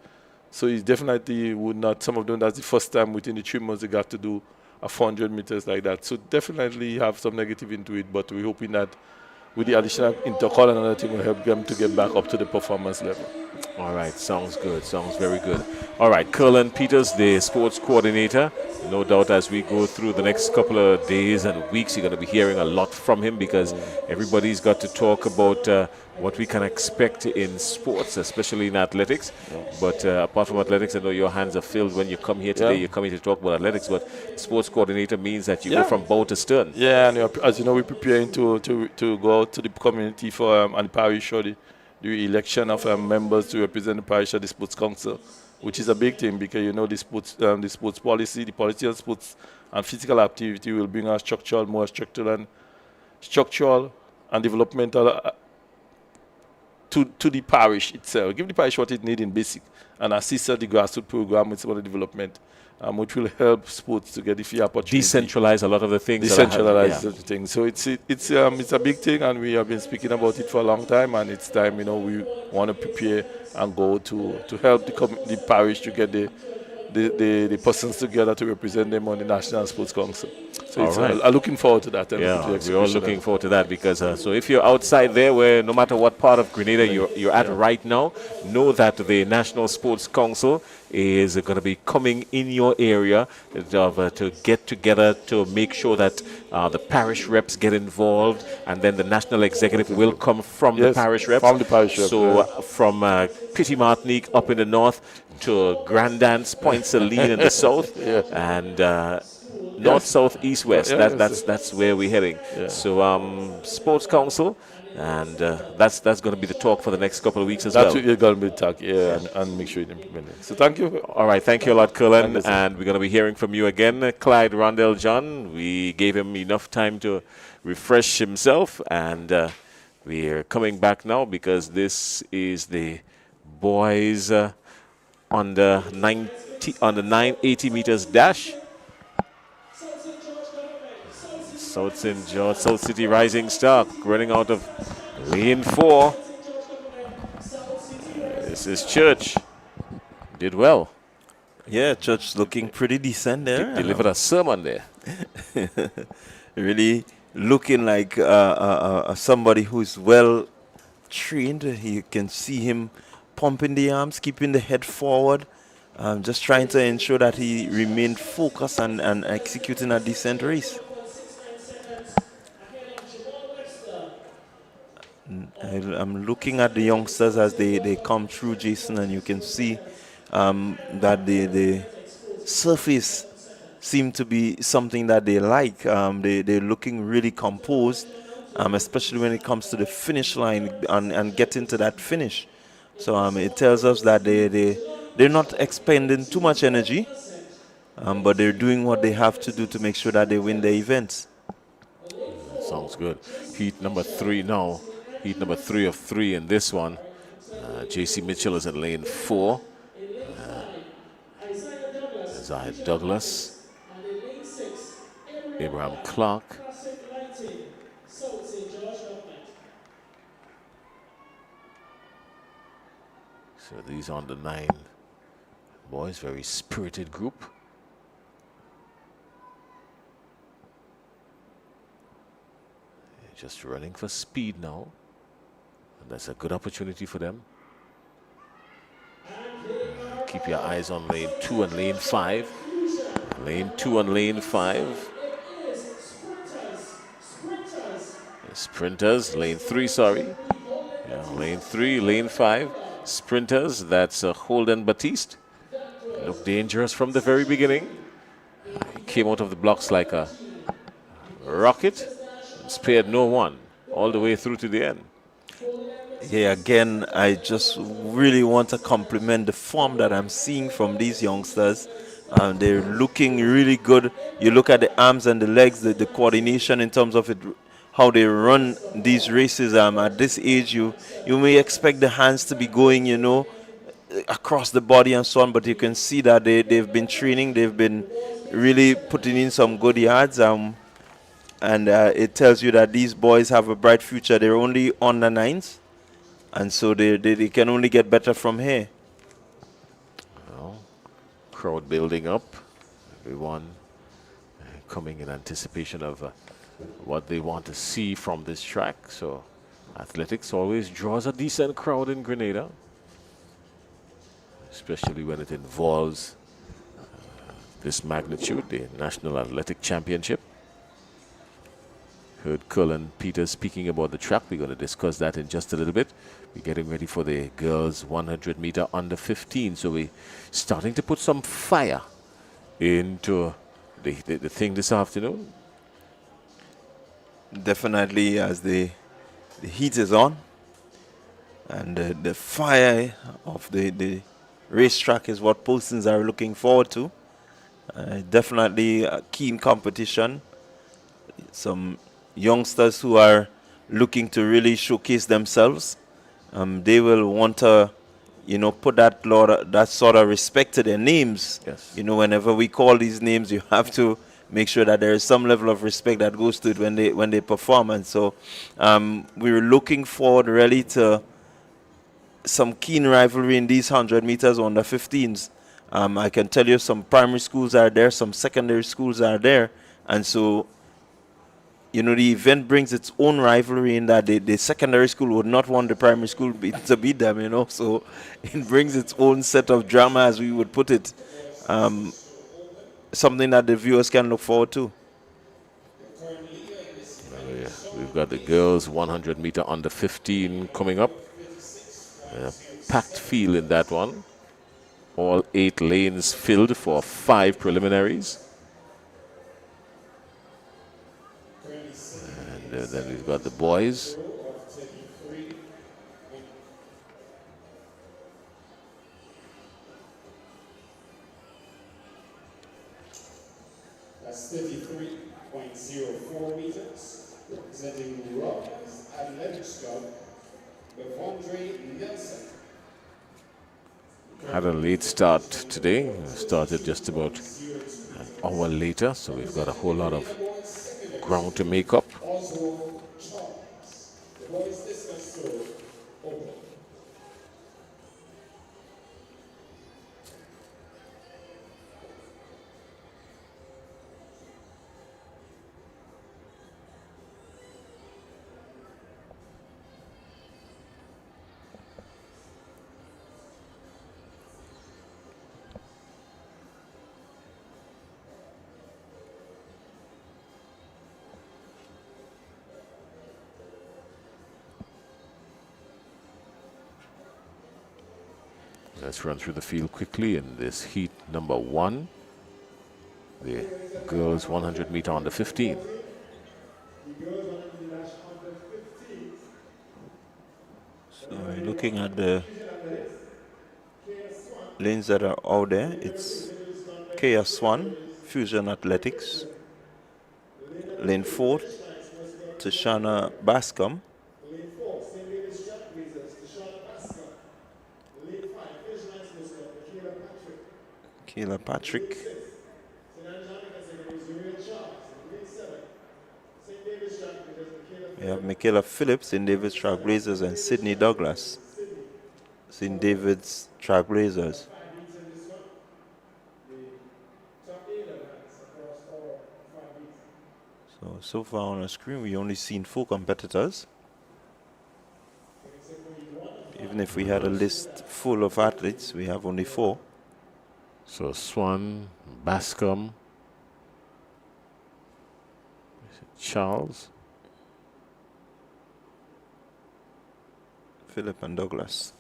So it definitely would not. Some of them, that's the first time within the 3 months they got to do a 400 meters like that. So definitely have some negative into it, but we're hoping that with the additional intercall and other thing will help them to get back up to the performance level. All right, sounds good, sounds very good. All right, Curlin Peters, the sports coordinator. No doubt as we go through the next couple of days and weeks, you're going to be hearing a lot from him, because everybody's got to talk about what we can expect in sports, especially in athletics. But apart from athletics, I know your hands are filled when you come here today. You're coming to talk about athletics, but sports coordinator means that you go from bow to stern. Yeah, and as you know, we're preparing to go out to the community for and the parish for the election of members to represent the parish at the Sports Council, which is a big thing, because the sports policy, the policy on sports and physical activity will bring us more structural and developmental to the parish itself. Give the parish what it needs in basic, and assist the grassroots program with some of the development, which will help sports to get the fair opportunity. Decentralize a lot of the things. Decentralize the things. So it's a big thing, and we have been speaking about it for a long time, and it's time, we want to prepare and go to help the parish to get the persons together to represent them on the National Sports Council. So I'm looking forward to that. We're all looking forward to that, because so if you're outside there, where no matter what part of Grenada you're at right now, know that the National Sports Council is going to be coming in your area to get together to make sure that the parish reps get involved, and then the national executive will come from the parish reps. From the parish reps. So from Petty Martinique up in the north to Grandance, Point Celine in the south, and north, south, east, west. That's where we're heading. So Sports Council, and that's going to be the talk for the next couple of weeks as well. That's going to be the talk, and make sure you implement it. So thank you. All right, thank you a lot, Curlin, and we're going to be hearing from you again. Clyde Rondell John, we gave him enough time to refresh himself, and we're coming back now, because this is the boys on the 980 meters dash. South St. George, South City Rising Star running out of lane 4. This is Church. Did well. Yeah, Church looking pretty decent there. Delivered a sermon there. Really looking like somebody who's well trained. You can see him pumping the arms, keeping the head forward, just trying to ensure that he remained focused and executing a decent race. I'm looking at the youngsters as they come through, Jason, and you can see that the surface seem to be something that they like. They're looking really composed, especially when it comes to the finish line and getting to that finish. So it tells us that they're not expending too much energy, but they're doing what they have to do to make sure that they win the events. Sounds good. Heat number 3 now. Heat number 3 of 3 in this one. JC Mitchell is in lane 4. Isaiah Douglas. Abraham Clark. So these are the 9 boys, very spirited group. Just running for speed now. And that's a good opportunity for them. Keep your eyes on lane 2 and lane 5. Lane 2 and lane 5. Sprinters, lane 3, sorry. Yeah, lane 3, lane 5. Sprinters, that's Holden Batiste. Looked dangerous from the very beginning. He came out of the blocks like a rocket and spared no one all the way through to the end. Yeah, again, I just really want to compliment the form that I'm seeing from these youngsters. They're looking really good. You look at the arms and the legs, the coordination in terms of it, how they run these races. At this age, you may expect the hands to be going, across the body and so on, but you can see that they've been training. They've been really putting in some good yards. And it tells you that these boys have a bright future. They're only under 9s. And so they can only get better from here. Well, crowd building up. Everyone coming in anticipation of what they want to see from this track. So athletics always draws a decent crowd in Grenada, especially when it involves this magnitude, the National Athletic Championship. Heard Cullen Peters speaking about the track. We're going to discuss that in just a little bit. We're getting ready for the girls 100 meter under 15. So we're starting to put some fire into the thing this afternoon. Definitely, as the heat is on and the fire of the racetrack is what persons are looking forward to. Definitely a keen competition. Some youngsters who are looking to really showcase themselves. They will want to, put that sort of respect to their names. Yes. Whenever we call these names, you have to make sure that there is some level of respect that goes to it when they perform. And so we're looking forward really to some keen rivalry in these 100 meters under 15s. I can tell you some primary schools are there, some secondary schools are there. And so the event brings its own rivalry in that the secondary school would not want the primary school to beat them, So it brings its own set of drama, as we would put it. Something that the viewers can look forward to. We've got the girls 100 meter under 15 coming up. Packed field in that one. All 8 lanes filled for 5 preliminaries. And then we've got the boys. That's 33.04 meters, representing Rock's Athletics Club, Bevondre Nelson. Had a late start today. Started just about an hour later, so we've got a whole lot of ground to make up. Oswald Charles, the boys discus throw, open. Let's run through the field quickly in this heat number 1. The girls 100 meter on the 15. So we're looking at the lanes that are out there. It's KS1, Fusion Athletics. Lane 4, Tashana Bascom. Kayla Patrick. We have Michaela Phillips, St. David's Trailblazers, and Sydney Douglas, St. David's Trailblazers. So far on our screen, we only seen 4 competitors. Even if we had a list full of athletes, we have only 4. So Swan, Bascom, Charles, Philip and Douglas.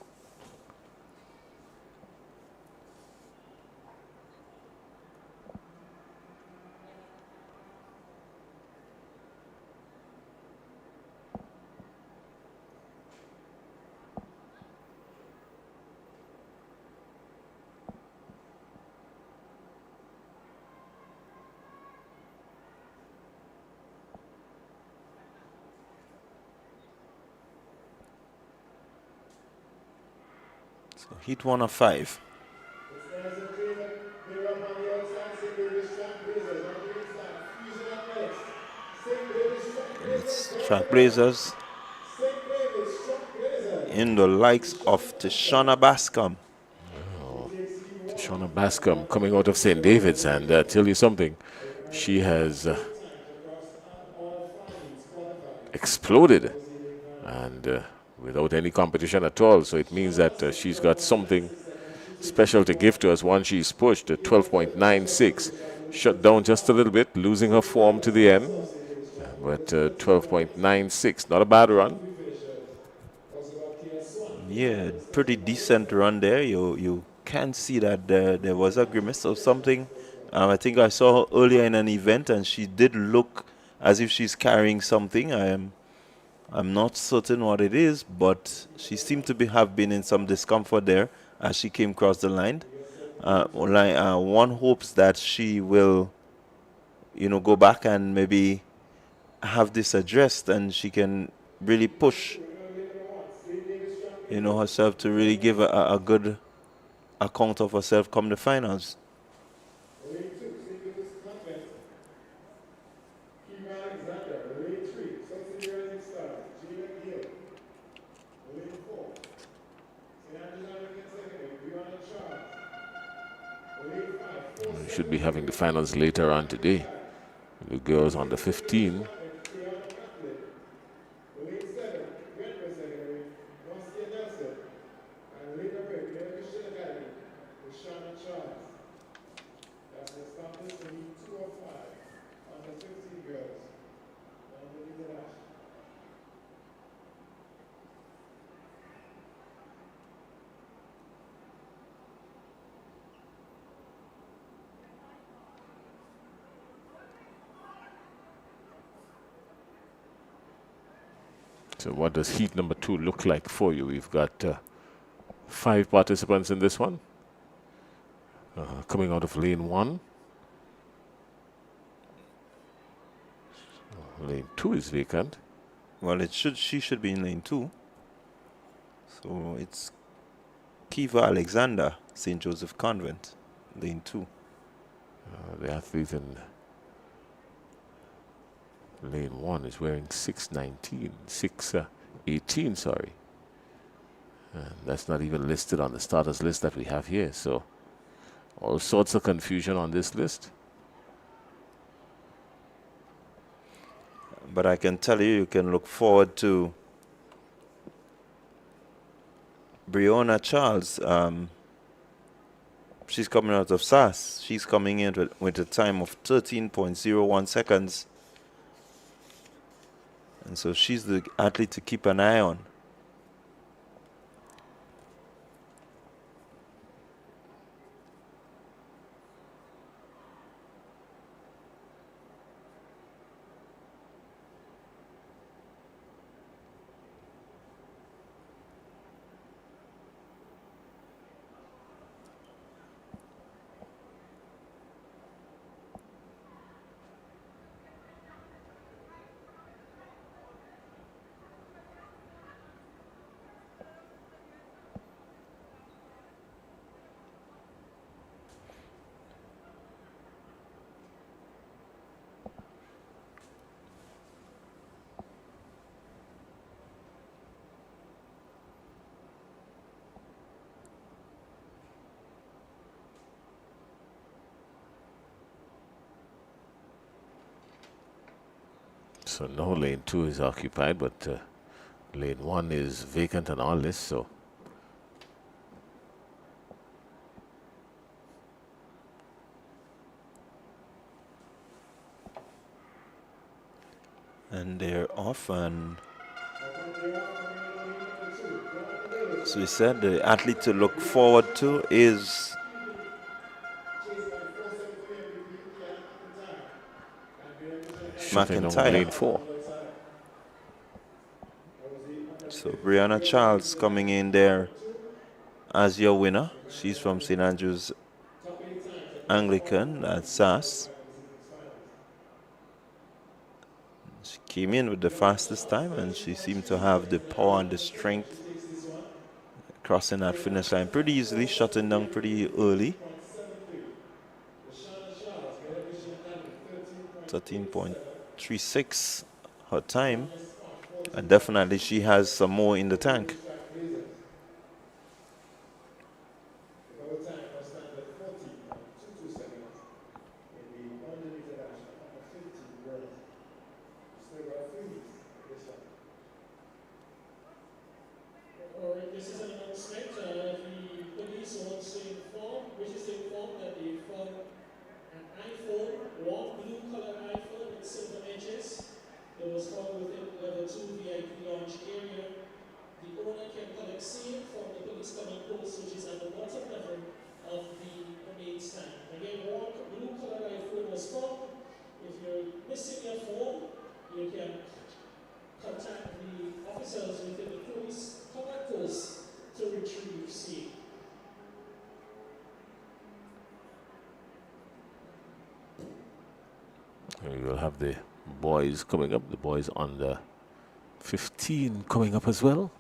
So heat 1 of 5. It's Trailblazers in the likes of Tashana Bascom. Tashana Bascom coming out of St. David's, and tell you something, she has exploded, and without any competition at all. So it means that she's got something special to give to us once she's pushed at 12.96. Shut down just a little bit, losing her form to the end. But 12.96, not a bad run. Yeah, pretty decent run there. You can see that there was a grimace or something. I think I saw her earlier in an event, and she did look as if she's carrying something. I'm not certain what it is, but she seemed to have been in some discomfort there as she came across the line. One hopes that she will, go back and maybe have this addressed, and she can really push, herself to really give a good account of herself come the finals. We should be having the finals later on today. The girls on the 15. So what does heat number 2 look like for you? We've got 5 participants in this one. Coming out of lane 1. Lane 2 is vacant. Well, she should be in lane 2. So it's Kiva Alexander, St. Joseph Convent, lane 2. The athlete in lane 1 is wearing 618, sorry. And that's not even listed on the starters list that we have here. So all sorts of confusion on this list. But I can tell you can look forward to Breonna Charles. She's coming out of SAS. She's coming in with a time of 13.01 seconds. And so she's the athlete to keep an eye on. So now lane 2 is occupied, but lane 1 is vacant and all this, so And they're off, and so we said the athlete to look forward to is shutting down McIntyre. lane 4. So Brianna Charles coming in there as your winner. She's from St. Andrew's Anglican at SAS. She came in with the fastest time, and she seemed to have the power and the strength crossing that finish line pretty easily, shutting down pretty early. 13.36 her time, and definitely she has some more in the tank. Alright, this is an announcement. The police wants to inform, wishes to inform that they found an iPhone, one blue colored iPhone with silver edges. It was found within level 2 VIP lounge area. The owner can collect same from the police command post, which is at the bottom level of the main stand. Again, one blue colored iPhone was found. If you're missing your phone, you can contact the officers within the police command post to retrieve same. We will have the boys coming up, the boys under 15 coming up as well.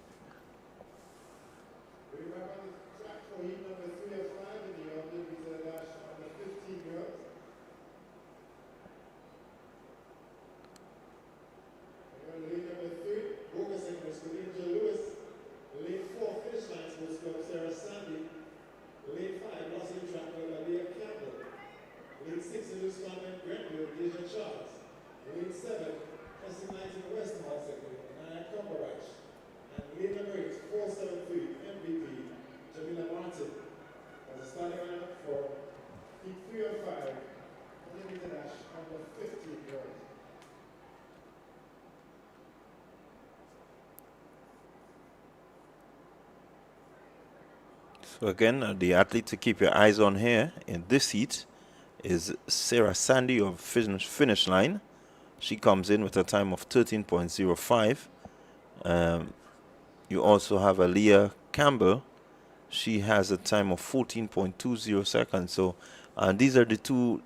So again, the athlete to keep your eyes on here in this heat is Sarah Sandy of finish line. She comes in with a time of 13.05. You also have Aaliyah Campbell. She has a time of 14.20 seconds. So these are the two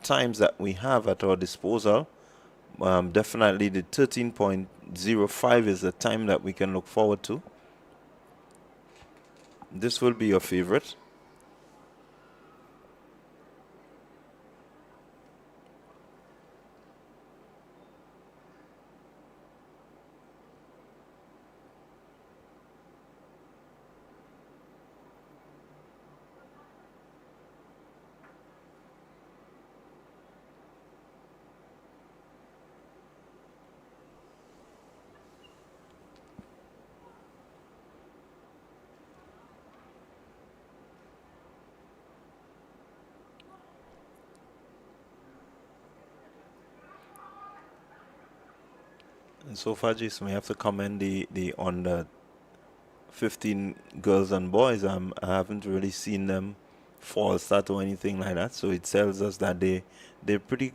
times that we have at our disposal. Definitely the 13.05 is the time that we can look forward to. This will be your favorite. And so far, Jason, we have to commend the under 15 girls and boys. I haven't really seen them false start or anything like that. So it tells us that they're pretty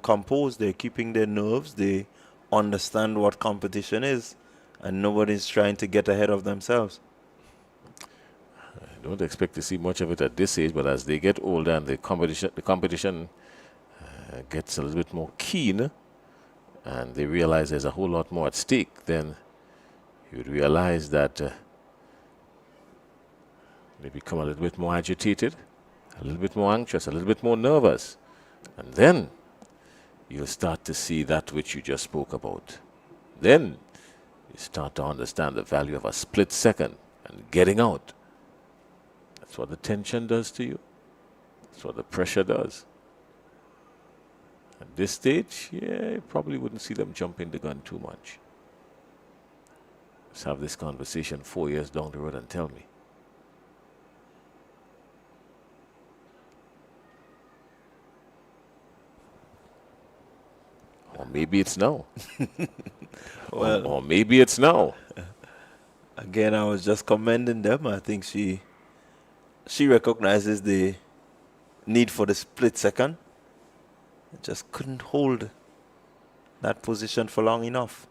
composed. They're keeping their nerves. They understand what competition is, and nobody's trying to get ahead of themselves. I don't expect to see much of it at this age, but as they get older and the competition gets a little bit more keen, and they realize there's a whole lot more at stake, then you would realize that they become a little bit more agitated, a little bit more anxious, a little bit more nervous. And then you'll start to see that which you just spoke about. Then you start to understand the value of a split second and getting out. That's what the tension does to you. That's what the pressure does. At this stage, yeah, you probably wouldn't see them jumping the gun too much. Let's have this conversation 4 years down the road and tell me. Or maybe it's now. Well, or maybe it's now. again, I was just commending them. I think she recognizes the need for the split second. Just couldn't hold that position for long enough.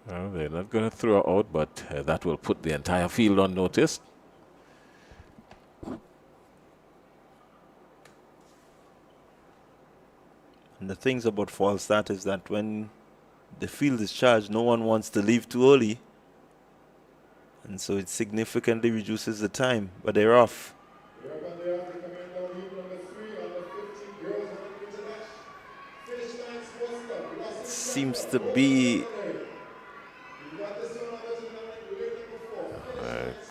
Well, they're not going to throw her out, but that will put the entire field on notice. And the things about false start is that when the field is charged, no one wants to leave too early. And so it significantly reduces the time, but they're off. Seems to be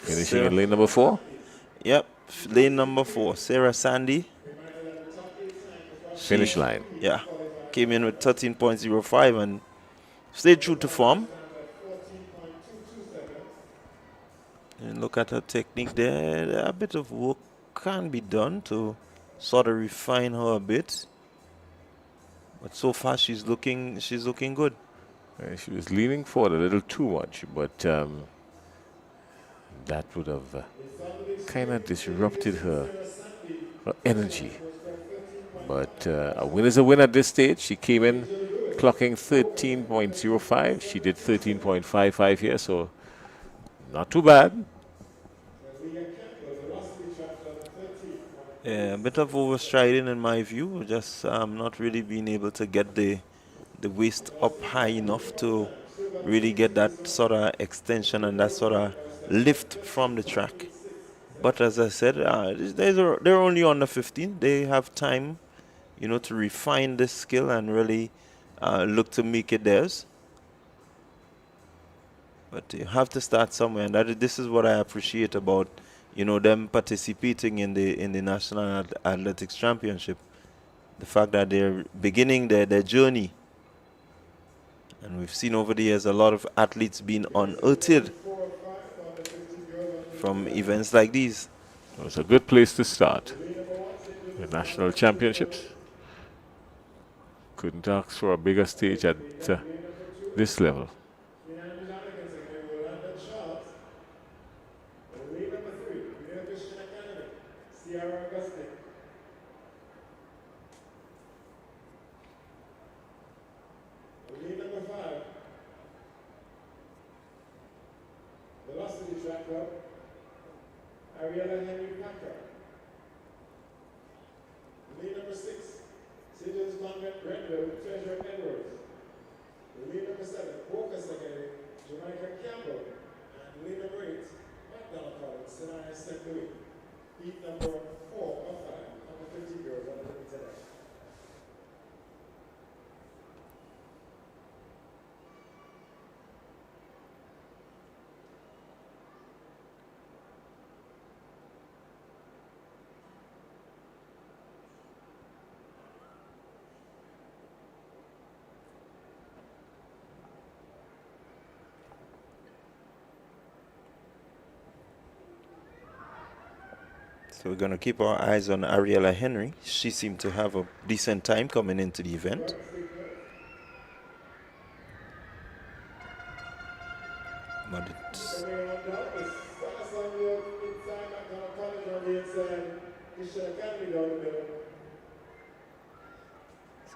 Finishing in lane number 4. Yep, lane number 4, Sarah Sandy. Finish line. Yeah, came in with 13.05 and stayed true to form. And look at her technique there. A bit of work can be done to sort of refine her a bit. But so far she's looking good. She was leaning forward a little too much, but that would have kind of disrupted her energy. But a win is a win at this stage. She came in clocking 13.05. She did 13.55 here, so not too bad. Yeah, a bit of overstriding in my view. Just not really being able to get the waist up high enough to really get that sort of extension and that sort of lift from the track. But as I said, they're only under 15. They have time, to refine this skill and really look to make it theirs. But you have to start somewhere, and this is what I appreciate about, them participating in the National Athletics Championship. The fact that they're beginning their journey. And we've seen over the years a lot of athletes being unearthed from events like these. It's a good place to start. The National Championships. Couldn't ask for a bigger stage at this level. So we're going to keep our eyes on Ariella Henry. She seemed to have a decent time coming into the event. But it's so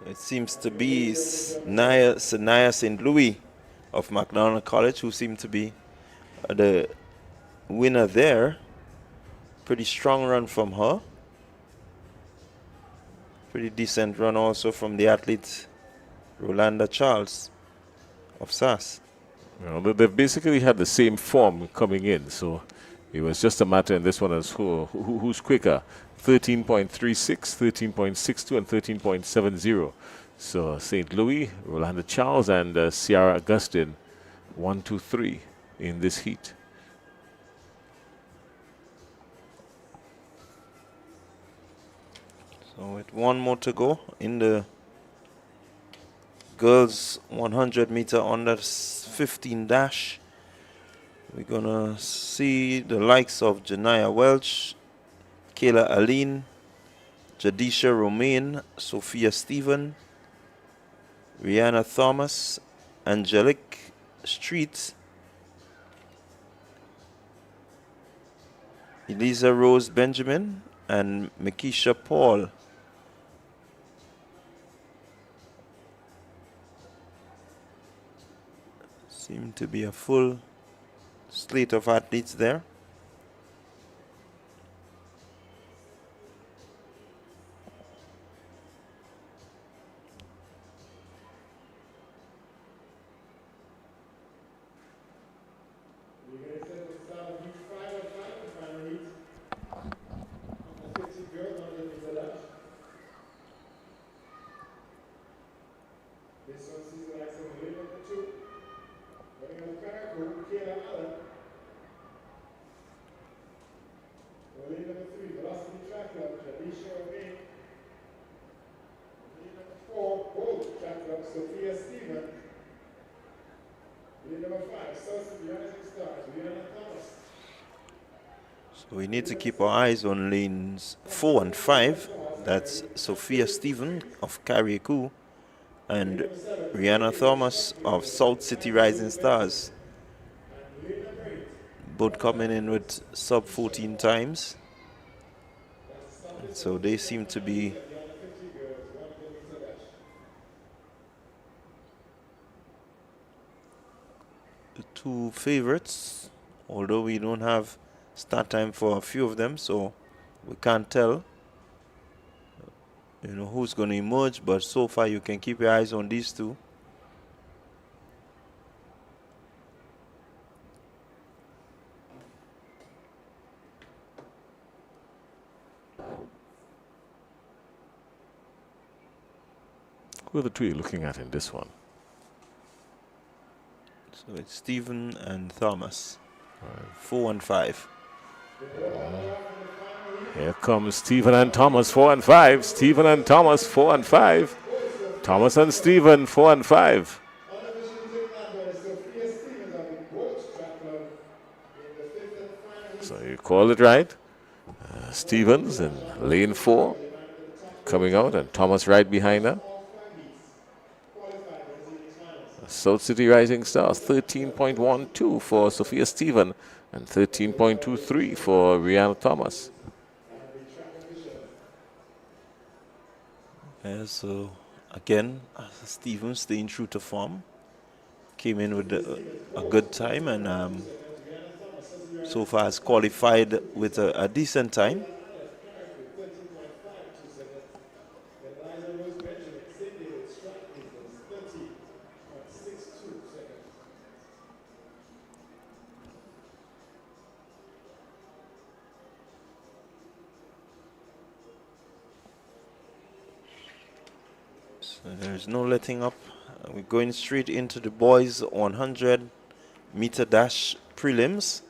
it seems to be Sanaya St. Louis of McDonald College who seemed to be the winner there. Pretty strong run from her. Pretty decent run also from the athlete Rolanda Charles of SAS. Well, they've basically had the same form coming in, so it was just a matter in this one as who's quicker. 13.36, 13.62, and 13.70. So St. Louis, Rolanda Charles, and Ciara Augustine, 1, 2, 3 in this heat. So with one more to go in the girls 100 meter under 15 dash, we're gonna see the likes of Janaya Welch, Kayla Aline, Jadisha Romain, Sophia Stephen, Rihanna Thomas, Angelique Street, Eliza Rose Benjamin, and Makisha Paul. Seem to be a full slate of athletes there. Sophia Stephen. Lead number 5, South Rising Stars, Rihanna Thomas. So we need to keep our eyes on lanes 4 and 5. That's Sophia Stephen of Carriacou and Rihanna Thomas of Salt City Rising Stars. Both coming in with sub 14 times. So they seem to be the two favorites, although we don't have start time for a few of them, so we can't tell who's going to emerge, but so far you can keep your eyes on these two. Who are the two you're looking at in this one? So it's Stephen and Thomas, 4 and 5. Here comes Stephen and Thomas, 4 and 5. Stephen and Thomas, 4 and 5. Thomas and Stephen, 4 and 5. So you called it right. Stevens in lane 4 coming out, and Thomas right behind her. South City Rising Stars, 13.12 for Sophia Stephen and 13.23 for Rihanna Thomas. Yeah, so again, Stephen staying true to form. Came in with a good time and so far has qualified with a decent time. There's no letting up. We're going straight into the boys 100 meter dash prelims.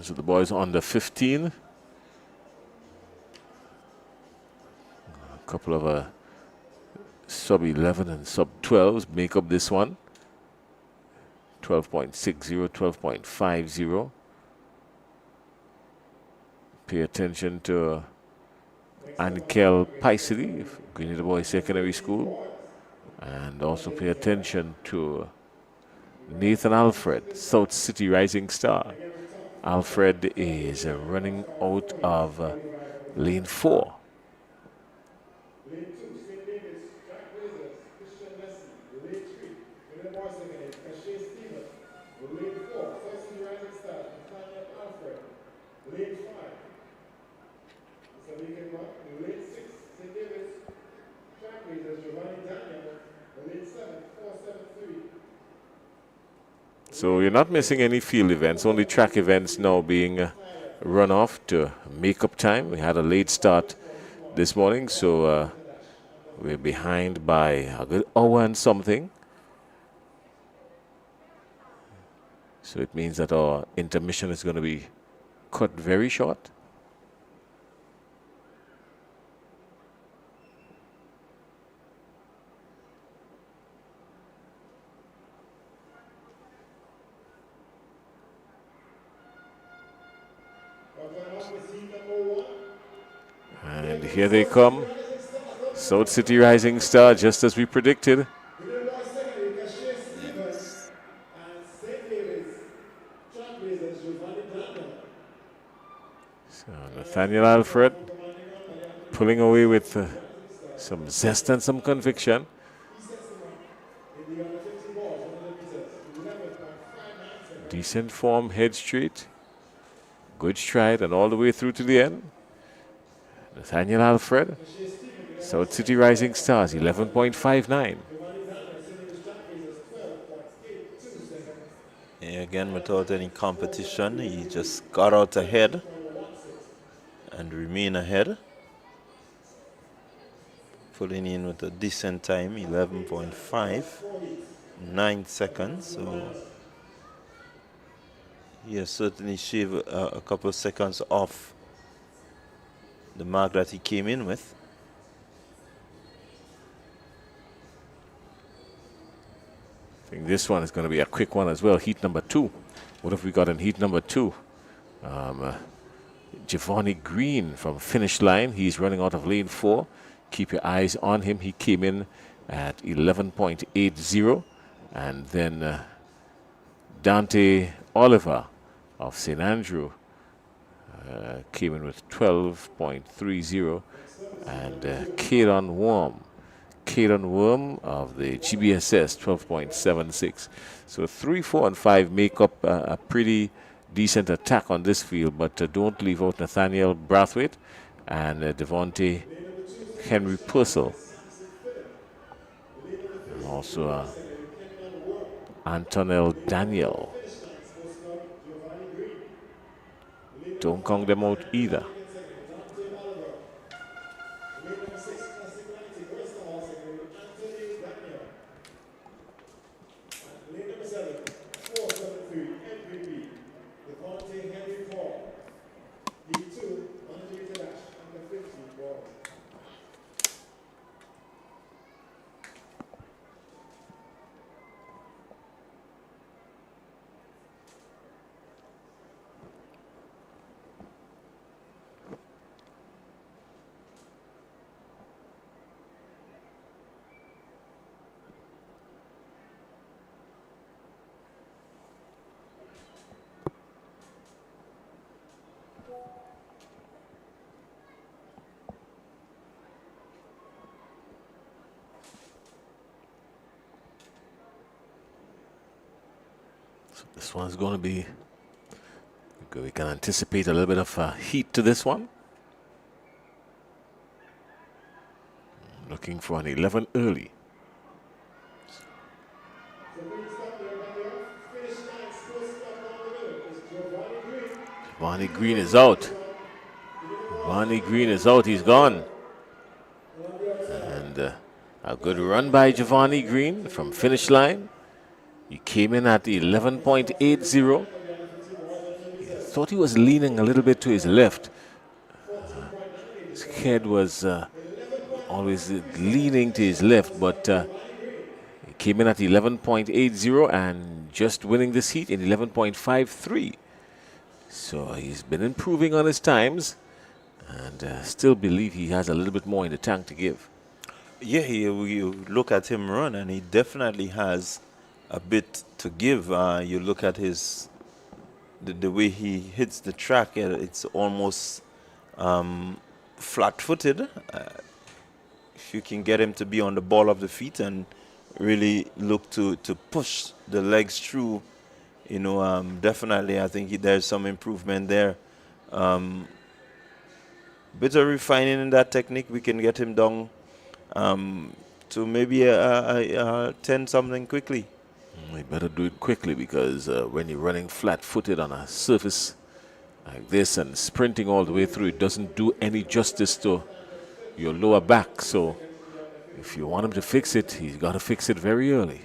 So the boys under 15. A couple of sub 11 and sub 12s make up this one. 12.60, 12.50. Pay attention to Ankel Paisili, Grenada Boys Secondary School. And also pay attention to Nathan Alfred, South City Rising Star. Alfred is running out of lane 4. Lane 2, St. David's, Jack Blazers, Christian Messi. Lane 3, Grenada Boys Secondary, Cashay Stephen. Lane 4, South City Rising Stars, Nathaniel Alfred. Lane 5, it's a weekend one. Lane 6, St. David's, Jack Blazers, Giovanni Daniel. Lane 7, 473. So you're not missing any field events, only track events now being run off to make up time. We had a late start this morning, so we're behind by a good hour and something. So it means that our intermission is going to be cut very short. And here they come. South City Rising Star, just as we predicted. So Nathaniel Alfred pulling away with some zest and some conviction. Decent form, head straight. Good stride and all the way through to the end. Nathaniel Alfred, South City Rising Stars, 11.59. Yeah, again, without any competition, he just got out ahead and remain ahead. Pulling in with a decent time, 11.59 seconds. So he has certainly shaved a couple of seconds off the mark that he came in with. I think this one is going to be a quick one as well. Heat number 2. What have we got in heat number 2? Giovanni Green from finish line. He's running out of lane 4. Keep your eyes on him. He came in at 11.80. And then Dante Oliver of St. Andrew came in with 12.30. And Kieran Worm of the GBSS, 12.76. So 3, 4, and 5 make up a pretty decent attack on this field, but don't leave out Nathaniel Brathwaite and Devontae Henry Purcell. And also Antonel Daniel. Don't count them out either. This one's going to be, we can anticipate a little bit of heat to this one. Looking for an 11 early. Giovanni Green is out. Giovanni Green is out, he's gone. And a good run by Giovanni Green from finish line. He came in at 11.80. Thought he was leaning a little bit to his left. His head was always leaning to his left, but he came in at 11.80 and just winning this heat in 11.53. So he's been improving on his times and still believe he has a little bit more in the tank to give. Yeah, you look at him run and he definitely has a bit to give. You look at his the way he hits the track, it's almost flat-footed. If you can get him to be on the ball of the feet and really look to push the legs through, you know, definitely I think there's some improvement there. Bit of refining in that technique, we can get him down to maybe a 10-something quickly. We better do it quickly because when you're running flat-footed on a surface like this and sprinting all the way through, it doesn't do any justice to your lower back. So if you want him to fix it, he's got to fix it very early.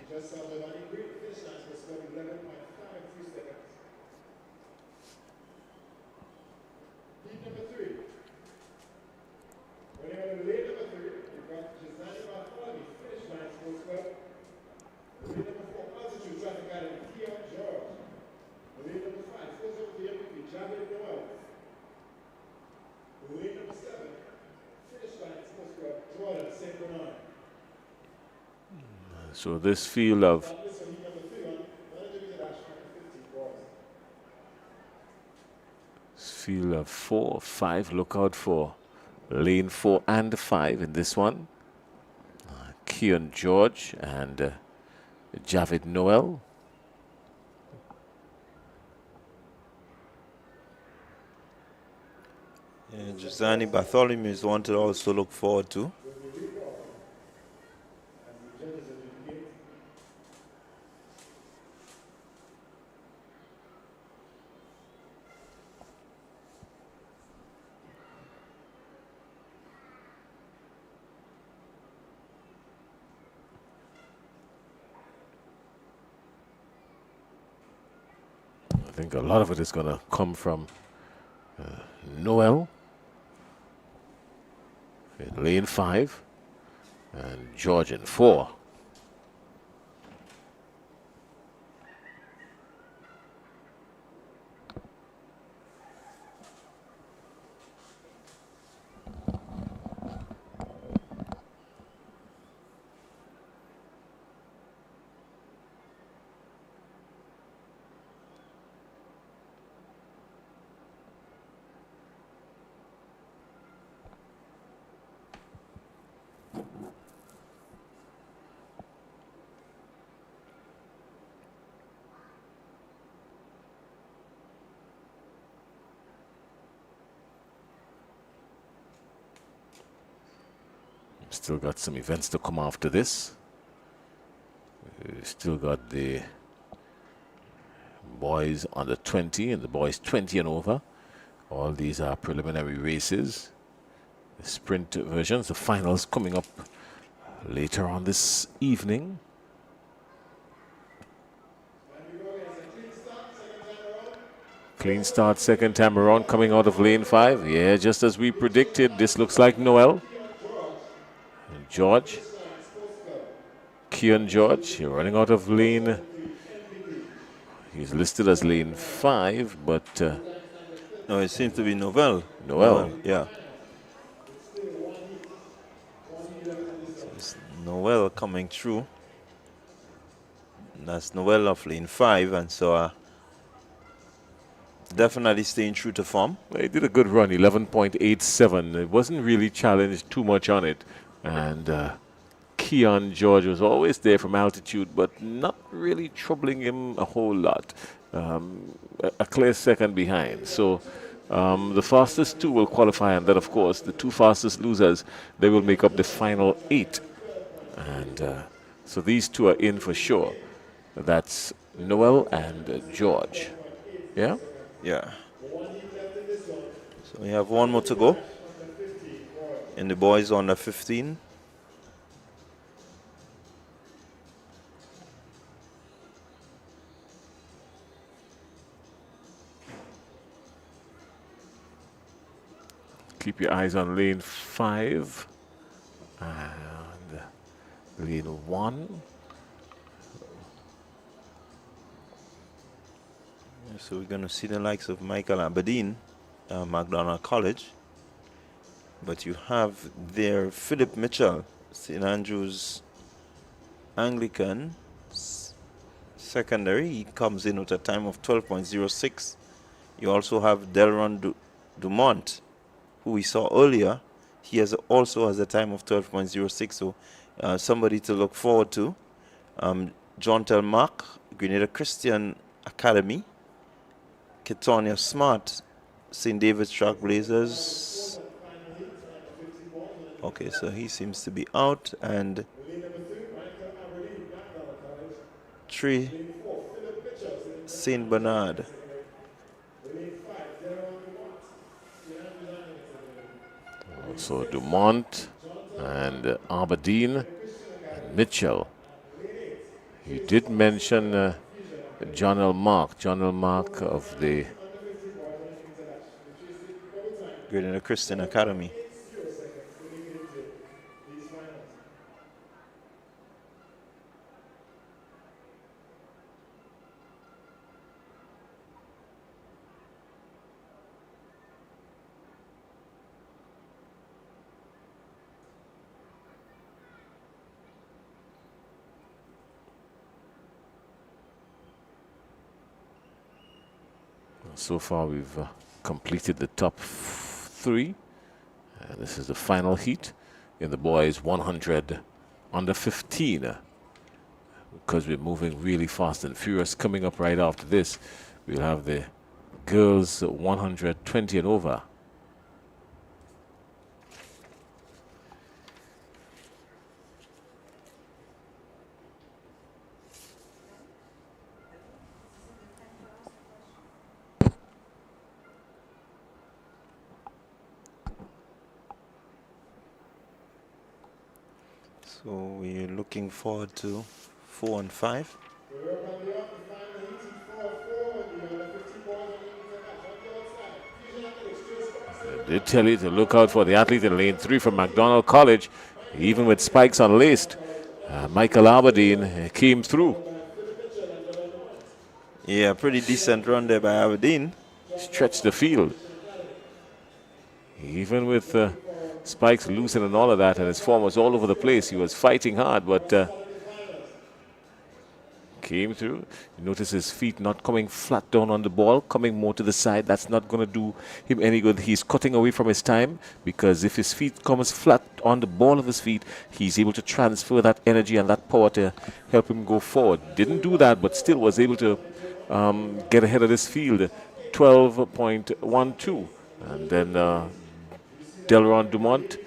So this field of four, five, look out for lane 4 and 5 in this one. Keon George and Javid Noel. Giussani Bartholomew is one to also look forward to. I think a lot of it is going to come from Noel in lane 5 and George in 4. Still got some events to come after this. Still got the boys under 20 and the boys 20 and over. All these are preliminary races. The sprint versions, the finals coming up later on this evening. Clean start second time around coming out of lane 5. Yeah, just as we predicted, this looks like Noel. George. Keon George, you're running out of lane. He's listed as lane 5, but no, it seems to be Noel. Noel. Yeah. So it's Noel coming through. And that's Noel of lane 5, and so definitely staying true to form. Well, he did a good run, 11.87. It wasn't really challenged too much on it. And Keon George was always there from altitude, but not really troubling him a whole lot. A clear second behind. So the fastest 2 will qualify, and then, of course, the 2 fastest losers, they will make up the final 8. And so these 2 are in for sure. That's Noel and George. Yeah? Yeah. So we have one more to go. And the boys under 15. Keep your eyes on lane 5 and lane 1. So we're going to see the likes of Michael Aberdeen, McDonald College. But you have there Philip Mitchell, St. Andrew's Anglican Secondary. He comes in with a time of 12.06. You also have Delron Dumont, who we saw earlier. He also has a time of 12.06, so somebody to look forward to. John Telmark, Grenada Christian Academy. Ketonia Smart, St. David's Trailblazers. Okay, so he seems to be out. And 3, St. Bernard. So Dumont and Aberdeen and Mitchell. You did mention John L. Mark of the Grenada Christian Academy. So far, we've completed the top three. This is the final heat in the boys 100 under 15. Because we're moving really fast and furious. Coming up right after this, we'll have the girls 120 and over. So we're looking forward to 4 and 5. They tell you to look out for the athlete in lane 3 from McDonald College, even with spikes unlaced. Michael Aberdeen came through. Yeah, pretty decent run there by Aberdeen. Stretched the field. Even with spikes loosened and all of that, and his form was all over the place. He was fighting hard, but came through. You notice his feet not coming flat down on the ball, coming more to the side. That's not going to do him any good. He's cutting away from his time, because if his feet comes flat on the ball of his feet, he's able to transfer that energy and that power to help him go forward. Didn't do that, but still was able to get ahead of this field. 12.12. And then Delron Dumont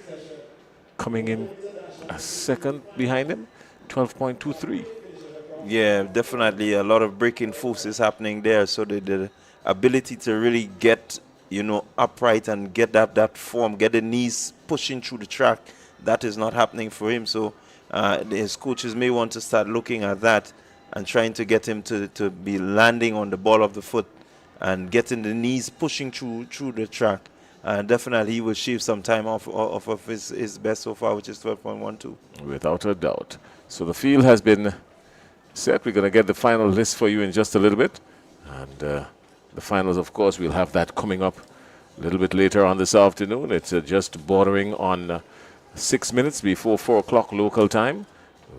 coming in a second behind him, 12.23. Yeah, definitely a lot of braking forces happening there. So the ability to really get, upright and get that form, get the knees pushing through the track, that is not happening for him. So his coaches may want to start looking at that and trying to get him to be landing on the ball of the foot and getting the knees pushing through the track. Definitely he will shave some time off of his best so far, which is 12.12. Without a doubt. So the field has been set. We're going to get the final list for you in just a little bit. And the finals, of course, we'll have that coming up a little bit later on this afternoon. It's just bordering on 6 minutes before 4 o'clock local time.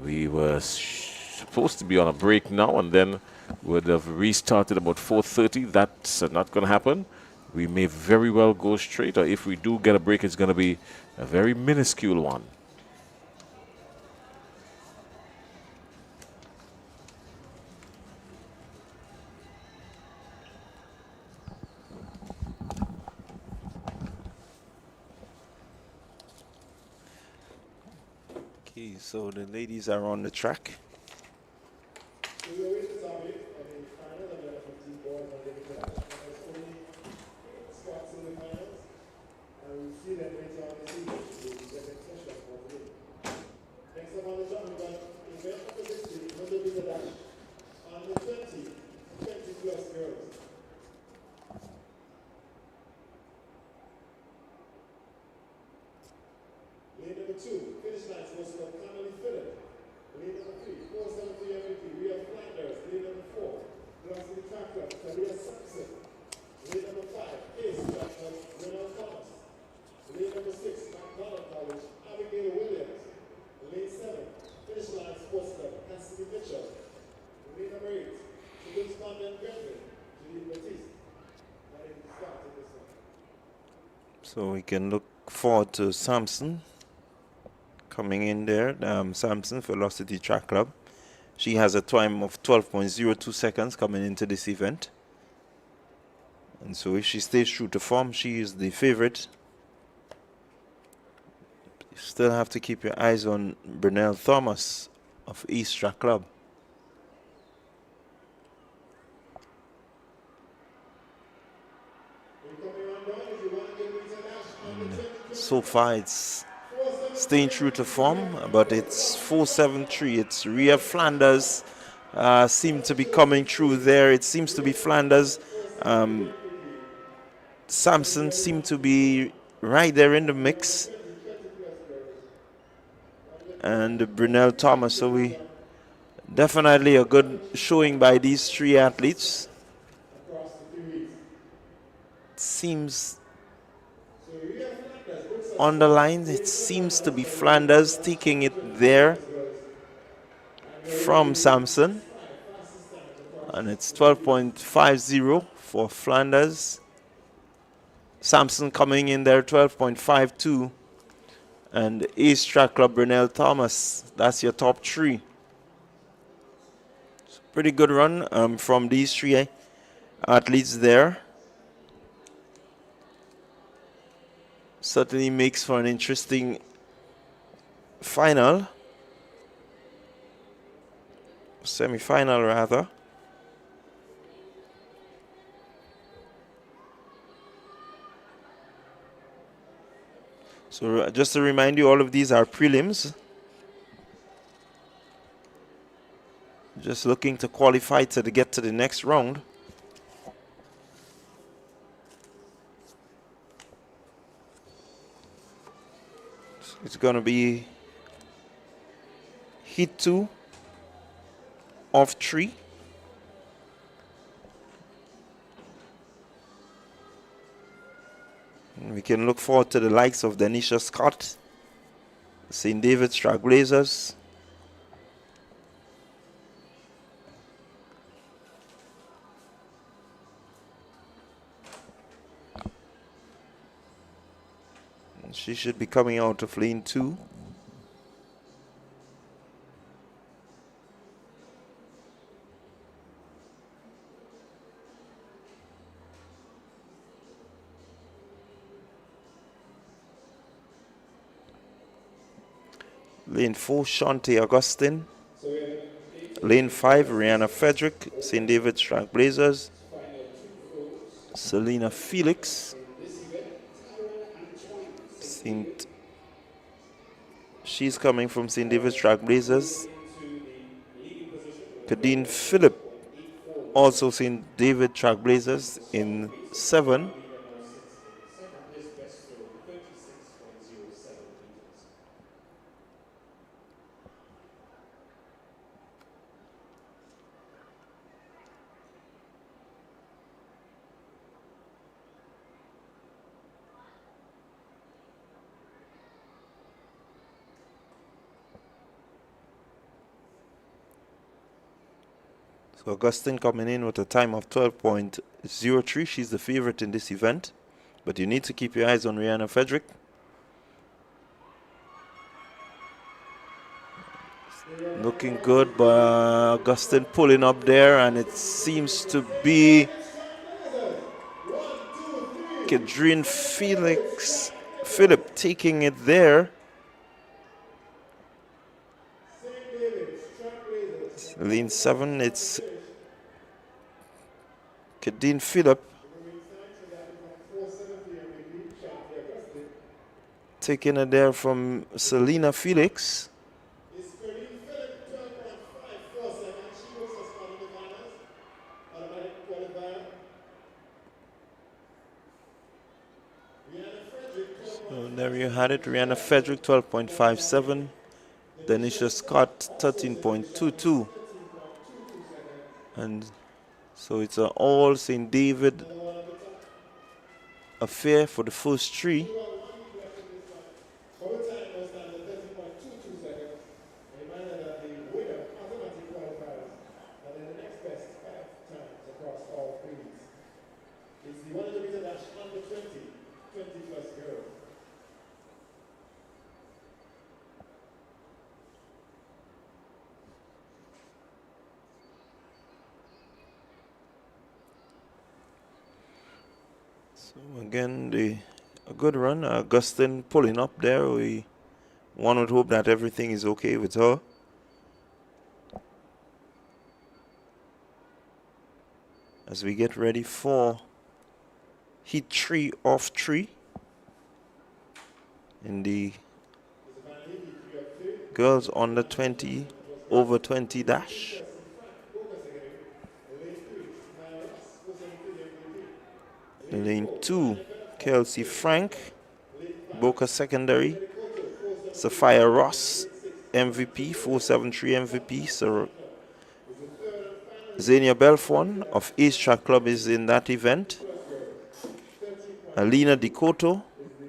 We were supposed to be on a break now and then would have restarted about 4:30. That's not going to happen. We may very well go straight, or if we do get a break, it's going to be a very minuscule one. Okay, so the ladies are on the track. So we can look forward to Sampson coming in there. Sampson, Velocity Track Club. She has a time of 12.02 seconds coming into this event. And so if she stays true to form, she is the favorite. You still have to keep your eyes on Brunel Thomas of East Track Club. So far it's staying true to form, but it's 4.73. It's Rhea Flanders seem to be coming through there. It seems to be Flanders. Sampson seemed to be right there in the mix. And Brunel Thomas. So we definitely a good showing by these three athletes. Seems on the line, it seems to be Flanders taking it there from Sampson. And it's 12.50 for Flanders. Samson coming in there, 12.52. And Ace Track Club, Brunel Thomas. That's your top three. It's a pretty good run from these three athletes there. Certainly makes for an interesting final. Semi-final, rather. So just to remind you, all of these are prelims. Just looking to qualify to get to the next round. It's going to be heat 2 of 3. And we can look forward to the likes of Denisha Scott, St. David's Trailblazers, and she should be coming out of lane 2. Lane 4, Shantae Augustine. Lane 5, Rihanna Frederick, St. David's Trailblazers. Selena Felix. She's coming from St. David's Trailblazers. Kadeen Phillip, also St. David Trailblazers in 7. So Augustine coming in with a time of 12.03. She's the favorite in this event. But you need to keep your eyes on Rihanna Frederick. Looking good, but Augustine pulling up there, and it seems to be Kadeen Phillip taking it there. Lane 7, it's Kadeen Phillip taking it there from Selena Felix. So there you had it, Rihanna Frederick 12.57, Denisha Scott 13.22. And so it's an all St. David affair for the first three. So again, a good run. Augustine pulling up there. One would hope that everything is okay with her. As we get ready for heat 3 of 3 in the girls under 20 over 20 dash. Lane 2, Kelsey Frank, Boca Secondary, Sophia Ross, MVP, 473 MVP. So Xenia Belfon of Ace Track Club is in that event. Alina Dikoto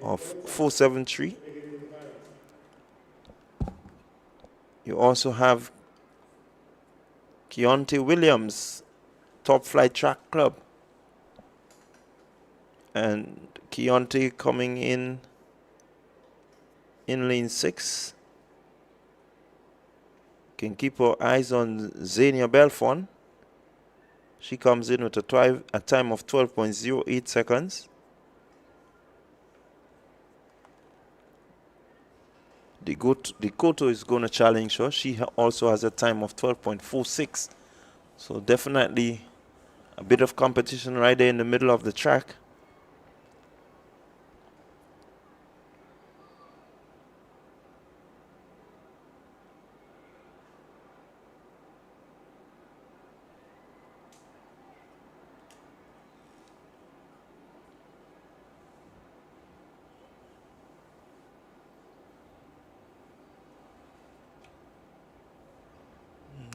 of 473. You also have Keontae Williams, Top Flight Track Club, And Keontae coming in lane 6. Can keep our eyes on Xenia Belfon. She comes in with a time of 12.08 seconds. The Koto is going to challenge her. She also has a time of 12.46. So definitely a bit of competition right there in the middle of the track.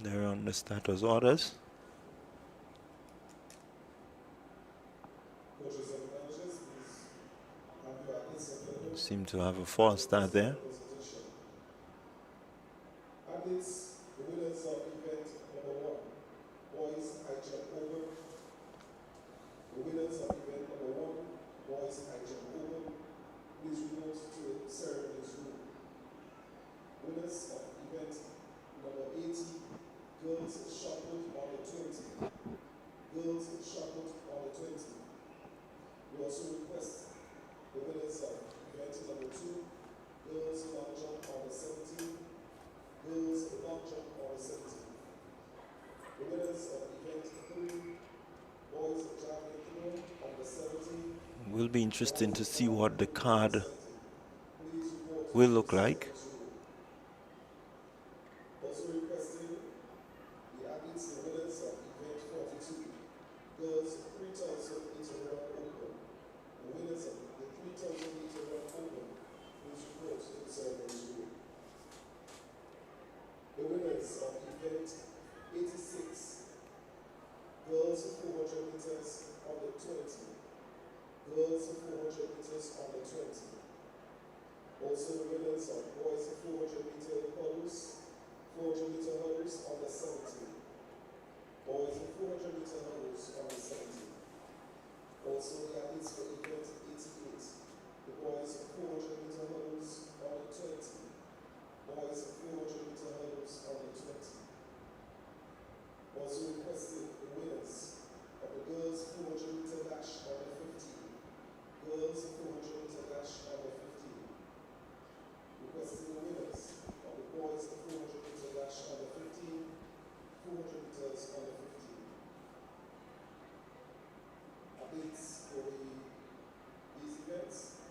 They're on the status orders. Seem to have a false start there. Athletes, the winners of event number 1, boys high jump over. The winners of event number 1, boys high jump over. Please report to the ceremonies room. Winners of event number 80, girls shot put on the 20. Girls shot put on the 20. We also request the winners of event number 2, girls long jump on the 17. Girls long jump on the 17. The winners of event 3, boys javelin throw on the 17. Will be interesting to see what the card will look like. Also requesting the athletes, the winners of event 42, girls 3,000 meter run open. The winners of the 3,000 meter run open, please report to the ceremonies room. The winners of event 86, girls 400 meters on the 20. Girls 400 meters on the 20. Also the winners of boys 400 meter hurdles, 400 meter hurdles on the 17. Boys 400 meter hurdles on the 17. Also the athletes for event 88, the boys 400 meter hurdles on the 20. Boys 400 meter hurdles on the 20. Also requested the winners of the girls 400 meter dash on the 15. Girls 400 meter dash on the 15. Requesting the winners of the boys 400 meter dash on the 15. 400 meters on the 15. Athletes for these events,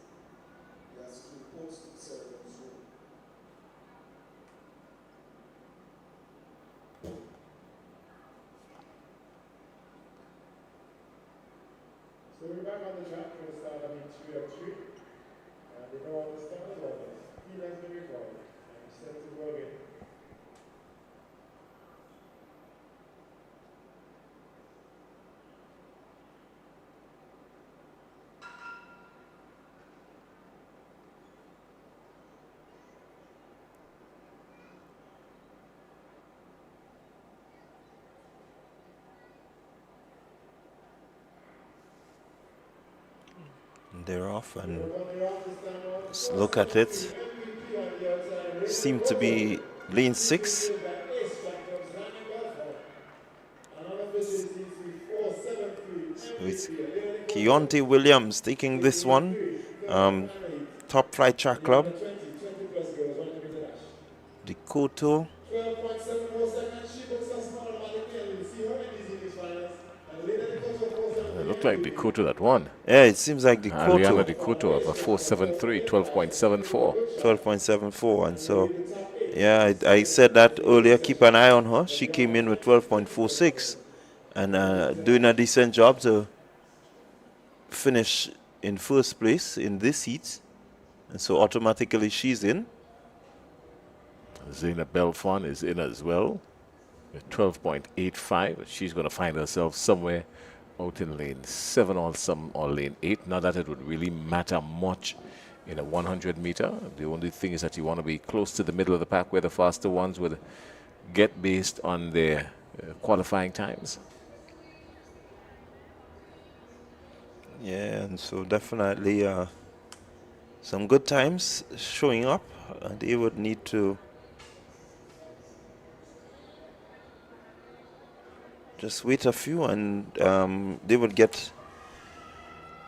he has to report to the ceremonies room. So we're back on the track for the start of each 3 of 3. And we know all the stars orders. He has been recorded and set to go again. They're off, and let's look at it. Seem to be lane 6. So it's Keontae Williams taking this one. Top Flight Track Club. The Koto. 12.74 seconds. She looks so small, automatically. You see her in these English finals. And later the coach of It looked like the Koto that won. Yeah, it seems like the Aliana Koto. the Koto of a 4.73, 12.74. 12.74, and so yeah, I said that earlier. Keep an eye on her. She came in with 12.46 and doing a decent job to finish in first place in this heat, and so automatically she's in. Zena Belfon is in as well with 12.85. She's going to find herself somewhere out in lane 7 or lane 8. Not that it would really matter much in a 100 meter. The only thing is that you want to be close to the middle of the pack where the faster ones would get based on their qualifying times. Yeah, and so definitely some good times showing up. They would need to just wait a few, and they would get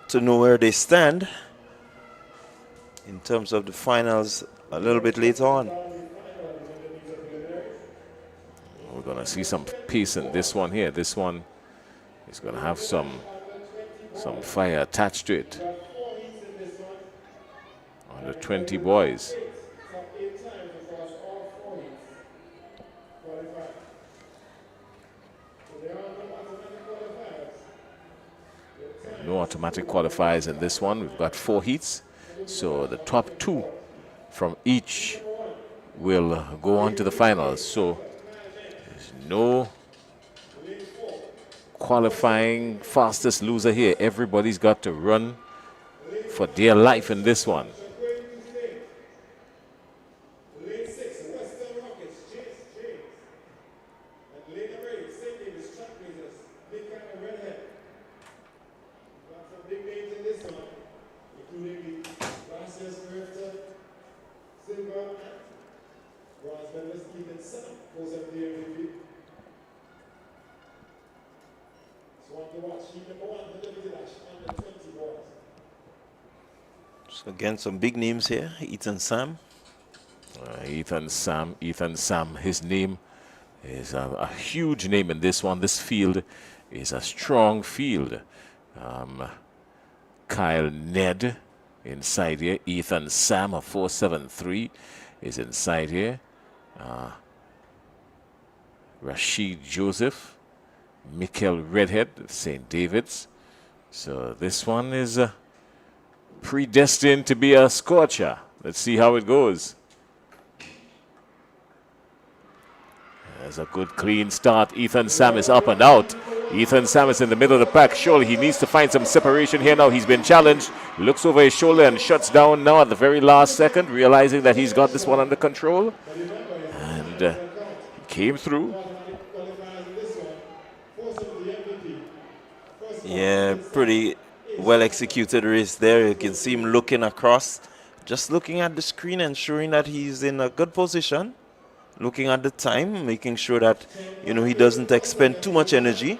to know where they stand in terms of the finals a little bit later on. We're going to see some pace in this one here. This one is going to have some fire attached to it. On the 20 boys. No automatic qualifiers in this one. We've got 4 heats. So the top 2 from each will go on to the finals. So there's no qualifying fastest loser here. Everybody's got to run for dear life in this one. So again, some big names here. Ethan Sam. Ethan Sam. His name is a huge name in this one. This field is a strong field. Kyle Ned inside here. Ethan Sam, a 473, is inside here. Rashid Joseph. Mikel Redhead of St. David's. So this one is predestined to be a scorcher. Let's see how it goes. There's a good clean start. Ethan Sam is up and out. Ethan Sam is in the middle of the pack. Surely he needs to find some separation here now. He's been challenged. Looks over his shoulder and shuts down now at the very last second, realizing that he's got this one under control. And came through. Yeah, pretty well executed race there. You can see him looking across, just looking at the screen, ensuring that he's in a good position, looking at the time, making sure that, you know, he doesn't expend too much energy.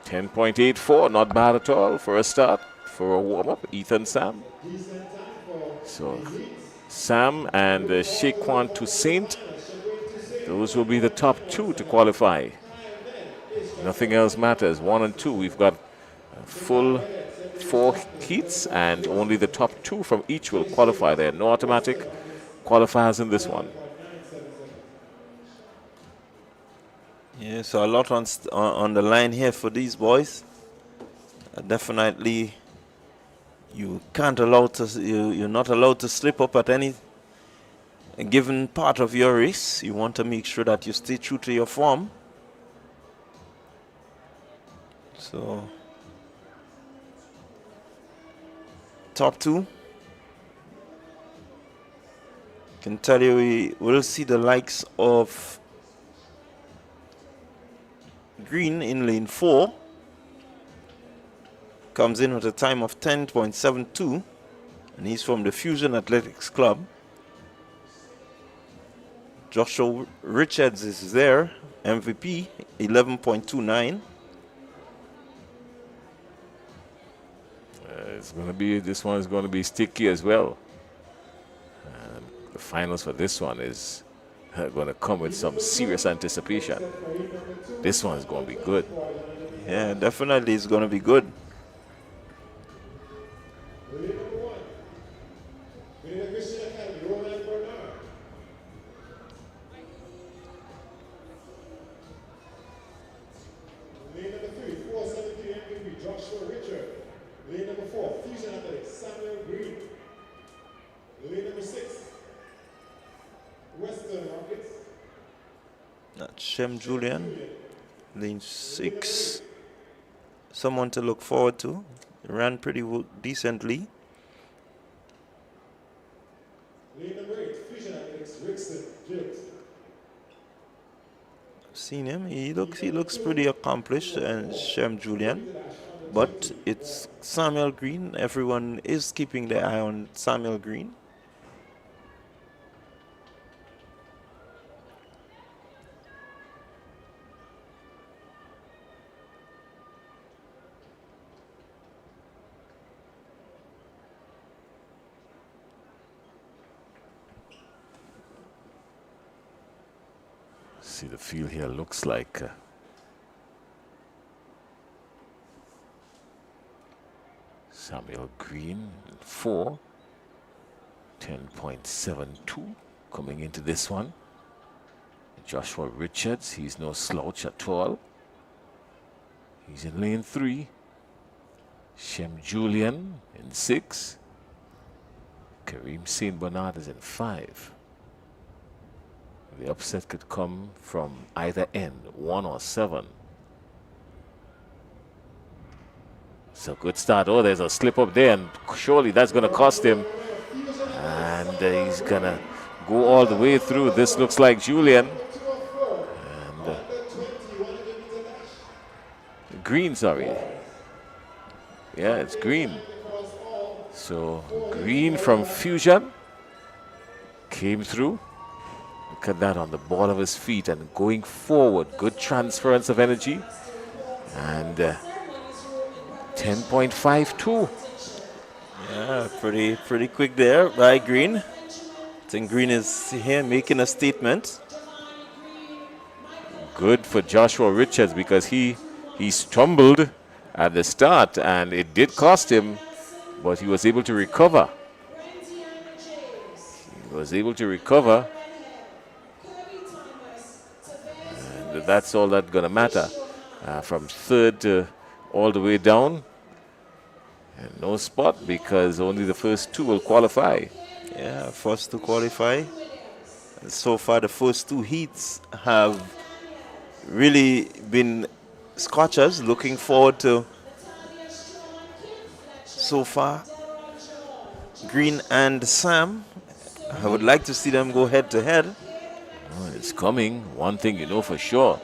10.84, not bad at all for a start, for a warm-up. Ethan Sam. So Sam and Shaquan Toussaint, those will be the top 2 to qualify. Nothing else matters. 1 and 2, we've got full 4 heats, and only the top 2 from each will qualify. There are no automatic qualifiers in this one. Yeah, so a lot on the line here for these boys. Definitely, you're not allowed to slip up at any given part of your race. You want to make sure that you stay true to your form. So top 2. Can tell you we will see the likes of Green in lane 4. Comes in with a time of 10.72, and he's from the Fusion Athletics Club. Joshua Richards is there, MVP, 11.29. This one is going to be sticky as well. The finals for this one is going to come with some serious anticipation. This one is going to be good. Yeah, definitely it's going to be good. Shem Julian, lane 6. Someone to look forward to. Ran pretty decently. I've seen him. He looks pretty accomplished. And Shem Julian. but it's Samuel Green. Everyone is keeping their eye on Samuel Green. See, the field here looks like Samuel Green 4, 10.72 coming into this one. Joshua Richards, he's no slouch at all. He's in lane 3. Shem Julian in 6. Kareem St. Bernard is in 5. The upset could come from either end, 1 or 7. It's a good start. Oh, there's a slip up there, and surely that's going to cost him. And he's going to go all the way through. This looks like Julian. And Green, sorry. Yeah, it's Green. So Green from Fusion came through. Look at that on the ball of his feet and going forward. Good transference of energy. And 10.52. Yeah, pretty quick there by Green. I think Green is here making a statement. Good for Joshua Richards because he stumbled at the start and it did cost him, but he was able to recover. He was able to recover. And that's all that's going to matter. From third to all the way down. And no spot because only the first two will qualify. Yeah, first to qualify. And so far, the first 2 heats have really been scorchers. Looking forward to, so far, Green and Sam. I would like to see them go head to head. Oh, it's coming. One thing you know for sure.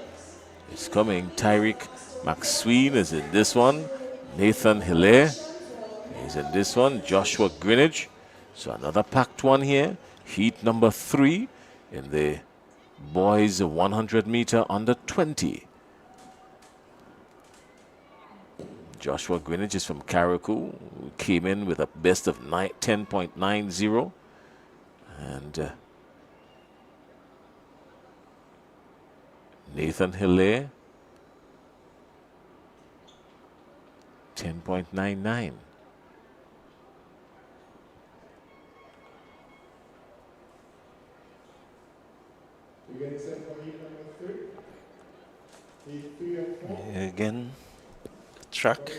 It's coming. Tyreek McSween is in this one. Nathan Hilaire is in this one. Joshua Greenidge. So another packed one here. Heat number 3 in the boys 100 meter under 20. Joshua Greenidge is from Carriacou, who came in with a best of 10.90. And Nathan Hilaire 10.99. You getting set for heat number 3? Heat 3 and 4. Again, track.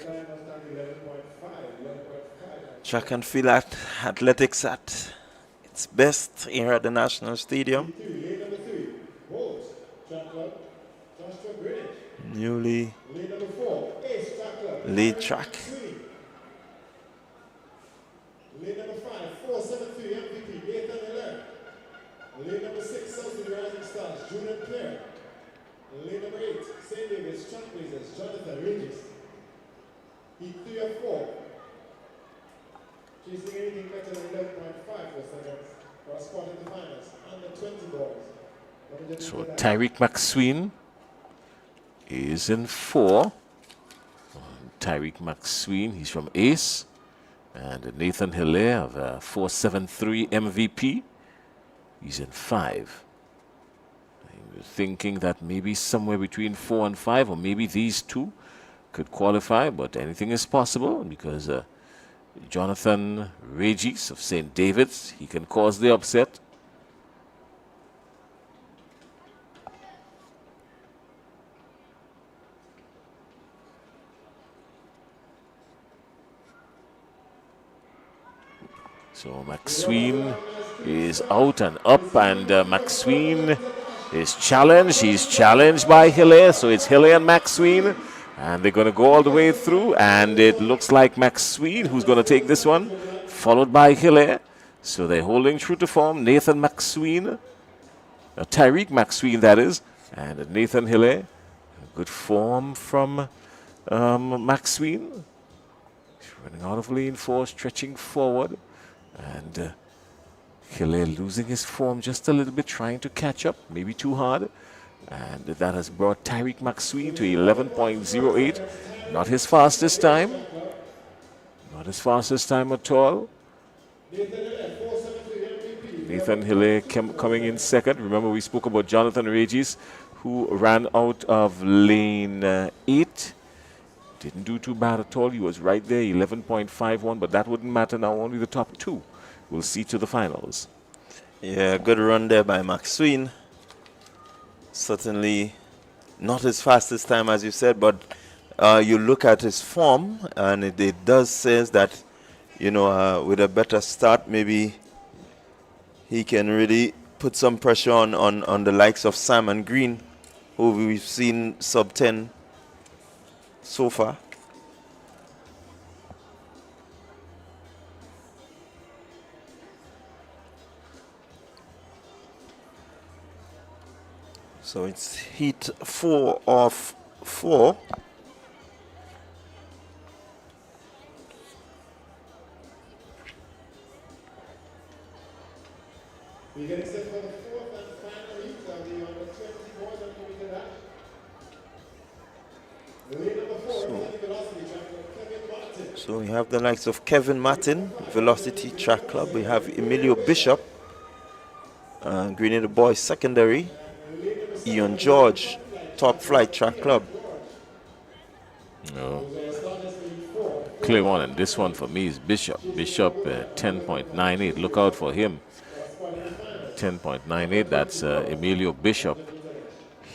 Track and field athletics at its best here at the National Stadium. Lane number 3, Wolves, Track Club, Joshua Greenwich. Newly Lane number 4, Ace Track Club, lead track. Lane number 5, 473 MVP, Nathan Hilaire. Lane number 6, South Rising Stars, Julian Clare. Lane number 8, St. David's Trailblazers, Jonathan Regis. Heat 3 and 4. Chasing anything better than 11.5 seconds for a spot in the finals. Under 20 balls. So Tyreek McSween is in 4. Tyreek McSween, he's from Ace. And Nathan Hilaire of 473 MVP, he's in 5. I'm thinking that maybe somewhere between 4 and 5, or maybe these two could qualify, but anything is possible because Jonathan Regis of St. David's, he can cause the upset. So McSween is out and up, and McSween is challenged. He's challenged by Hilaire, so it's Hilaire and McSween, and they're going to go all the way through, and it looks like McSween who's going to take this one, followed by Hilaire. So they're holding true to form. Nathan McSween, Tyreek McSween that is, and Nathan Hilaire. Good form from Maxwell. Running out of lane 4, stretching forward. And Hilaire losing his form just a little bit, trying to catch up, maybe too hard. And that has brought Tyreek McSween to 11.08. Not his fastest time. Not his fastest time at all. Nathan Hilaire coming in second. Remember, we spoke about Jonathan Regis, who ran out of lane 8. Didn't do too bad at all. He was right there, 11.51, but that wouldn't matter now. Only the top 2 will see to the finals. Yeah, good run there by McSween. Certainly not his fastest time, as you said, but you look at his form, and it does says that, you know, with a better start, maybe he can really put some pressure on the likes of Simon Green, who we've seen sub 10 so far. So it's heat 4 of 4. We're getting set for the 4th and final heat of the under 24 meter dash. The lead number 4 is the velocity track of Kevin Martin. So we have the likes of Kevin Martin, Velocity Track Club. We have Emilio Bishop, Grenada Boys Secondary. Ian George, Top Flight Track Club. No. Clear one, and this one for me is Bishop. Bishop 10.98. Look out for him. 10.98. That's Emilio Bishop.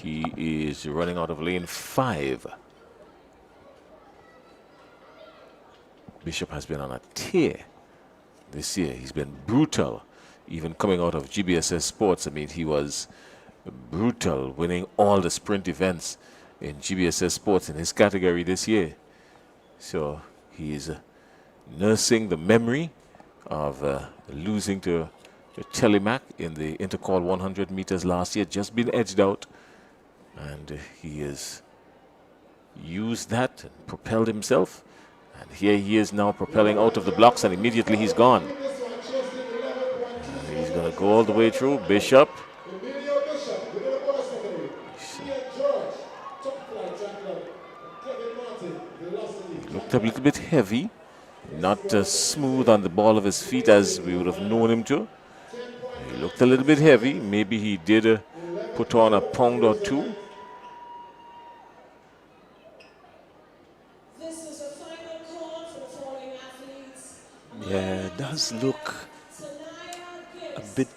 He is running out of lane 5. Bishop has been on a tear this year. He's been brutal, even coming out of GBSS Sports. I mean, he was brutal, winning all the sprint events in GBSS Sports in his category this year. So he is nursing the memory of losing to Telemac in the Intercall 100 meters last year, just been edged out, and he has used that and propelled himself, and here he is now propelling out of the blocks, and immediately he's gone. He's going to go all the way through. Bishop. Looked a little bit heavy, not smooth on the ball of his feet as we would have known him to. He looked a little bit heavy. Maybe he did put on a pound or 2. Yeah, it does look a bit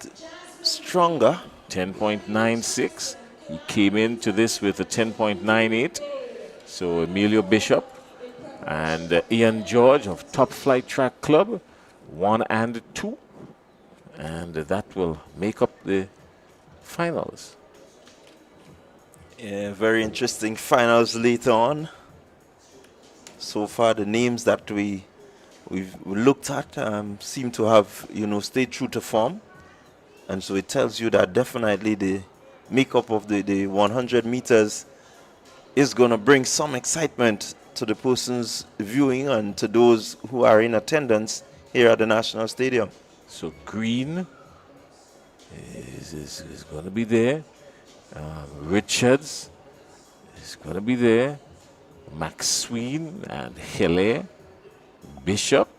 stronger. 10.96. He came into this with a 10.98. So Emilio Bishop and Ian George of Top Flight Track Club, 1 and 2. And that will make up the finals. Yeah, very interesting finals later on. So far, the names that we've looked at seem to have, you know, stayed true to form. And so it tells you that definitely the makeup of the 100 meters is going to bring some excitement to the persons viewing and to those who are in attendance here at the National Stadium. So Green is going to be there. Richards is going to be there. McSween and Hilaire. Bishop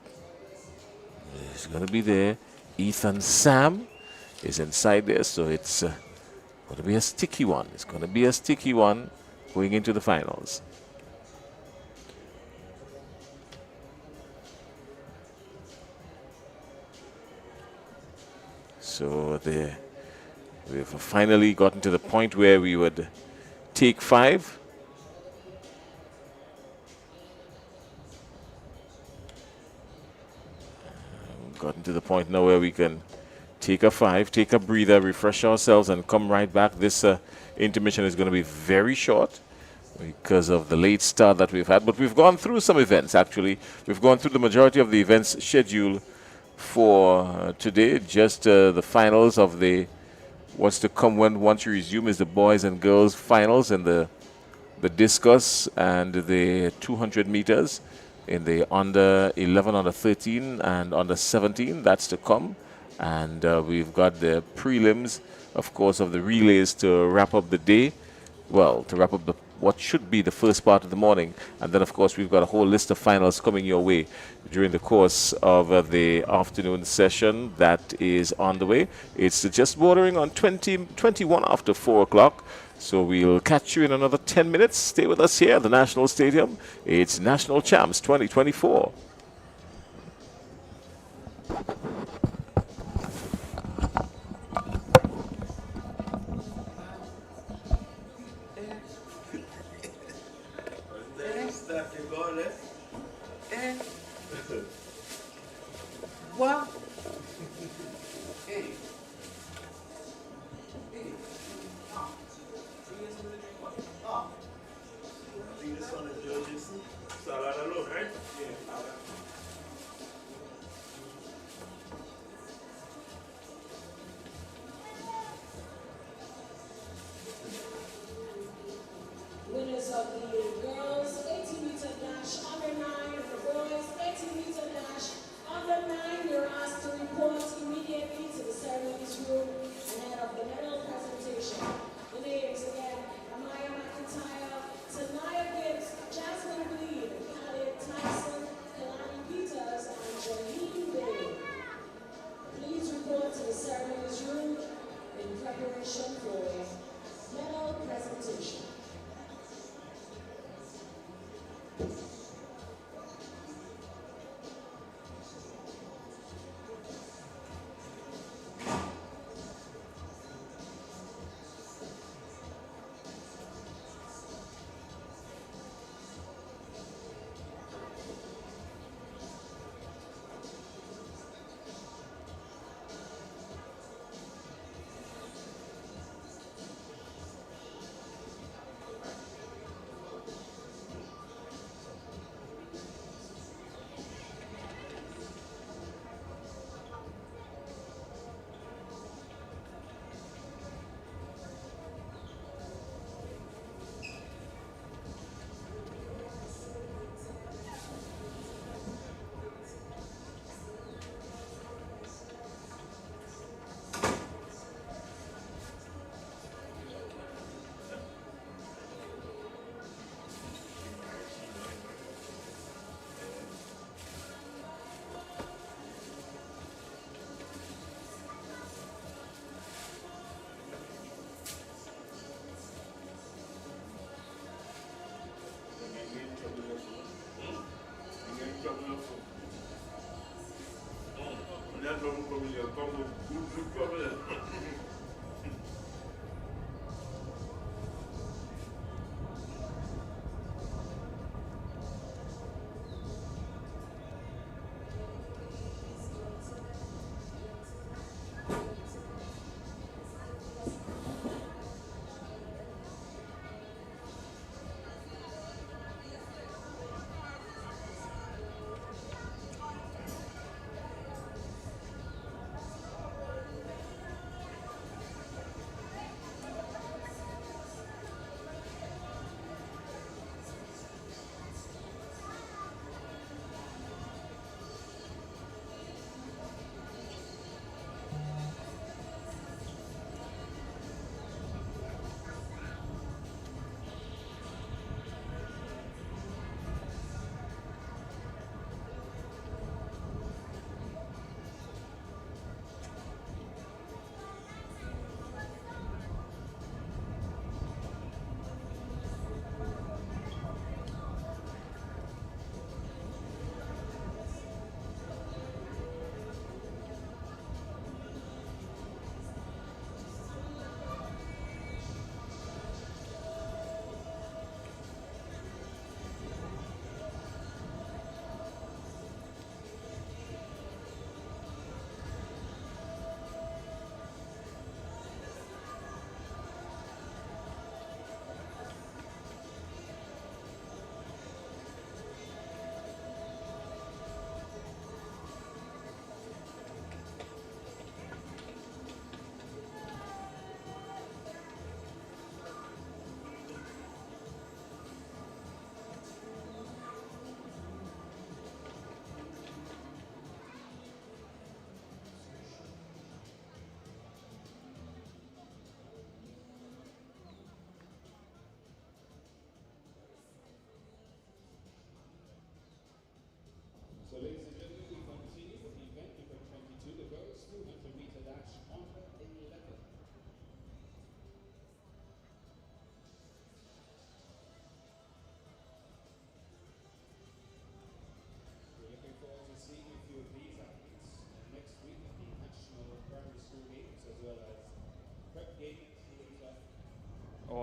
is going to be there. Ethan Sam is inside there. So it's going to be a sticky one. It's going to be a sticky one going into the finals. So we've finally gotten to the point where we would take 5. Gotten to the point now where we can take a 5, take a breather, refresh ourselves, and come right back. This intermission is going to be very short because of the late start that we've had. But we've gone through some events, actually. We've gone through the majority of the events scheduled for today. Just the finals of the what's to come once you resume is the boys and girls finals in the the discus and the 200 meters in the under 11, under 13, and under 17. That's to come. And we've got the prelims, of course, of the relays to wrap up the day. Well, to wrap up what should be the first part of the morning. And then, of course, we've got a whole list of finals coming your way during the course of the afternoon session that is on the way. It's just bordering on 21 after 4 o'clock. So we'll catch you in another 10 minutes. Stay with us here at the National Stadium. It's National Champs 2024. What? Winners of the girls 80-meter dash under 9 and the boys 80-meter dash under 9. You're asked to report immediately to the ceremonies room ahead of the medal presentation. The names again: Amaya McIntyre, Tanaya Gibbs, Jasmine Gleed, Khalid Tyson, Kalani Peters, and Jolene Bay. Please report to the ceremonies room in preparation for medal presentation.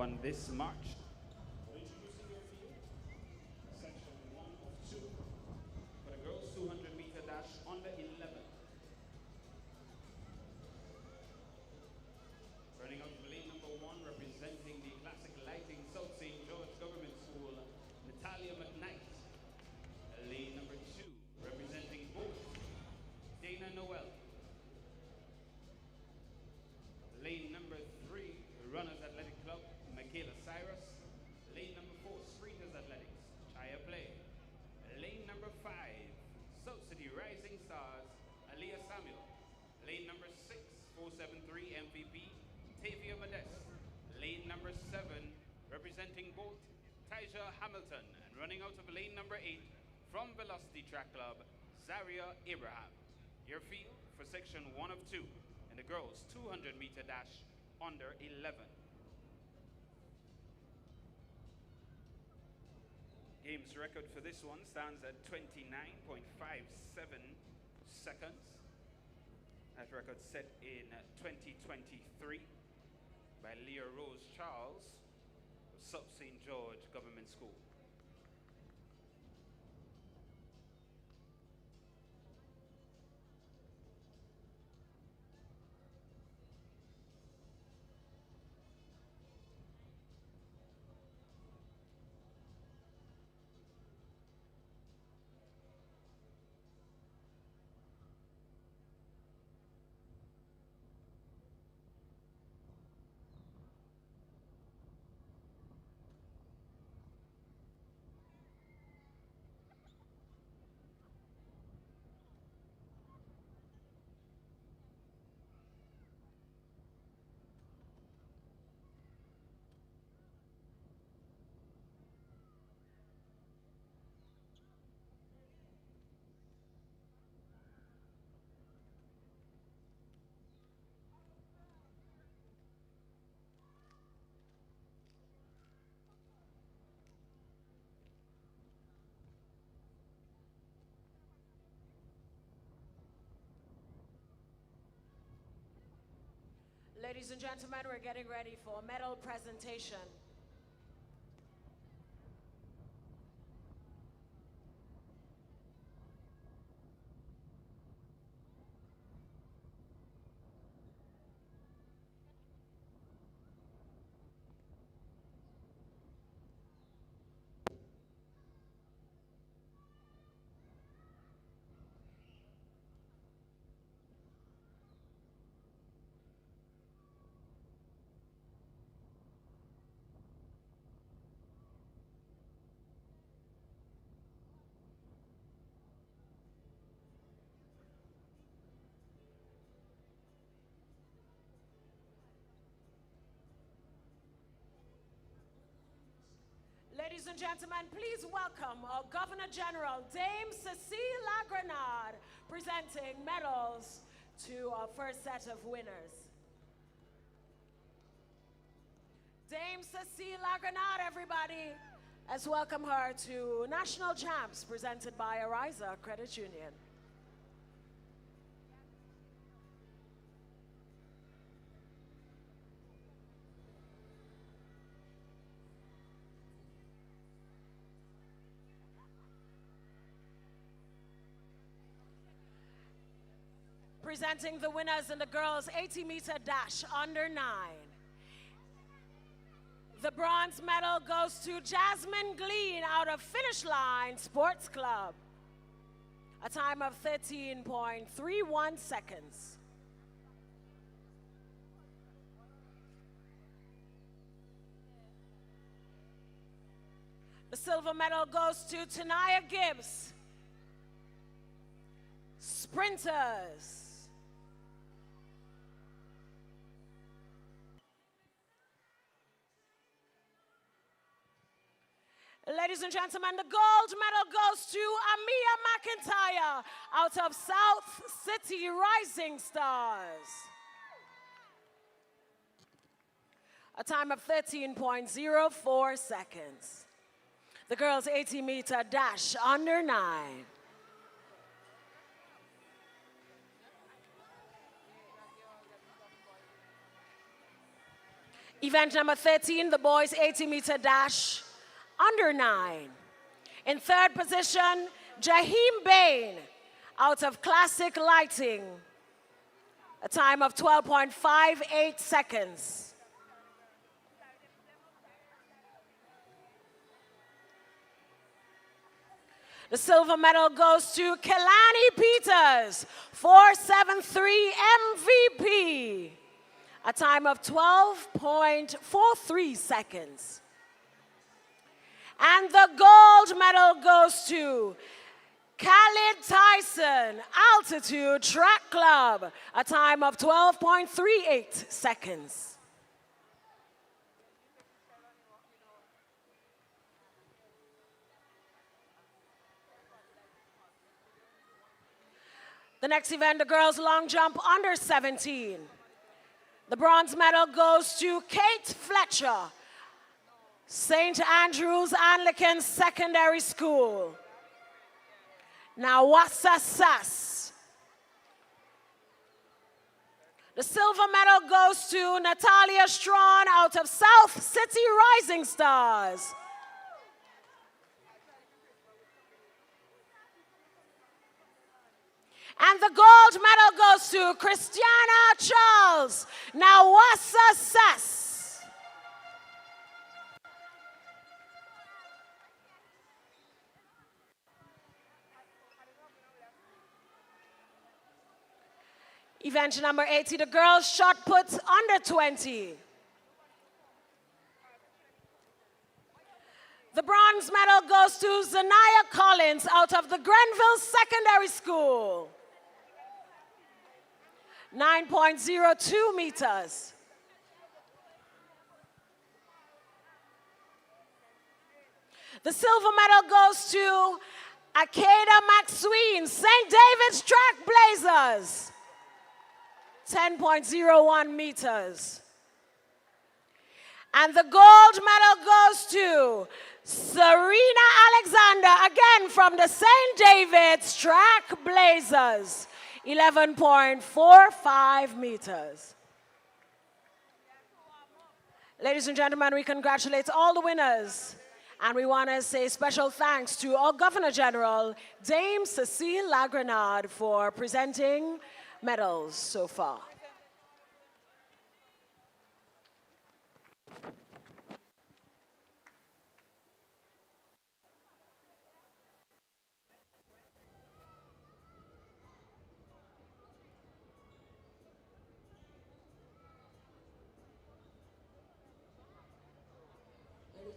on this march. Introducing your field, section 1 of 2 for the girls 200 meter dash under 11. Running out of lane number 1, representing the Classic Lighting South St. George Government School, Natalia McKnight. Lane number 2, representing both, Dana Noel. Lane number 3, Runners Athletic Club, Michaela Cyrus. Lane number 4, Sprinters Athletics, Chaya Play. Lane number 5, South City Rising Stars, Aliyah Samuel. Lane number 6, 473 MVP, Tavia Modest. Lane number 7, representing both, Tyja Hamilton. And running out of lane number 8, from Velocity Track Club, Zaria Abraham. Your field for section 1 of 2 in the girls 200 meter dash under 11. Games record for this one stands at 29.57 seconds. That record set in 2023 by Leah Rose Charles of South St. George Government School. Ladies and gentlemen, we're getting ready for a medal presentation. Ladies and gentlemen, please welcome our Governor General, Dame Cecile Grenada, presenting medals to our first set of winners. Dame Cecile Grenada, everybody. Let's welcome her to National Champs, presented by Ariza Credit Union. Presenting the winners in the girls 80-meter dash under 9. The bronze medal goes to Jasmine Glean out of Finish Line Sports Club. A time of 13.31 seconds. The silver medal goes to Tanaya Gibbs, Sprinters. Ladies and gentlemen, the gold medal goes to Amia McIntyre out of South City Rising Stars. A time of 13.04 seconds. The girls' 80-meter dash under 9. Event number 13, the boys 80-meter dash, under 9. In third position, Jaheem Bain, out of Classic Lighting, a time of 12.58 seconds. The silver medal goes to Kelani Peters, 473 MVP, a time of 12.43 seconds. And the gold medal goes to Khalid Tyson, Altitude Track Club, a time of 12.38 seconds. The next event, the girls long jump under 17. The bronze medal goes to Kate Fletcher, St. Andrew's Anglican Secondary School. Now, Wassasas. The silver medal goes to Natalia Strawn out of South City Rising Stars. And the gold medal goes to Christiana Charles, Nawassa. Event number 80, the girls shot put under 20. The bronze medal goes to Zanaya Collins out of the Grenville Secondary School. 9.02 meters. The silver medal goes to Akeda McSween, St. David's Track Blazers. 10.01 meters. And the gold medal goes to Serena Alexander, again from the St. David's Track Blazers. 11.45 meters. Ladies and gentlemen, we congratulate all the winners. And we want to say special thanks to our Governor General, Dame Cecile Lagrenade, for presenting medals so far.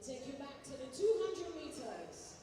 Take you back to the 200 meters.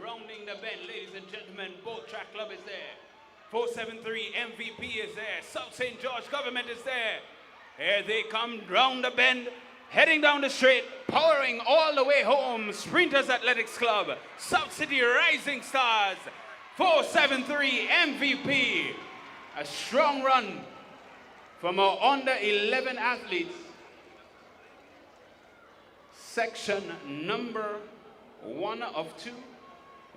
Rounding the bend, ladies and gentlemen, Boat Track Club is there. 473 MVP is there. South St. George Government is there. Here they come round the bend, heading down the straight, powering all the way home. Sprinters Athletics Club, South City Rising Stars, 473 MVP. A strong run from our under 11 athletes. Section number 1 of 2.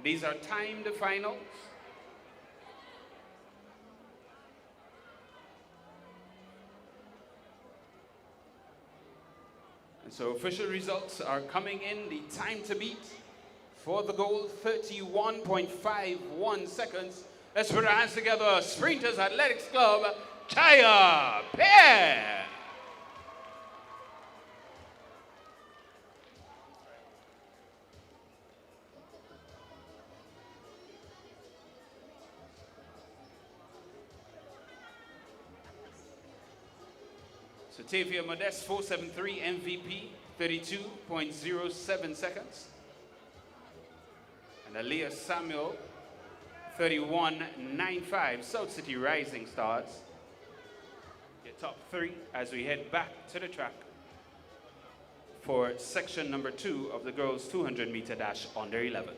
These are timed finals. And so official results are coming in. The time to beat for the gold, 31.51 seconds. Let's put our hands together. Sprinters Athletics Club, Chaya Pair. So Tavia Modeste, 473 MVP, 32.07 seconds. And Aaliyah Samuel, 31.95. South City Rising Stars. Your top three as we head back to the track for section number 2 of the girls' 200-meter dash under 11.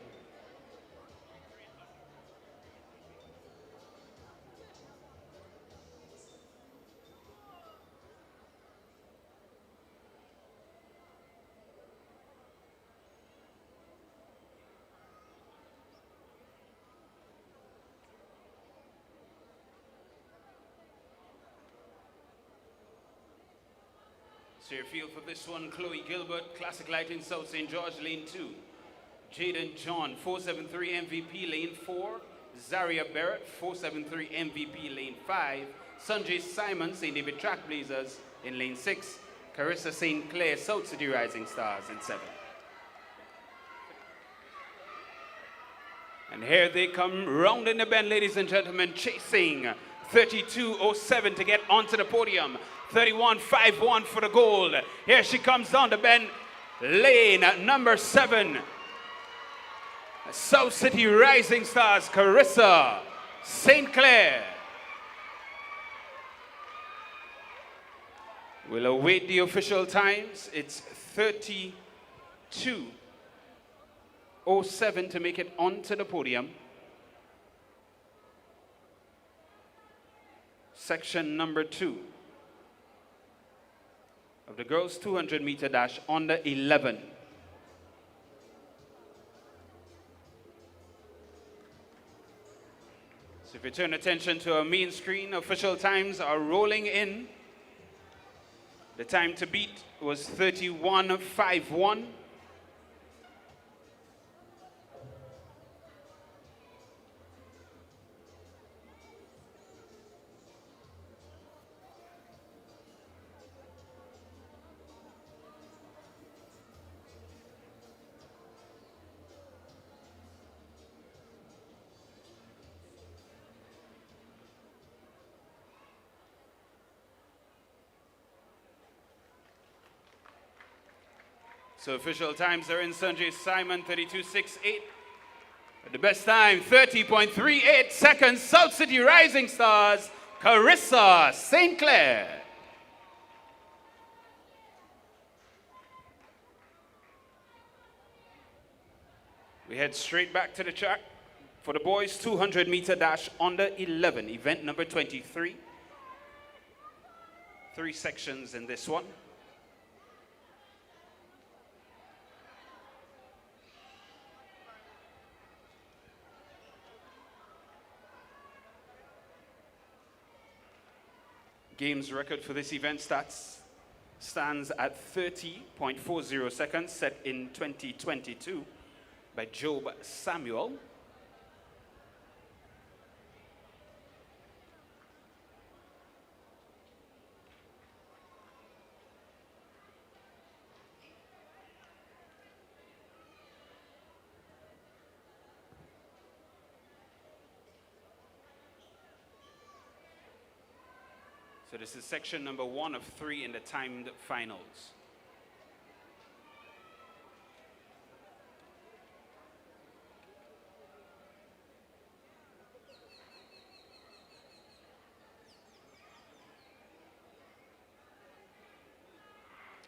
So your field for this one, Chloe Gilbert, Classic Lighting, South St. George, lane 2. Jaden John, 473 MVP, lane 4. Zaria Barrett, 473 MVP, lane 5. Sanjay Simon, St. David Trackblazers in lane 6. Carissa St. Clair, South City Rising Stars in 7. And here they come round in the bend, ladies and gentlemen, chasing 32.07 to get onto the podium. 31.51 for the gold. Here she comes down the bend, lane number 7. South City Rising Stars, Carissa St. Clair. We'll await the official times. It's 32.07 to make it onto the podium. Section number 2 of the girls' 200-meter dash under 11. So if you turn attention to our main screen, official times are rolling in. The time to beat was 31.51. So official times are in. Sanjay Simon, 32.68. The best time, 30.38 seconds. South City Rising Stars, Carissa St. Clair. We head straight back to the track for the boys' 200-meter dash under 11, event number 23. 3 sections in this one. Games record for this event stands at 30.40 seconds, set in 2022 by Job Samuel. So this is section number 1 of 3 in the timed finals.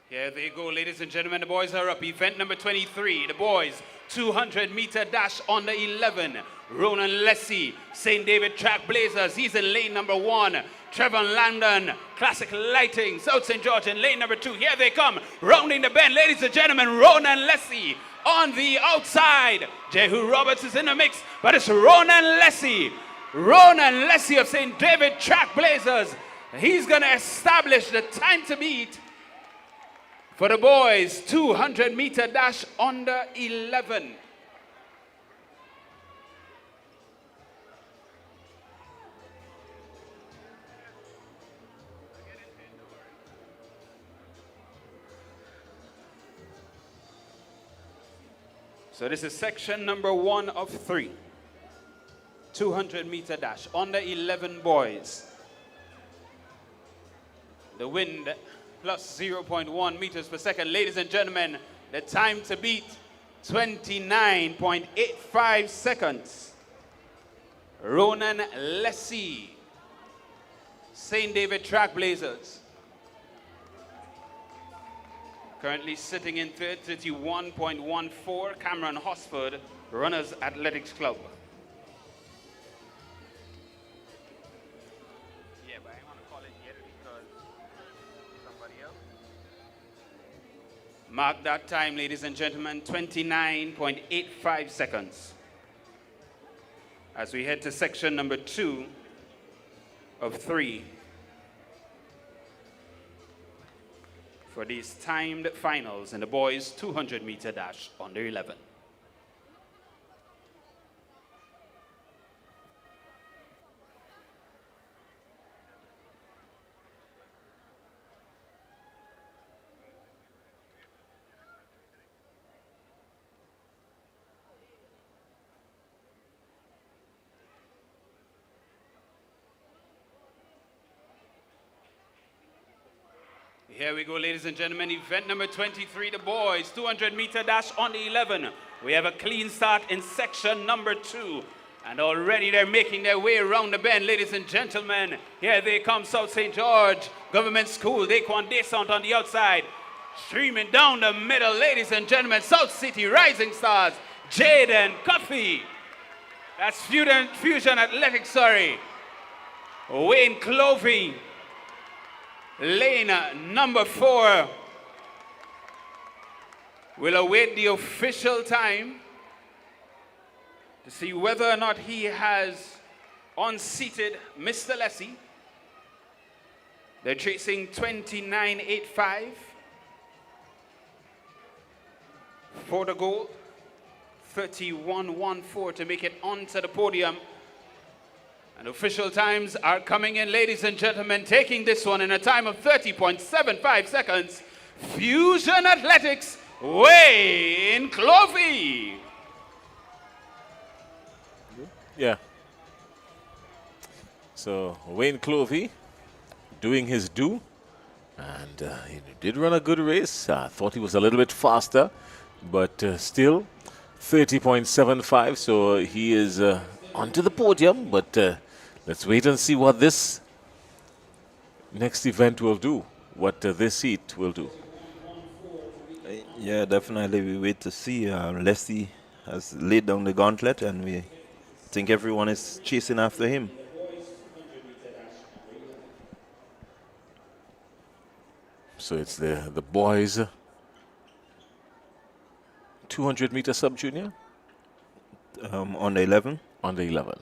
Here they go, ladies and gentlemen. The boys are up. Event number 23. The boys 200-meter dash under 11. Ronan Lessie, St. David Trackblazers. He's in lane number 1. Trevor Landon, Classic Lighting, South St. George in lane number 2. Here they come, rounding the bend, ladies and gentlemen. Ronan Lessie on the outside. Jehu Roberts is in the mix, but it's Ronan Lessie. Ronan Lessie of St. David Trackblazers. He's going to establish the time to beat for the boys' 200-meter dash under 11. So this is section number 1 of 3. 200-meter dash under 11 boys. The wind plus 0.1 meters per second. Ladies and gentlemen, the time to beat, 29.85 seconds. Ronan Lessie, St. David Trailblazers. Currently sitting in third, 31.14. Cameron Hosford, Runners Athletics Club. Yeah, but I want to call it yet because somebody else. Mark that time, ladies and gentlemen, 29.85 seconds. As we head to section number 2 of 3 for these timed finals in the boys 200-meter dash under 11. Here we go, ladies and gentlemen, event number 23, the boys, 200-meter dash on the 11. We have a clean start in section number 2. And already they're making their way around the bend, ladies and gentlemen. Here they come, South St. George Government School, Daquan Descent on the outside. Streaming down the middle, ladies and gentlemen, South City Rising Stars, Jaden Cuffey. That's Fusion Athletics, sorry. Wayne Clovey. Lane number 4 will await the official time to see whether or not he has unseated Mr. Lessie. They're chasing 29.85 for the gold, 31.14 to make it onto the podium. And official times are coming in, ladies and gentlemen, taking this one in a time of 30.75 seconds. Fusion Athletics, Wayne Clovey. Yeah. So Wayne Clovey doing his due, and he did run a good race. I thought he was a little bit faster, but still 30.75. So he is onto the podium, but let's wait and see what this next event will do, what this heat will do. Yeah, definitely. We wait to see. Leslie has laid down the gauntlet, and we think everyone is chasing after him. So it's the boys 200-meter sub-junior? On the 11. On the 11.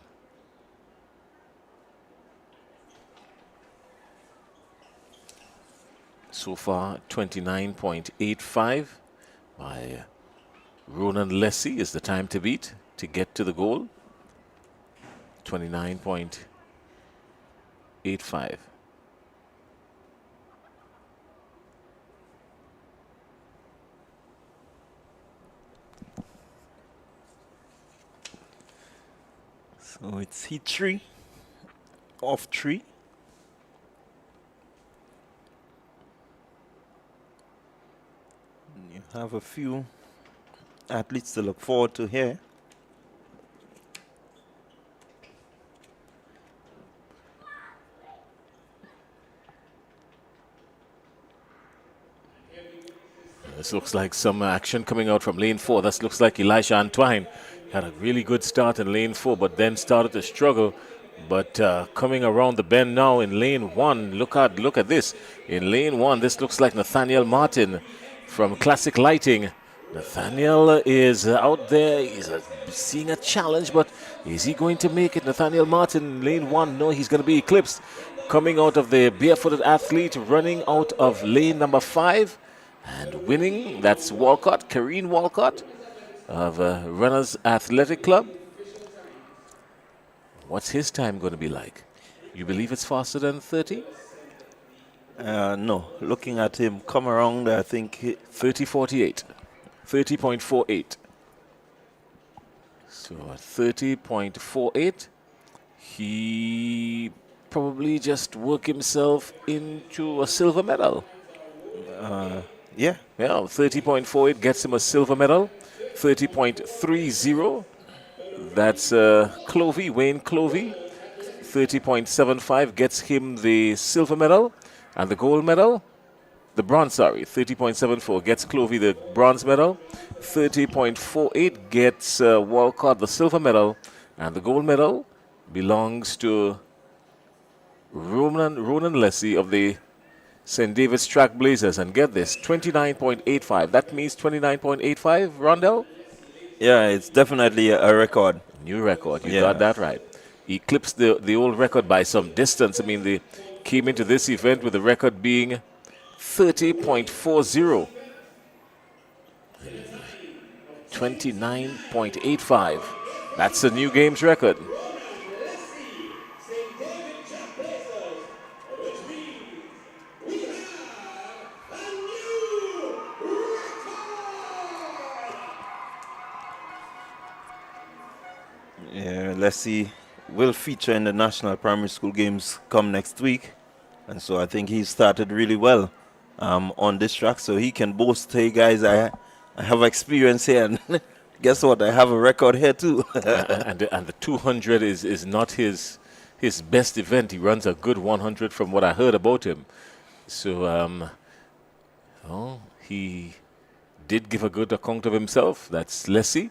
So far, 29.85 by Ronan Lessie is the time to beat to get to the goal. 29.85. So it's heat 3 of 3. You have a few athletes to look forward to here. This looks like some action coming out from lane 4. This looks like Elisha Antwine had a really good start in lane 4, but then started to struggle. But coming around the bend now in lane 1, look at this. In lane 1, this looks like Nathaniel Martin from Classic Lighting. Nathaniel is out there. He's seeing a challenge, but is he going to make it? Nathaniel Martin, lane 1, no, he's going to be eclipsed. Coming out of the barefooted athlete, running out of lane number 5 and winning. That's Walcott, Kareen Walcott of Runners Athletic Club. What's his time going to be like? You believe it's faster than 30? No. Looking at him come around, I think 30.48. 30.48. So at 30.48, he probably just worked himself into a silver medal. Yeah. Yeah, 30.48 gets him a silver medal. 30.30, that's Wayne Clovey. 30.75 gets him the silver medal. And the gold medal, the bronze, sorry, 30.74 gets Clovey the bronze medal. 30.48 gets Walcott the silver medal. And the gold medal belongs to Ronan Leslie of the St. David's Track Blazers. And get this, 29.85. That means 29.85, Rondell? Yeah, it's definitely a record. New record. You Yeah. got that right. He eclipsed the old record by some distance. I mean, they came into this event with the record being 30.40. 29.85. That's the new games record. Yeah, let's see. Will feature in the National Primary School Games come next week. And so I think he started really well on this track. So he can boast, hey guys, I have experience here. And guess what? I have a record here too. and the 200 is not his best event. He runs a good 100 from what I heard about him. So, he did give a good account of himself. That's Leslie.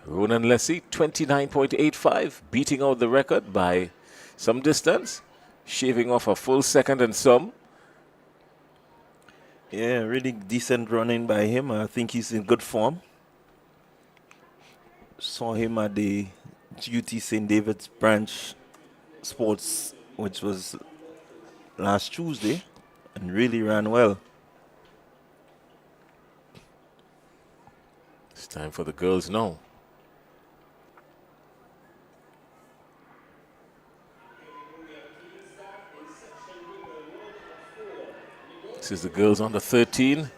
Ronan Leslie, 29.85, beating out the record by some distance, shaving off a full second and some. Yeah, really decent running by him. I think he's in good form. Saw him at the UT St. David's branch sports, which was last Tuesday, and really ran well. It's time for the girls now. This is the girls under 13.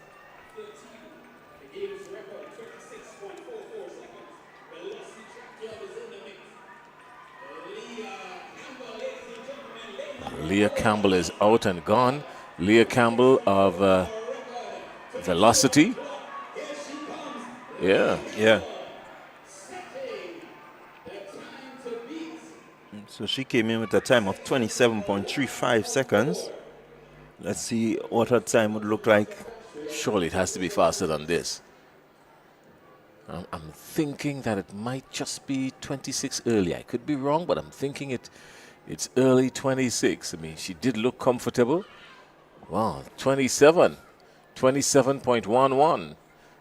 Leah Campbell is out and gone. Leah Campbell of Velocity. Yeah. Yeah. So she came in with a time of 27.35 seconds. Let's see what her time would look like. Surely it has to be faster than this. I'm thinking that it might just be 26 early. I could be wrong, but I'm thinking it's early 26. I mean, she did look comfortable. Wow, 27.11.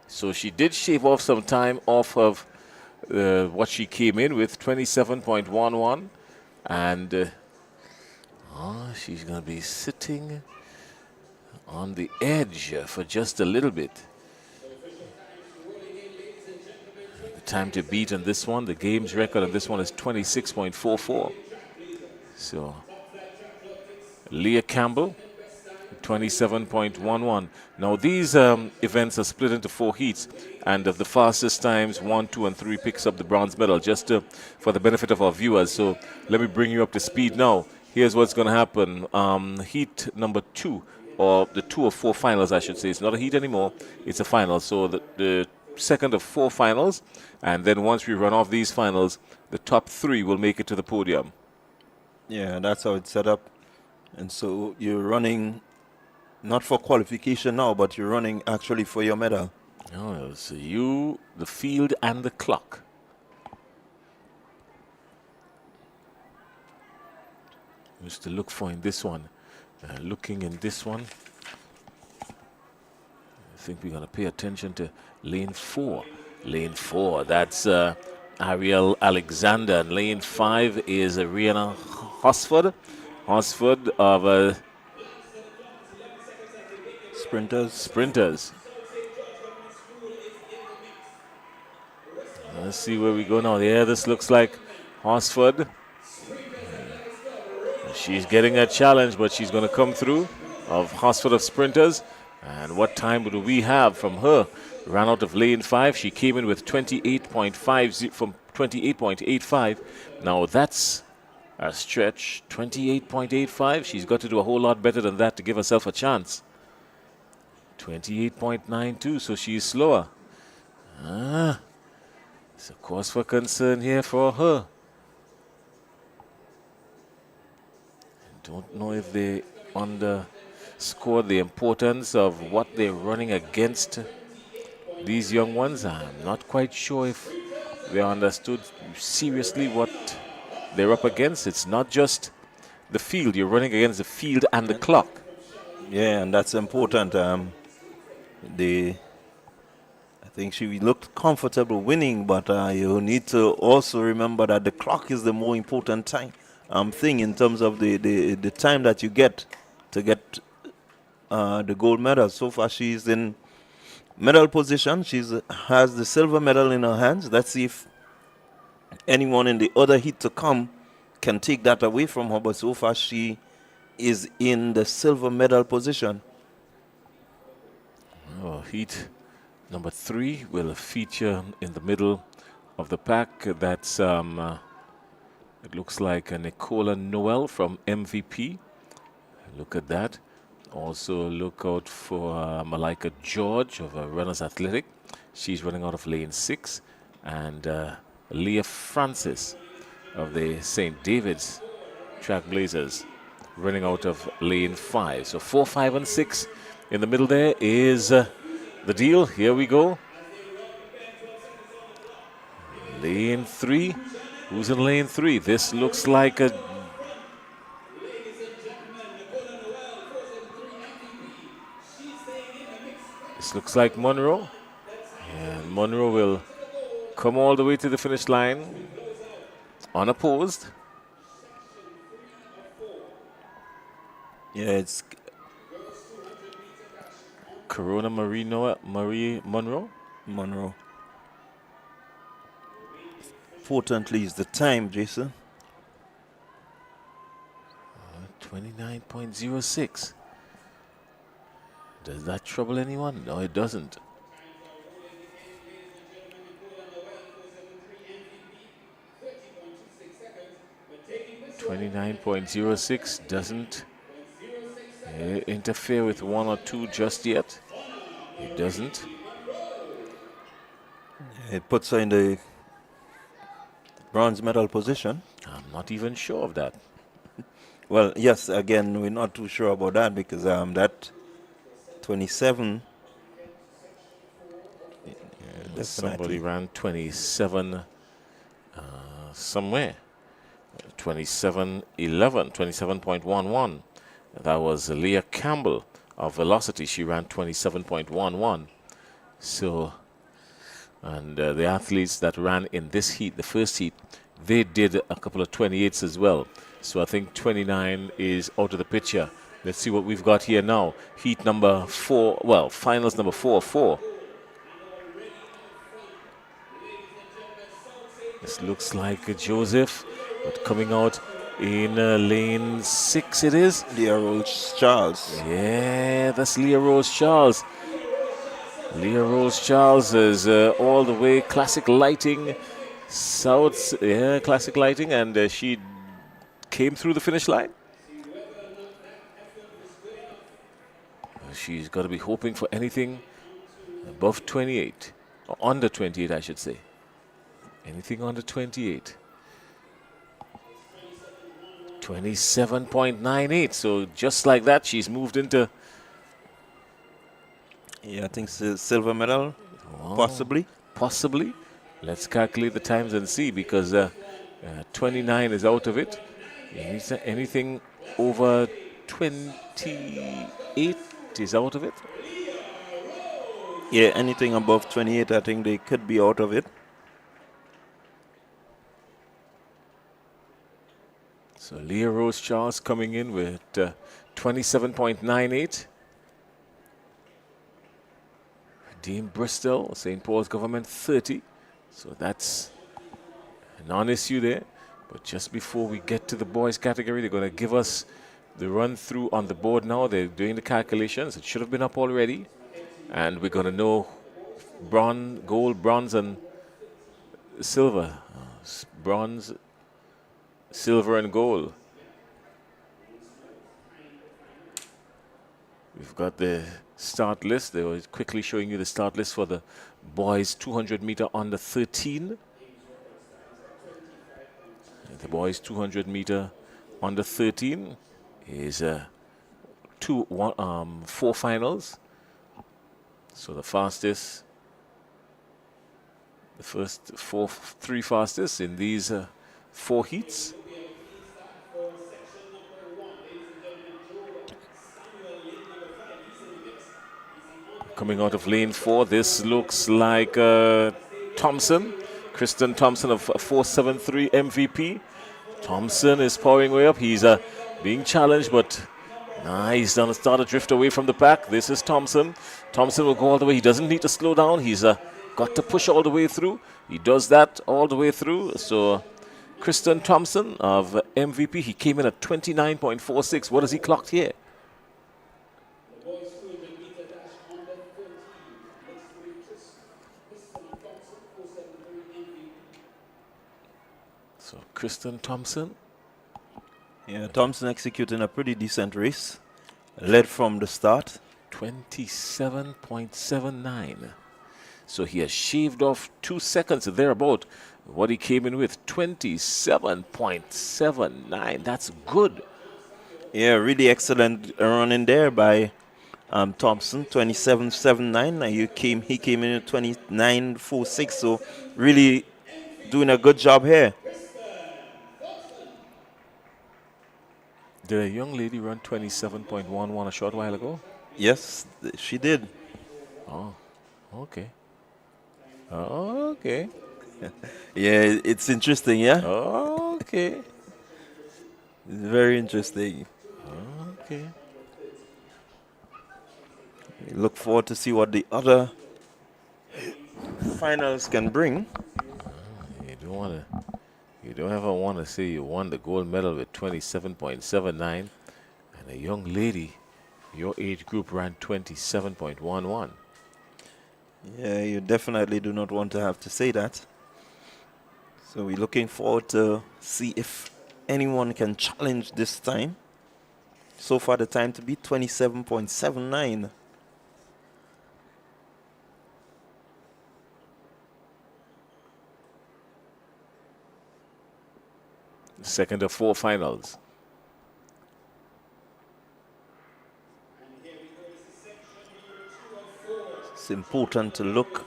So she did shave off some time off of what she came in with, 27.11. And she's going to be sitting on the edge for just a little bit. The time to beat on this one, the game's record on this one is 26.44. So Leah Campbell, 27.11. Now these events are split into 4 heats, and of the fastest times, 1, 2, and 3 picks up the bronze medal, just for the benefit of our viewers. So let me bring you up to speed now. Here's what's going to happen. Heat number 2, or the 2 of 4 finals, I should say. It's not a heat anymore, it's a final. So the second of 4 finals, and then once we run off these finals, the top 3 will make it to the podium. Yeah, that's how it's set up. And so you're running not for qualification now, but you're running actually for your medal. Oh, so you, the field, and the clock. Just to look for in this one. Looking in this one, I think we're going to pay attention to lane 4. Lane 4, that's Ariel Alexander. And lane 5 is Rihanna Hosford. Hosford of Sprinters. Let's see where we go now. Yeah, this looks like Hosford. She's getting a challenge, but she's going to come through, of Hosford of Sprinters. And what time do we have from her? Ran out of lane 5. She came in with 28.50 from 28.85. Now that's a stretch. 28.85. She's got to do a whole lot better than that to give herself a chance. 28.92, so she is slower. It's a cause for concern here for her. Don't know if they underscore the importance of what they're running against these young ones. I'm not quite sure if they understood seriously what they're up against. It's not just the field. You're running against the field and the clock. Yeah, and that's important. I think she looked comfortable winning, but you need to also remember that the clock is the more important thing in terms of the time that you get to get the gold medal. So far, she's in medal position. She has the silver medal in her hands. Let's see if anyone in the other heat to come can take that away from her. But so far, she is in the silver medal position. Oh, heat number 3 will feature in the middle of the pack. That's it looks like a Nicola Noel from MVP. Look at that. Also look out for Malika George of Runners Athletic. She's running out of lane 6. And Leah Francis of the St. David's Trailblazers running out of lane 5. So 4, 5, and 6 in the middle there is the deal. Here we go. Lane 3. Who's in lane 3? This looks like a... This looks like Monroe. And Monroe will come all the way to the finish line unopposed. Yeah, it's Corona Marie Monroe. Monroe. Importantly is the time, Jason. 29.06. Does that trouble anyone? No, it doesn't. .06 doesn't interfere with 1 or 2 just yet. It doesn't. It puts her in the bronze medal position. I'm not even sure of that. Well, yes, again, we're not too sure about that because that 27. Somebody ran 27 somewhere. 27.11, 27.11. That was Leah Campbell of Velocity. She ran 27.11. So, and the athletes that ran in this heat, the first heat, they did a couple of 28s as well. So I think 29 is out of the picture. Let's see what we've got here now. Heat number 4, well, finals number 4. This looks like Joseph, but coming out in lane 6 it is. Leah Rose Charles. Yeah, that's Leah Rose Charles. Leah Rose Charles is all the way classic lighting, south, yeah, classic lighting, and she came through the finish line. She's got to be hoping for anything above 28, or under 28, I should say. Anything under 28. 27.98. So just like that, she's moved into... Yeah, I think silver medal, possibly. Possibly. Let's calculate the times and see, because 29 is out of it. Anything over 28 is out of it. Yeah, anything above 28, I think they could be out of it. So Leah Rose Charles coming in with 27.98. Dean Bristol, St. Paul's Government 30. So that's a non-issue there. But just before we get to the boys category, they're going to give us the run through on the board now. They're doing the calculations. It should have been up already. And we're going to know bronze, gold, bronze, and silver. Bronze, silver, and gold. We've got the start list. They were quickly showing you the start list for the boys 200 meter under 13. The boys 200 meter under 13 is four finals. So the fastest, the first three fastest in these four heats. Coming out of lane 4, this looks like Thompson, Kristen Thompson of 473 MVP. Thompson is powering way up. He's being challenged, but he's going to start to drift away from the pack. This is Thompson. Thompson will go all the way. He doesn't need to slow down. He's got to push all the way through. He does that all the way through. So Kristen Thompson of MVP, he came in at 29.46. What has he clocked here? So Kristen Thompson. Yeah, Thompson executing a pretty decent race. Led from the start. 27.79. So he has shaved off 2 seconds thereabout. What he came in with, 27.79. That's good. Yeah, really excellent run in there by Thompson, 27.79. He came in at 29.46. So really doing a good job here. Did a young lady run 27.11 a short while ago? Yes, she did. Oh, okay. Okay. Yeah, it's interesting, yeah? Okay. It's very interesting. Okay. We look forward to see what the other finals can bring. You don't ever want to say you won the gold medal with 27.79, and a young lady, your age group, ran 27.11. Yeah, you definitely do not want to have to say that. So we're looking forward to see if anyone can challenge this time. So far the time to beat 27.79. Second of 4 finals. It's important to look.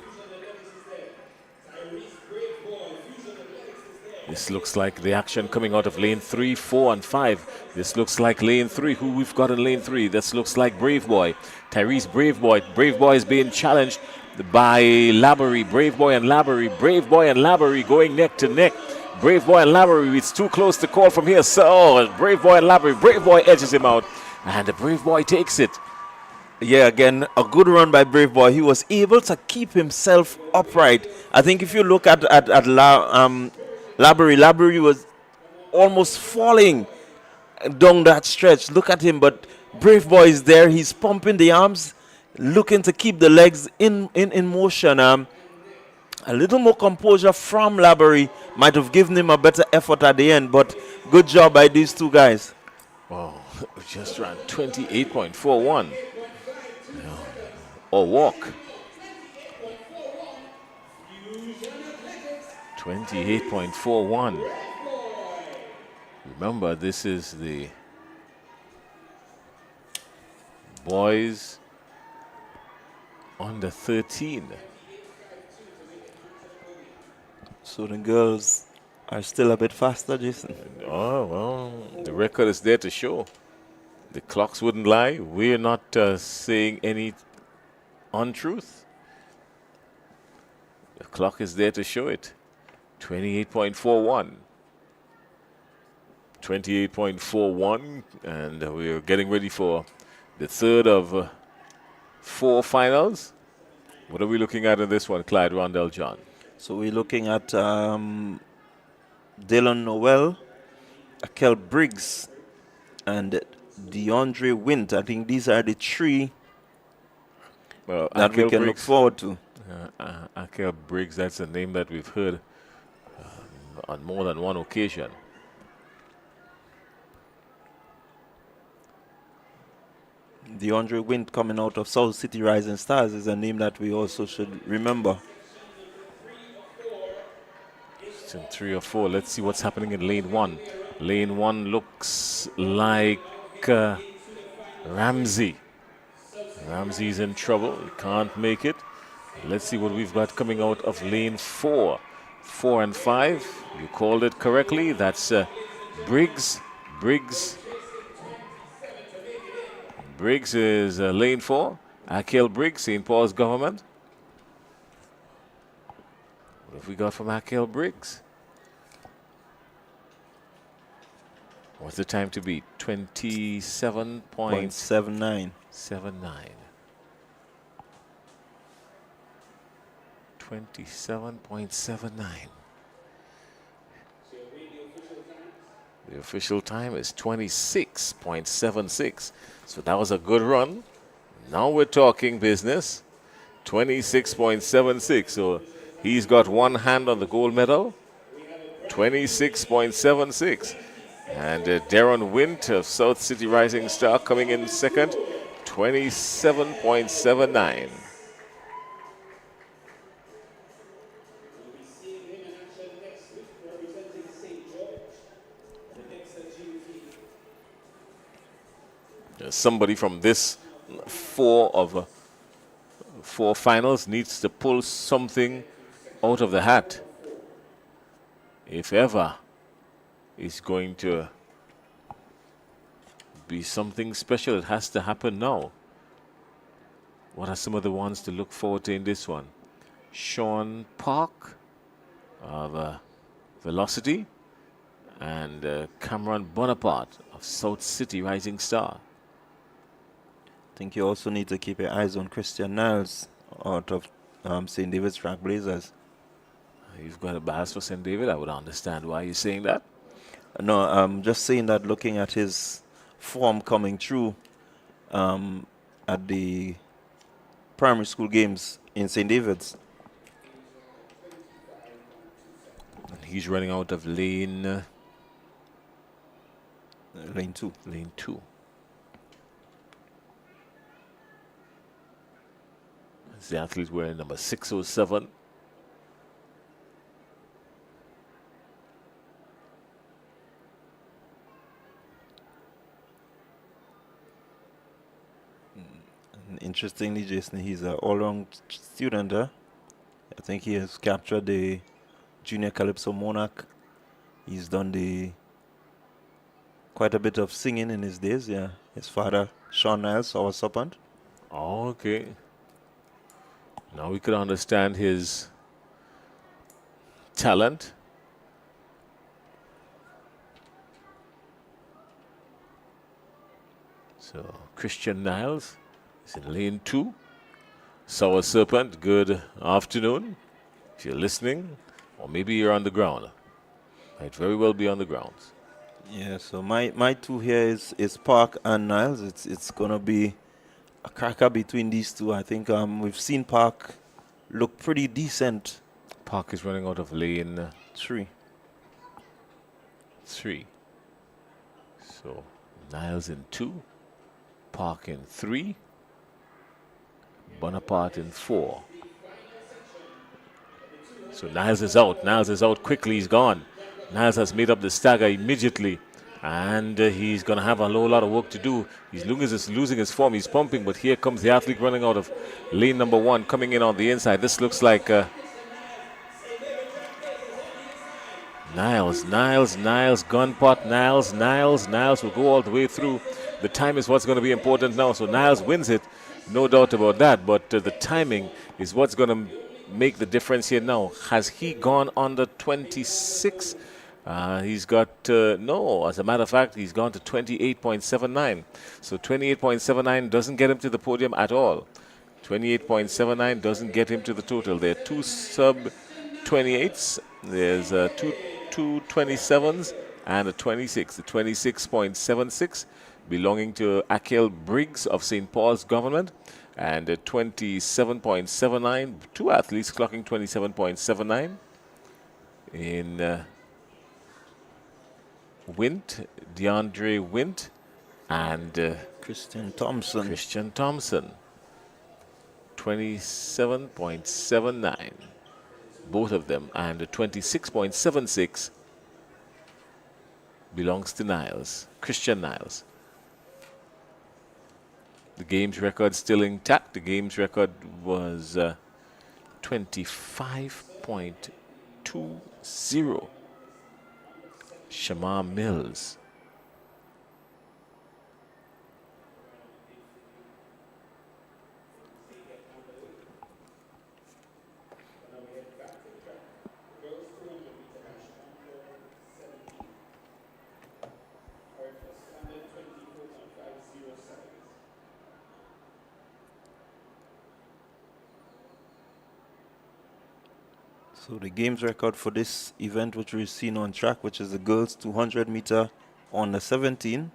This looks like the action coming out of lane 3, 4, and 5. This looks like lane 3. Who we've got in lane 3? This looks like Brave Boy. Tyrese Brave Boy. Brave Boy is being challenged by Laborie. Brave Boy and Laborie. Brave Boy and Laborie going neck to neck. Brave Boy and Laborie, it's too close to call from here. So, Brave Boy and Laborie. Brave Boy edges him out, and the Brave Boy takes it. Yeah, again, a good run by Brave Boy. He was able to keep himself upright. I think if you look at Laborie was almost falling down that stretch. Look at him, but Brave Boy is there. He's pumping the arms, looking to keep the legs in motion. A little more composure from Laborie might have given him a better effort at the end, but good job by these two guys. Wow, just ran 28.41. Or walk. 28.41. Remember, this is the boys under 13. So the girls are still a bit faster, Jason. Oh, well, the record is there to show. The clocks wouldn't lie. We're not saying any untruth. The clock is there to show it. 28.41. 28.41, and we're getting ready for the third of 4 finals. What are we looking at in this one, Clyde Rondell John? So we're looking at Dylan Noel, Akel Briggs, and DeAndre Wint. I think these are the 3 that Akel we can look forward to. Akel Briggs, that's a name that we've heard on more than one occasion. DeAndre Wint coming out of South City Rising Stars is a name that we also should remember. It's in 3 or 4. Let's see what's happening in lane 1. Lane 1 looks like Ramsey. Ramsey's in trouble. He can't make it. Let's see what we've got coming out of lane 4. 4 and 5. You called it correctly. That's Briggs. Briggs is lane 4. Akel Briggs, St. Paul's Government. What have we got from Akel Briggs? What's the time to beat? 27.79. 27.79. The official time is 26.76. So that was a good run. Now we're talking business. 26.76. So he's got one hand on the gold medal. 26.76. And Darren Wint of South City Rising Star coming in second. 27.79. Somebody from this four finals needs to pull something out of the hat. If ever it's going to be something special, it has to happen now. What are some of the ones to look forward to in this one? Sean Park of Velocity and Cameron Bonaparte of South City Rising Star. I think you also need to keep your eyes on Christian Niles out of St. David's Track Blazers. You've got a bias for St. David. I would understand why you're saying that. No, I'm just saying that looking at his form coming through at the primary school games in St. David's. And he's running out of lane... lane 2. Lane 2. That's the athlete wearing number 607. Interestingly, Jason, he's an all-round student. I think he has captured the Junior Calypso Monarch. He's done quite a bit of singing in his days. Yeah, his father, Sean Niles, our serpent. Oh, okay. Now we could understand his talent. So Christian Niles is in lane 2. Sour Serpent, good afternoon. If you're listening, or maybe you're on the ground. Might very well be on the grounds. Yeah, so my two here is Park and Niles. It's gonna be a cracker between these two. I think we've seen Park look pretty decent. Park is running out of lane 3. So Niles in 2, Park in 3, Bonaparte in 4. So Niles is out. Niles is out quickly. He's gone. Niles has made up the stagger immediately. And he's going to have a whole lot of work to do. He's losing his form. He's pumping. But here comes the athlete running out of lane number 1, coming in on the inside. This looks like Niles, Gunpot, Niles will go all the way through. The time is what's going to be important now. So Niles wins it. No doubt about that. But the timing is what's going to make the difference here now. Has he gone under 26? He's got, no, as a matter of fact, he's gone to 28.79. So 28.79 doesn't get him to the podium at all. 28.79 doesn't get him to the total. There are 2 sub-28s. There's 2 27s and a 26. The 26.76 belonging to Akel Briggs of St. Paul's Government. And 27.79, 2 athletes clocking 27.79 in DeAndre Wint and Christian Thompson. Christian Thompson, 27.79. Both of them, and 26.76 belongs to Niles, Christian Niles. The game's record still intact. The game's record was 25.20. Shamar Mills. So the games record for this event, which we've seen on track, which is the girls 200 meter on the 17,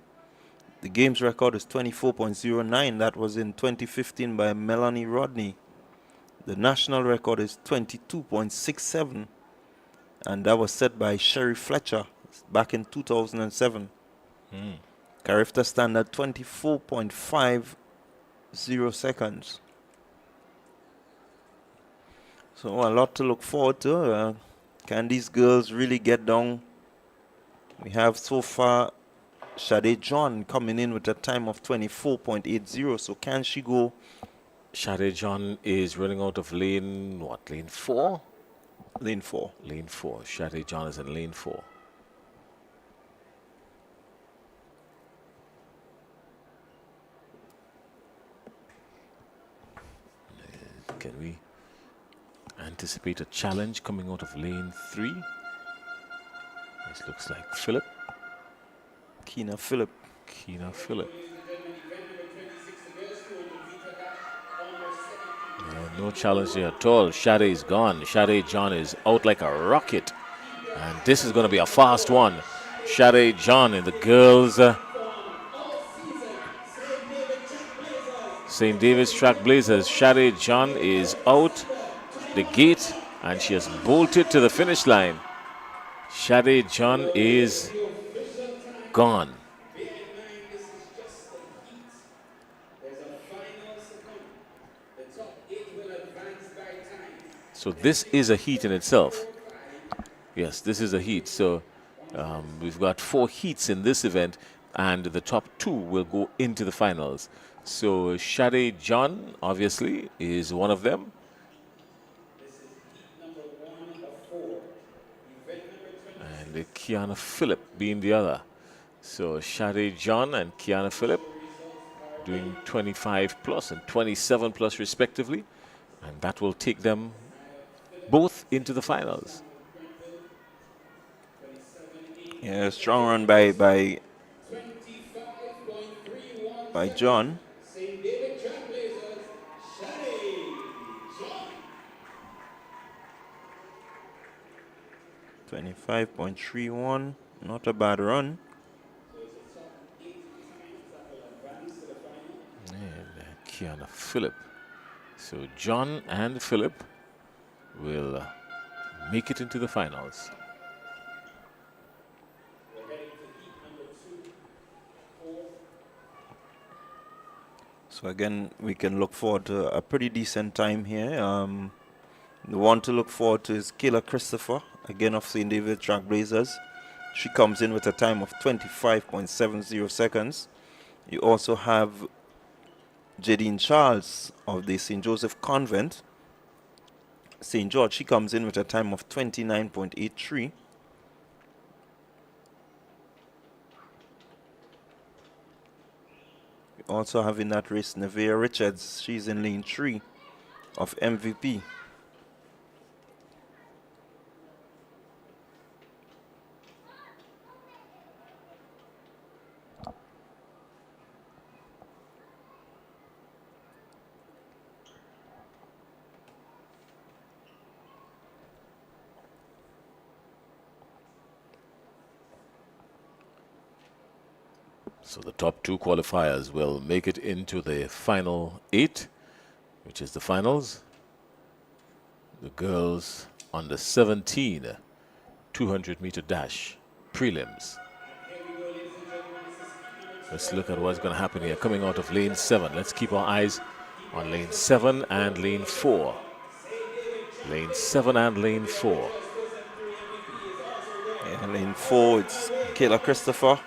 the games record is 24.09. That was in 2015 by Melanie Rodney. The national record is 22.67, and that was set by Sherry Fletcher back in 2007. Carifta standard 24.50 seconds. So a lot to look forward to. Can these girls really get down? We have so far Sade John coming in with a time of 24.80. So can she go? Sade John is running out of lane, what, lane 4? Lane 4. Lane 4. Sade John is in lane 4. Can we anticipate a challenge coming out of lane 3? This looks like Philip. Keena Philip. Keena Philip. No challenge there at all. Sade is gone. Sade John is out like a rocket. And this is going to be a fast one. Sade John and the girls. St. David's Trailblazers. Sade John is out the gate and she has bolted to the finish line. Sade John is gone. So this is a heat in itself. Yes, this is a heat. So we've got 4 heats in this event, and the top 2 will go into the finals. So Sade John, obviously, is one of them. And Kiana Phillip being the other. So Sade John and Kiana Phillip doing 25 plus and 27 plus respectively. And that will take them both into the finals. Yeah, strong run by John. 25.31, not a bad run. And Kiana Phillip. So John and Phillip will make it into the finals. So again, we can look forward to a pretty decent time here. The one to look forward to is Kayla Christopher, again of St. David Trailblazers. She comes in with a time of 25.70 seconds. You also have Jadine Charles of the St. Joseph Convent, St. George. She comes in with a time of 29.83. We also have in that race Nevea Richards. She's in lane 3 of MVP. So the top 2 qualifiers will make it into the final 8, which is the finals. The girls on the 17 200-meter dash prelims. Let's look at what's going to happen here. Coming out of lane 7. Let's keep our eyes on lane 7 and lane 4. Lane 7 and lane 4. Yeah, lane 4, it's Kayla Christopher.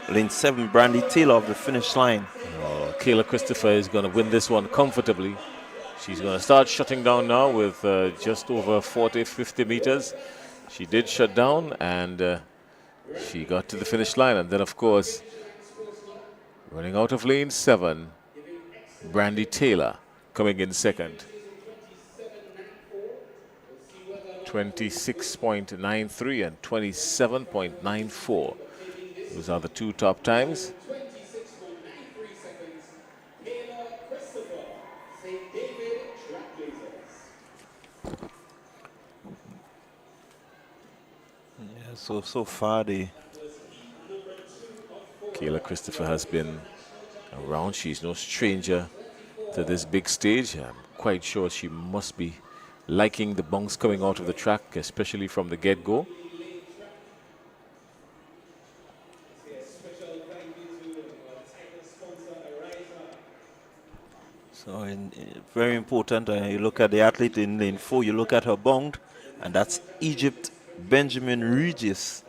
Lane 7, Brandy Taylor of the finish line. Kayla Christopher is going to win this one comfortably. She's going to start shutting down now with just over 40, 50 meters. She did shut down, and she got to the finish line. And then, of course, running out of lane 7, Brandy Taylor coming in second. 26.93 and 27.94. Those are the two top times. So far, Kayla Christopher has been around. She's no stranger to this big stage. I'm quite sure she must be liking the bunks coming out of the track, especially from the get-go. So very important. You look at the athlete in lane 4, you look at her bound, and that's Egypt Benjamin Regis.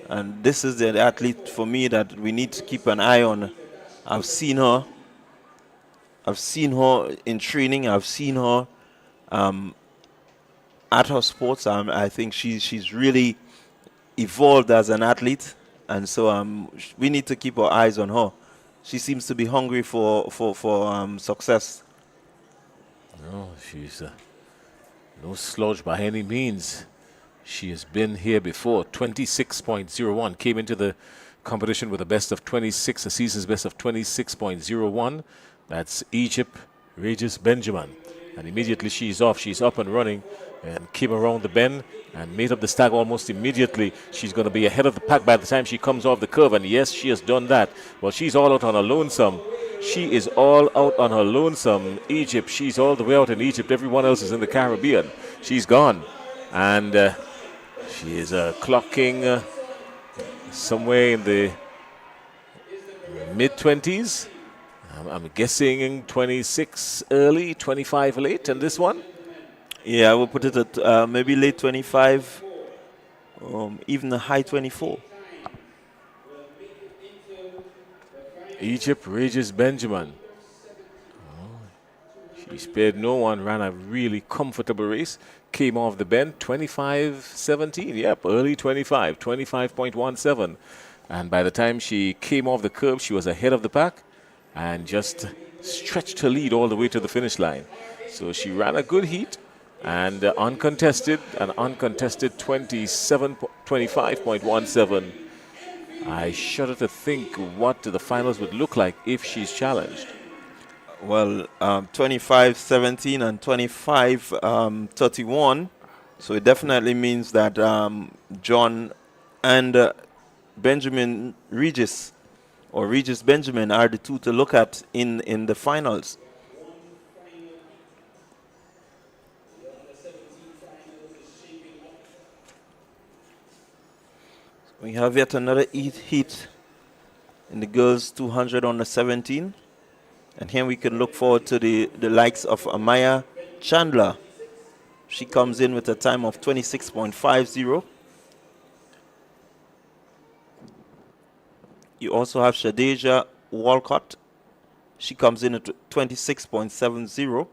And this is the athlete for me that we need to keep an eye on. I've seen her in training. I've seen her at her sports. I think she's really evolved as an athlete, and so we need to keep our eyes on her. She seems to be hungry for success. No, she's no slouch by any means. She has been here before. 26.01, came into the competition with a best of 26, a season's best of 26.01. That's Egypt Regis Benjamin. And immediately she's off. She's up and running and came around the bend and made up the stack almost immediately. She's going to be ahead of the pack by the time she comes off the curve. And yes, she has done that. Well, she's all out on her lonesome. She is all out on her lonesome. Egypt, she's all the way out in Egypt. Everyone else is in the Caribbean. She's gone. And she is clocking somewhere in the mid-20s. I'm guessing 26 early, 25 late in this one. Yeah, I will put it at maybe late 25, even a high 24. Egypt Regis Benjamin. She spared no one, ran a really comfortable race. Came off the bend, 25.17. Yep, early 25, 25.17. And by the time she came off the curb, she was ahead of the pack and just stretched her lead all the way to the finish line. So she ran a good heat and uncontested 25.17. I shudder to think what the finals would look like if she's challenged. Well, 25.17 and 25.31. So it definitely means that John and Benjamin Regis, or Regis Benjamin, are the two to look at in the finals. We have yet another heat in the girls 200 under 17. And here we can look forward to the likes of Amaya Chandler. She comes in with a time of 26.50. You also have Shadeja Walcott. She comes in at 26.70.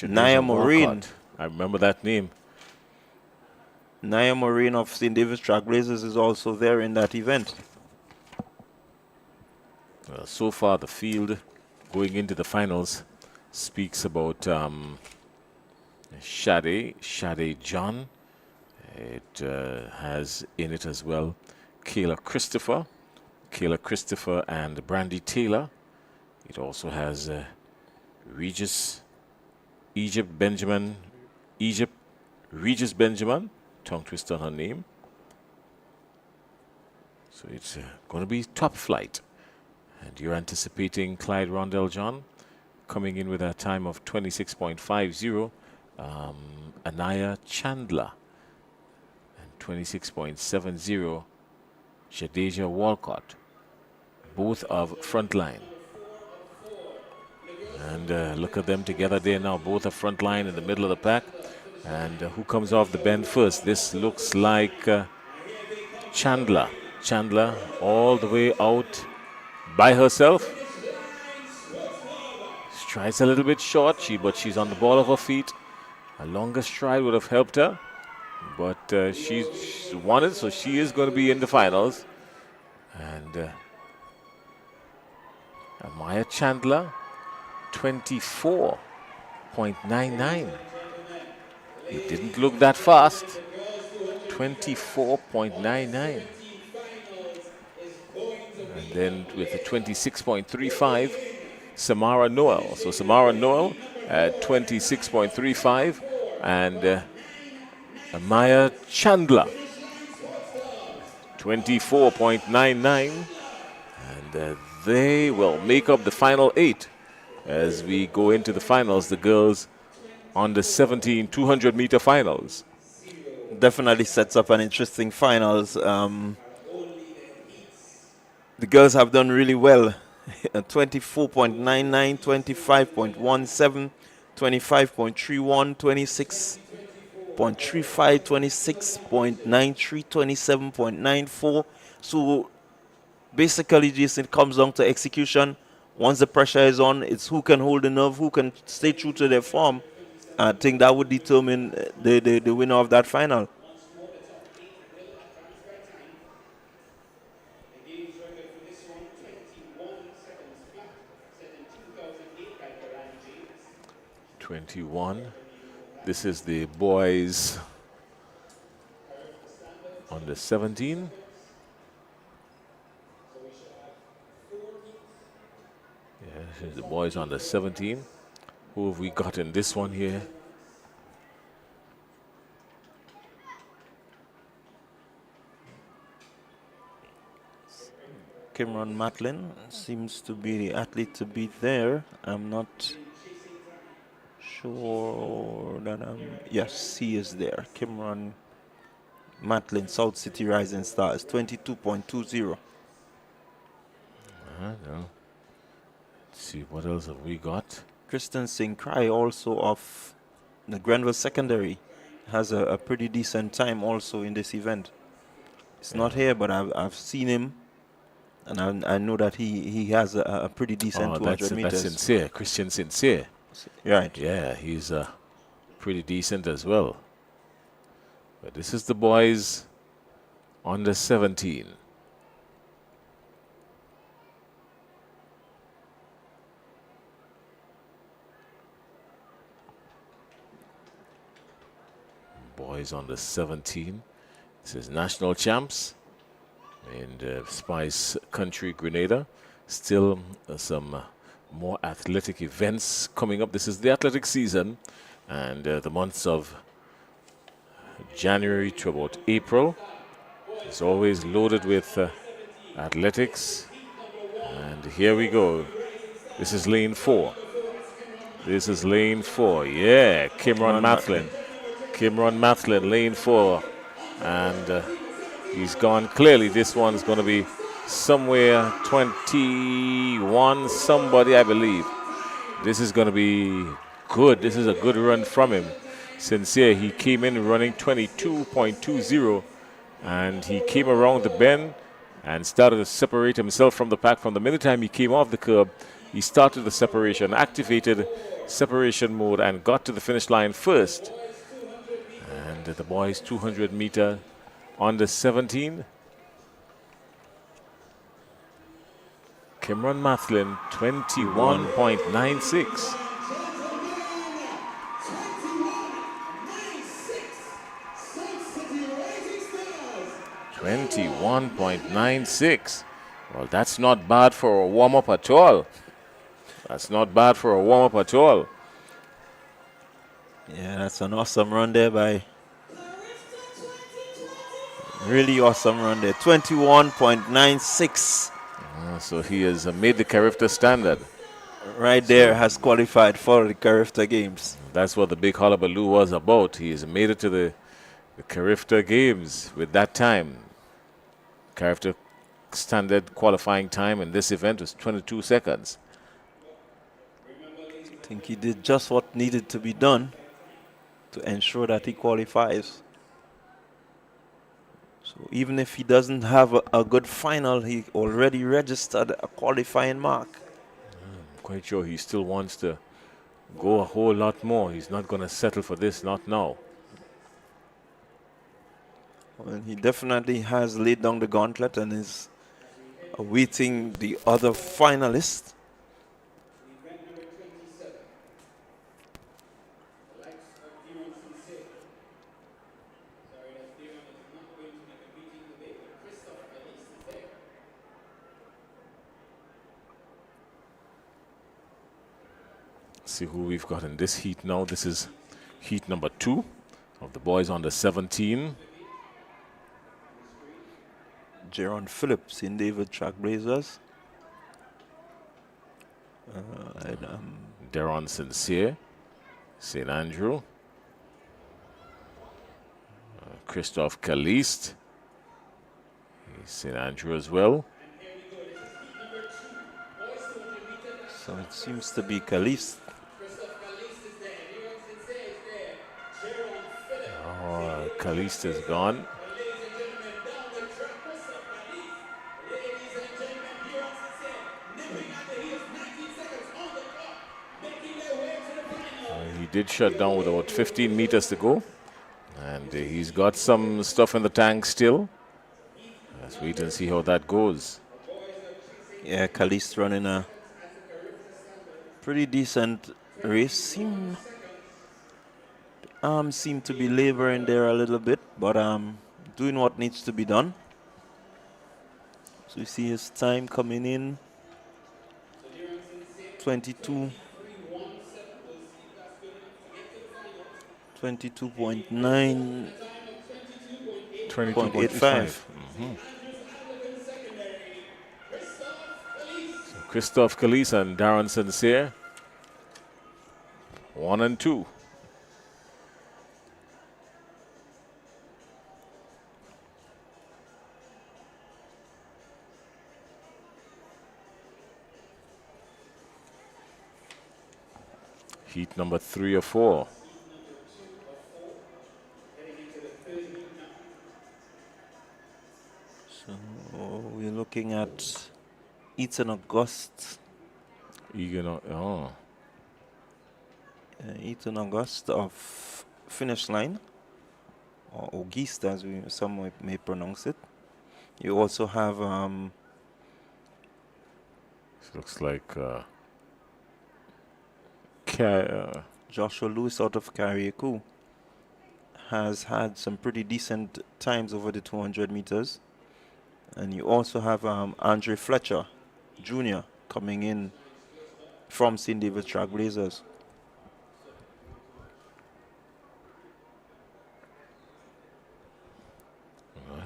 Naya Maureen. I remember that name. Naya Maureen of St. David's Trailblazers is also there in that event. Well, so far, the field going into the finals speaks about Shade John. It has in it as well Kayla Christopher and Brandy Taylor. It also has Regis Benjamin, tongue twist on her name. So it's going to be top flight. And you're anticipating Clyde Rondell John coming in with a time of 26.50. Anaya Chandler and 26.70. Shadeja Walcott both of front line. And look at them together there now, both are front line in the middle of the pack. And who comes off the bend first? This looks like Chandler. Chandler all the way out by herself. Strides a little bit short, but she's on the ball of her feet. A longer stride would have helped her. But she's won it, so she is going to be in the finals. And Amaya Chandler, 24.99. It didn't look that fast. 24.99. And then with a 26.35, Samara Noel. So Samara Noel at 26.35 and Amaya Chandler 24.99. And they will make up the final 8 as we go into the finals, the girls on the 17 200-meter finals. Definitely sets up an interesting finals. The girls have done really well. 24.99, 25.17, 25.31, 26.35, 26.93, 27.94. So basically, Jason, it comes down to execution. Once the pressure is on, it's who can hold the nerve, who can stay true to their form. I think that would determine the winner of that final. This is the boys on the 17. Yeah, this is the boys on the 17. Who have we got in this one here? Kimron Matlin seems to be the athlete to beat there. I'm not sure that yes, he is there. Kimron Matlin, South City Rising Stars, 22.20. No. Let's see, what else have we got? Kristen Sinkrai, also of the Grenada Secondary, has a pretty decent time also in this event. It's not here, but I've seen him, and I know that he has a pretty decent 200 meters. That's Sincere, Christian Sincere. Right. Yeah, he's pretty decent as well. But this is the boys on the 17. Boys on the 17. This is national champs in Spice Country, Grenada. Still some more athletic events coming up. This is the athletic season, and the months of January to about April is always loaded with athletics. And here we go. This is lane 4. This is lane 4. Yeah, Kimron Matlin. Kimron Matlin, lane 4. And he's gone clearly. This one's going to be somewhere 21 somebody, I believe. This is going to be good. This is a good run from him. Sincere, he came in running 22.20, and he came around the bend and started to separate himself from the pack. From the minute time he came off the curb, he started the separation, activated separation mode, and got to the finish line first. And the boys 200 meter on the 17. Kimron Matlin, 21.96. 21.96. Well, that's not bad for a warm-up at all. That's not bad for a warm-up at all. Yeah, that's an awesome run there by... Really awesome run there. 21.96. So he has made the Carifta standard. Right there, has qualified for the Carifta Games. That's what the big hullabaloo was about. He has made it to the Carifta Games with that time. Carifta standard qualifying time in this event was 22 seconds. I think he did just what needed to be done to ensure that he qualifies. So even if he doesn't have a good final, he already registered a qualifying mark. I'm quite sure he still wants to go a whole lot more. He's not going to settle for this, not now. Well, he definitely has laid down the gauntlet and is awaiting the other finalists. See who we've got in this heat now. This is heat number 2 of the boys under 17. Jaron Phillips in David Trackblazers. Deron Sincere, St. Andrew. Christophe Caliste, St. Andrew as well. So it seems to be Caliste. Oh, Caliste is gone. He did shut down with about 15 meters to go. And he's got some stuff in the tank still. Let's wait and see how that goes. Yeah, Caliste running a pretty decent race. Seem to be laboring there a little bit, but doing what needs to be done. So you see his time coming in 22.9. 22.85. So Christophe Caliste and Darren Sincere, 1 and 2. Heat number 3 or 4. So we're looking at Ethan August. Ethan August of Finish Line, or Auguste as some may pronounce it. You also have This looks like Joshua Lewis out of Carriacou. Has had some pretty decent times over the 200 meters. And you also have Andre Fletcher Jr. coming in from St. David Trackblazers.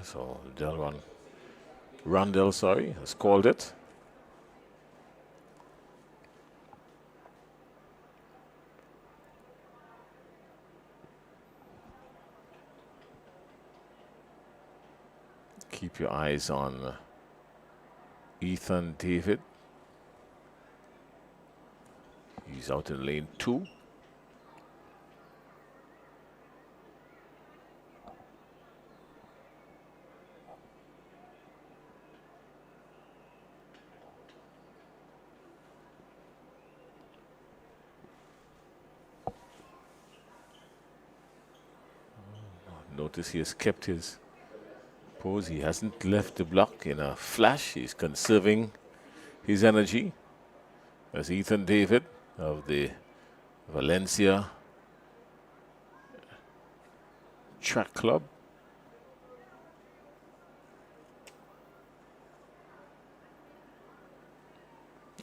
So Randall, has called it. Keep your eyes on Ethan David. He's out in lane 2. Notice he has kept his pose. He hasn't left the block in a flash. He's conserving his energy. As Ethan David of the Valencia Track Club.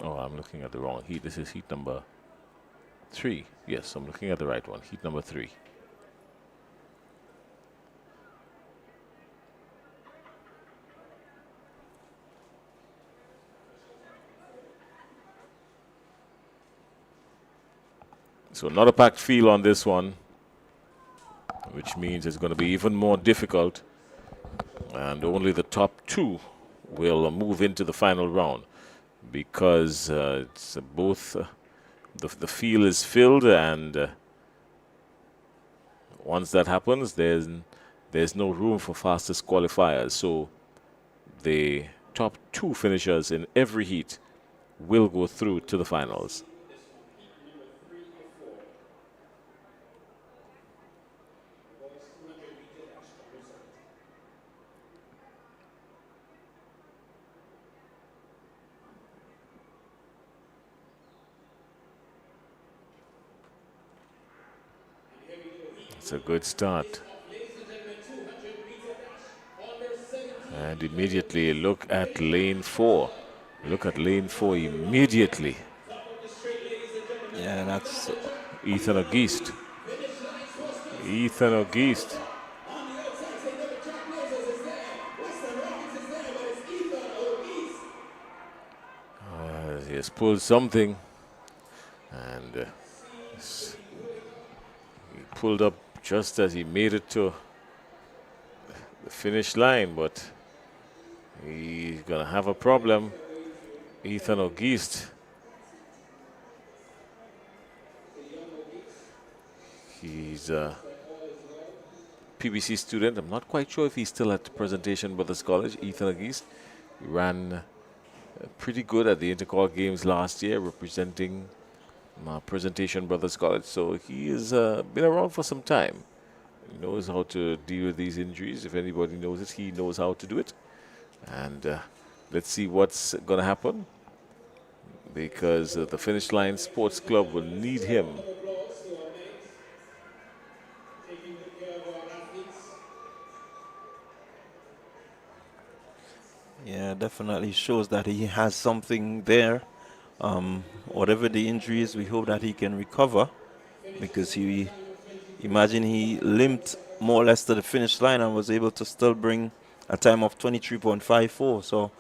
Oh, I'm looking at the wrong heat. This is heat number 3. Yes, I'm looking at the right one. Heat number 3. So not a packed field on this one, which means it's going to be even more difficult. And only the top 2 will move into the final round because it's both the field is filled, and once that happens, there's no room for fastest qualifiers. So the top 2 finishers in every heat will go through to the finals. It's a good start. And immediately look at lane 4. Look at lane 4 immediately. Yeah, that's Ethan Auguste. Ethan Auguste. He has pulled something, and he pulled up just as he made it to the finish line, but he's gonna have a problem. Ethan Auguste. He's a PBC student. I'm not quite sure if he's still at Presentation Brothers College. Ethan Auguste ran pretty good at the Intercall Games last year, representing Presentation Brothers College. So he has been around for some time. He knows how to deal with these injuries. If anybody knows it, he knows how to do it. And let's see what's going to happen, because the Finish Line Sports Club will need him. Yeah, definitely shows that he has something there. Whatever the injury is, we hope that he can recover, because imagine he limped more or less to the finish line and was able to still bring a time of 23.54. So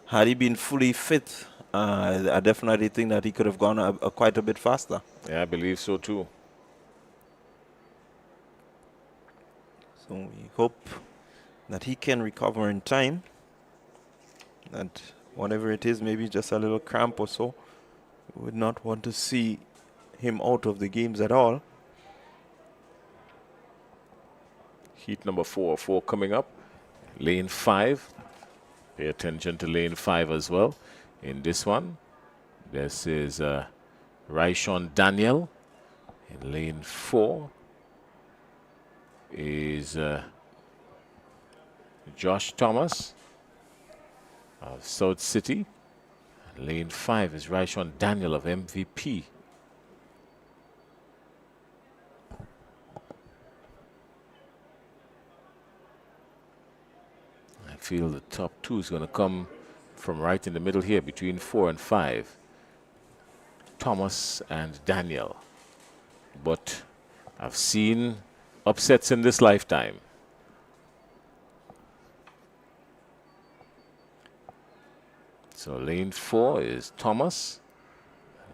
had he been fully fit, I definitely think that he could have gone quite a bit faster. Yeah, I believe so too. So we hope that he can recover in time. That whatever it is, maybe just a little cramp or so, we would not want to see him out of the games at all. Heat number 4 coming up. Lane 5. Pay attention to lane 5 as well. In this one, this is Raishon Daniel. In lane 4 is Josh Thomas of South City. And lane 5 is Raishon Daniel of MVP. I feel the top 2 is going to come from right in the middle here, between 4 and 5. Thomas and Daniel. But I've seen upsets in this lifetime. So lane 4 is Thomas,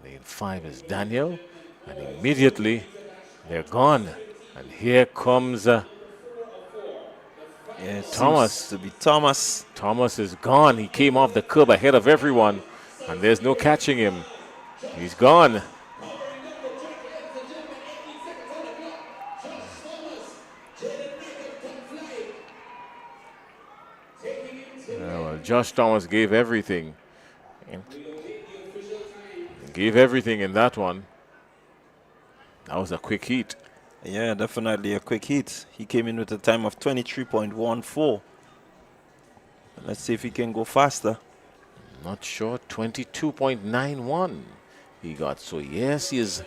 lane 5 is Daniel, and immediately they're gone. And here comes Thomas. To be Thomas. Thomas is gone. He came off the curb ahead of everyone, and there's no catching him. He's gone. Well, Josh Thomas gave everything. Gave everything in that one. That was a quick heat. Yeah, definitely a quick heat. He came in with a time of 23.14. Let's see if he can go faster. Not sure. 22.91 he got. So yes, he has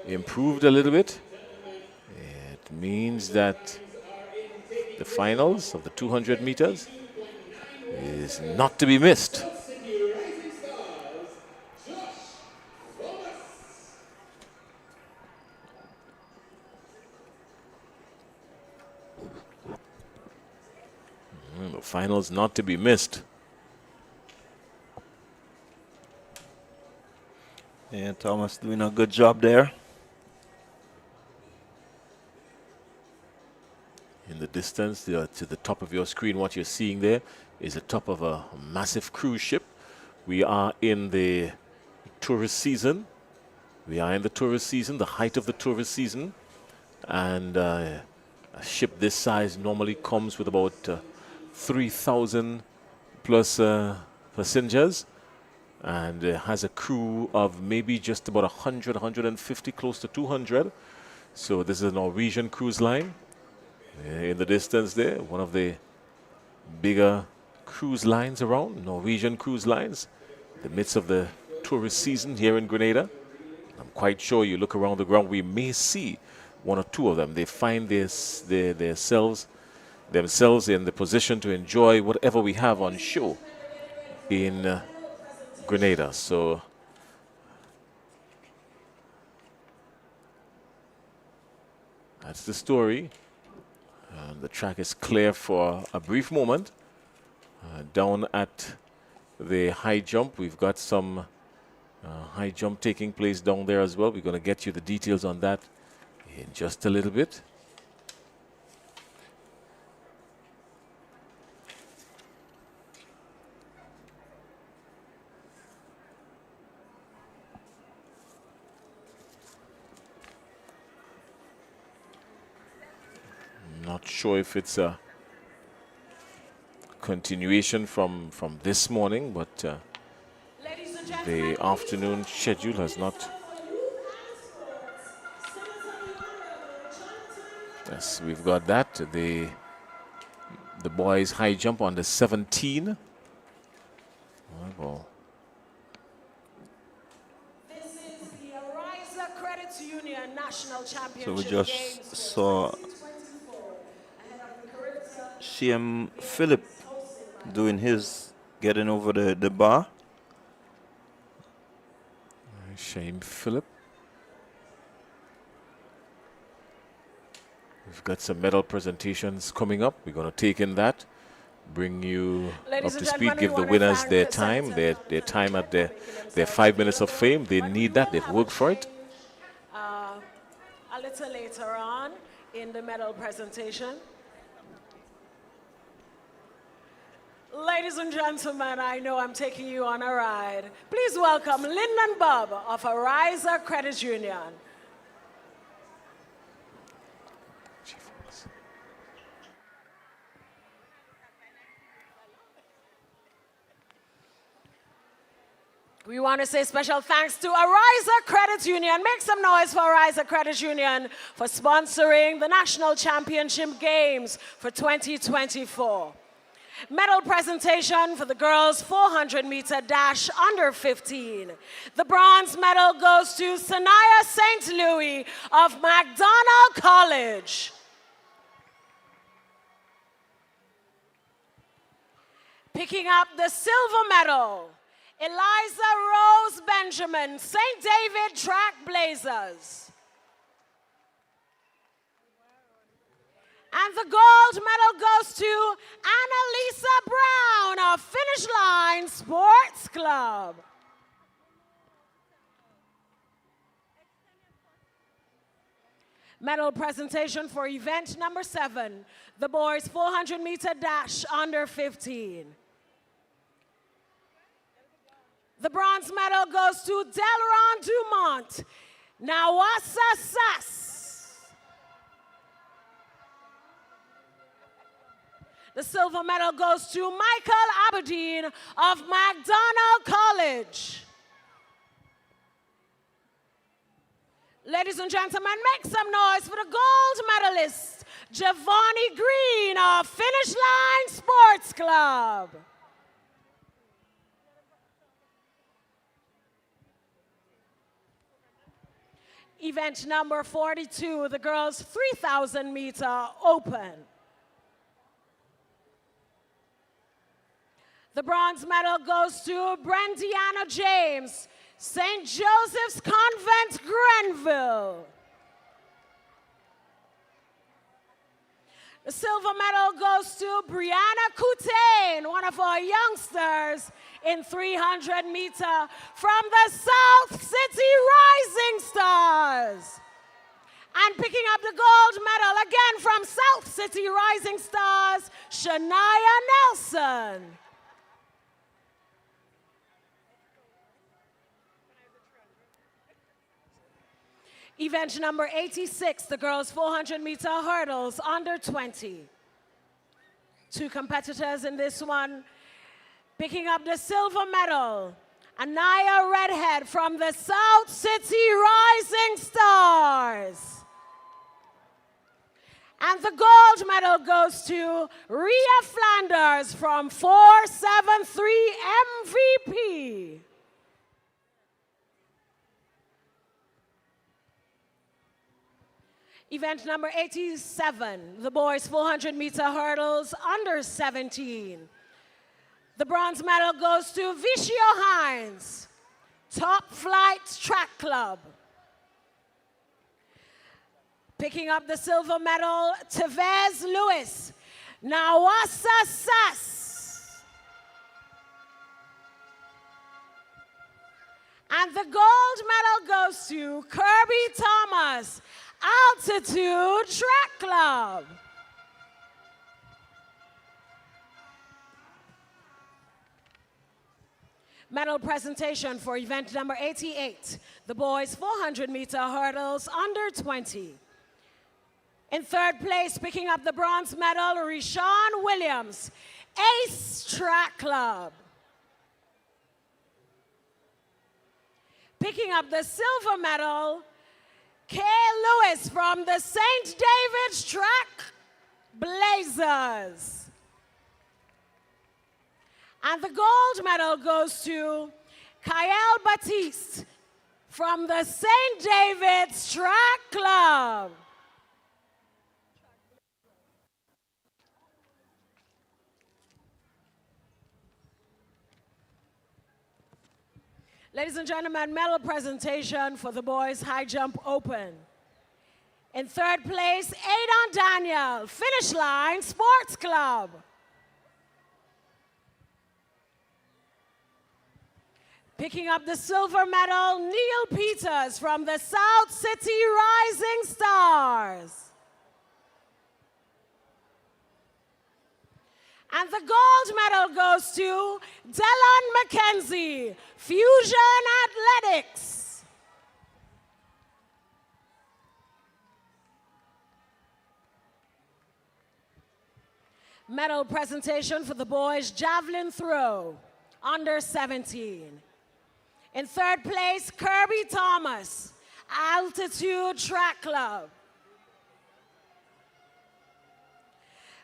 improved a little bit. It means that the finals of the 200 meters is not to be missed. The finals not to be missed. Yeah, Thomas doing a good job there. In the distance, to the top of your screen, what you're seeing there is the top of a massive cruise ship. We are in the tourist season. We are in the tourist season, the height of the tourist season. And a ship this size normally comes with about 3,000 plus passengers, and has a crew of maybe just about 100, 150, close to 200. So this is a Norwegian cruise line. In the distance there, one of the bigger cruise lines around, Norwegian cruise lines, in the midst of the tourist season here in Grenada. I'm quite sure you look around the ground, we may see one or two of them. They find themselves in the position to enjoy whatever we have on show in Grenada. So that's the story. The track is clear for a brief moment. Down at the high jump, we've got some high jump taking place down there as well. We're going to get you the details on that in just a little bit. Not sure if it's a continuation from this morning, but the afternoon schedule has not. Yes, we've got that. The boys high jump on the 17. Well, This is the Ariza Credit Union National Championship. So we just saw CM Philip doing his, getting over the bar. Shame Philip. We've got some medal presentations coming up. We're going to take in that, bring you Ladies up and to speed, gentlemen, give we the wanna winners thank their the time, Senator their time at their 5 minutes of fame. They need that. They've worked for it. A little later on in the medal presentation. Ladies and gentlemen, I know I'm taking you on a ride. Please welcome Lyndon Bob of Ariza Credit Union. We want to say special thanks to Ariza Credit Union. Make some noise for Ariza Credit Union for sponsoring the National Championship Games for 2024. Medal presentation for the girls 400-meter dash under 15. The bronze medal goes to Sanaya St. Louis of McDonald College. Picking up the silver medal, Eliza Rose Benjamin, St. David Track Blazers. And the gold medal goes to Annalisa Brown of Finish Line Sports Club. Medal presentation for event number 7, the boys 400-meter dash under 15. The bronze medal goes to Delron Dumont, Nawasa Sass. The silver medal goes to Michael Aberdeen of McDonald College. Ladies and gentlemen, make some noise for the gold medalist, Giovanni Green of Finish Line Sports Club. Event number 42, the girls 3,000-meter open. The bronze medal goes to Brendiana James, St. Joseph's Convent, Grenville. The silver medal goes to Brianna Coutain, one of our youngsters in 300-meter from the South City Rising Stars. And picking up the gold medal again from South City Rising Stars, Shania Nelson. Event number 86, the girls 400-meter hurdles, under 20. 2 competitors in this one. Picking up the silver medal, Anaya Redhead from the South City Rising Stars. And the gold medal goes to Rhea Flanders from 473 MVP. Event number 87, the boys 400-meter hurdles, under 17. The bronze medal goes to Vicio Hines, Top Flight Track Club. Picking up the silver medal, Tevez Lewis, Nawasa Sass. And the gold medal goes to Kirby Thomas, Altitude Track Club. Medal presentation for event number 88, the boys 400-meter hurdles, under 20. In third place, picking up the bronze medal, Rishawn Williams, Ace Track Club. Picking up the silver medal, Kay Lewis from the St. David's Track Blazers. And the gold medal goes to Kyle Batiste from the St. David's Track Club. Ladies and gentlemen, medal presentation for the boys high jump open. In third place, Aidan Daniel, Finish Line Sports Club. Picking up the silver medal, Neil Peters from the South City Rising Stars. And the gold medal goes to Delon McKenzie, Fusion Athletics. Medal presentation for the boys javelin throw, under 17. In third place, Kirby Thomas, Altitude Track Club.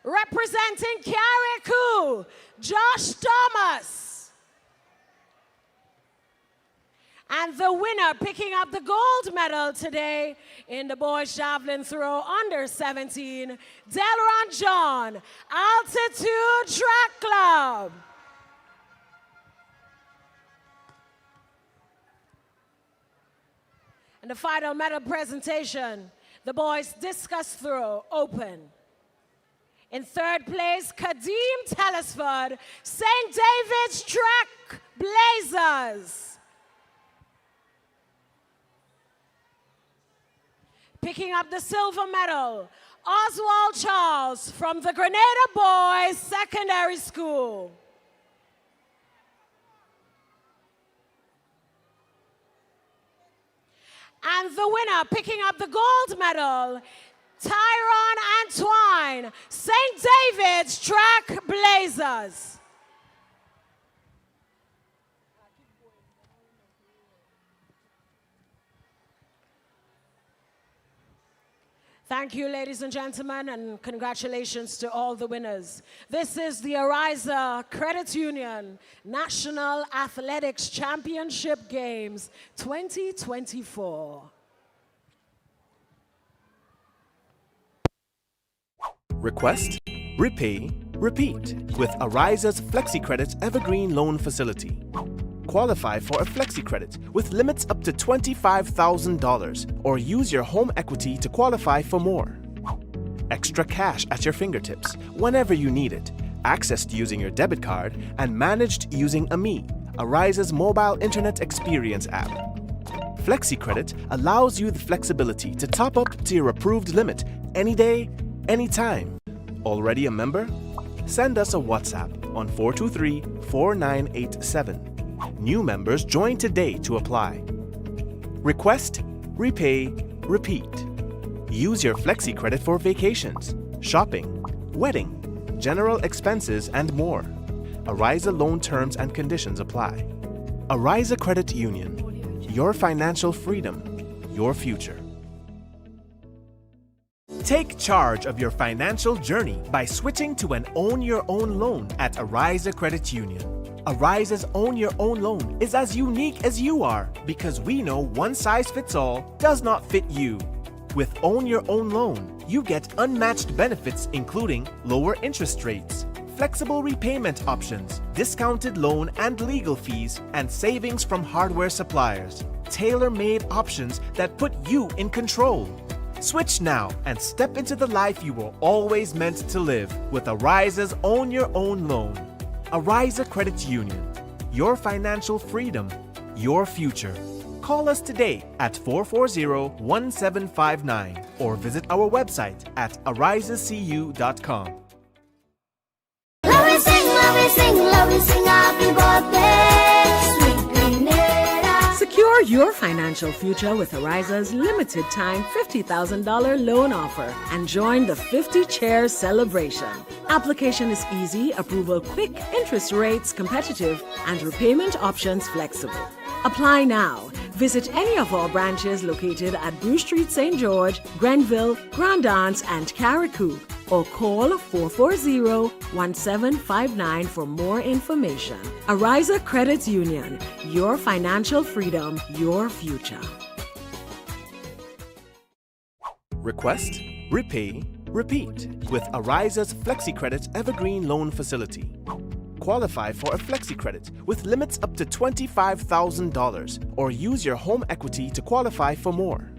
Representing Carriacou, Josh Thomas. And the winner picking up the gold medal today in the boys javelin throw under 17, Delron John, Altitude Track Club. And the final medal presentation, the boys discus throw open. In third place, Kadeem Telesford, St. David's Track Blazers. Picking up the silver medal, Oswald Charles from the Grenada Boys Secondary School. And the winner picking up the gold medal, Tyron Antoine, St. David's Track Blazers. Thank you, ladies and gentlemen, and congratulations to all the winners. This is the Ariza Credit Union National Athletics Championship Games 2024. Request, repay, repeat with Ariza's FlexiCredit Evergreen Loan Facility. Qualify for a FlexiCredit with limits up to $25,000 or use your home equity to qualify for more. Extra cash at your fingertips whenever you need it, accessed using your debit card and managed using AMI, Ariza's mobile internet experience app. FlexiCredit allows you the flexibility to top up to your approved limit any day, anytime. Already a member? Send us a WhatsApp on 423-4987. New members join today to apply. Request, repay, repeat. Use your Flexi credit for vacations, shopping, wedding, general expenses, and more. Ariza loan terms and conditions apply. Ariza Credit Union. Your financial freedom, your future. Take charge of your financial journey by switching to an Own Your Own loan at Ariza Credit Union. Ariza's Own Your Own loan is as unique as you are because we know one size fits all does not fit you. With Own Your Own loan, you get unmatched benefits including lower interest rates, flexible repayment options, discounted loan and legal fees, and savings from hardware suppliers. Tailor-made options that put you in control. Switch now and step into the life you were always meant to live with Ariza's Own Your Own loan. Ariza Credit Union. Your financial freedom, your future. Call us today at 440-1759 or visit our website at arizacu.com. Love we sing happy birthday, sweet Grenada. Secure your financial future with Ariza's limited time $50,000 loan offer and join the 50 Chairs celebration. Application is easy, approval quick, interest rates competitive, and repayment options flexible. Apply now. Visit any of our branches located at Bruce Street, St. George, Grenville, Grand Anse, and Carriacou, or call 440-1759 for more information. Ariza Credit Union. Your financial freedom, your future. Request, repay, repeat with Ariza's Flexi Credit Evergreen Loan Facility. Qualify for a Flexi Credit with limits up to $25,000 or use your home equity to qualify for more.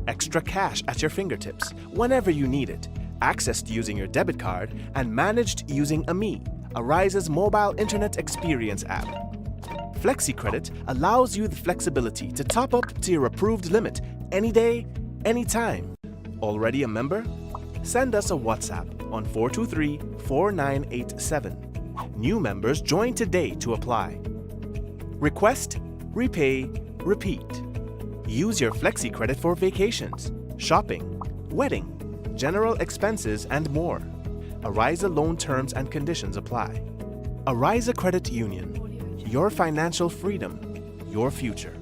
Extra cash at your fingertips whenever you need it, accessed using your debit card and managed using AMI, Ariza's mobile internet experience app. Flexi Credit allows you the flexibility to top up to your approved limit any day, anytime. Already a member? Send us a WhatsApp on 423-4987. New members join today to apply. Request, repay, repeat. Use your Flexi credit for vacations, shopping, wedding, general expenses, and more. Ariza loan terms and conditions apply. Ariza Credit Union. Your financial freedom, your future.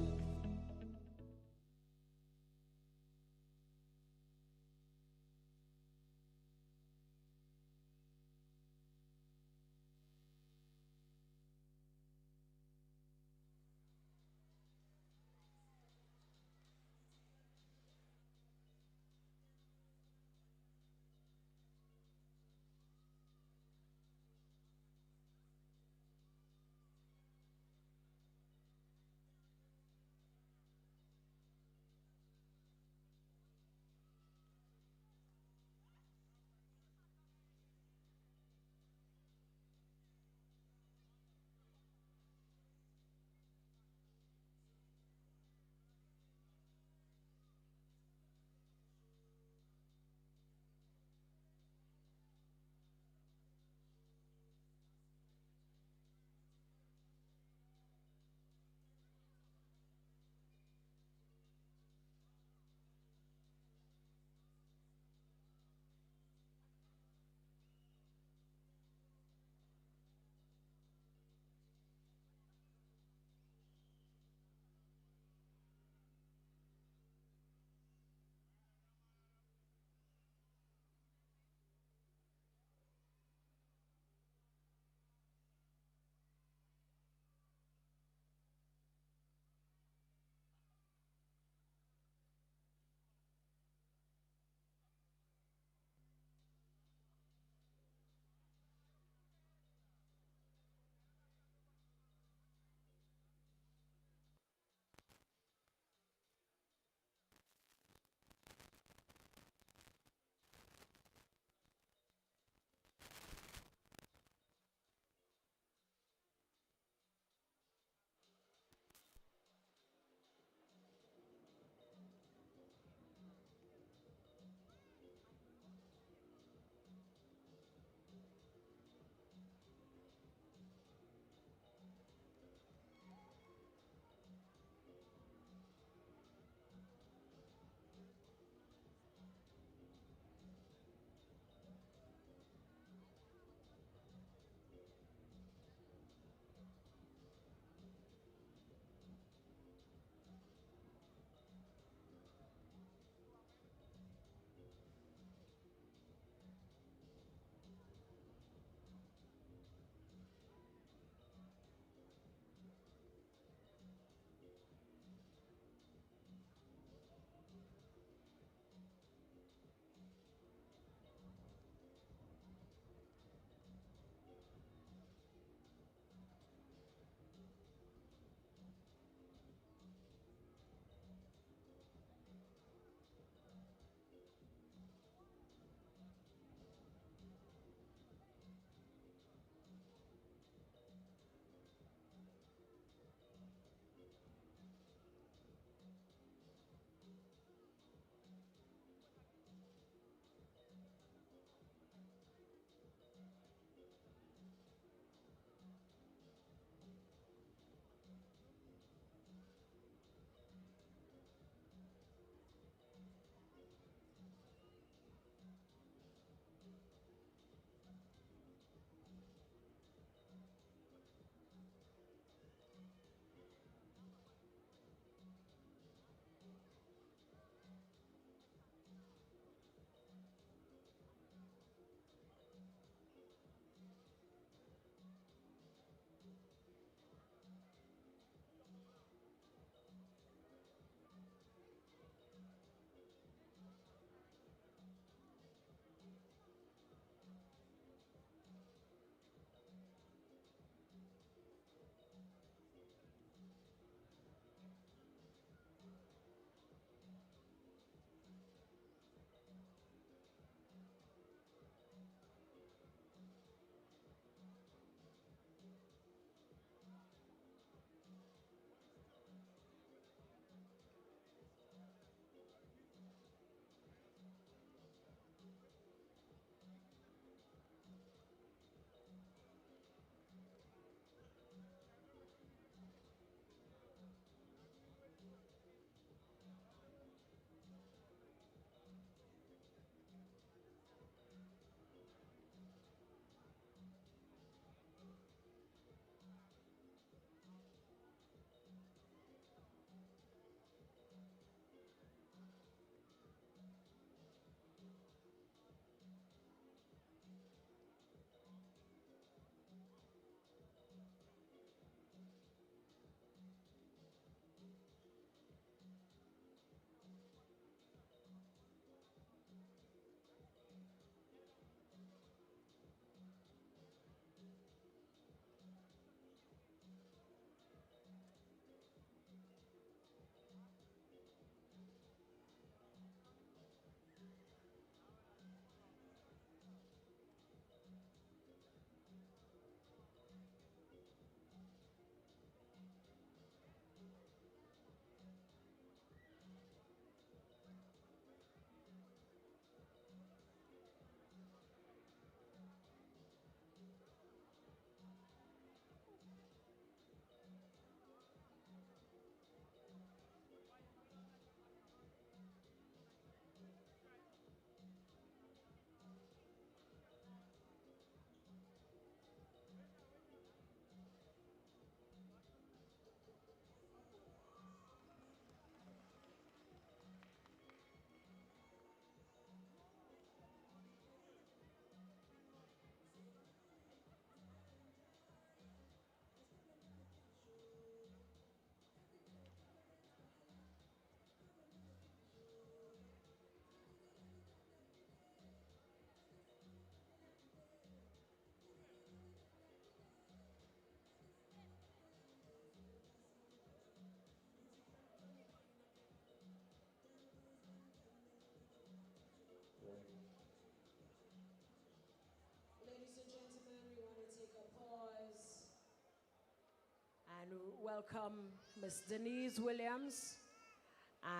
And welcome Ms. Denise Williams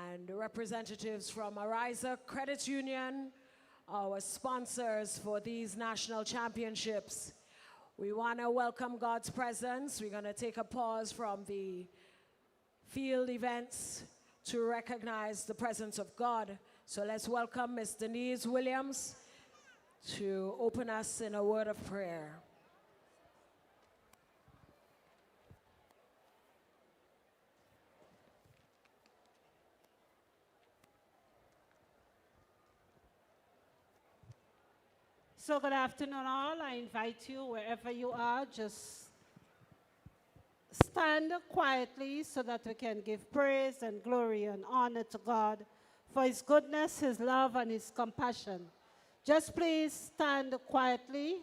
and representatives from Ariza Credit Union, our sponsors for these national championships. We want to welcome God's presence. We're going to take a pause from the field events to recognize the presence of God. So let's welcome Ms. Denise Williams to open us in a word of prayer. So good afternoon all. I invite you wherever you are, just stand quietly so that we can give praise and glory and honor to God for his goodness, his love, and his compassion. Just please stand quietly.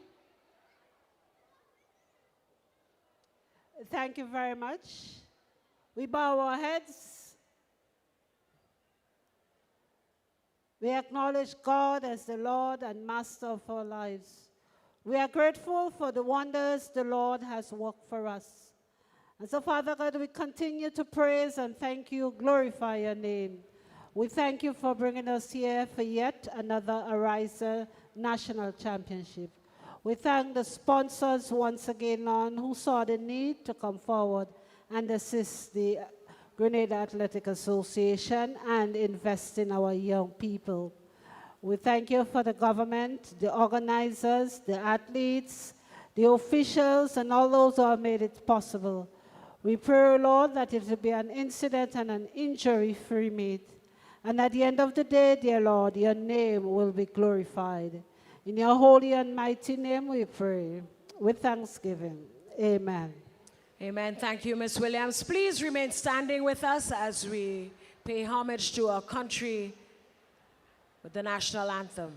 Thank you very much. We bow our heads. We acknowledge God as the Lord and Master of our lives. We are grateful for the wonders the Lord has worked for us. And so, Father God, we continue to praise and thank you, glorify your name. We thank you for bringing us here for yet another Ariza National Championship. We thank the sponsors once again, Lord, who saw the need to come forward and assist the Grenada Athletic Association and invest in our young people. We thank you for the government, the organizers, the athletes, the officials, and all those who have made it possible. We pray, Lord, that it will be an incident and an injury-free meet. And at the end of the day, dear Lord, your name will be glorified. In your holy and mighty name we pray, with thanksgiving. Amen. Amen. Thank you, Ms. Williams. Please remain standing with us as we pay homage to our country with the national anthem.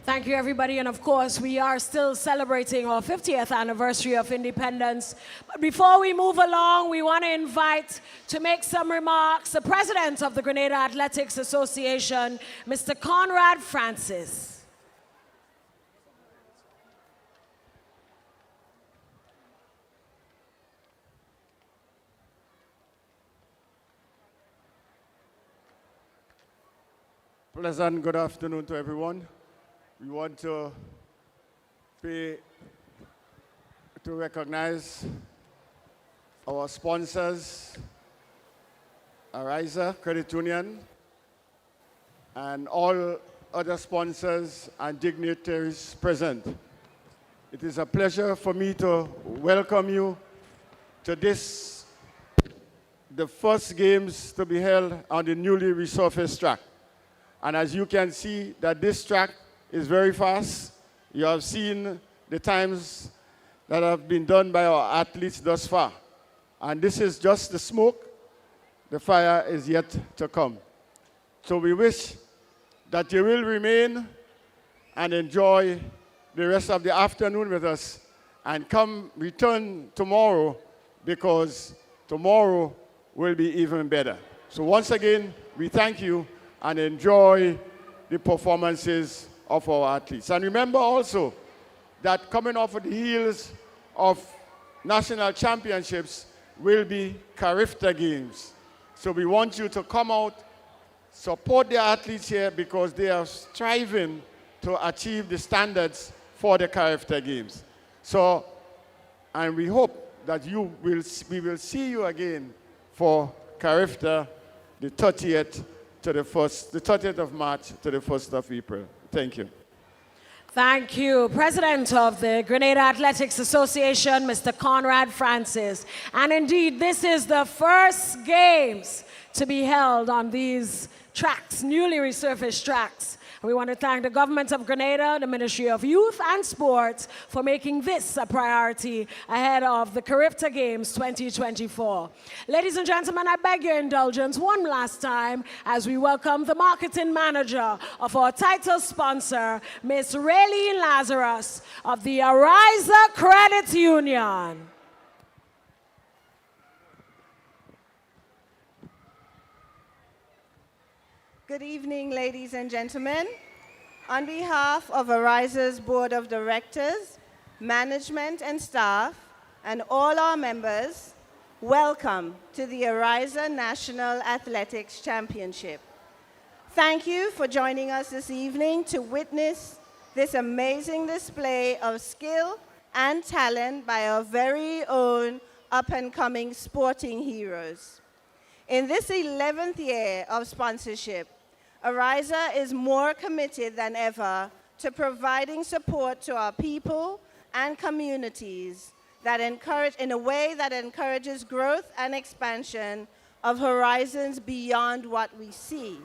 Thank you, everybody. And of course, we are still celebrating our 50th anniversary of independence. But before we move along, we want to invite to make some remarks the president of the Grenada Athletics Association, Mr. Conrad Francis. Pleasant good afternoon to everyone. We want to recognize our sponsors, Ariza Credit Union, and all other sponsors and dignitaries present. It is a pleasure for me to welcome you to the first games to be held on the newly resurfaced track. And as you can see, that this track is very fast. You have seen the times that have been done by our athletes thus far. And this is just the smoke. The fire is yet to come. So we wish that you will remain and enjoy the rest of the afternoon with us and return tomorrow, because tomorrow will be even better. So once again, we thank you and enjoy the performances of our athletes. And remember also that coming off of the heels of national championships will be Carifta Games. So we want you to come out, support the athletes here because they are striving to achieve the standards for the Carifta Games. So, and we hope that we will see you again for Carifta the 30th of March to the 1st of April. Thank you. Thank you. President of the Grenada Athletics Association, Mr. Conrad Francis. And indeed, this is the first games to be held on these tracks, newly resurfaced tracks. We want to thank the government of Grenada, the Ministry of Youth and Sports for making this a priority ahead of the Carifta Games 2024. Ladies and gentlemen, I beg your indulgence one last time as we welcome the marketing manager of our title sponsor, Ms. Raylene Lazarus of the Ariza Credit Union. Good evening, ladies and gentlemen. On behalf of Ariza's Board of Directors, management and staff, and all our members, welcome to the Ariza National Athletics Championship. Thank you for joining us this evening to witness this amazing display of skill and talent by our very own up-and-coming sporting heroes. In this 11th year of sponsorship, Ariza is more committed than ever to providing support to our people and communities that in a way that encourages growth and expansion of horizons beyond what we see.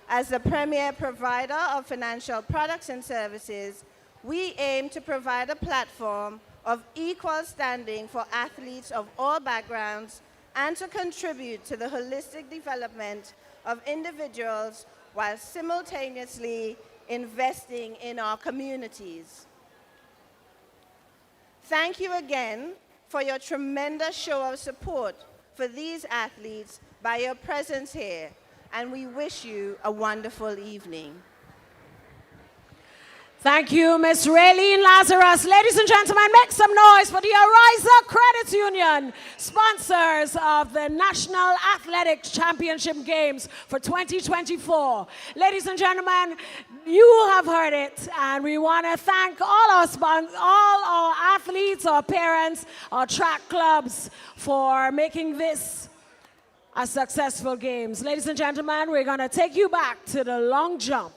As the premier provider of financial products and services, we aim to provide a platform of equal standing for athletes of all backgrounds and to contribute to the holistic development of individuals while simultaneously investing in our communities. Thank you again for your tremendous show of support for these athletes by your presence here, and we wish you a wonderful evening. Thank you, Ms. Raylene Lazarus. Ladies and gentlemen, make some noise for the Ariza Credit Union, sponsors of the National Athletics Championship Games for 2024. Ladies and gentlemen, you have heard it, and we want to thank all our athletes, our parents, our track clubs for making this a successful games. Ladies and gentlemen, we're going to take you back to the long jump.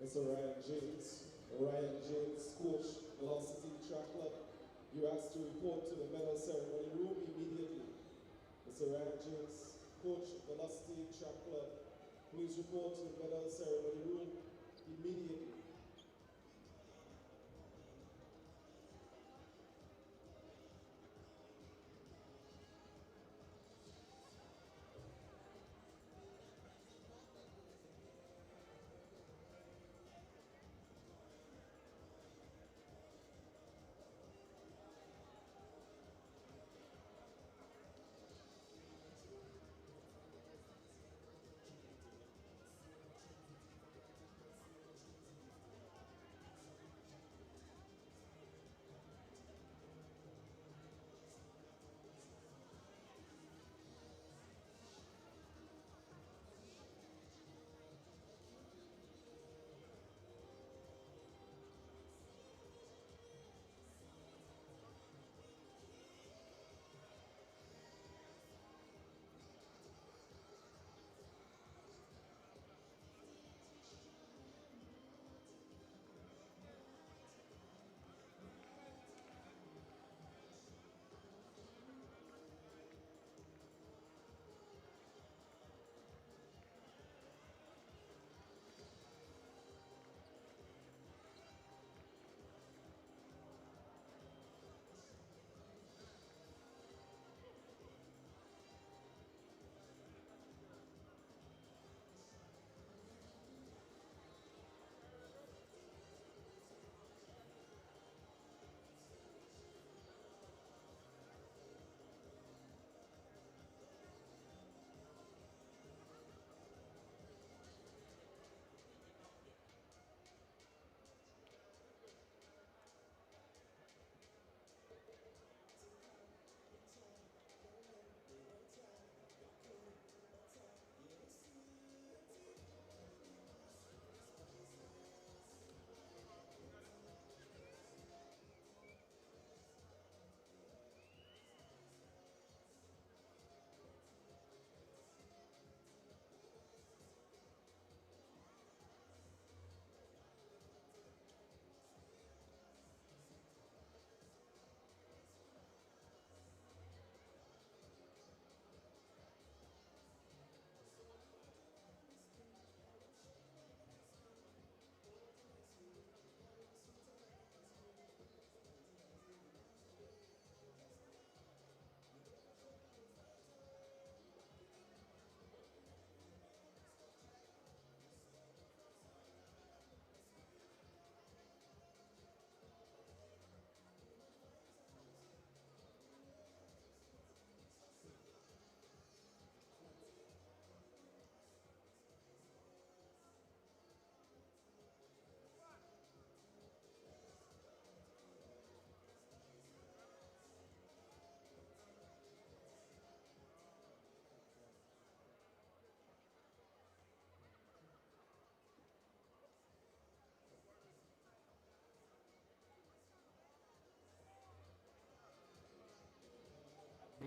Mr. Ryan James. Ryan James, coach, Velocity Track Club. You asked to report to the medal ceremony room immediately. Mr. Ryan James, coach, Velocity Track Club. Please report to the medal ceremony room immediately.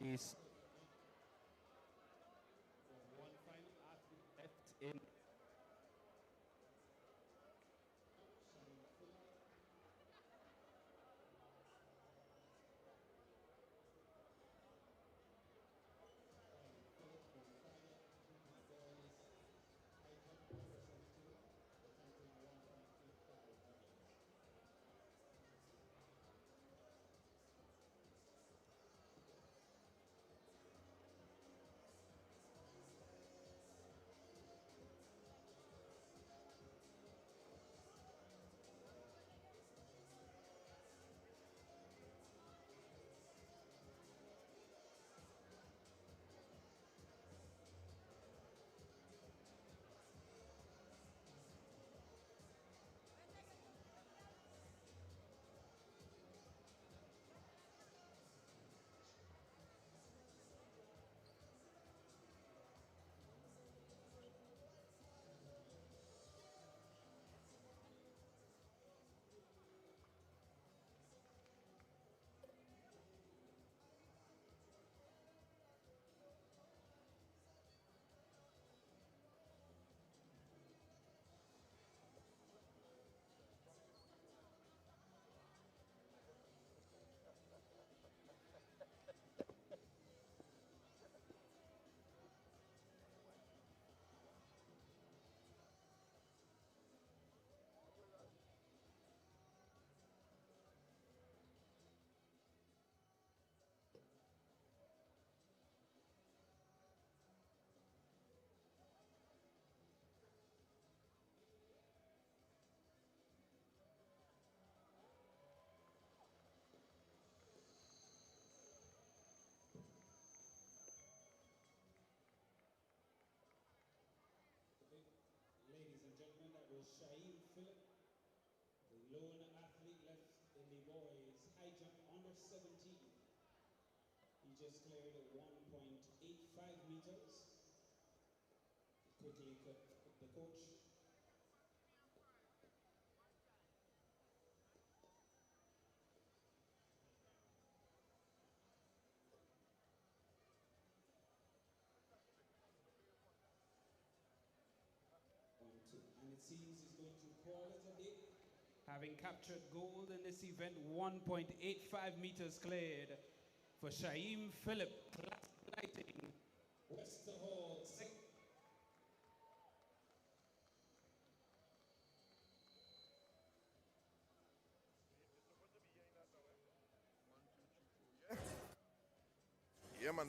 This one final athlete left in. lone athlete left in the boys high jump under 17. He just cleared 1.85 meters. Quickly cut the coach. And it seems he's going to call it a day. Having captured gold in this event, 1.85 meters cleared for Shaim Philip, class lighting. Westerhall, second. Yeah, man.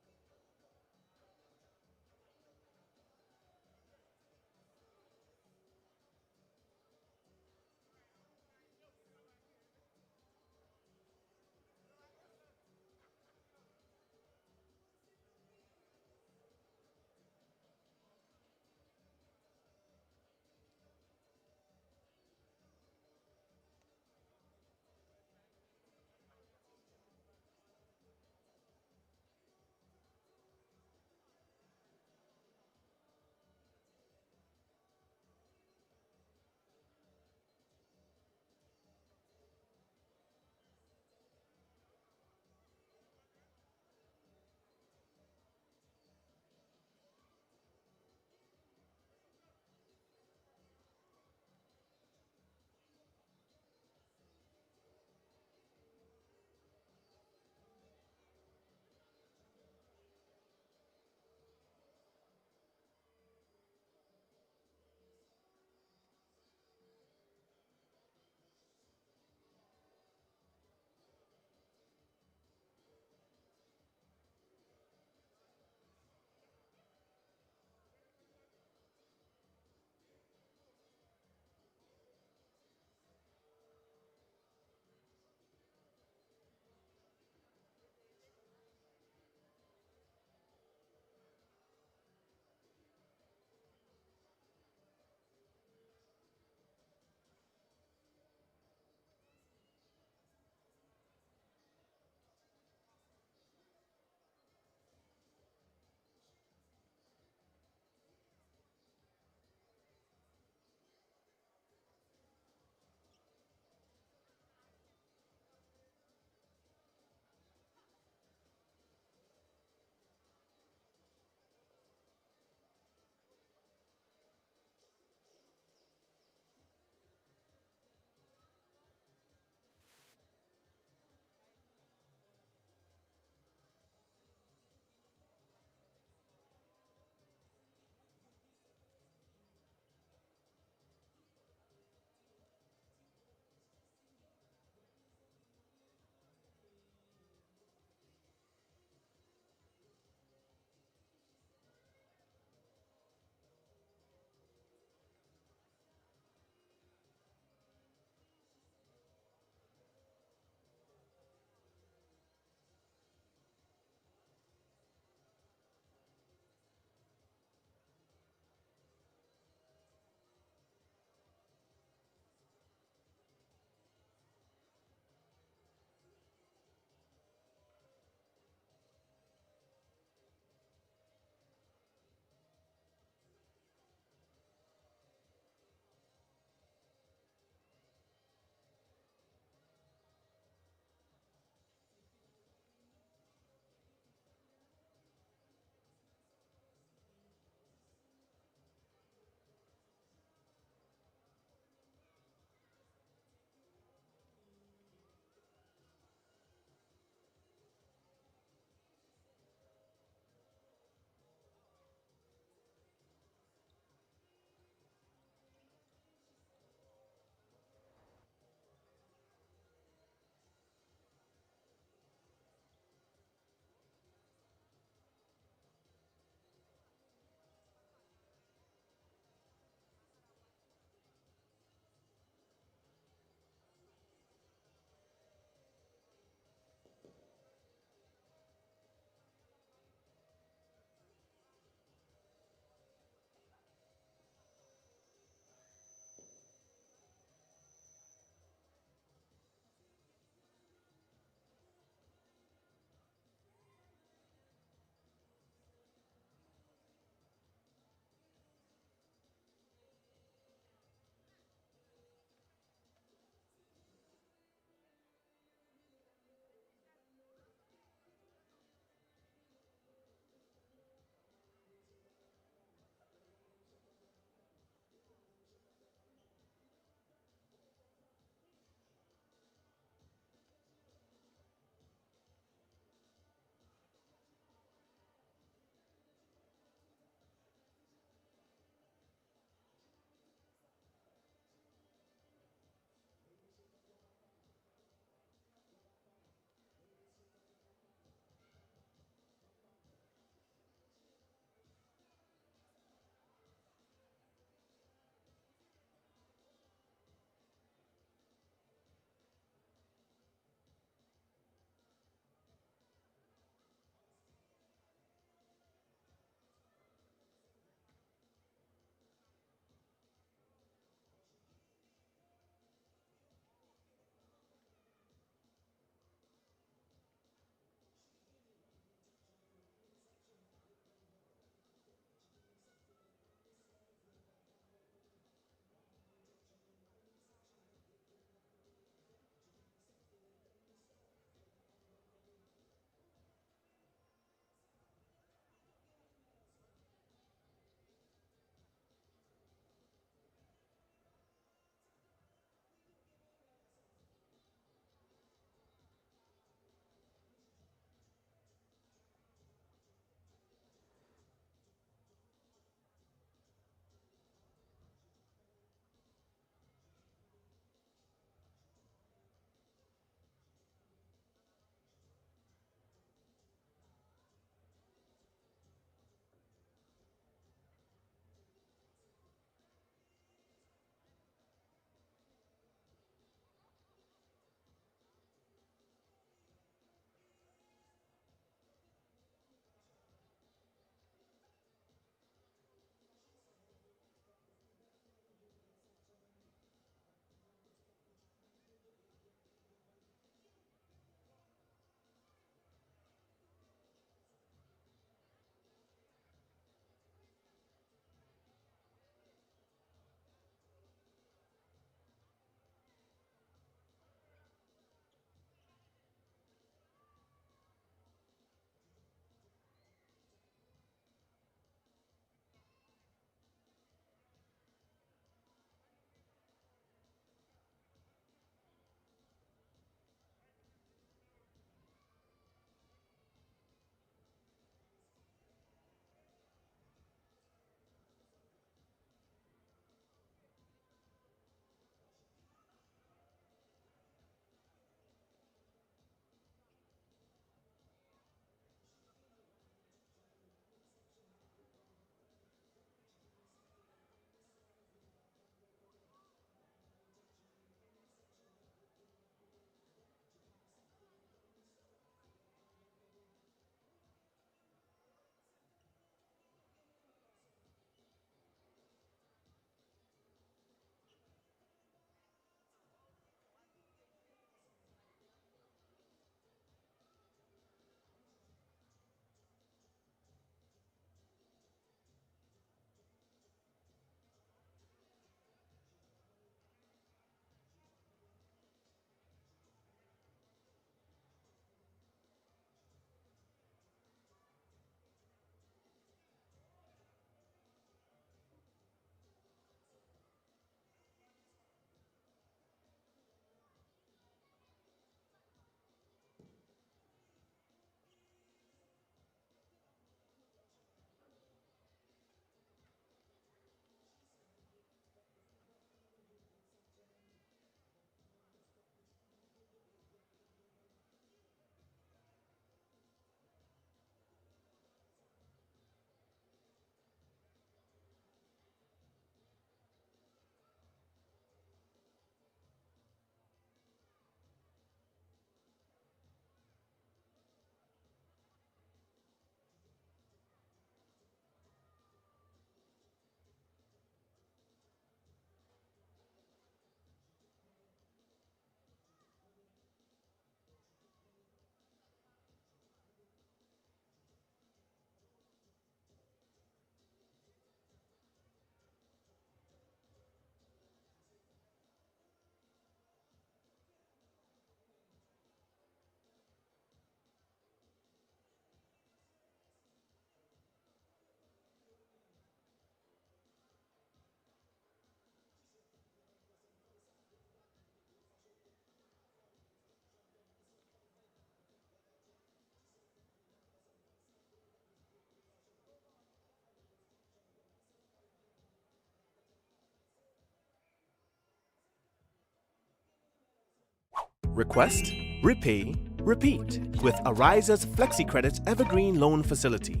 Request, repay, repeat with Ariza's FlexiCredit Evergreen Loan Facility.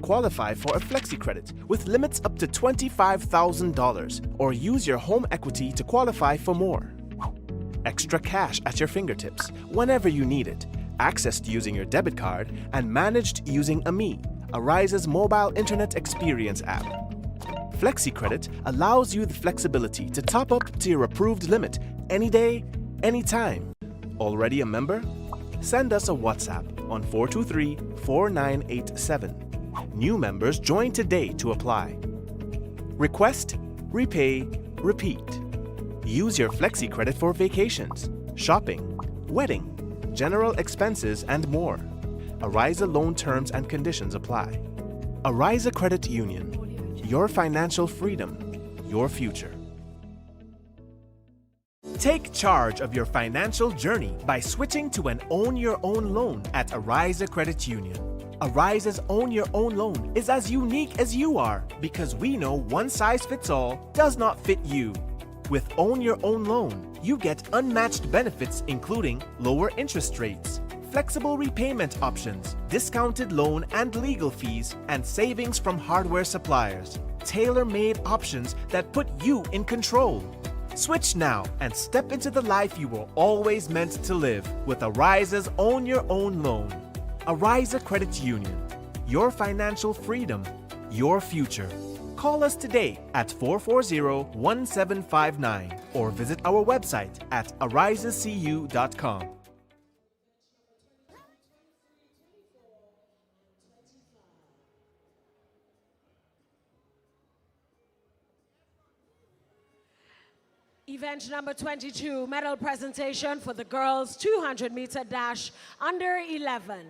Qualify for a FlexiCredit with limits up to $25,000 or use your home equity to qualify for more. Extra cash at your fingertips whenever you need it, accessed using your debit card and managed using AMI, Ariza's mobile internet experience app. FlexiCredit allows you the flexibility to top up to your approved limit any day, anytime. Already a member? Send us a WhatsApp on 423-4987. New members join today to apply. Request, repay, repeat. Use your FlexiCredit for vacations, shopping, wedding, general expenses, and more. Ariza loan terms and conditions apply. Ariza Credit Union. Your financial freedom, your future. Take charge of your financial journey by switching to an Own Your Own loan at Ariza Credit Union. Ariza's Own Your Own loan is as unique as you are because we know one size fits all does not fit you. With Own Your Own loan, you get unmatched benefits including lower interest rates, flexible repayment options, discounted loan and legal fees, and savings from hardware suppliers. Tailor-made options that put you in control. Switch now and step into the life you were always meant to live with Ariza's Own Your Own loan. Ariza Credit Union. Your financial freedom, your future. Call us today at 440-1759 or visit our website at arizacu.com. Event number 22, medal presentation for the girls 200-meter dash under 11.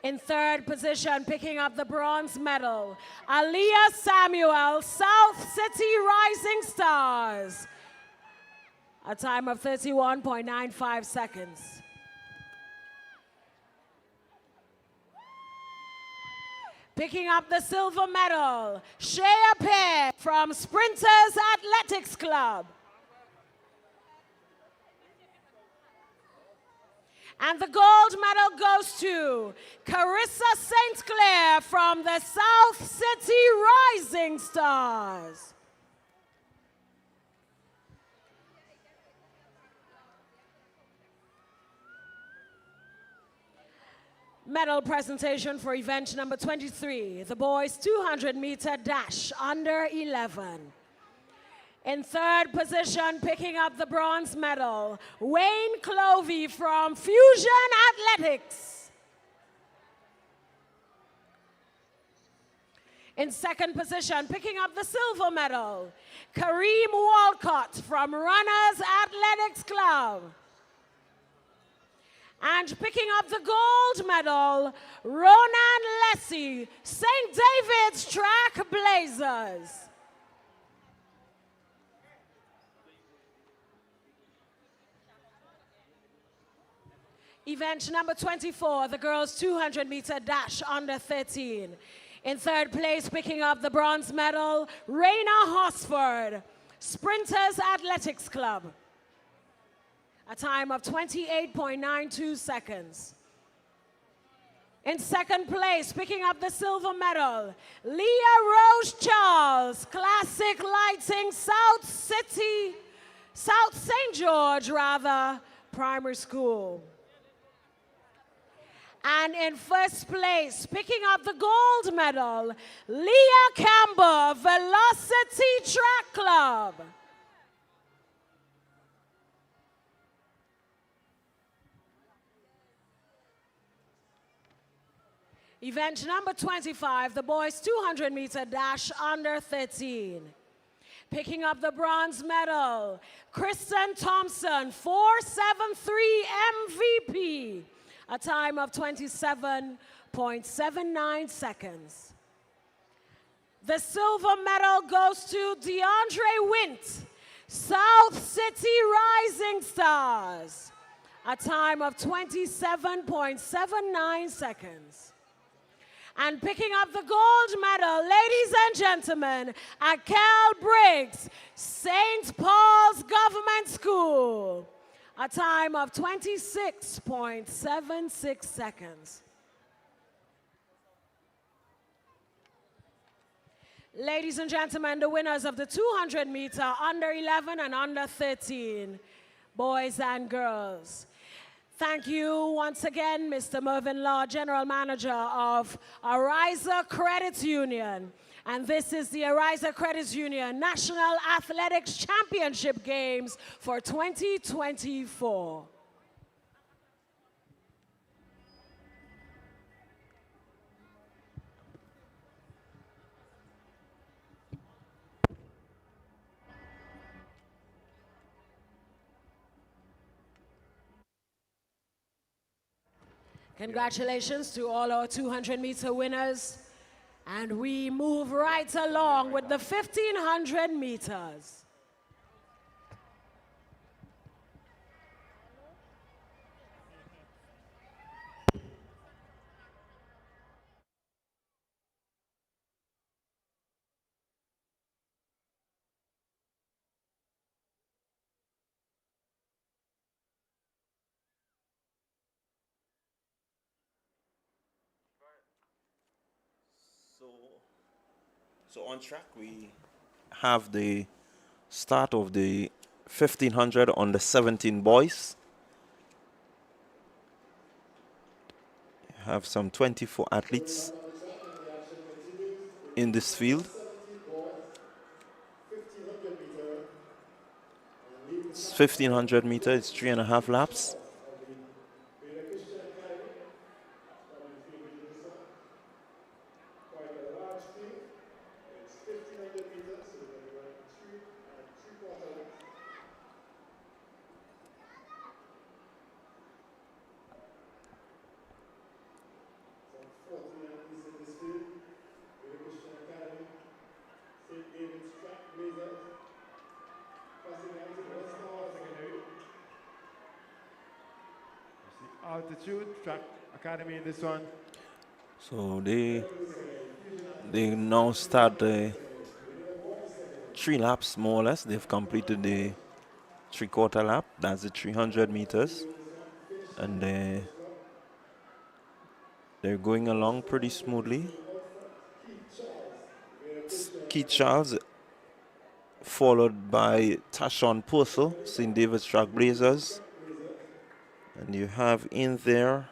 In third position, picking up the bronze medal, Aliyah Samuel, South City Rising Stars. A time of 31.95 seconds. Picking up the silver medal, Shea Pear from Sprinters Athletics Club. And the gold medal goes to Carissa St. Clair from the South City Rising Stars. Medal presentation for event number 23, the boys 200-meter dash under 11. In third position, picking up the bronze medal, Wayne Clovey from Fusion Athletics. In second position, picking up the silver medal, Kareem Walcott from Runners Athletics Club. And picking up the gold medal, Ronan Lessie, St. David's Track Blazers. Event number 24, the girls 200-meter dash under 13. In third place, picking up the bronze medal, Raina Hosford, Sprinters Athletics Club. A time of 28.92 seconds. In second place, picking up the silver medal, Leah Rose Charles, Classic Lighting, South St. George, Primary School. And in first place, picking up the gold medal, Leah Campbell, Velocity Track Club. Event number 25, the boys 200-meter dash under 13. Picking up the bronze medal, Kristen Thompson, 473 MVP. A time of 27.79 seconds. The silver medal goes to DeAndre Wint, South City Rising Stars. A time of 27.79 seconds. And picking up the gold medal, ladies and gentlemen, Akel Briggs, St. Paul's Government School. a time of 26.76 seconds. Ladies and gentlemen, the winners of the 200 meter under 11 and under 13, boys and girls. Thank you once again, Mr. Mervyn Law, General Manager of Ariza Credit Union. And this is the Ariza Credit Union National Athletics Championship Games for 2024. Congratulations to all our 200-meter winners. And we move right along with the 1,500 meters. So on track, we have the start of the 1,500 on the 17 boys. Have some 24 athletes in this field. It's 1,500 meters, it's 3.5 laps. Altitude Track Academy in this one. So they now start the 3 laps more or less. They've completed the 3/4 lap. That's the 300 meters, and they're going along pretty smoothly. It's Keith Charles, followed by Tashon Purcell, St. David's Trailblazers. And you have in there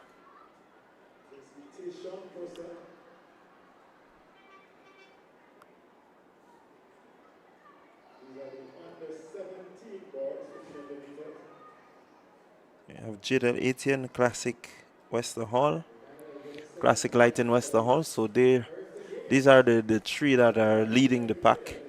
you have Jadel Etienne, Classic Wester Hall, Classic Light in Wester Hall. So these are the 3 that are leading the pack.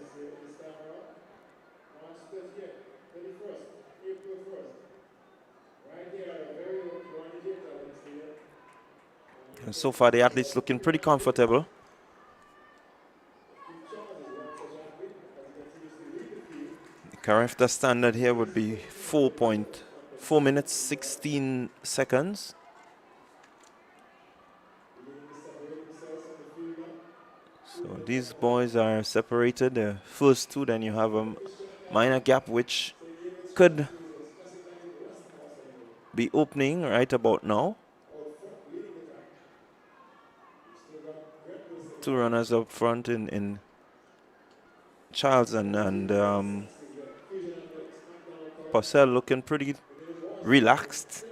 And so far, the athletes looking pretty comfortable. The Carafta standard here would be 4 minutes, 16 seconds. So these boys are separated, the first 2, then you have a minor gap which could be opening right about now. 2 runners up front in Charles and Purcell looking pretty relaxed.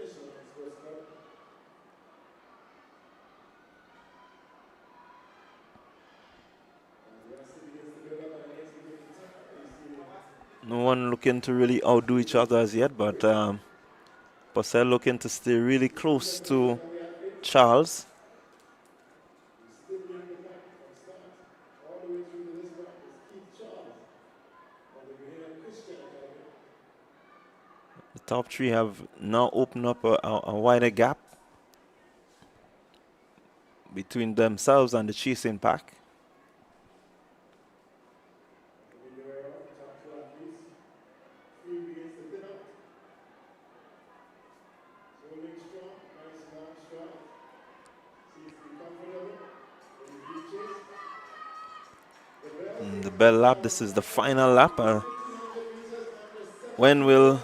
No one looking to really outdo each other as yet, but Purcell looking to stay really close to Charles. The top 3 have now opened up a wider gap between themselves and the chasing pack. The bell lap, this is the final lap. When will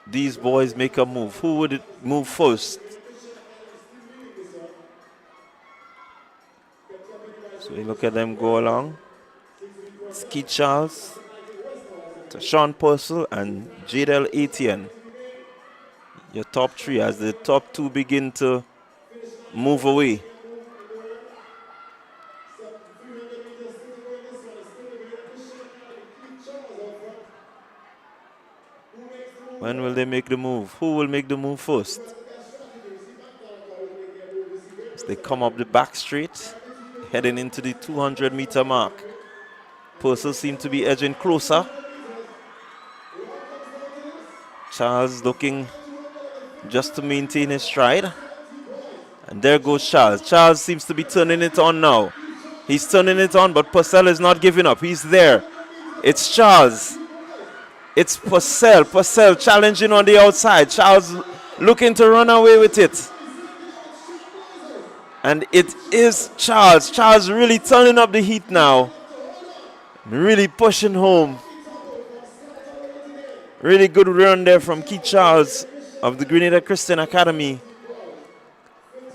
these boys make a move. Who would it move first? So we look at them go along. Skeet Charles, to Sean Purcell, and Jadel Etienne. Your top three as the top two begin to move away. When will they make the move? Who will make the move first? As they come up the back straight, heading into the 200-meter mark. Purcell seems to be edging closer. Charles looking just to maintain his stride. And there goes Charles. Charles seems to be turning it on now. He's turning it on, but Purcell is not giving up. He's there. It's Charles. It's Purcell. Purcell challenging on the outside. Charles looking to run away with it. And it is Charles. Charles really turning up the heat now. Really pushing home. Really good run there from Keith Charles of the Grenada Christian Academy.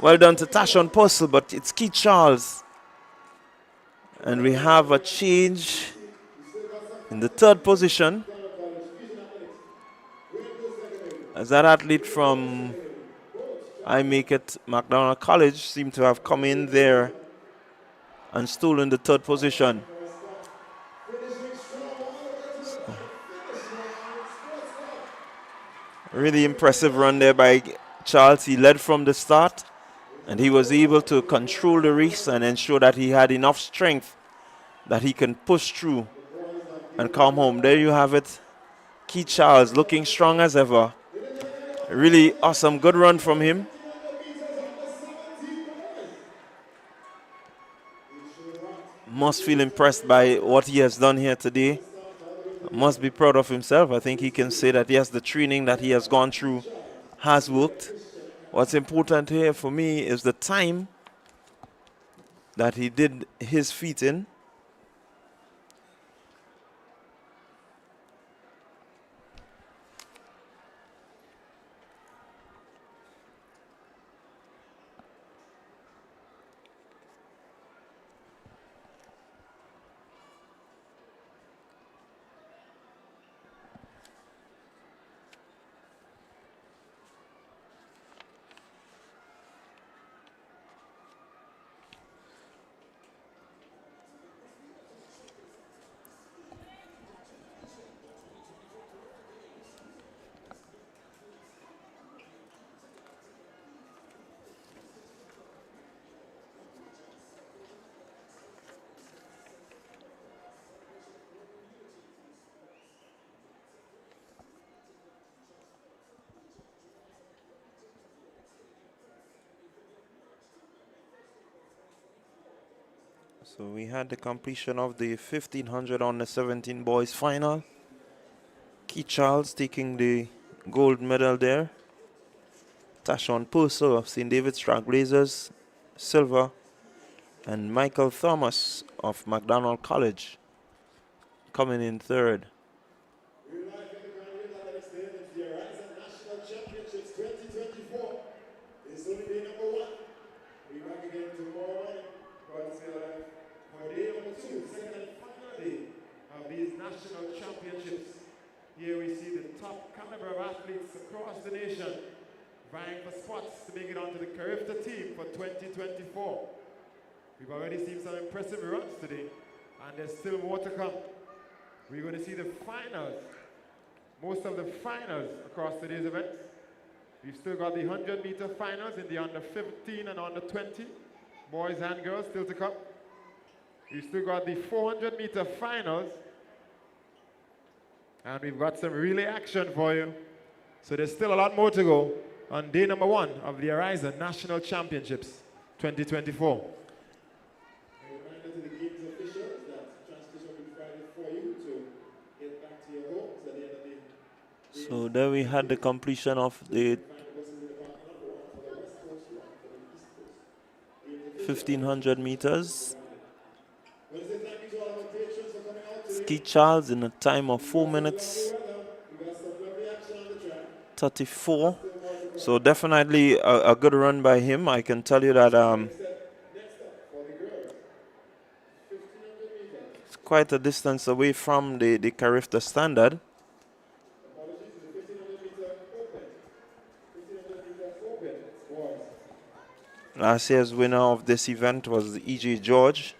Well done to Tashon Purcell, but it's Keith Charles. And we have a change in the third position. As that athlete from I Make It McDonald College seemed to have come in there and stolen the third position. So, really impressive run there by Charles. He led from the start and he was able to control the race and ensure that he had enough strength that he can push through and come home. There you have it. Keith Charles looking strong as ever. Really awesome, good run from him. Must feel impressed by what he has done here today. Must be proud of himself. I think he can say that yes, the training that he has gone through has worked. What's important here for me is the time that he did his feet in. So we had the completion of the 1500 on the 17 boys final. Keith Charles taking the gold medal there. Tashon Purcell of St. David's Trailblazers, silver. And Michael Thomas of McDonald College coming in third. We're live in the Grenada next day at the Ariza National Championships 2024. This will be day number 1. We're back again tomorrow morning. God is alive. For day number 2, second and final day of these national championships. Here we see the top caliber of athletes across the nation vying for spots to make it onto the Carifta team for 2024. We've already seen some impressive runs today, and there's still more to come. We're going to see the finals, most of the finals across today's events. We've still got the 100-meter finals in the under 15 and under 20, boys and girls still to come. We've still got the 400-meter finals, and we've got some relay action for you. So there's still a lot more to go on day number 1 of the Ariza National Championships 2024. To the games officials that transportation will be provided for you to get back to your homes at the end of the day. So there we had the completion of the 1500 meters. Keith Charles in a time of 4 minutes 34. So definitely a good run by him. I can tell you that it's quite a distance away from the Carifta standard. Last year's winner of this event was E.J. George,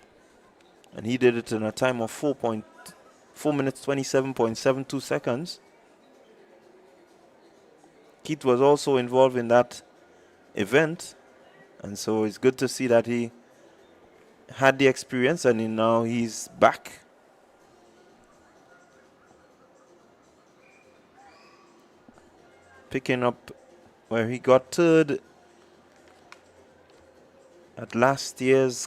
and he did it in a time of 4 minutes 27.72 seconds. Keith was also involved in that event, and so it's good to see that he had the experience and now he's back. Picking up where he got third at last year's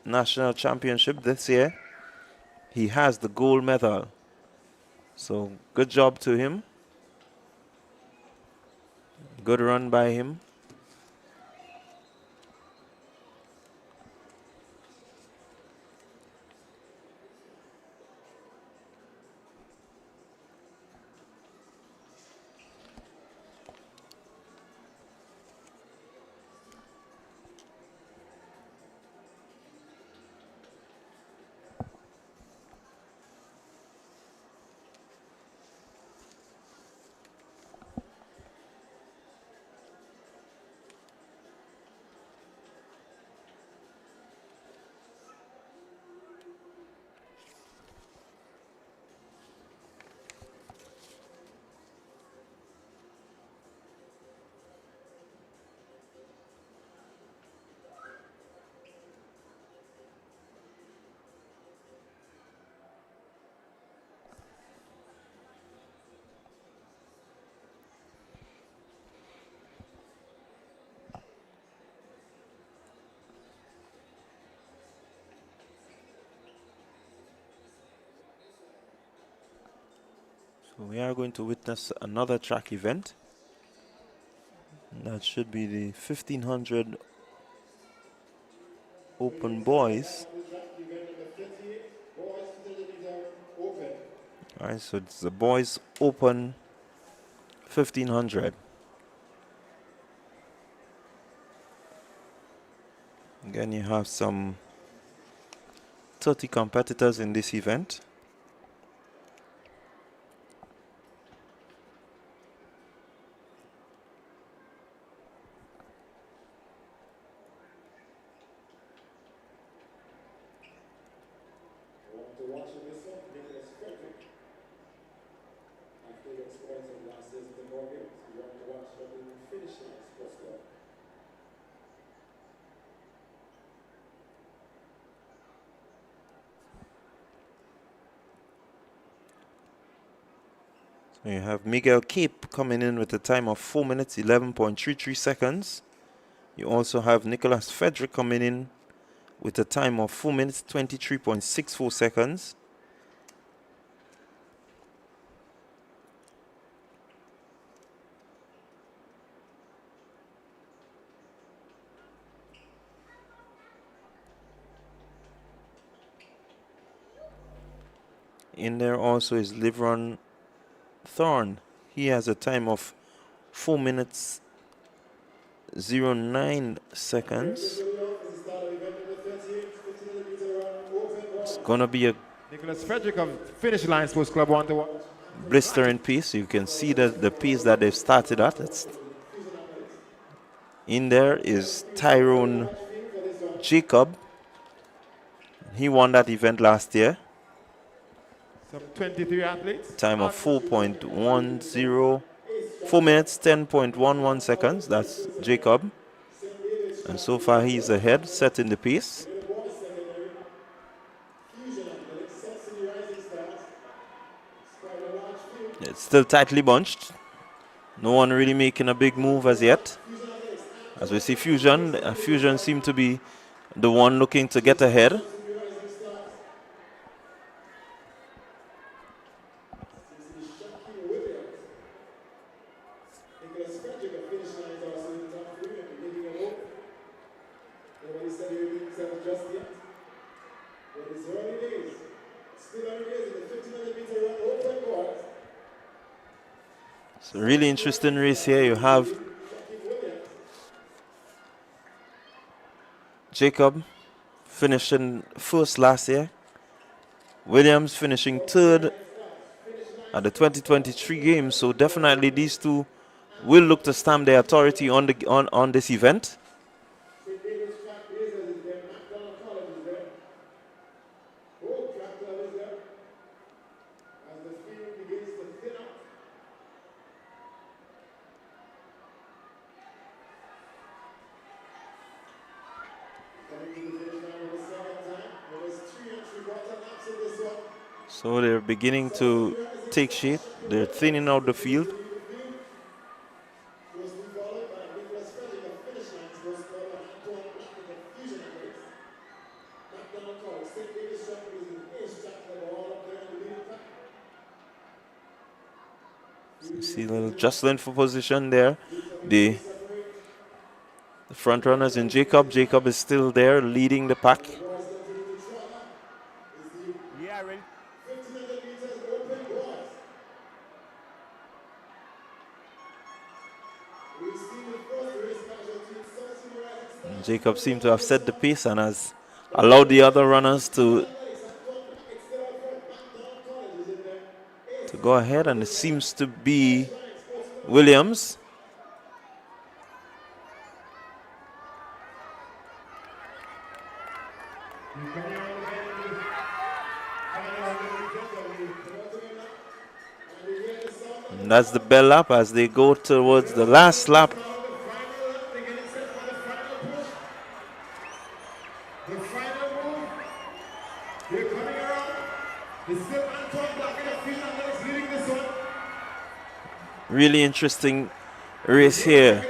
national championship. This year he has the gold medal, so good job to him. Good run by him. So we are going to witness another track event. That should be the 1500 Open Boys. Alright, so it's the Boys Open 1500. Again, you have some 30 competitors in this event. So you have Miguel Cape coming in with a time of 4 minutes 11.33 seconds. You also have Nicholas Frederick coming in with a time of 4 minutes 23.64 seconds. In there also is Livron Thorne. He has a time of 4 minutes 09 seconds. It's gonna be a Nicholas Frederick of Finish Line Sports Club 1 to 1. blistering pace. You can see the pace that they've started at. In there is Tyrone Jacob. He won that event last year. Some 23 athletes. Time of 4.10, 4 minutes 10.11 seconds. That's Jacob. And so far he's ahead, setting the pace. It's still tightly bunched. No one really making a big move as yet. As we see Fusion, Fusion seem to be the one looking to get ahead. It's a really interesting race here. You have Jacob finishing first last year. Williams finishing third at the 2023 games. So definitely these two will look to stamp their authority on the on this event. So they're beginning to take shape. They're thinning out the field. So you see a little jostling for position there. The front runners in Jacob. Jacob is still there leading the pack. Jacob seemed to have set the pace and has allowed the other runners to go ahead, and it seems to be Williams. And that's the bell lap as they go towards the last lap. Really interesting race here.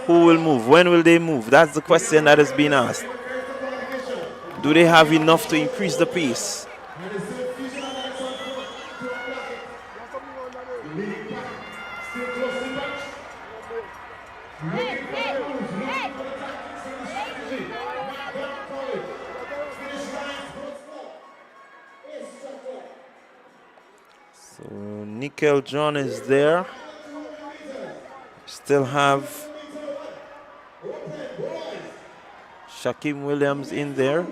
Who will move? When will they move? That's the question that has been asked. Do they have enough to increase the pace? So Nickel John is there. Still have Shaquem Williams in there.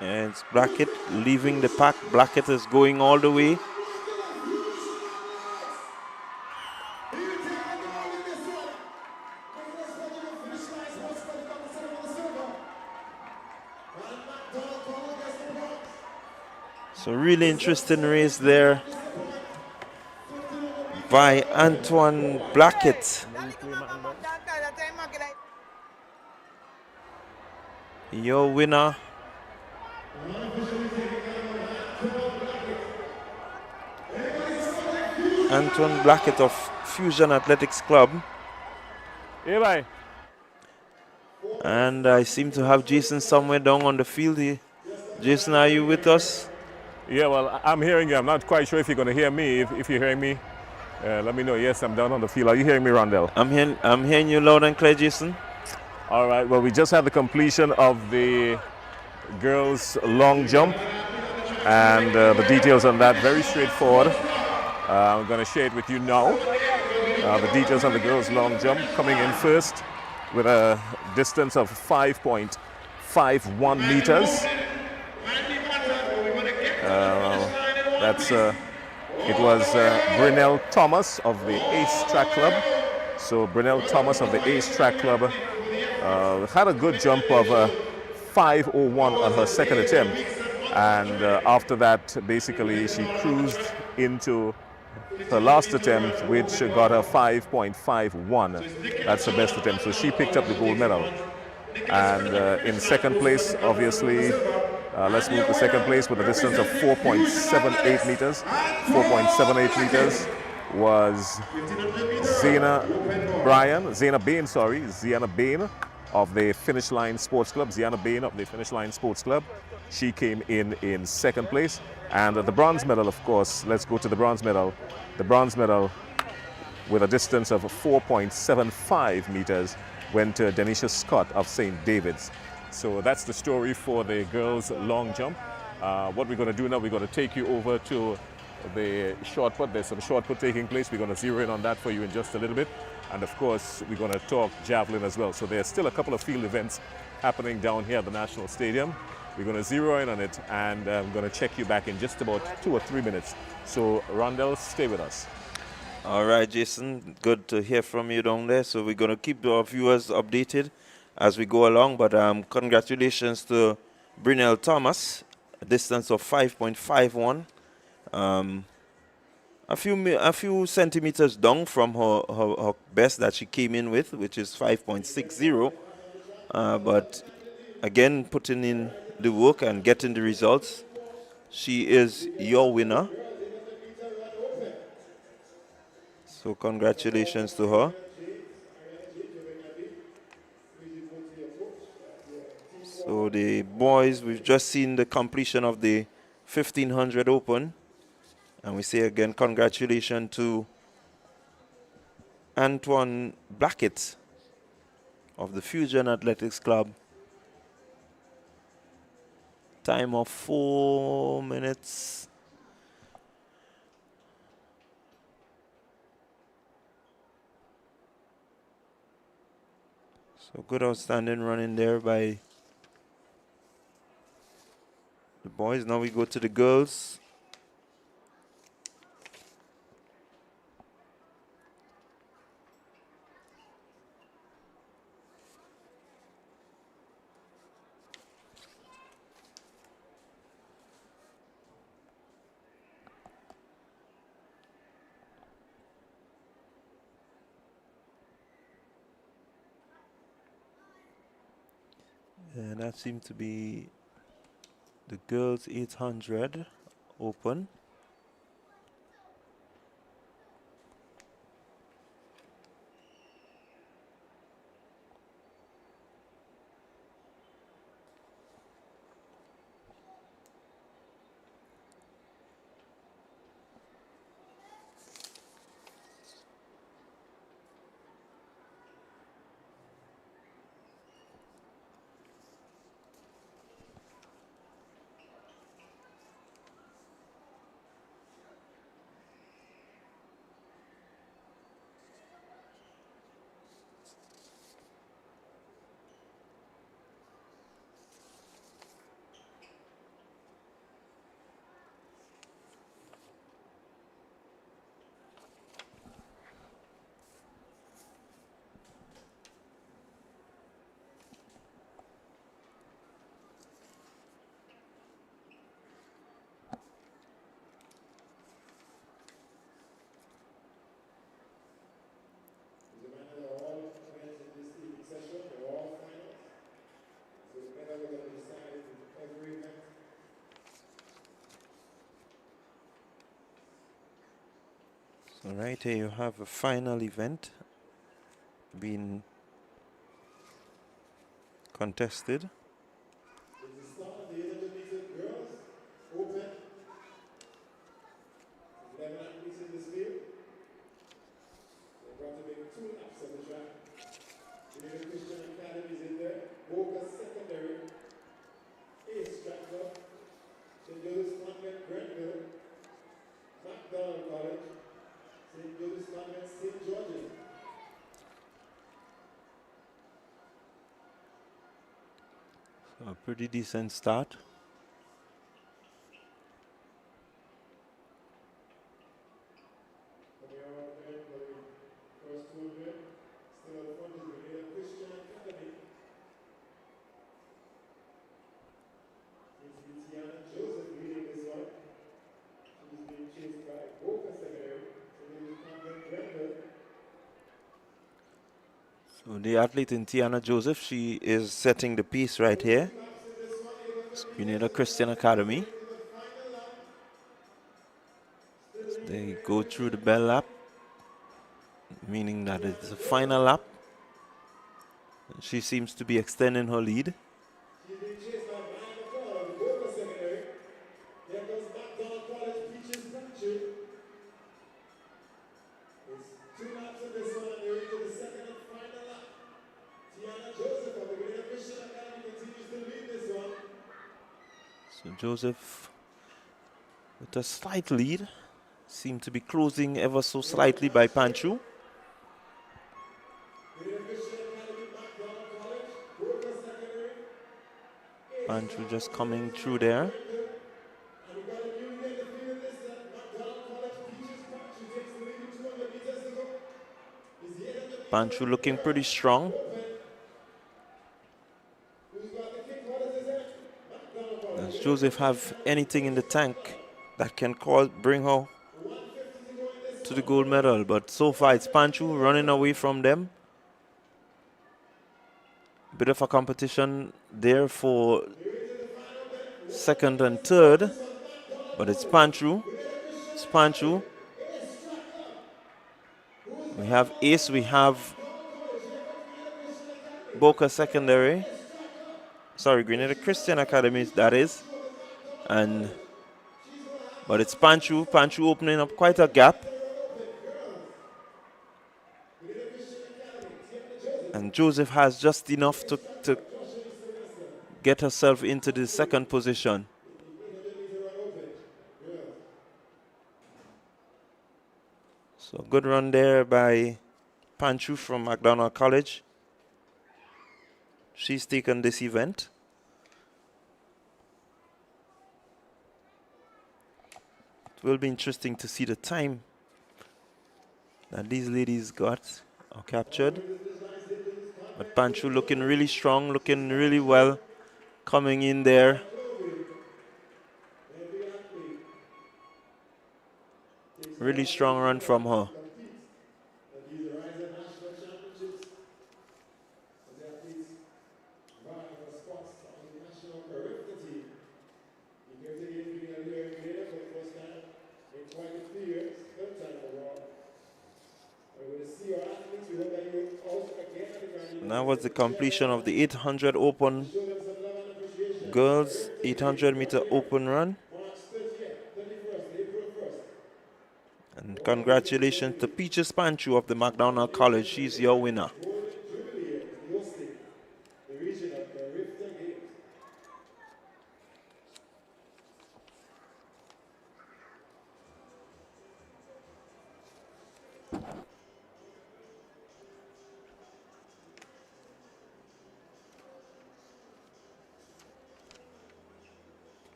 And it's Blackett leaving the pack. Blackett is going all the way. So really interesting race there by Antoine Blackett. Your winner, Antoine Blackett of Fusion Athletics Club. Hey, bye. And I seem to have Jason somewhere down on the field here. Jason, are you with us? Yeah, well, I'm hearing you. I'm not quite sure if you're going to hear me. If you're hearing me, let me know. Yes, I'm down on the field. Are you hearing me, Rondell? I'm hearing you loud and clear, Jason. All right. Well, we just had the completion of the girls' long jump, and the details on that very straightforward. I'm going to share it with you now. The details on the girls' long jump, coming in first with a distance of 5.51 meters. It was Brunel Thomas of the Ace Track Club. So Brunel Thomas of the Ace Track Club had a good jump of 5:01 on her second attempt, and after that, basically, she cruised into her last attempt, which got her 5.51. That's her best attempt. So she picked up the gold medal. And in second place, obviously, let's move to second place with a distance of 4.78 meters. 4.78 meters was Zena Bain of the Finish Line Sports Club. Ziana Bain of the Finish Line Sports Club. She came in second place. And the bronze medal, of course, let's go to the bronze medal. The bronze medal with a distance of 4.75 meters went to Denisha Scott of St. David's. So that's the story for the girls' long jump. What we're going to do now, we're going to take you over to the short put. There's some short put taking place. We're going to zero in on that for you in just a little bit. And of course, we're going to talk javelin as well. So there's still a couple of field events happening down here at the National Stadium. We're going to zero in on it, and I'm going to check you back in just about 2 or 3 minutes. So Rondell, stay with us. All right, Jason, good to hear from you down there. So we're going to keep our viewers updated as we go along. But congratulations to Brynell Thomas, a distance of 5.51. A few centimeters down from her best that she came in with, which is 5.60. But again, putting in the work and getting the results. She is your winner. So congratulations to her. So the boys, we've just seen the completion of the 1500 Open. And we say again, congratulations to Antoine Blackett of the Fusion Athletics Club. Time of 4 minutes. So good outstanding running there by the boys. Now we go to the girls. And that seemed to be the girls 800 Open. So right here you have a final event being contested. So a pretty decent start. So the athlete in Tiana Joseph, she is setting the pace right here. Grenada Christian Academy. They go through the bell lap, meaning that it's a final lap. She seems to be extending her lead. So Joseph with a slight lead. Seem to be closing ever so slightly by Panchu. Panchu just coming through there. Panchu looking pretty strong. Does Joseph have anything in the tank that can bring her to the gold medal? But so far it's Panchu running away from them. Bit of a competition there for second and third, but it's Panchu. It's Panchu. We have Ace, we have Boca Secondary. Sorry, Grenada Christian Academy, that is. But it's Panchu. Panchu opening up quite a gap. And Joseph has just enough to get herself into the second position. So good run there by Panchu from McDonald College. She's taken this event. It will be interesting to see the time that these ladies got or captured. But Panchu looking really strong, looking really well, coming in there. Really strong run from her. That was the completion of the 800 open girls 800 meter open run. And congratulations to Peaches Panchu of the McDonald College. She's your winner.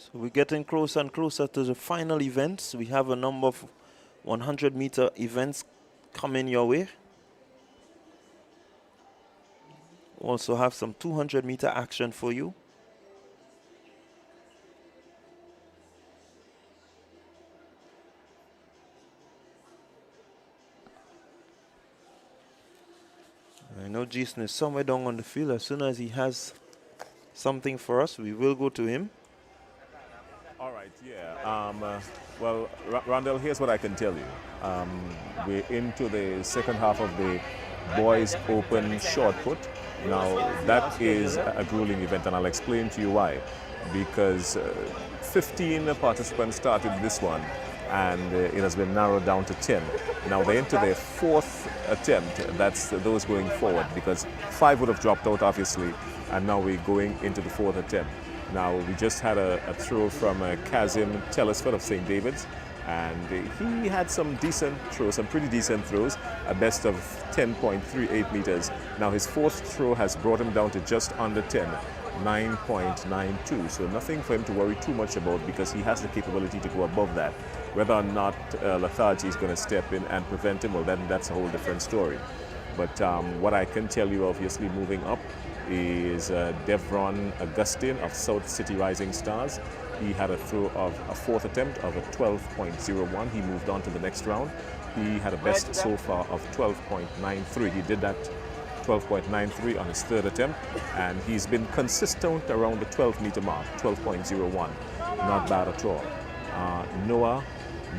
So we're getting closer and closer to the final events. We have a number of 100 meter events coming your way. Also have some 200 meter action for you. I know Jason is somewhere down on the field. As soon as he has something for us, we will go to him. All right, yeah. Well, Randall, here's what I can tell you. We're into the second half of the boys open short put. Now, that is a grueling event, and I'll explain to you why. Because 15 participants started this one, and it has been narrowed down to 10. Now, they're into their fourth attempt. That's those going forward, because 5 would have dropped out, obviously, and now we're going into the fourth attempt. Now, we just had a throw from Kazim Telesford of St. David's, and he had some decent throws, some pretty decent throws, a best of 10.38 meters. Now, his fourth throw has brought him down to just under 10, 9.92. So nothing for him to worry too much about, because he has the capability to go above that. Whether or not Lethargy is going to step in and prevent him, well, then that's a whole different story. But what I can tell you, obviously, moving up, is Devron Augustine of South City Rising Stars. He had a throw of a fourth attempt of a 12.01. He moved on to the next round. He had a best so far of 12.93. He did that 12.93 on his third attempt, and he's been consistent around the 12-meter mark, 12.01. Not bad at all. Noah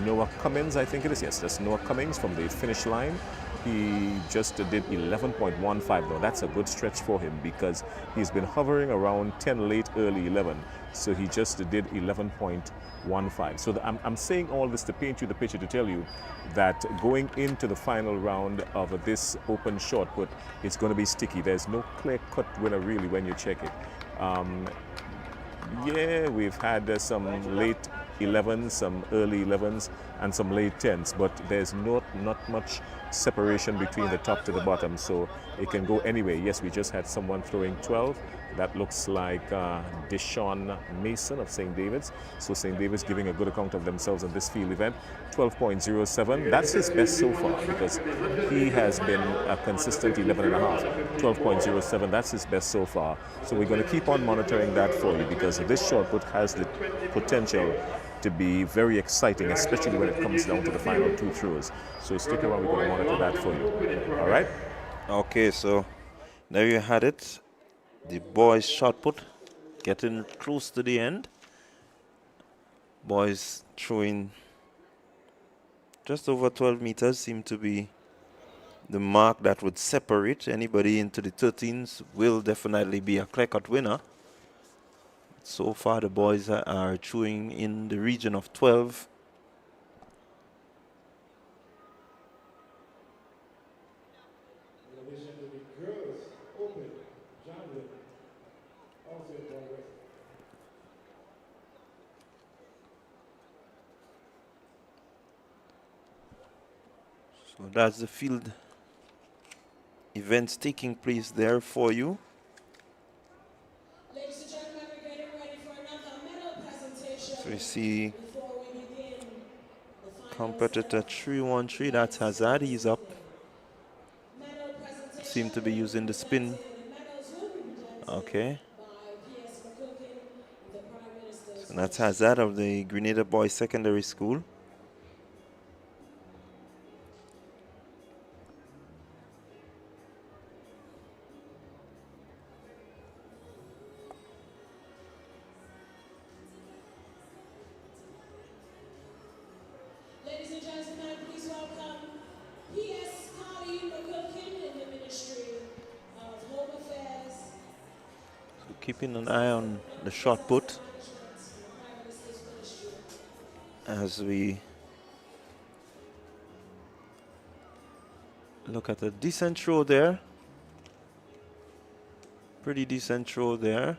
Noah Cummins, I think it is. Yes, that's Noah Cummins from the finish line. He just did 11.15 though. That's a good stretch for him because he's been hovering around 10 late, early 11. So he just did 11.15. So I'm saying all this to paint you the picture to tell you that going into the final round of this open short put, it's going to be sticky. There's no clear-cut winner really when you check it. Yeah, we've had some late 11s, some early 11s, and some late 10s, but there's not much separation between the top to the bottom, so it can go anyway. Yes, we just had someone throwing 12. That looks like Deshaun Mason of St. David's. So St. David's giving a good account of themselves in this field event. 12.07. That's his best so far because he has been a consistent 11.5. 12.07. That's his best so far. So we're going to keep on monitoring that for you because this short put has the potential to be very exciting, especially when it comes down to the final two throws. So stick around. We're going to monitor that for you. All right? Okay, so there you had it. The boys shot put getting close to the end. Boys throwing just over 12 meters seem to be the mark that would separate anybody into the 13s. Will definitely be a clear-cut winner. So far the boys are throwing in the region of 12. In addition to the girls open javelin, also in progress. So that's the field events taking place there for you. Ladies and gentlemen, we're getting ready for another medal presentation. So you see Before we begin the final competitor 313, that's Hazard, he's up. medal presentation. Seem to be using the spin. Medals will be presented Okay. by P.S. McCookin, the Prime Minister's. So that's Hazard of the Grenada Boys Secondary School. Ladies and gentlemen, please welcome P.S. McCookin in the Ministry of Home Affairs. So keeping an eye on the shot put as we look at a decent throw there. Pretty decent throw there.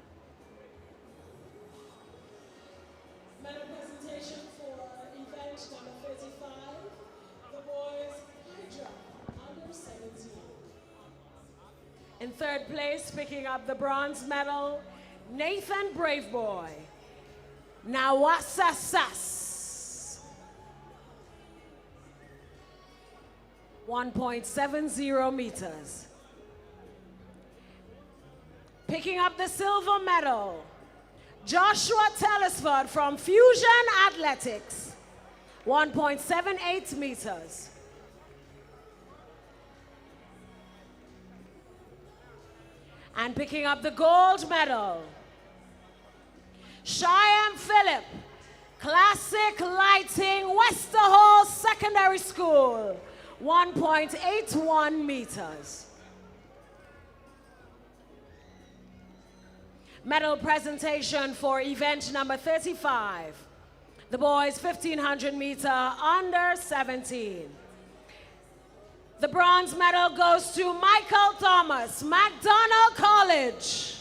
Medal presentation for event number 35, the boys high jump under 17. In third place, picking up the bronze medal, Nathan Braveboy. Nawasasas. 1.70 meters. Picking up the silver medal, Joshua Telesford from Fusion Athletics, 1.78 meters. And picking up the gold medal, Cheyenne Phillip, Classic Lighting, Westerhall Secondary School, 1.81 meters. Medal presentation for event number 35, the boys 1500 meter under 17. The bronze medal goes to Michael Thomas, McDonald College.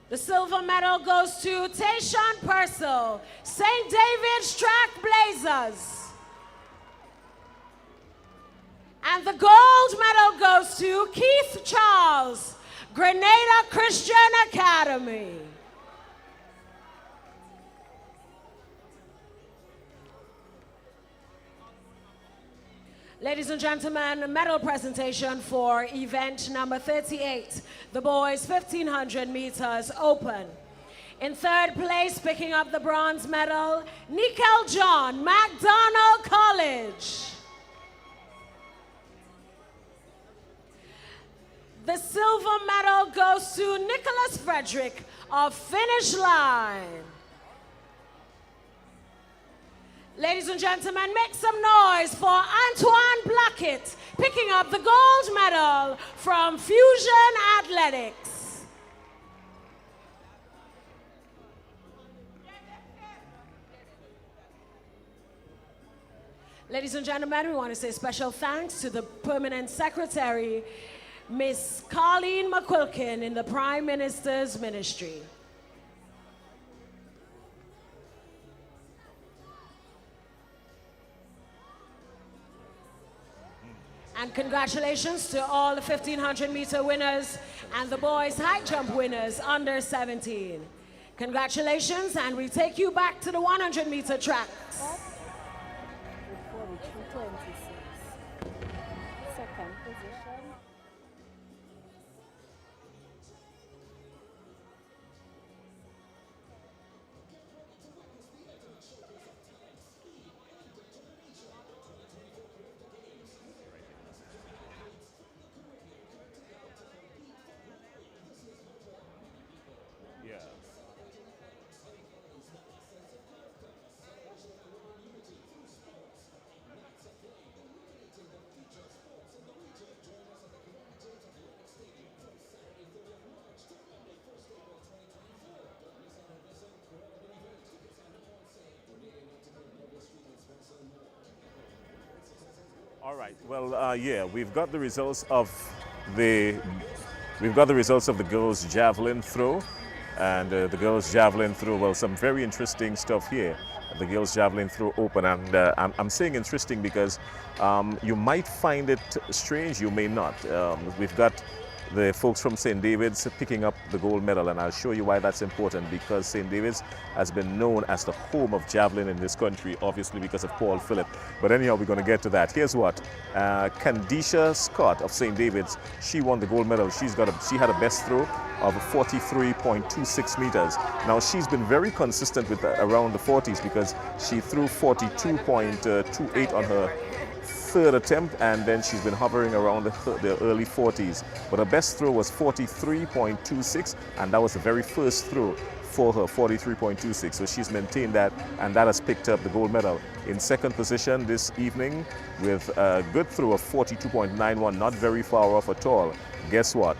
The silver medal goes to Tayshawn Purcell, St. David's Track Blazers. And the gold medal goes to Keith Charles, Grenada Christian Academy. Ladies and gentlemen, medal presentation for event number 38, the boys 1500 meters open. In third place, picking up the bronze medal, Nickel John, McDonald College. The silver medal goes to Nicholas Frederick of Finish Line. Ladies and gentlemen, make some noise for Antoine Blackett picking up the gold medal from Fusion Athletics. Ladies and gentlemen, we want to say special thanks to the Permanent Secretary, Miss Colleen McQuilkin in the Prime Minister's Ministry. And congratulations to all the 1500-meter winners and the boys' high jump winners under 17. Congratulations, and we take you back to the 100-meter tracks. Second position. All right. Well, yeah, we've got the results of the girls' javelin throw, and the girls' javelin throw. Well, some very interesting stuff here. The girls' javelin throw open, and I'm saying interesting because you might find it strange, you may not. We've got the folks from St. David's picking up the gold medal, and I'll show you why that's important, because St. David's has been known as the home of javelin in this country, obviously because of Paul Phillip. But anyhow, we're going to get to that. Here's what. Candisha Scott of St. David's, she won the gold medal. She had a best throw of 43.26 meters. Now, she's been very consistent with around the 40s because she threw 42.28 on her third attempt, and then she's been hovering around the early 40s. But her best throw was 43.26, and that was the very first throw for her, 43.26. So she's maintained that, and that has picked up the gold medal. In second position this evening with a good throw of 42.91, not very far off at all. Guess what?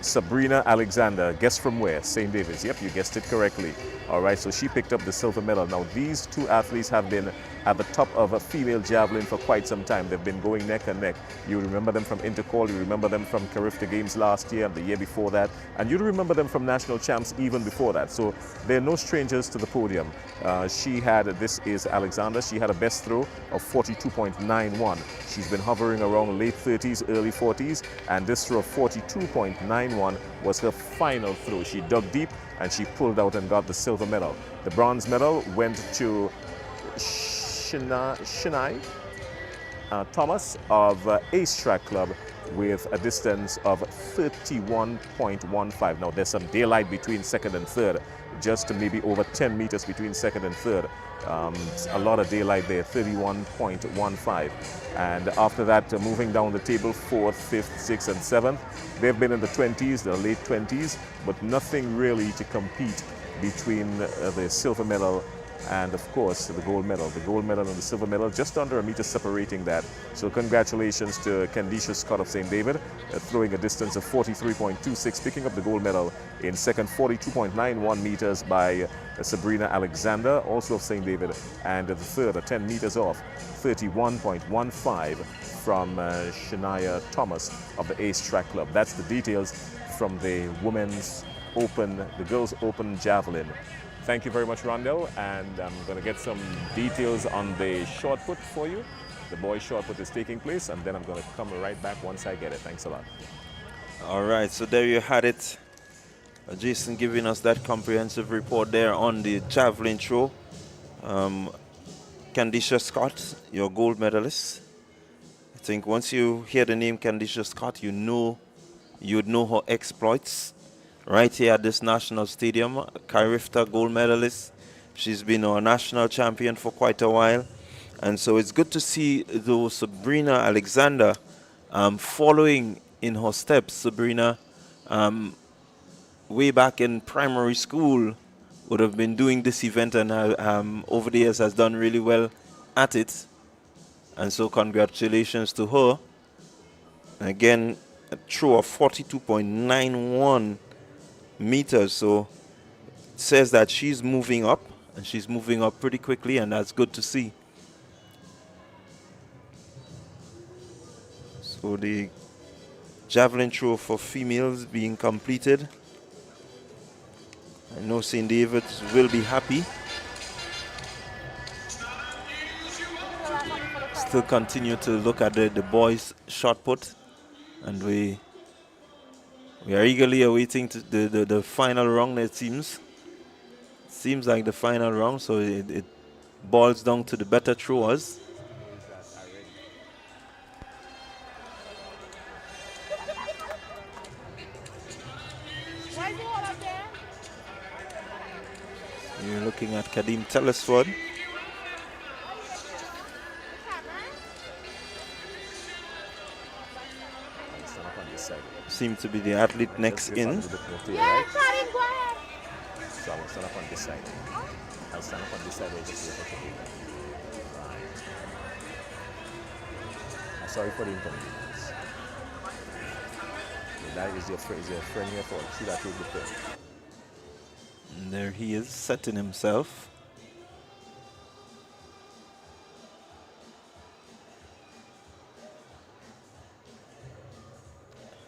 Sabrina Alexander. Guess from where? St. David's. Yep, you guessed it correctly. All right, so she picked up the silver medal. Now, these two athletes have been at the top of a female javelin for quite some time. They've been going neck and neck. You remember them from Intercall, you remember them from Carifta Games last year and the year before that, and you remember them from national champs even before that. So they're no strangers to the podium. This is Alexander, she had a best throw of 42.91. She's been hovering around late 30s, early 40s, and this throw of 42.91 was her final throw. She dug deep and she pulled out and got the silver medal. The bronze medal went to Shania Thomas of Ace Track Club with a distance of 31.15. Now, there's some daylight between second and third, just maybe over 10 meters between second and third. A lot of daylight there, 31.15. And after that, moving down the table, 4th, 5th, 6th, and 7th. They've been in the 20s, the late 20s, but nothing really to compete between the silver medal and, of course, the gold medal. The gold medal and the silver medal, just under a meter separating that. So congratulations to Candisha Scott of St. David, throwing a distance of 43.26, picking up the gold medal in second, 42.91 meters by Sabrina Alexander, also of St. David, and the third, 10 meters off, 31.15 from Shania Thomas of the Ace Track Club. That's the details from the women's open, the girls' open javelin. Thank you very much, Rondell, and I'm going to get some details on the short put for you. The boys' short put is taking place, and then I'm going to come right back once I get it. Thanks a lot. All right, so there you had it. Jason giving us that comprehensive report there on the javelin throw. Candisha Scott, your gold medalist. I think once you hear the name Candisha Scott, you'd know her exploits. Right here at this national stadium, Carifta gold medalist. She's been our national champion for quite a while. And so it's good to see though Sabrina Alexander following in her steps. Sabrina, way back in primary school, would have been doing this event, and over the years has done really well at it. And so congratulations to her. Again, a throw of 42.91 meters. So it says that she's moving up, and she's moving up pretty quickly, and that's good to see. So the javelin throw for females being completed. I know St. David's will be happy. Still continue to look at the boys' shot put, and we are eagerly awaiting the final round. It seems like the final round, so it boils down to the better throwers. You're looking at Kadim Telesford. Seems to be the athlete next in. Yeah, Karim, go ahead. So I will stand up on this side. I'll stand up on this side. Right. I'm sorry for the inconvenience. That is your friend here for. See that is the friend. And there he is, setting himself.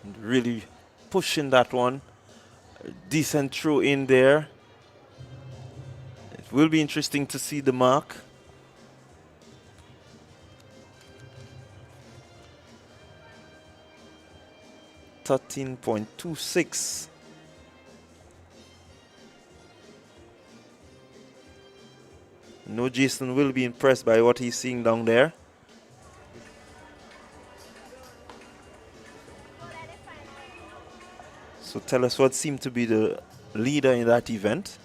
And really pushing that one. A decent throw in there. It will be interesting to see the mark. .26. No, Jason will be impressed by what he's seeing down there. So tell us what seemed to be the leader in that event.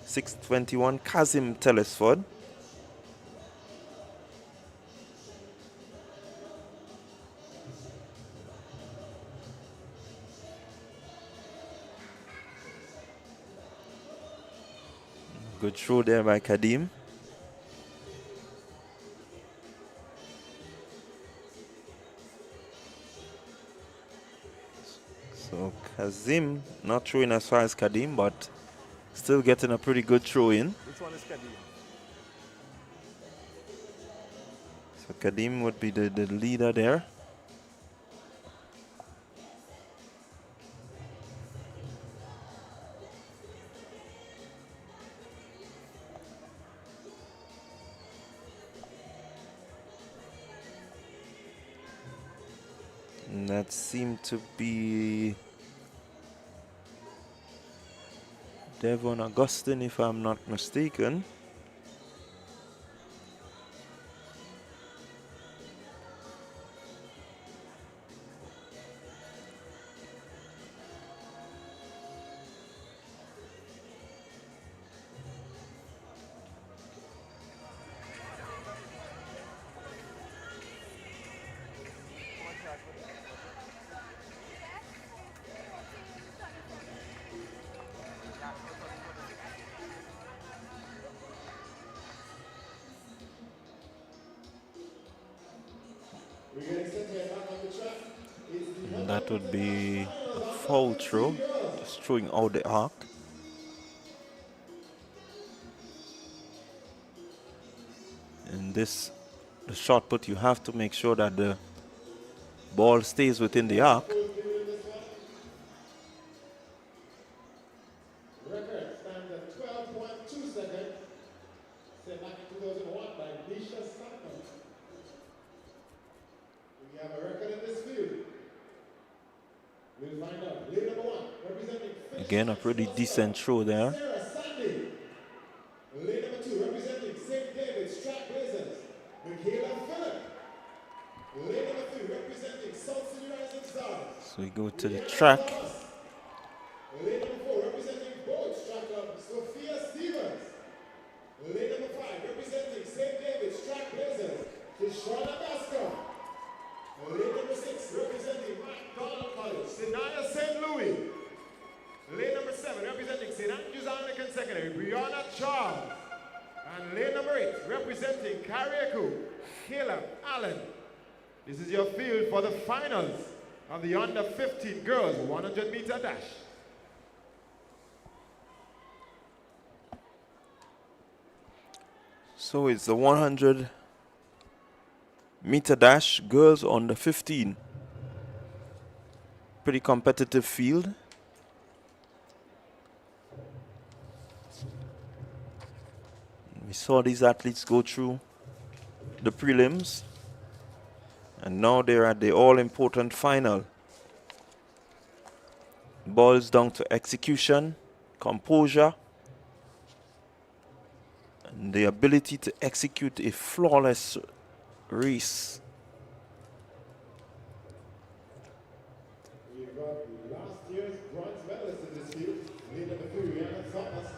.621, Kazim Telesford. Good throw there by Kadim. So Kazim not throwing as far as Kadim, but still getting a pretty good throw in. Which one is Kadim? So Kadim would be the leader there. And that seemed to be Devon Augustine, if I'm not mistaken. And that would be a foul throw, just throwing out the arc. In this, the shot put, you have to make sure that the ball stays within the arc. Record stands at 12.2 seconds. Set back in 2001 by Nisha Sankam. We have a record in this field. We'll find out. Lead number 1, representing Again, a pretty decent throw there. Sarah Sandy. Lead number 2, representing St. David's Track Blazers, Michaela Phillip. Lead number 3, representing South City Rising Stars. So we go to the track. Lead number 4, representing Sophia Stevens. Lane number 5, representing St. David's Trailblazers, Tishwana Bascom. Lane number 6, representing McDonald College, Sinaya St. Louis. Lane number 7, representing St. Andrews Anglican Secondary, Brianna Charles. And lane number 8, representing Carriacou, Caleb Allen. This is your field for the finals of the under 15 girls 100-meter dash. So it's the 100-meter dash, girls under 15. Pretty competitive field. We saw these athletes go through the prelims, and now they're at the all-important final. Boils down to execution, composure, and the ability to execute a flawless race. We've got last year's bronze medalist in this field, leader number 3, Rihanna Thomas,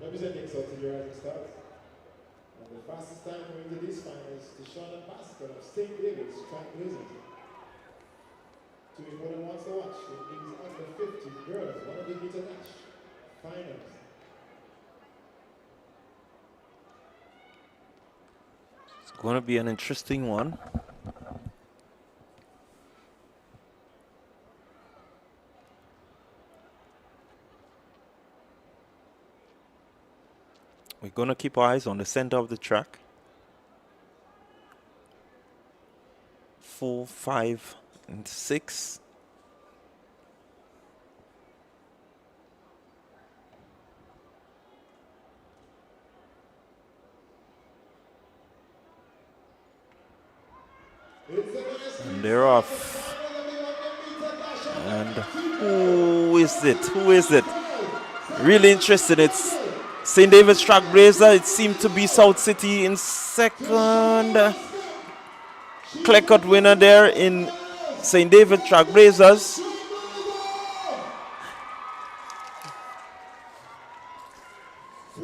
representing South Rising Stars. And the fastest time going to these finals is Tishwana Bascom of St. David's Trailblazers. Two important ones to watch in these under 15 girls 100-meter dash finals. It's going to be an interesting one. We're going to keep our eyes on the center of the track. 4, 5, and 6. And they're off. And who is it? Who is it? Really interested. It's St. David's Trailblazer. It seemed to be South City in second. Clear-cut winner there in St. David Trailblazers.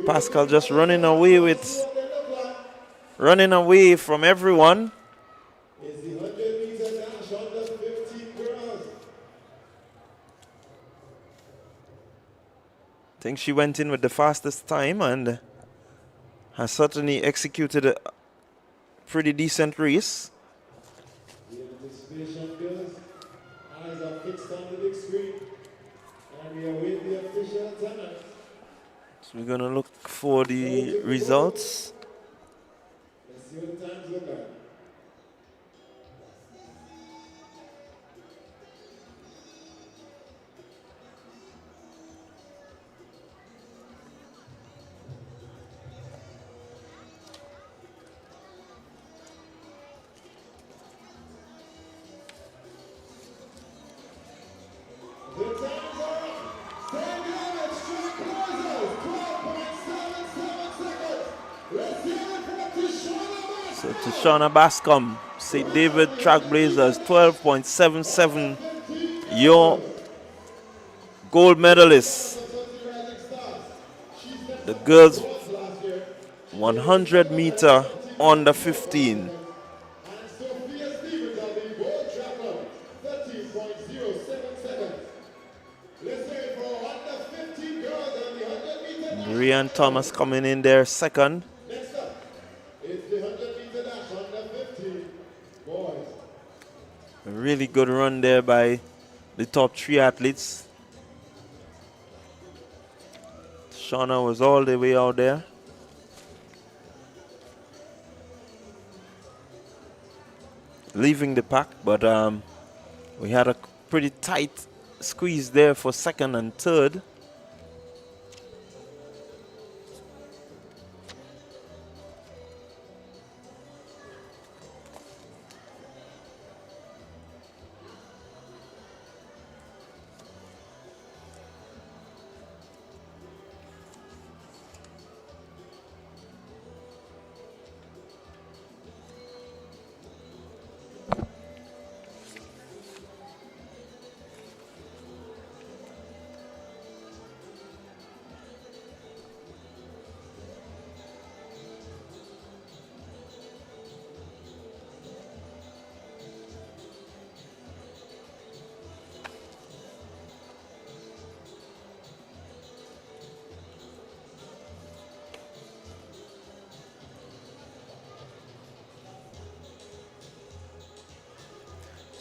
Pascal just running away from everyone. Is the 100-meter dash under 15 girls. I think she went in with the fastest time and has certainly executed a pretty decent race. The anticipation builds. Eyes are fixed on the big screen. And we await the official timeout. So we're going to look for the results. Let's see what the times look like. The times are up. St. David's Trailblazers, 12.77 seconds. Let's hear it for Tishwana Bascom. So Tishwana Bascom, St. David Trailblazers, 12.77. Your gold medalist. The girls 100 meter under 15. And Sophia Stevens of the World Track Club, 13.07 seconds. Let's hear it for under 15 girls and the 100-meter dash. Brian Thomas coming in there second. Next up, it's the 100-meter dash under 15 boys. A really good run there by the top 3 athletes. Shauna was all the way out there. Leaving the pack, but we had a pretty tight squeeze there for second and third.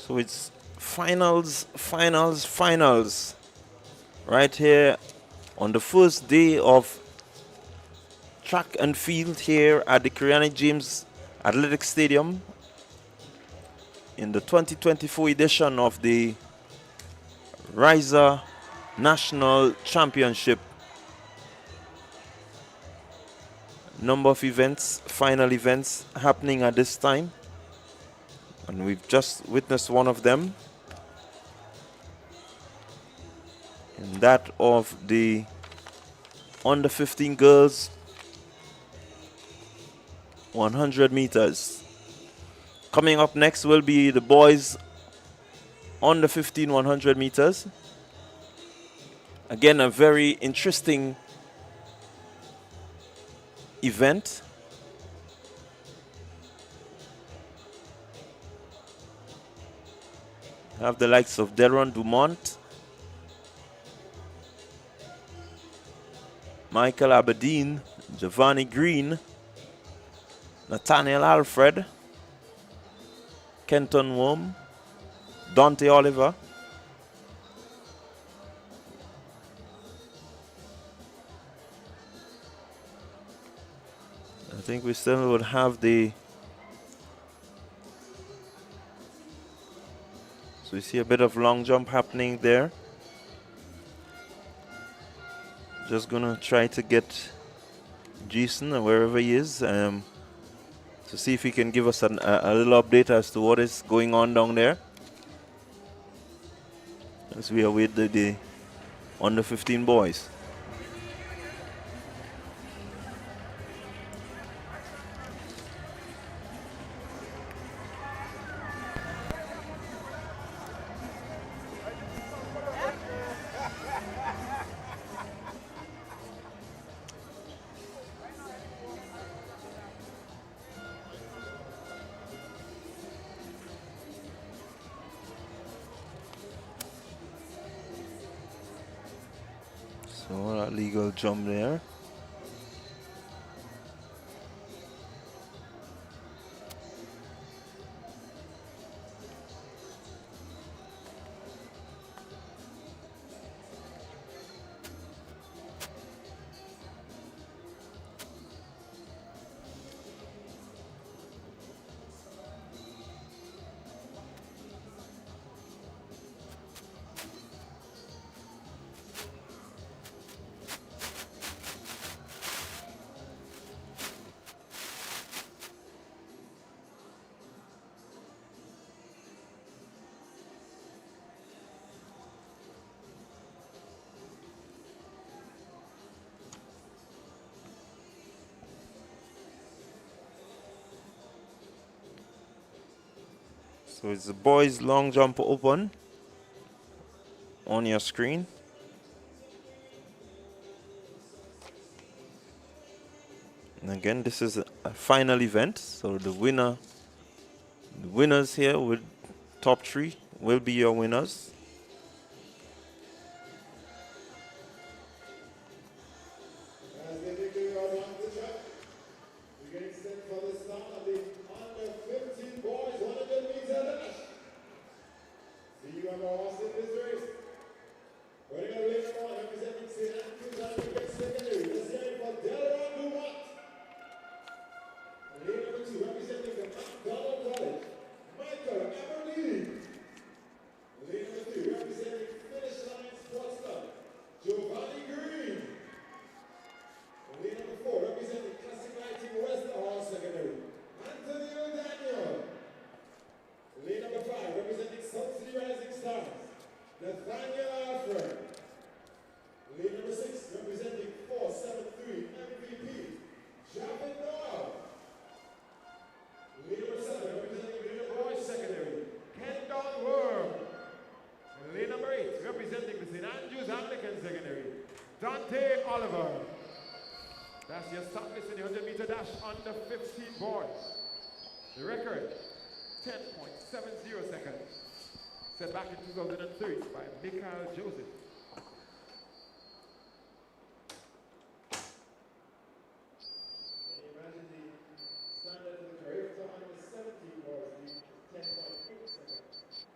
So it's finals, finals, finals. Right here on the first day of track and field here at the Kiryani James Athletic Stadium in the 2024 edition of the Ariza National Championship. Number of events, final events happening at this time. And we've just witnessed one of them. And that of the under 15 girls 100 meters. Coming up next will be the boys under 15 100 meters. Again, a very interesting event. Have the likes of Deron Dumont, Michael Aberdeen, Giovanni Green, Nathaniel Alfred, Kenton Worm, Dante Oliver. I think we still would have the... So we see a bit of long jump happening there. Just gonna try to get Jason, or wherever he is, to see if he can give us a little update as to what is going on down there. As we await the under 15 boys. So that legal jump there. So it's the boys long jump open on your screen. And again, this is a final event. So the winners here with top 3 will be your winners. Dante Oliver. That's your stop list in the 100 meter dash under 15 boys. The record, 10.70 seconds. Set back in 2003 by Mikhail Joseph. Can you imagine the standard for the career time under 17 was the 10.8 seconds.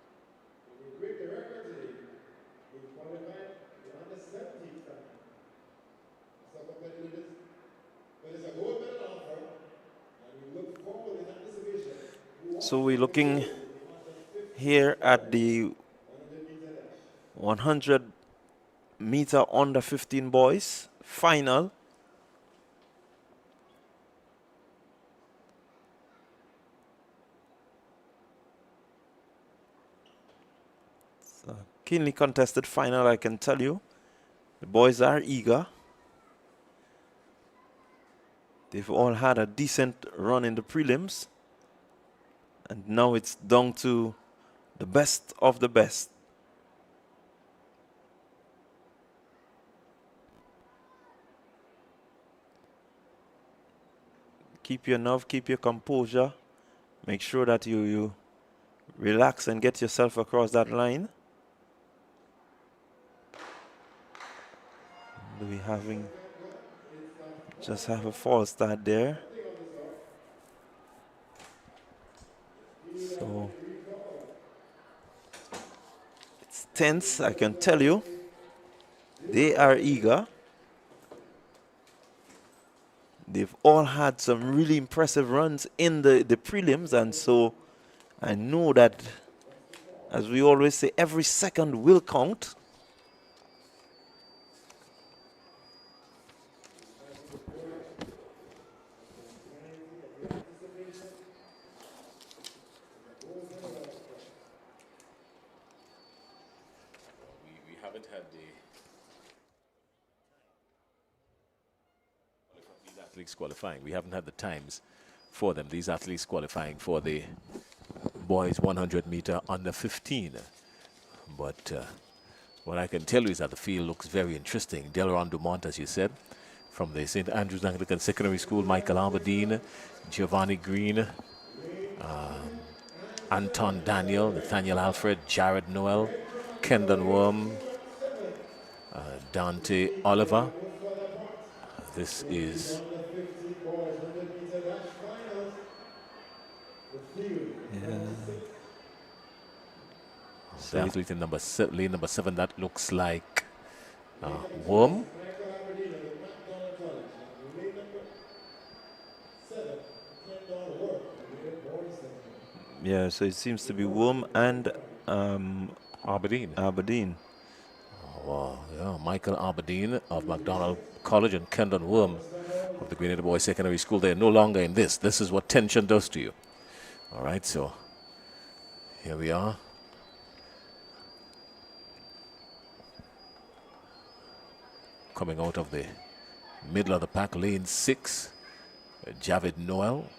So we're looking here at the 100 meter under 15 boys final. It's a keenly contested final, I can tell you. The boys are eager. They've all had a decent run in the prelims. And now it's down to the best of the best. Keep your nerve, keep your composure. Make sure that you relax and get yourself across that line. Do we just have a false start there? So it's tense, I can tell you. They are eager. They've all had some really impressive runs in the prelims, and so I know that, as we always say, every second will count. We haven't had these athletes qualifying. We haven't had the times for them. These athletes qualifying for the boys 100 meter under 15. But what I can tell you is that the field looks very interesting. Delron Dumont, as you said, from the St. Andrews Anglican Secondary School, Michael Aberdeen, Giovanni Green, Anton Daniel, Nathaniel Alfred, Jared Noel, Kendon Worm, Dante Oliver. This is the athlete in lane number 7. That looks like Worm. Yeah, so it seems to be Worm and Aberdeen. Oh, wow, yeah, Michael Aberdeen of MacDonald College and Kendon Worm of the Grenada Boys Secondary School. They're no longer in this. This is what tension does to you. All right, so here we are. Coming out of the middle of the pack, lane 6, Javid Noel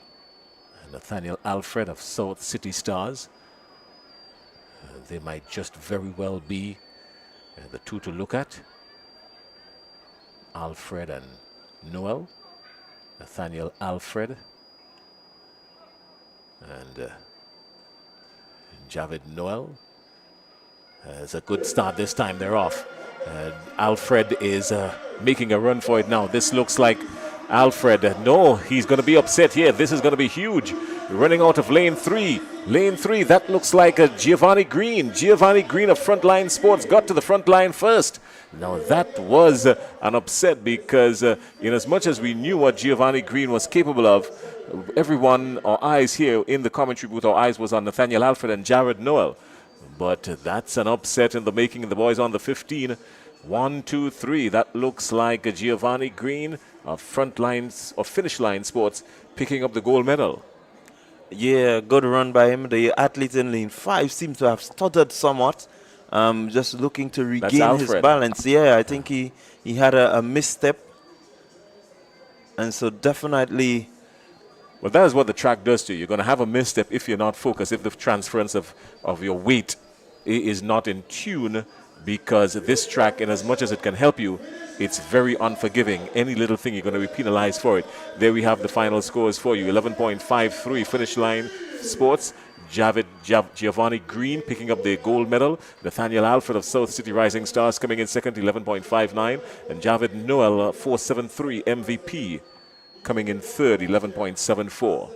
and Nathaniel Alfred of South City Stars. They might just very well be the two to look at. Alfred and Noel. Nathaniel Alfred and Javid Noel. It's a good start this time. They're off. Alfred is making a run for it now. This looks like Alfred. No, he's going to be upset here. This is going to be huge. Running out of lane 3. Lane 3, that looks like a Giovanni Green. Giovanni Green of Frontline Sports got to the front line first. Now that was an upset because in as much as we knew what Giovanni Green was capable of, everyone, our eyes here in the commentary booth, our eyes was on Nathaniel Alfred and Jared Noel. But that's an upset in the making of the boys on the 15. 1, 2, 3. That looks like a Giovanni Green of Frontlines or Finish Line Sports picking up the gold medal. Yeah, good run by him. The athlete in lane 5 seems to have stuttered somewhat, just looking to regain his balance. Yeah, I think he had a misstep. And so definitely... Well, that is what the track does to you. You're going to have a misstep if you're not focused, if the transference of your weight is not in tune, because this track, in as much as it can help you, it's very unforgiving. Any little thing, you're going to be penalized for it. There we have the final scores for you. 11.53 Finish Line Sports. Giovanni Green picking up the gold medal. Nathaniel Alfred of South City Rising Stars coming in second, 11.59. And Javid Noel, 473 MVP, coming in third, 11.74.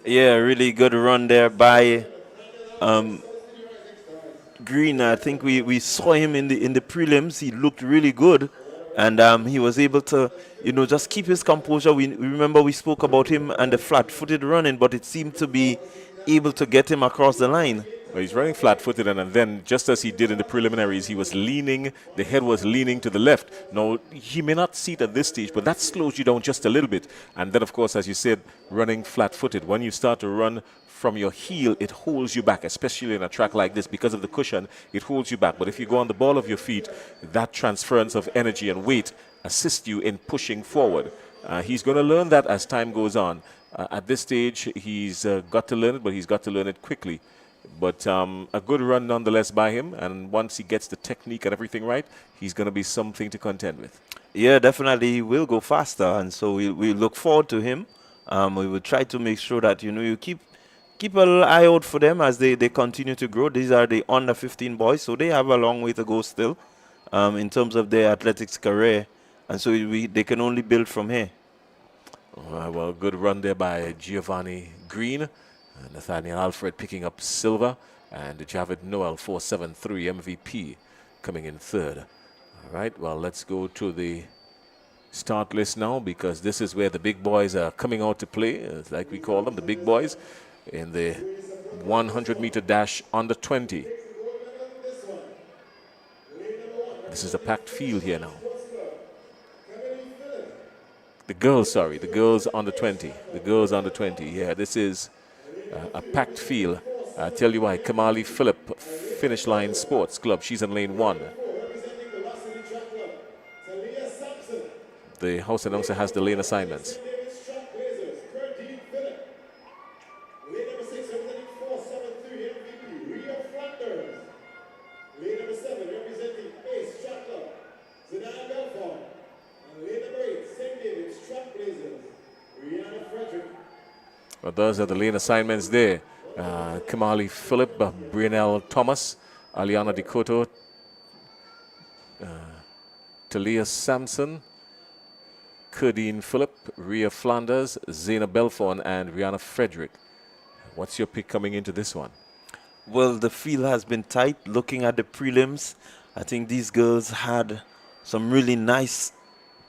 Yeah, really good run there by Green. I think we saw him in the prelims. He looked really good, and he was able to, just keep his composure. We remember we spoke about him and the flat-footed running, but it seemed to be able to get him across the line. Well, he's running flat-footed, and then just as he did in the preliminaries, he was leaning, the head was leaning to the left. Now, he may not see it at this stage, but that slows you down just a little bit. And then, of course, as you said, running flat-footed. When you start to run from your heel, it holds you back, especially in a track like this. Because of the cushion, it holds you back. But if you go on the ball of your feet, that transference of energy and weight assists you in pushing forward. He's going to learn that as time goes on. At this stage, he's got to learn it, but he's got to learn it quickly. But a good run nonetheless by him, and once he gets the technique and everything right, he's going to be something to contend with. Yeah, definitely he will go faster, and so we look forward to him. We will try to make sure that you keep a little eye out for them as they continue to grow. These are the under 15 boys, so they have a long way to go still in terms of their athletics career, and so they can only build from here. Well, good run there by Giovanni Green. Nathaniel Alfred picking up silver, and Javid Noel 473 MVP coming in third. All right, well, let's go to the start list now, because this is where the big boys are coming out to play, like we call them, the big boys, in the 100-meter dash under 20. This is a packed field here now. The girls under 20. The girls under 20. Yeah, this is a packed field. I tell you why. Kamali Phillip, Finish Line Sports Club. She's in lane 1. The house announcer has the lane assignments. Well, those are the lane assignments there. Kamali Phillip, Brianelle Thomas, Aliana Dikoto, Talia Sampson, Kurdine Phillip, Rhea Flanders, Zena Belfon, and Rihanna Frederick. What's your pick coming into this one? Well, the field has been tight. Looking at the prelims, I think these girls had some really nice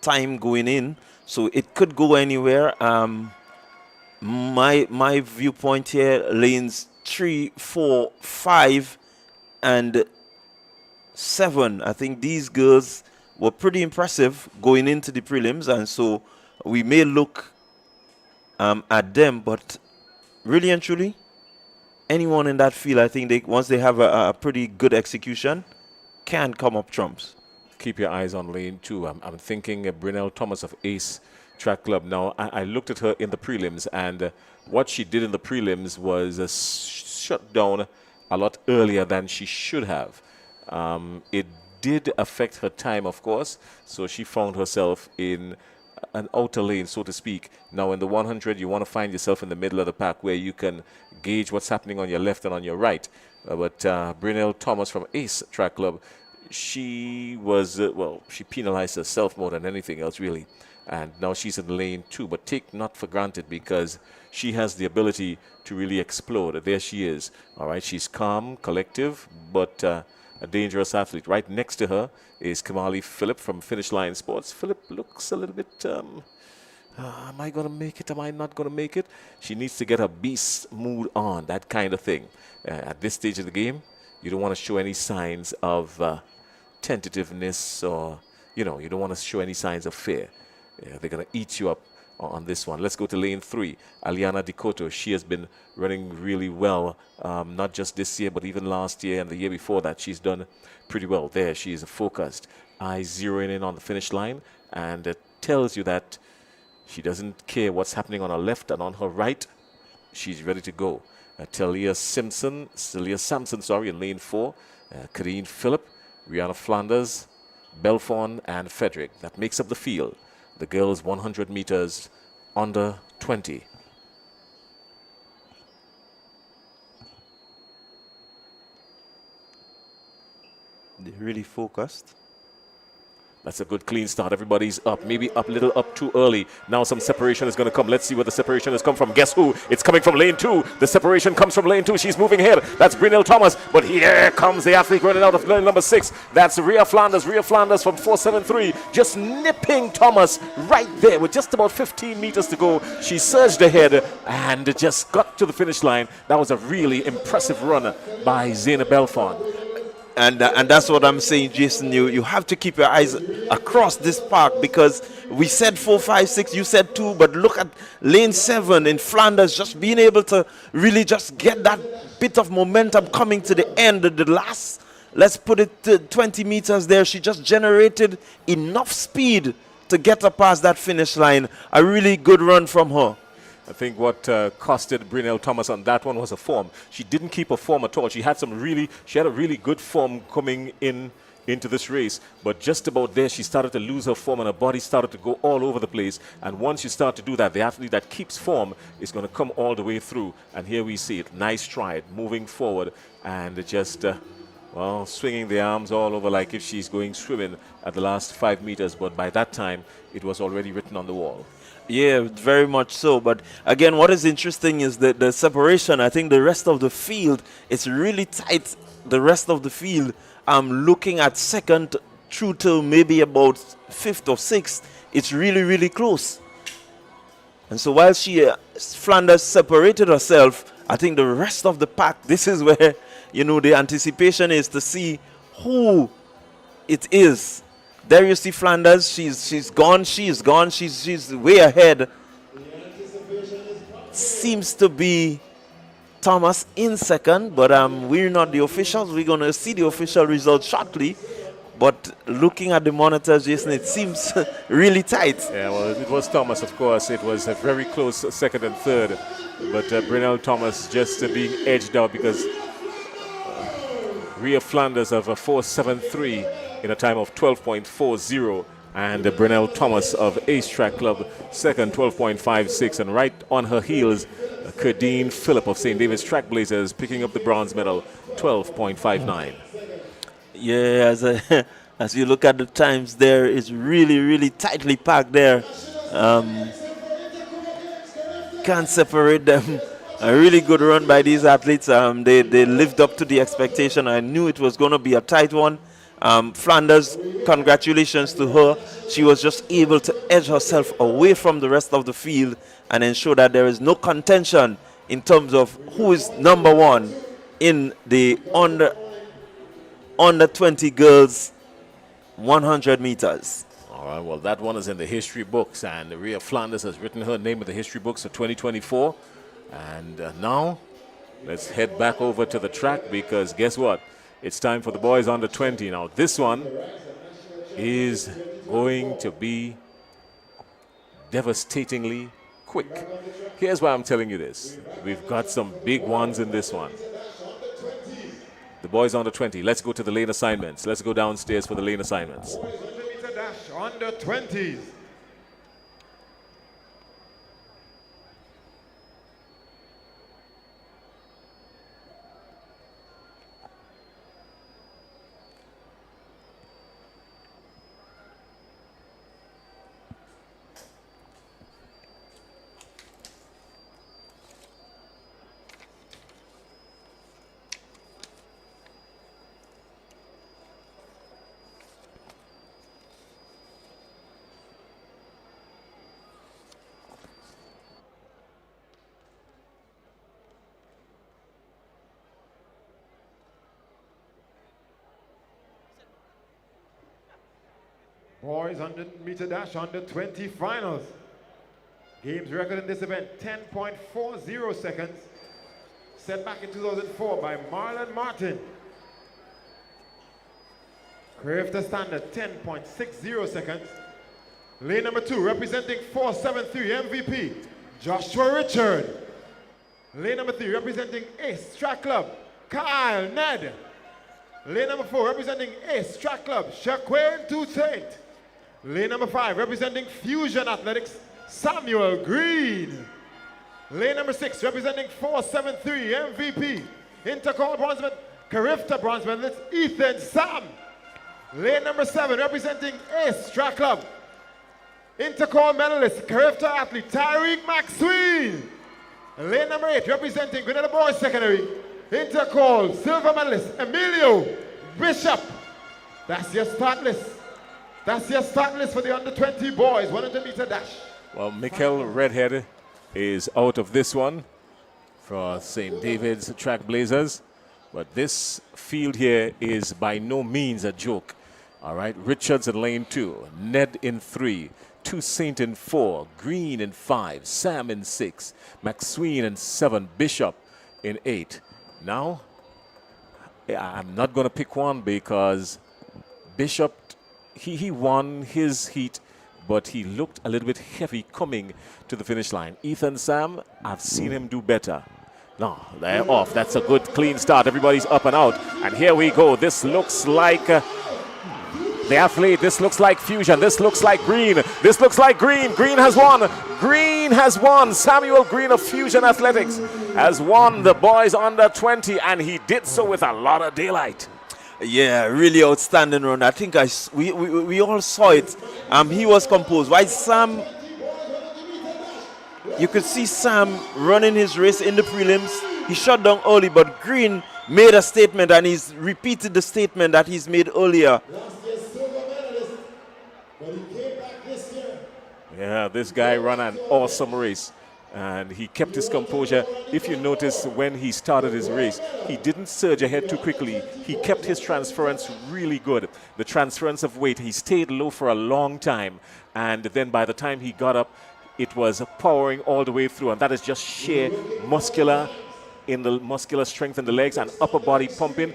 time going in, so it could go anywhere. My viewpoint here, lanes 3, 4, 5, and 7. I think these girls were pretty impressive going into the prelims, and so we may look at them, but really and truly, anyone in that field, I think once they have a pretty good execution, can come up trumps. Keep your eyes on lane 2. I'm thinking Brunel Thomas of Ace Track Club. Now, I looked at her in the prelims, and what she did in the prelims was shut down a lot earlier than she should have. It did affect her time, of course, so she found herself in an outer lane, so to speak. Now, in the 100, you want to find yourself in the middle of the pack where you can gauge what's happening on your left and on your right. But Brunel Thomas from Ace Track Club, she was, she penalized herself more than anything else, really. And now she's in lane 2, but take not for granted, because she has the ability to really explode. There she is. All right, she's calm, collective, but a dangerous athlete. Right next to her is Kamali Phillip from Finish Line Sports. Phillip looks a little bit, am I going to make it? Am I not going to make it? She needs to get her beast mood on, that kind of thing. At this stage of the game, you don't want to show any signs of tentativeness, or, you don't want to show any signs of fear. Yeah, they're going to eat you up on this one. Let's go to lane 3. Aliana Dikoto. She has been running really well, not just this year, but even last year and the year before that. She's done pretty well there. She is focused. Eyes zeroing in on the finish line, and it tells you that she doesn't care what's happening on her left and on her right. She's ready to go. Celia Sampson, in lane 4. Karine Phillip, Rihanna Flanders, Belfon, and Frederick. That makes up the field. The girls 100 meters under 20. They're really focused. That's a good clean start. Everybody's up, maybe up a little up too early. Now some separation is going to come. Let's see where the separation has come from. Guess who? It's coming from lane 2. The separation comes from lane 2. She's moving ahead. That's Brynell Thomas. But here comes the athlete running out of lane number 6. That's Rhea Flanders. Rhea Flanders from 473. Just nipping Thomas right there with just about 15 meters to go. She surged ahead and just got to the finish line. That was a really impressive run by Zena Belfont. And that's what I'm saying, Jason. You have to keep your eyes across this park, because we said 4, 5, 6, you said 2, but look at lane 7 in Flanders, just being able to really just get that bit of momentum coming to the end. The last, let's put it to 20 meters there, she just generated enough speed to get her past that finish line. A really good run from her. I think what costed Brynell Thomas on that one was her form. She didn't keep her form at all. She had a really good form coming into this race, but just about there she started to lose her form and her body started to go all over the place. And once you start to do that, the athlete that keeps form is going to come all the way through. And here we see it. Nice stride, moving forward, and just swinging the arms all over like if she's going swimming at the last 5 meters. But by that time, it was already written on the wall. Yeah, very much so. But again, what is interesting is that the separation. I think the rest of the field, it's really tight. The rest of the field, I'm looking at second through to maybe about 5th or 6th. It's really, really close. And so while Flanders separated herself, I think the rest of the pack, this is where, the anticipation is to see who it is. There you see Flanders, she's gone, she's way ahead. Seems to be Thomas in second, but we're not the officials. We're going to see the official results shortly. But looking at the monitors, Jason, it seems really tight. Yeah, well, it was Thomas, of course. It was a very close second and third. But Brynell Thomas just being edged out because Rhea Flanders of a 4.73 in a time of 12.40, and Brynell Thomas of Ace Track Club second, 12.56, and right on her heels, Kerdine Phillip of St. David's Trackblazers picking up the bronze medal, 12.59. Yeah, as you look at the times there, it's really, really tightly packed there. Can't separate them. A really good run by these athletes. They lived up to the expectation. I knew it was going to be a tight one. Flanders, congratulations to her. She was just able to edge herself away from the rest of the field and ensure that there is no contention in terms of who is number 1 in the under 20 girls 100 meters. All right, well, that one is in the history books, and Rhea Flanders has written her name in the history books for 2024. And now let's head back over to the track, because guess what? It's time for the boys under 20. Now, this one is going to be devastatingly quick. Here's why I'm telling you this. We've got some big ones in this one. The boys under 20. Let's go to the lane assignments. Let's go downstairs for the lane assignments. 100-meter dash under 20s. Boys 100-meter dash under 20 finals. Games record in this event, 10.40 seconds. Set back in 2004 by Marlon Martin. Crafter standard, 10.60 seconds. Lane number 2, representing 473 MVP, Joshua Richard. Lane number 3, representing Ace Track Club, Kyle Ned. Lane number 4, representing Ace Track Club, Shaquille Toussaint. Lane number 5, representing Fusion Athletics, Samuel Green. Lane number 6, representing 473 MVP, Intercall bronze medal, Carifta bronze medalist, Ethan Sam. Lane number 7, representing Ace Track Club. Intercall medalist, character athlete, Tyreek McSween. Lane number 8, representing Grenada Boys Secondary. Intercall silver medalist, Emilio Bishop. That's your start list. That's your start list for the under 20 boys, 100-meter dash. Well, Mikel Redhead is out of this one for St. David's Trackblazers. But this field here is by no means a joke. All right, Richards in lane 2, Ned in 3, Toussaint in 4, Green in 5, Sam in 6, McSween in 7, Bishop in 8. Now, I'm not going to pick one because Bishop, he won his heat, but he looked a little bit heavy coming to the finish line. Ethan Sam, I've seen him do better. No, they're off. That's a good, clean start. Everybody's up and out. And here we go. This looks like the athlete. This looks like Fusion. This looks like Green. This looks like Green. Green has won. Green has won. Samuel Green of Fusion Athletics has won the boys under 20, and he did so with a lot of daylight. Yeah, really outstanding run. I think we all saw it. He was composed. Why Sam? You could see Sam running his race in the prelims. He shut down early, but Green made a statement, and he's repeated the statement that he's made earlier. Yeah, this guy ran an awesome race, and he kept his composure. If you notice, when he started his race, he didn't surge ahead too quickly. He kept his transference really good. The transference of weight, he stayed low for a long time, and then by the time he got up, it was powering all the way through, and that is just sheer muscular strength in the legs and upper body pumping,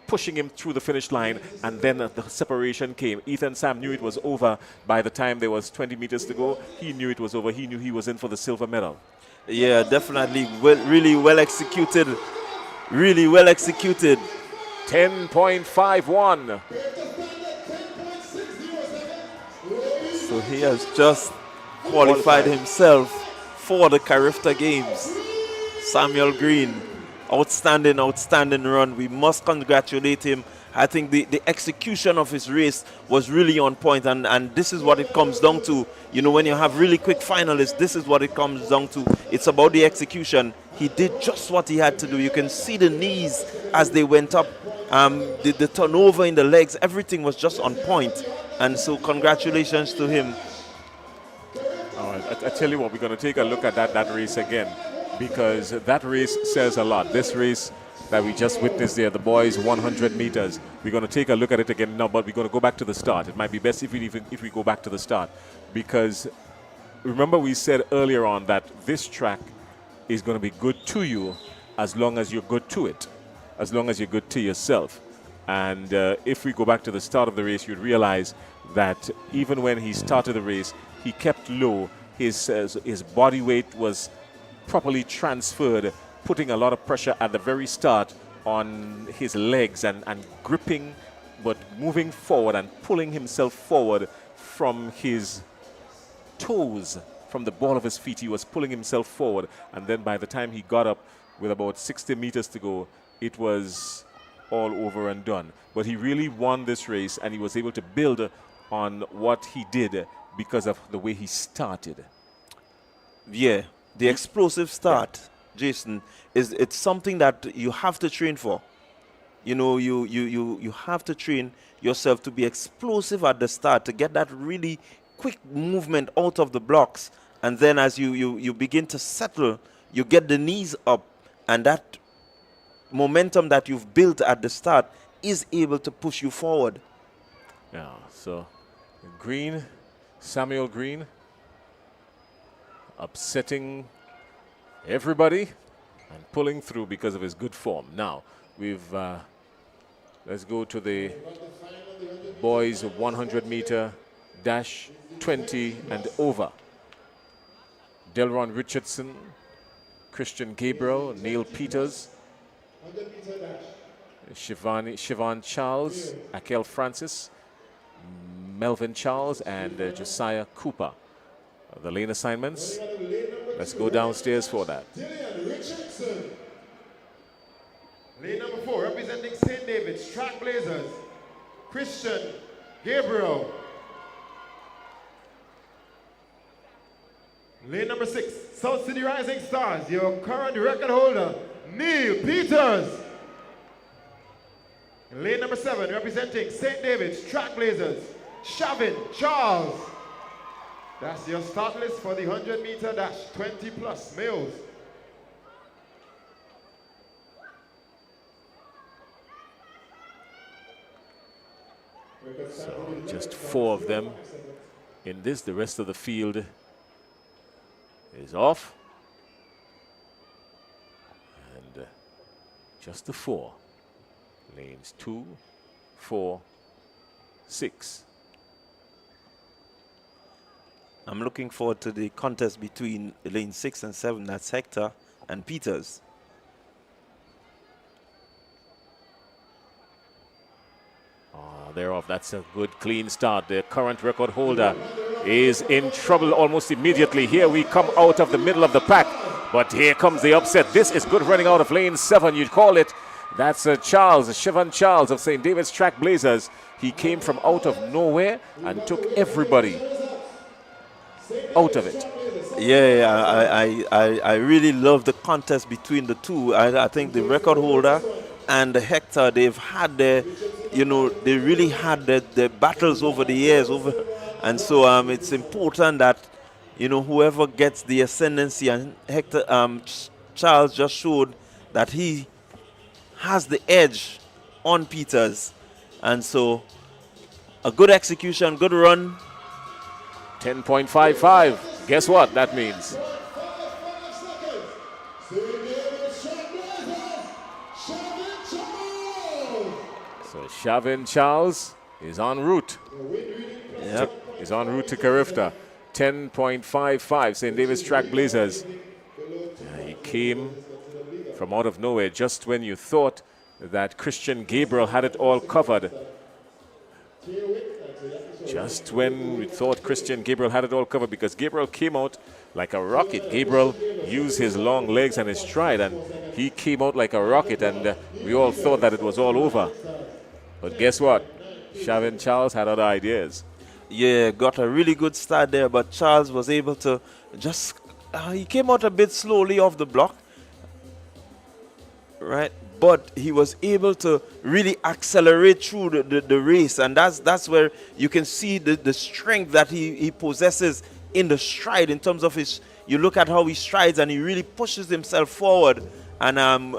pushing him through the finish line, and then the separation came. Ethan Sam knew it was over by the time there was 20 meters to go. He knew it was over. He knew he was in for the silver medal. Yeah, definitely. Really well executed. Really well executed. 10.51. So he has just qualified himself for the Carifta Games. Samuel Green, outstanding run. We must congratulate him. I think the execution of his race was really on point, and this is what it comes down to. You know, when you have really quick finalists, this is what it comes down to. It's about the execution. He did just what he had to do. You can see the knees as they went up, the turnover in the legs, everything was just on point. And so congratulations to him. All right, I tell you what, we're going to take a look at that race again, because that race says a lot. This race that we just witnessed there, the boys 100 meters, we're going to take a look at it again now, but we're going to go back to the start. It might be best if we go back to the start, because remember we said earlier on that this track is going to be good to you as long as you're good to it, as long as you're good to yourself. And if we go back to the start of the race, you'd realize that even when he started the race, he kept low. His body weight was properly transferred, putting a lot of pressure at the very start on his legs and gripping, but moving forward and pulling himself forward from his toes, from the ball of his feet. He was pulling himself forward, and then by the time he got up with about 60 meters to go, it was all over and done. But he really won this race, and he was able to build on what he did because of the way he started. Yeah, the explosive start, Jason, it's something that you have to train for. You know, you have to train yourself to be explosive at the start, to get that really quick movement out of the blocks. And then as you begin to settle, you get the knees up, and that momentum that you've built at the start is able to push you forward. Yeah, so Green, Samuel Green, upsetting everybody and pulling through because of his good form. Now, let's go to the boys 100-meter dash 20 and over. Delron Richardson, Christian Gabriel, Neil Peters, Siobhan Charles, Akel Francis, Melvin Charles, and Josiah Cooper. The lane assignments. Let's go downstairs for that. Lane number 4, representing St. David's Trackblazers. Christian Gabriel. Lane number 6, South City Rising Stars, your current record holder, Neil Peters. Lane number 7, representing St. David's Trailblazers, Shavin Charles. That's your start list for the 100-meter dash, 20 plus males. So just 4 of them in this. The rest of the field is off. And just the 4. Lanes 2, 4, 6. I'm looking forward to the contest between lane 6 and 7. That's Hector and Peters. They're off. That's a good, clean start. The current record holder is in trouble almost immediately. Here we come out of the middle of the pack, but here comes the upset. This is good running out of lane 7, you'd call it. That's Charles, Siobhan Charles of St. David's Trailblazers. He came from out of nowhere and took everybody out of it. Yeah, I really love the contest between the two. I think the record holder and Hector, they've had their, you know, they really had their battles over the years. And so it's important that, you know, whoever gets the ascendancy, and Hector, Charles just showed that he has the edge on Peters. And so a good execution, good run. 10.55. Guess what that means? So Shavin Charles is en route. Yep. Is en route to Carifta. 10.55. St. David's Trailblazers. He came from out of nowhere just when you thought that Christian Gabriel had it all covered. Just when we thought Christian Gabriel had it all covered, because Gabriel came out like a rocket. Gabriel used his long legs and his stride, and he came out like a rocket, and we all thought that it was all over. But guess what? Shavin Charles had other ideas. Yeah, got a really good start there, but Charles was able to just, he came out a bit slowly off the block, right? But he was able to really accelerate through the race, and that's where you can see the strength that he possesses in the stride, in terms of his, you look at how he strides and he really pushes himself forward, and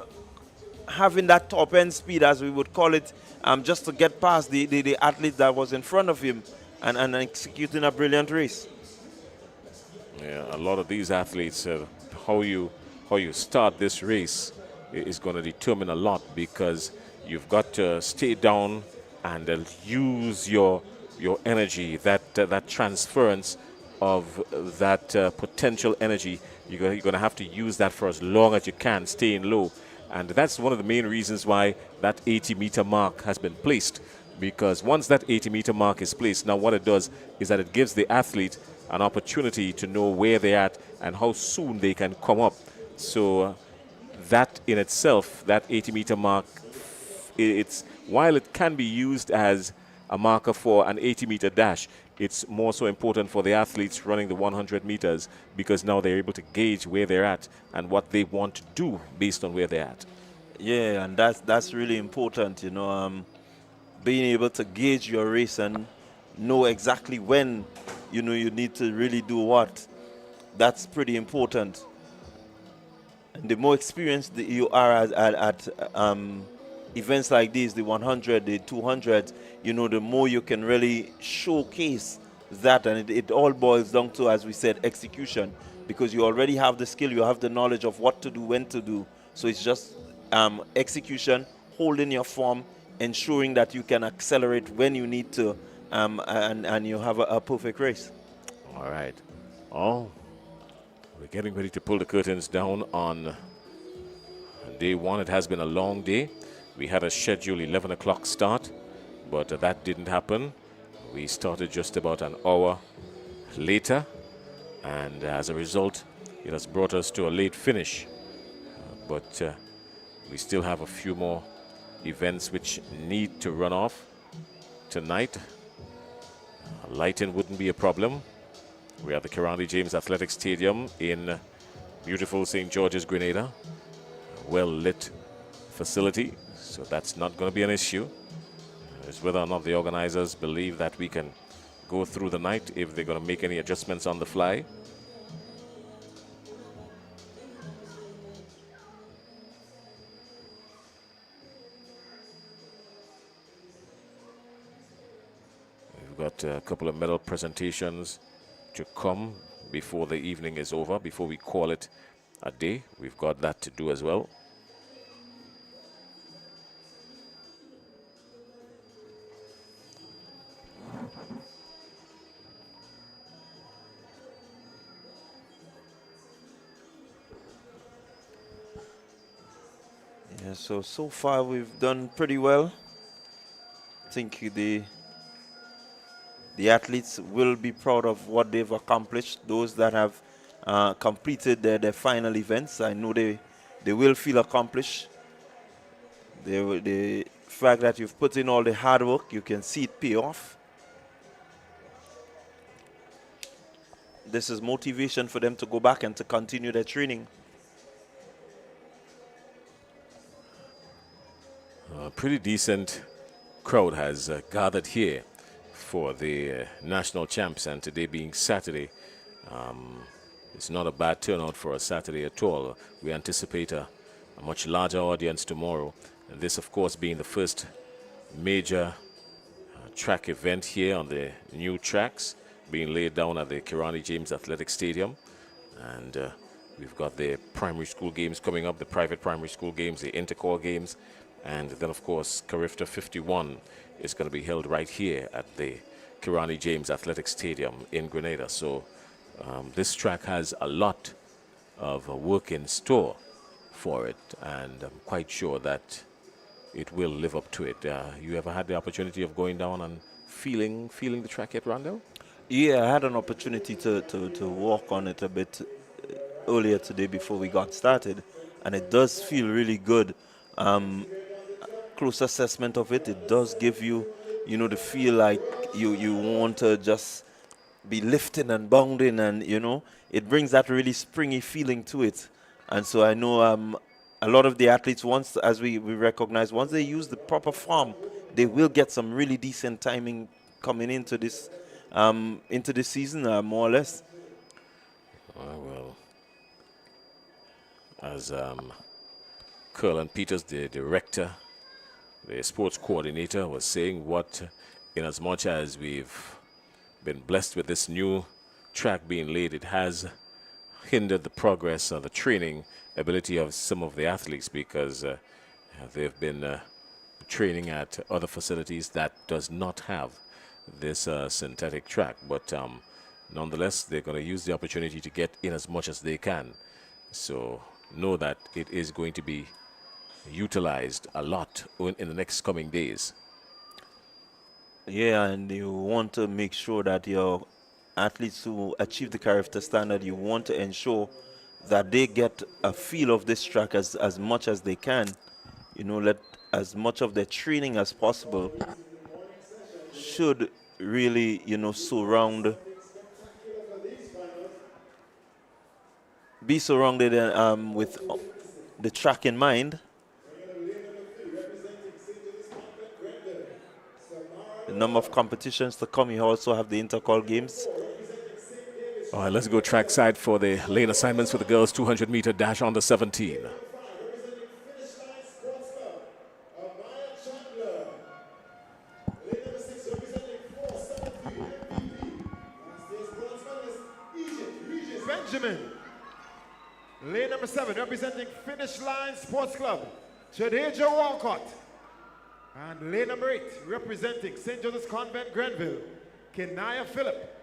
having that top end speed, as we would call it, just to get past the athlete that was in front of him, and executing a brilliant race. Yeah, a lot of these athletes, how you start this race is going to determine a lot, because you've got to stay down and use your energy, that transference of that potential energy. You're going to have to use that for as long as you can, staying low. And that's one of the main reasons why that 80-meter mark has been placed, because once that 80-meter mark is placed, now what it does is that it gives the athlete an opportunity to know where they're at and how soon they can come up. So that in itself, that 80-meter mark, it's, while it can be used as a marker for an 80-meter dash, it's more so important for the athletes running the 100 meters, because now they're able to gauge where they're at and what they want to do based on where they're at. Yeah, and that's really important, you know, being able to gauge your race and know exactly when, you know, you need to really do what. That's pretty important. And the more experienced you are at events like these, the 100, the 200, you know, the more you can really showcase that. And it all boils down to, as we said, execution, because you already have the skill, you have the knowledge of what to do, when to do. So it's just execution, holding your form, ensuring that you can accelerate when you need to, and you have a perfect race. All right. Oh, we're getting ready to pull the curtains down on day one. It has been a long day. We had a scheduled 11 o'clock start, but that didn't happen. We started just about an hour later, and as a result, it has brought us to a late finish. But we still have a few more events which need to run off. tonight. Lighting wouldn't be a problem. We're at the Kirani James Athletic Stadium in beautiful St. George's, Grenada. Well-lit facility, so that's not going to be an issue. It's whether or not the organizers believe that we can go through the night, if they're going to make any adjustments on the fly. We've got a couple of medal presentations to come before the evening is over, before we call it a day. We've got that to do as well. Yeah, so far we've done pretty well. I think the athletes will be proud of what they've accomplished. Those that have completed their final events, I know they will feel accomplished. The fact that you've put in all the hard work, you can see it pay off. This is motivation for them to go back and to continue their training. A pretty decent crowd has gathered here for the national champs, and today being Saturday, it's not a bad turnout for a Saturday at all. We anticipate a much larger audience tomorrow, and this of course being the first major track event here on the new tracks being laid down at the Kirani James Athletic Stadium. And we've got the primary school games coming up, the private primary school games, the intercore games, and then of course Carifta 51 is going to be held right here at the Kirani James Athletic Stadium in Grenada. So this track has a lot of work in store for it, and I'm quite sure that it will live up to it. You ever had the opportunity of going down and feeling the track yet, Randall? Yeah, I had an opportunity to walk on it a bit earlier today before we got started, and it does feel really good. Close assessment of it, it does give you, the feel like you want to just be lifting and bounding, and it brings that really springy feeling to it. And so I know a lot of the athletes, once, as we recognize, once they use the proper form, they will get some really decent timing coming into this season, more or less. Well, as Curlin Peters, the director, the sports coordinator, was saying, what, in as much as we've been blessed with this new track being laid, it has hindered the progress of the training ability of some of the athletes, because they've been training at other facilities that does not have this synthetic track. But nonetheless, they're going to use the opportunity to get in as much as they can. So know that it is going to be utilized a lot in the next coming days. Yeah, and you want to make sure that your athletes who achieve the Carifta standard, you want to ensure that they get a feel of this track as much as they can. Let as much of their training as possible should really, be surrounded with the track in mind. The number of competitions to come, you also have the intercall games. All right, let's go trackside for the lane assignments for the girls' 200-meter dash on the 17. Benjamin. Lane number 7, representing Finish Line Sports Club, Jadeja Walcott. And lane number 8, representing St. Joseph's Convent, Grenville, Kenaya Phillip.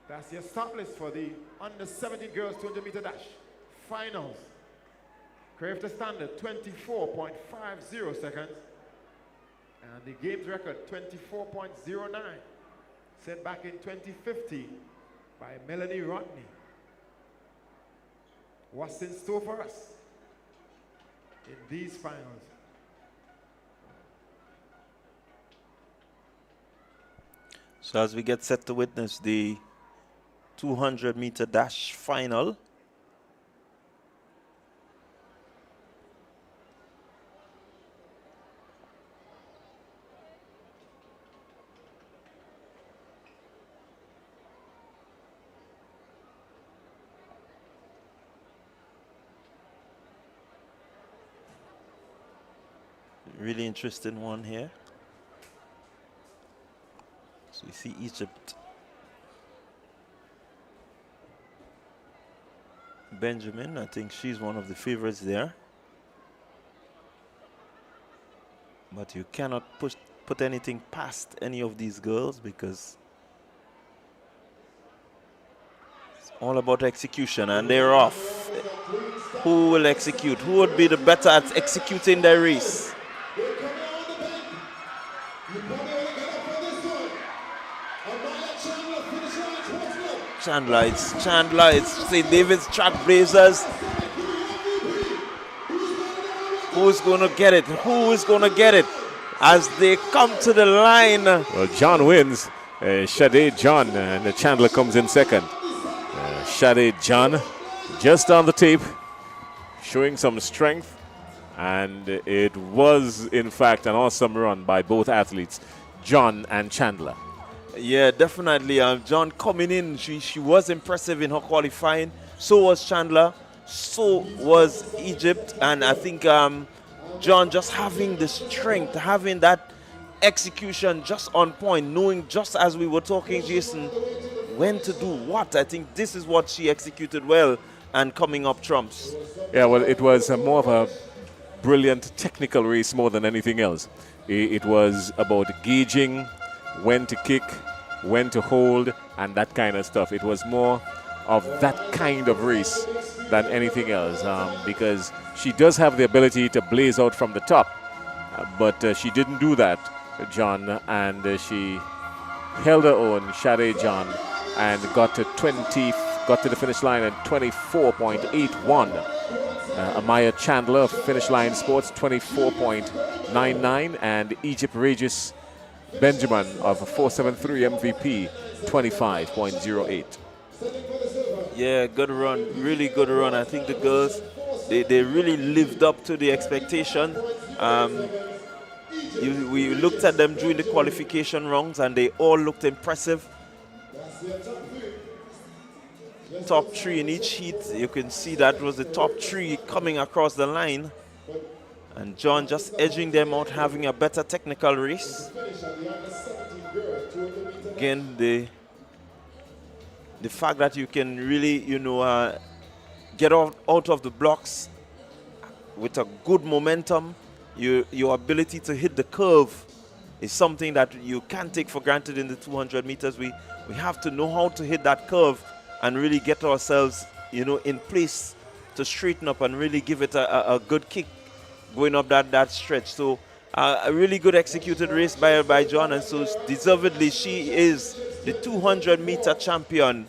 That's your start list for the under 17 girls 200-meter dash finals. Carifta standard 24.50 seconds, and the games record 24.09, set back in 2050 by Melanie Rodney. What's in store for us in these finals? So as we get set to witness the 200-meter dash final, really interesting one here. So we see Egypt. Benjamin, I think she's one of the favorites there. But you cannot put anything past any of these girls because it's all about execution, and they're off. Who will execute? Who would be the better at executing their race? Chandler, it's St. David's Trailblazers. Who's going to get it? Who is going to get it as they come to the line? Well, John wins. Sade John, and Chandler comes in second. Sade John just on the tape, showing some strength, and it was in fact an awesome run by both athletes, John and Chandler. Yeah, definitely. John coming in, she was impressive in her qualifying. So was Chandler. So was Egypt. And I think John just having the strength, having that execution just on point, knowing just as we were talking, Jason, when to do what. I think this is what she executed well and coming up trumps. Yeah, well, it was more of a brilliant technical race more than anything else. It was about gauging when to kick, when to hold, and that kind of stuff. It was more of that kind of race than anything else, because she does have the ability to blaze out from the top, but she didn't do that, John, and she held her own, Sade John, and got to the finish line at 24.81. Amaya Chandler, Finish Line Sports, 24.99, and Egypt Regis Benjamin of 473 MVP, 25.08. Yeah, good run, really good run. I think the girls, they really lived up to the expectation. We looked at them during the qualification rounds and they all looked impressive. Top three in each heat. You can see that was the top three coming across the line. And John just edging them out, having a better technical race. Again, the fact that you can really, get out of the blocks with a good momentum, your ability to hit the curve is something that you can't take for granted in the 200 meters. We have to know how to hit that curve and really get ourselves, in place to straighten up and really give it a good kick going up that stretch. So a really good executed race by John, and so deservedly she is the 200-meter champion.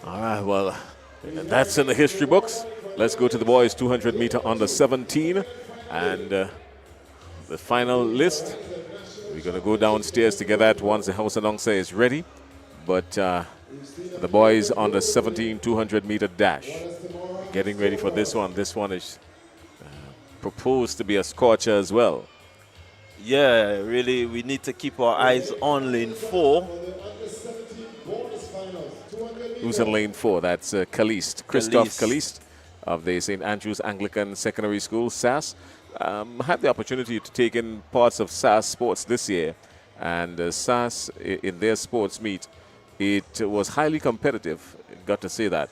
All right, well, that's in the history books. Let's go to the boys 200 meter under 17, and the final list. We're going to go downstairs to get that once the house announcer is ready. But the boys under 17 200 meter dash, getting ready for this one. This one is proposed to be a scorcher as well. Yeah, really, we need to keep our eyes on lane 4. Who's in lane 4? That's Caliste, Christophe Caliste of the St. Andrew's Anglican Secondary School, SAS. Had the opportunity to take in parts of SAS sports this year, and SAS in their sports meet, it was highly competitive, got to say that.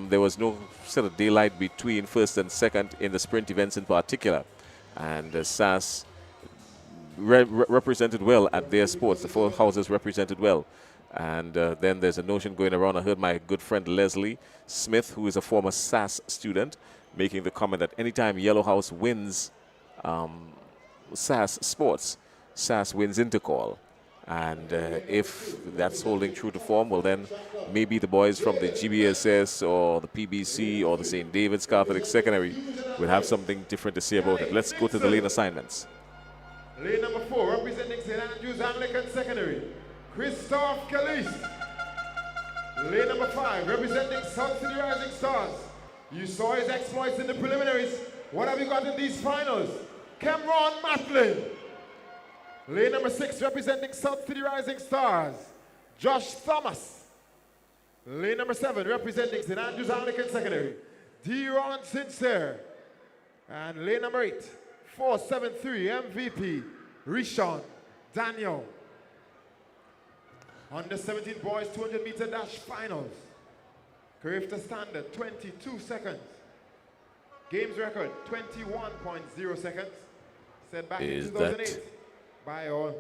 There was no sort of daylight between first and second in the sprint events in particular, and SAS represented well at their sports. The 4 houses represented well. And then there's a notion going around. I heard my good friend Leslie Smith, who is a former SAS student, making the comment that anytime Yellow House wins SAS sports, SAS wins Intercall. And if that's holding true to form, well then maybe the boys from the GBSS or the PBC or the St. David's Catholic Secondary will have something different to say about it. Let's go to the lane assignments. Lane number 4, representing St. Andrew's Anglican Secondary. Christophe Caliste. Lane number 5, representing South City Rising Stars. You saw his exploits in the preliminaries. What have you got in these finals? Cameron Matlin. Lane number 6, representing South City Rising Stars. Josh Thomas. Lane number 7, representing St. Andrews Anglican Secondary. D-Ron Sincere. And lane number 8, 473 MVP, Rishon Daniel. Under 17 boys 200 meter dash finals. Carifta standard 22 seconds. Games record 21.0 seconds. Set back in 2008 by our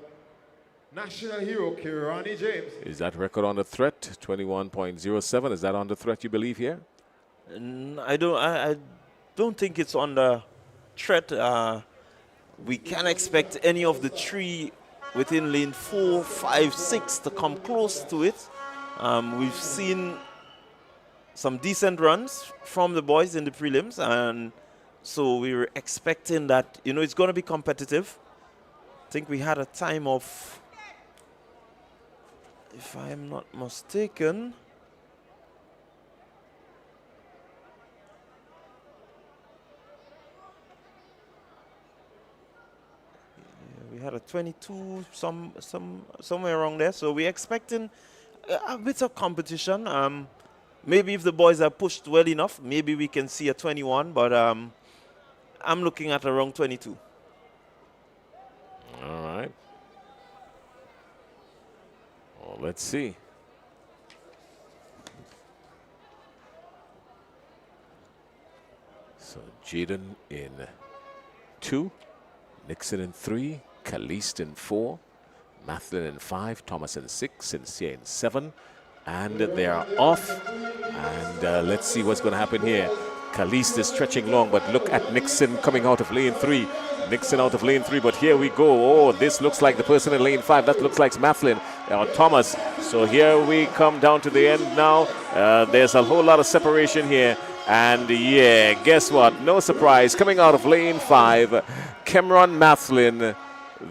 national hero Kirani James. Is that record under threat? 21.07. Is that under threat, you believe, here? I don't think it's under threat. We can't expect any of the three within lane 4, 5, 6 to come close to it. We've seen some decent runs from the boys in the prelims, and so we were expecting that, you know, it's going to be competitive. I think we had a time of, if I am not mistaken, we had a 22, somewhere around there. So we're expecting a bit of competition. Maybe if the boys are pushed well enough, maybe we can see a 21. But I'm looking at around 22. All right. Well, let's see. So Jaden in 2, Nixon in 3, Caliste in 4, Mathlin in 5, Thomas in 6, Sincere in 7, and they are off. And let's see what's going to happen here. Caliste is stretching long, but look at Nixon coming out of lane 3. Nixon out of lane 3, but here we go. Oh, this looks like the person in lane 5. That looks like Mathlin or Thomas. So here we come down to the end now. There's a whole lot of separation here. And yeah, guess what? No surprise. Coming out of lane 5, Cameron Mathlin,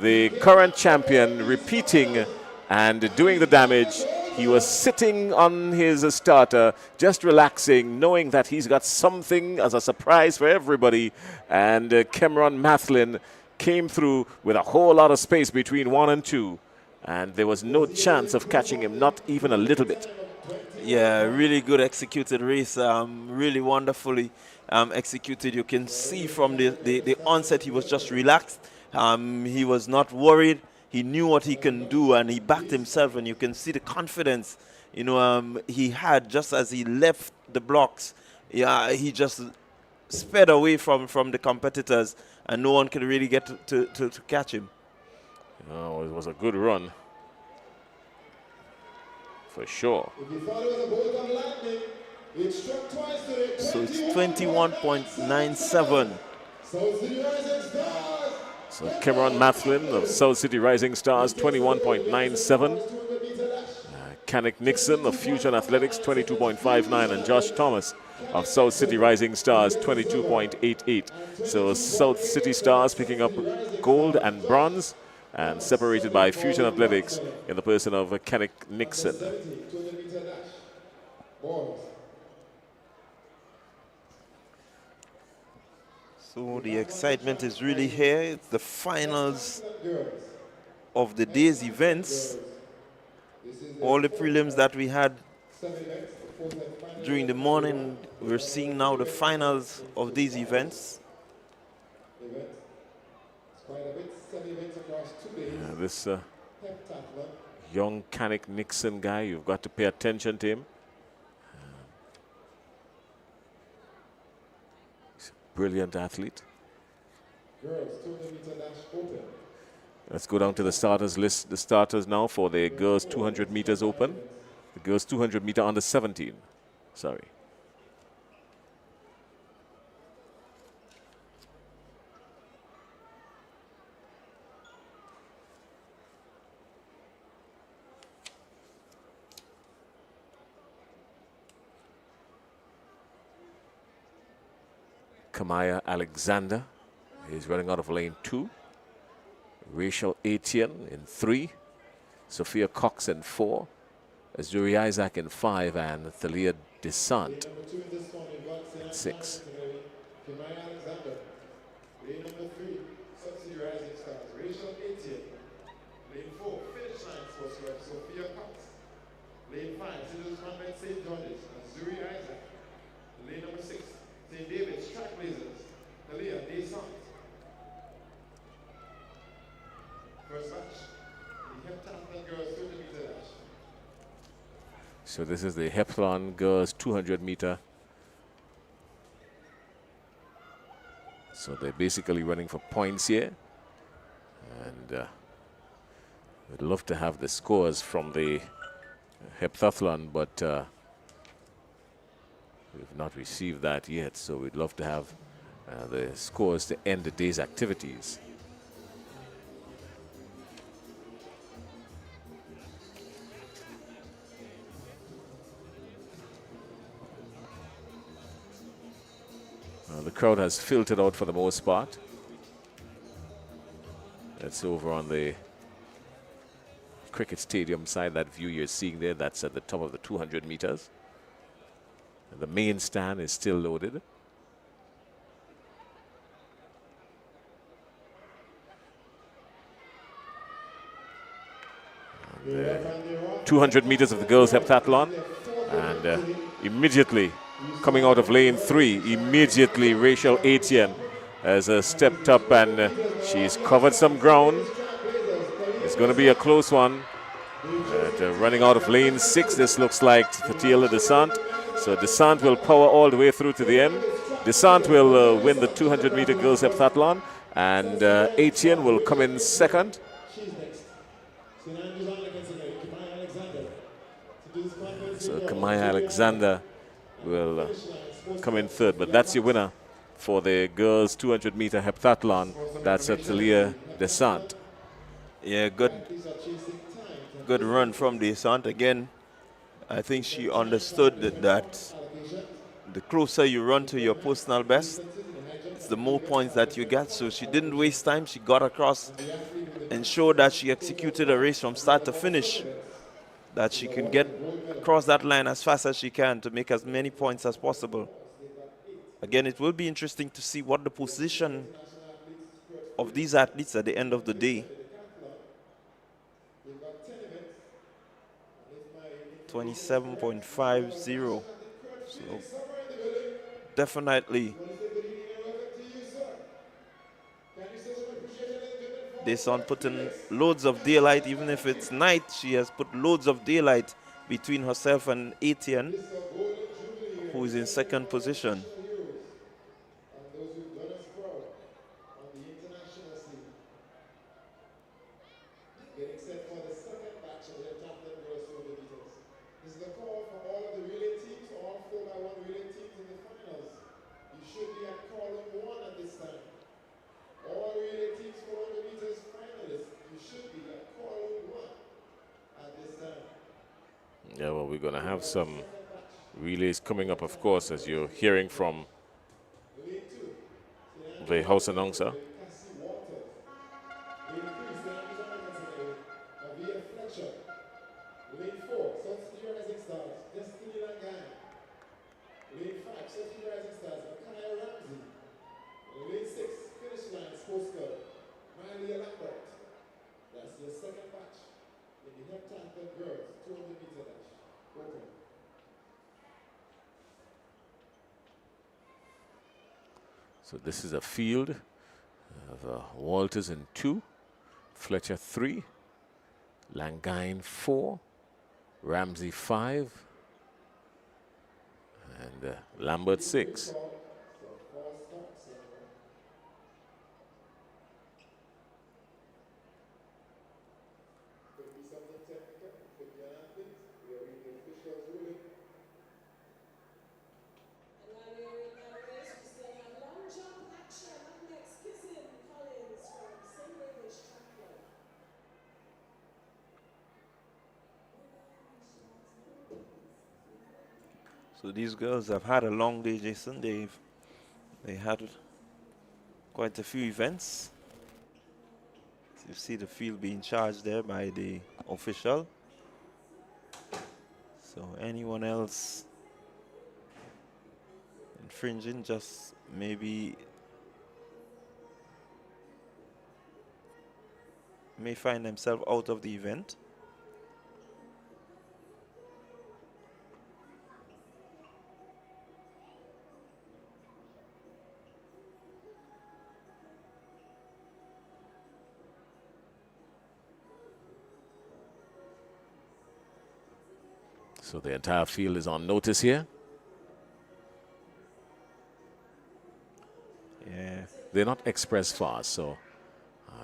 the current champion, repeating and doing the damage. He was sitting on his starter, just relaxing, knowing that he's got something as a surprise for everybody. And Cameron Mathlin came through with a whole lot of space between 1 and 2. And there was no chance of catching him, not even a little bit. Yeah, really good executed race, really wonderfully executed. You can see from the onset he was just relaxed. He was not worried. He knew what he can do, and he backed himself, and you can see the confidence, you know, he had just as he left the blocks. Yeah, he just sped away from the competitors, and no one could really get to catch him. Oh, it was a good run. For sure. So it's 21.97. So Cameron Mathlin of South City Rising Stars, 21.97. Canik Nixon of Fusion Athletics, 22.59. And Josh Thomas of South City Rising Stars, 22.88. So South City Stars picking up gold and bronze, and separated by Fusion Athletics in the person of Canik Nixon. So the excitement is really here. It's the finals of the day's events. All the prelims that we had during the morning, we're seeing now the finals of these events. Yeah, this young Canik Nixon guy, you've got to pay attention to him. He's a brilliant athlete. Let's go down to the starters list. The starters now for the girls 200 meters open. The girls 200 meter under 17. Sorry. Kamaya Alexander is running out of lane 2. Rachel Etienne in 3. Sophia Cox in 4, Azuri Isaac in 5, and Thalia Desant in 6. Lane number 3, Subsidy Rising Stars, Rachel Etienne. Lane 4, Finish Line Sports Club, Sophia Cox. Lane 5, Citizens Convent St. George's, Azuri Isaac. Lane number 6, St. David's Trailblazers, Thalia Desant. First batch, the Heptathlon Girls 200-meter dash. So this is the Heptathlon Girls 200-meter. So they're basically running for points here. And we'd love to have the scores from the heptathlon, but we've not received that yet. So we'd love to have the scores to end the day's activities. The crowd has filtered out for the most part. That's over on the cricket stadium side. That view you're seeing there, that's at the top of the 200 meters. And the main stand is still loaded. And 200 meters of the girls' heptathlon. And immediately coming out of lane 3, immediately Rachel Etienne has stepped up and she's covered some ground. It's going to be a close one. Running out of lane 6, this looks like Tatiela Desant. So Desant will power all the way through to the end. Desant will win the 200-meter girls heptathlon, and Etienne will come in second. So Kamaya Alexander will come in third, but that's your winner for the girls 200-meter heptathlon. That's Thalia Desant. Yeah, good run from Desant. Again, I think she understood that the closer you run to your personal best, it's the more points that you get. So she didn't waste time. She got across and showed that she executed a race from start to finish, that she can get across that line as fast as she can to make as many points as possible. Again, it will be interesting to see what the position of these athletes at the end of the day. 27.50. So definitely Desant putting loads of daylight. Even if it's night, she has put loads of daylight between herself and Etienne, who is in second position. Yeah, well, we're going to have some relays coming up, of course, as you're hearing from the house announcer. So this is a field of Walters in 2, Fletcher 3, Langine 4, Ramsey 5, and Lambert 6. So these girls have had a long day, Jason. They had quite a few events. You see the field being charged there by the official. So anyone else infringing just maybe may find themselves out of the event. So the entire field is on notice here. Yeah. They're not express fast, so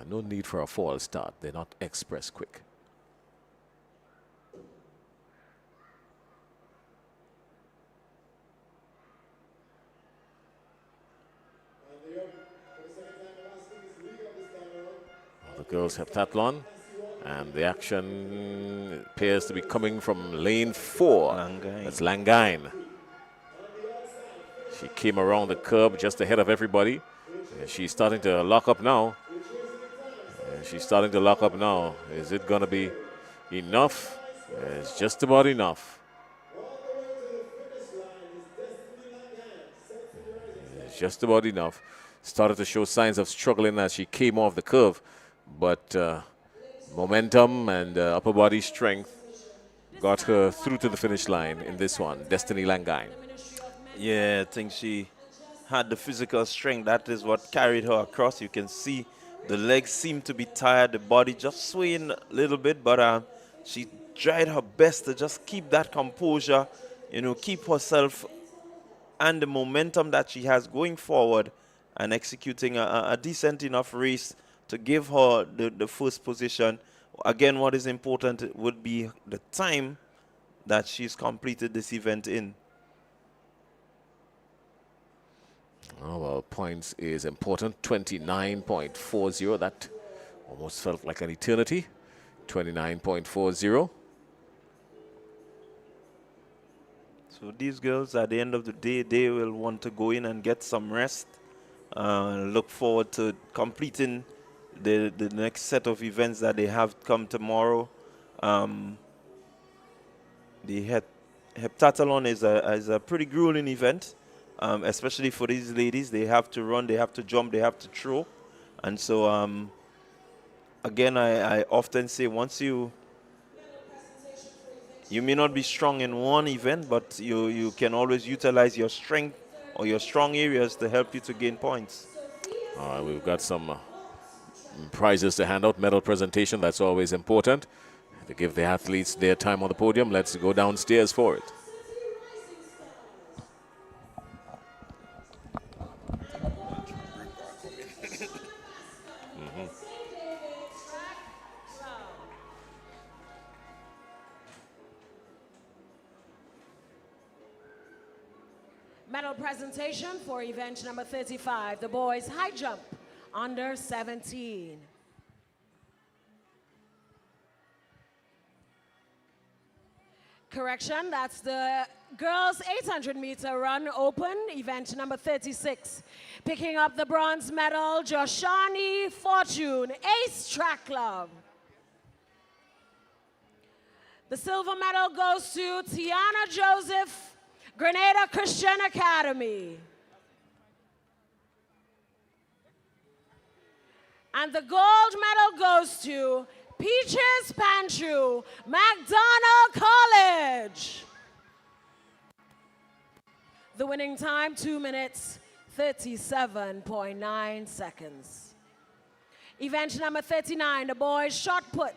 no need for a false start. They're not express quick. The girls heptathlon, and the action appears to be coming from lane 4. That's Langain. She came around the curb just ahead of everybody. She's starting to lock up now. She's starting to lock up now. Is it going to be enough? It's just about enough. It's just about enough. Started to show signs of struggling as she came off the curve, but momentum and upper body strength got her through to the finish line in this one. Destiny Langain. Yeah, I think she had the physical strength. That is what carried her across. You can see the legs seem to be tired, the body just swaying a little bit, but she tried her best to just keep that composure, you know, keep herself and the momentum that she has going forward and executing a decent enough race to give her the first position. Again, what is important would be the time that she's completed this event in. Oh, well, points is important. 29.40. That almost felt like an eternity. 29.40. So these girls, at the end of the day, they will want to go in and get some rest. Look forward to completing the next set of events that they have come tomorrow. The heptathlon is a pretty grueling event. Especially for these ladies. They have to run, they have to jump, they have to throw. And so, again, I often say once you may not be strong in one event, but you can always utilize your strength or your strong areas to help you to gain points. All right, we've got some prizes to hand out, medal presentation. That's always important to give the athletes their time on the podium. Let's go downstairs for it. Medal presentation for event number 35, the boys high jump, under 17. Correction, that's the girls 800-meter run open, event number 36. Picking up the bronze medal, Joshani Fortune, Ace Track Club. The silver medal goes to Tiana Joseph, Grenada Christian Academy. And the gold medal goes to Peaches Panchu, McDonald College. The winning time, 2 minutes, 37.9 seconds. Event number 39, the boys shot put.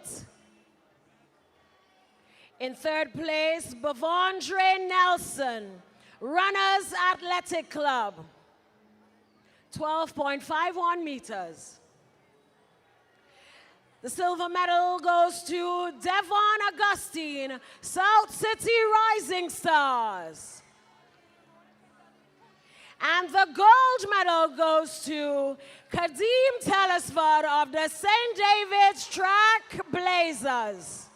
In third place, Bavondre Nelson, Runners Athletic Club, 12.51 meters. The silver medal goes to Devon Augustine, South City Rising Stars. And the gold medal goes to Kadeem Telesford of the St. David's Track Blazers.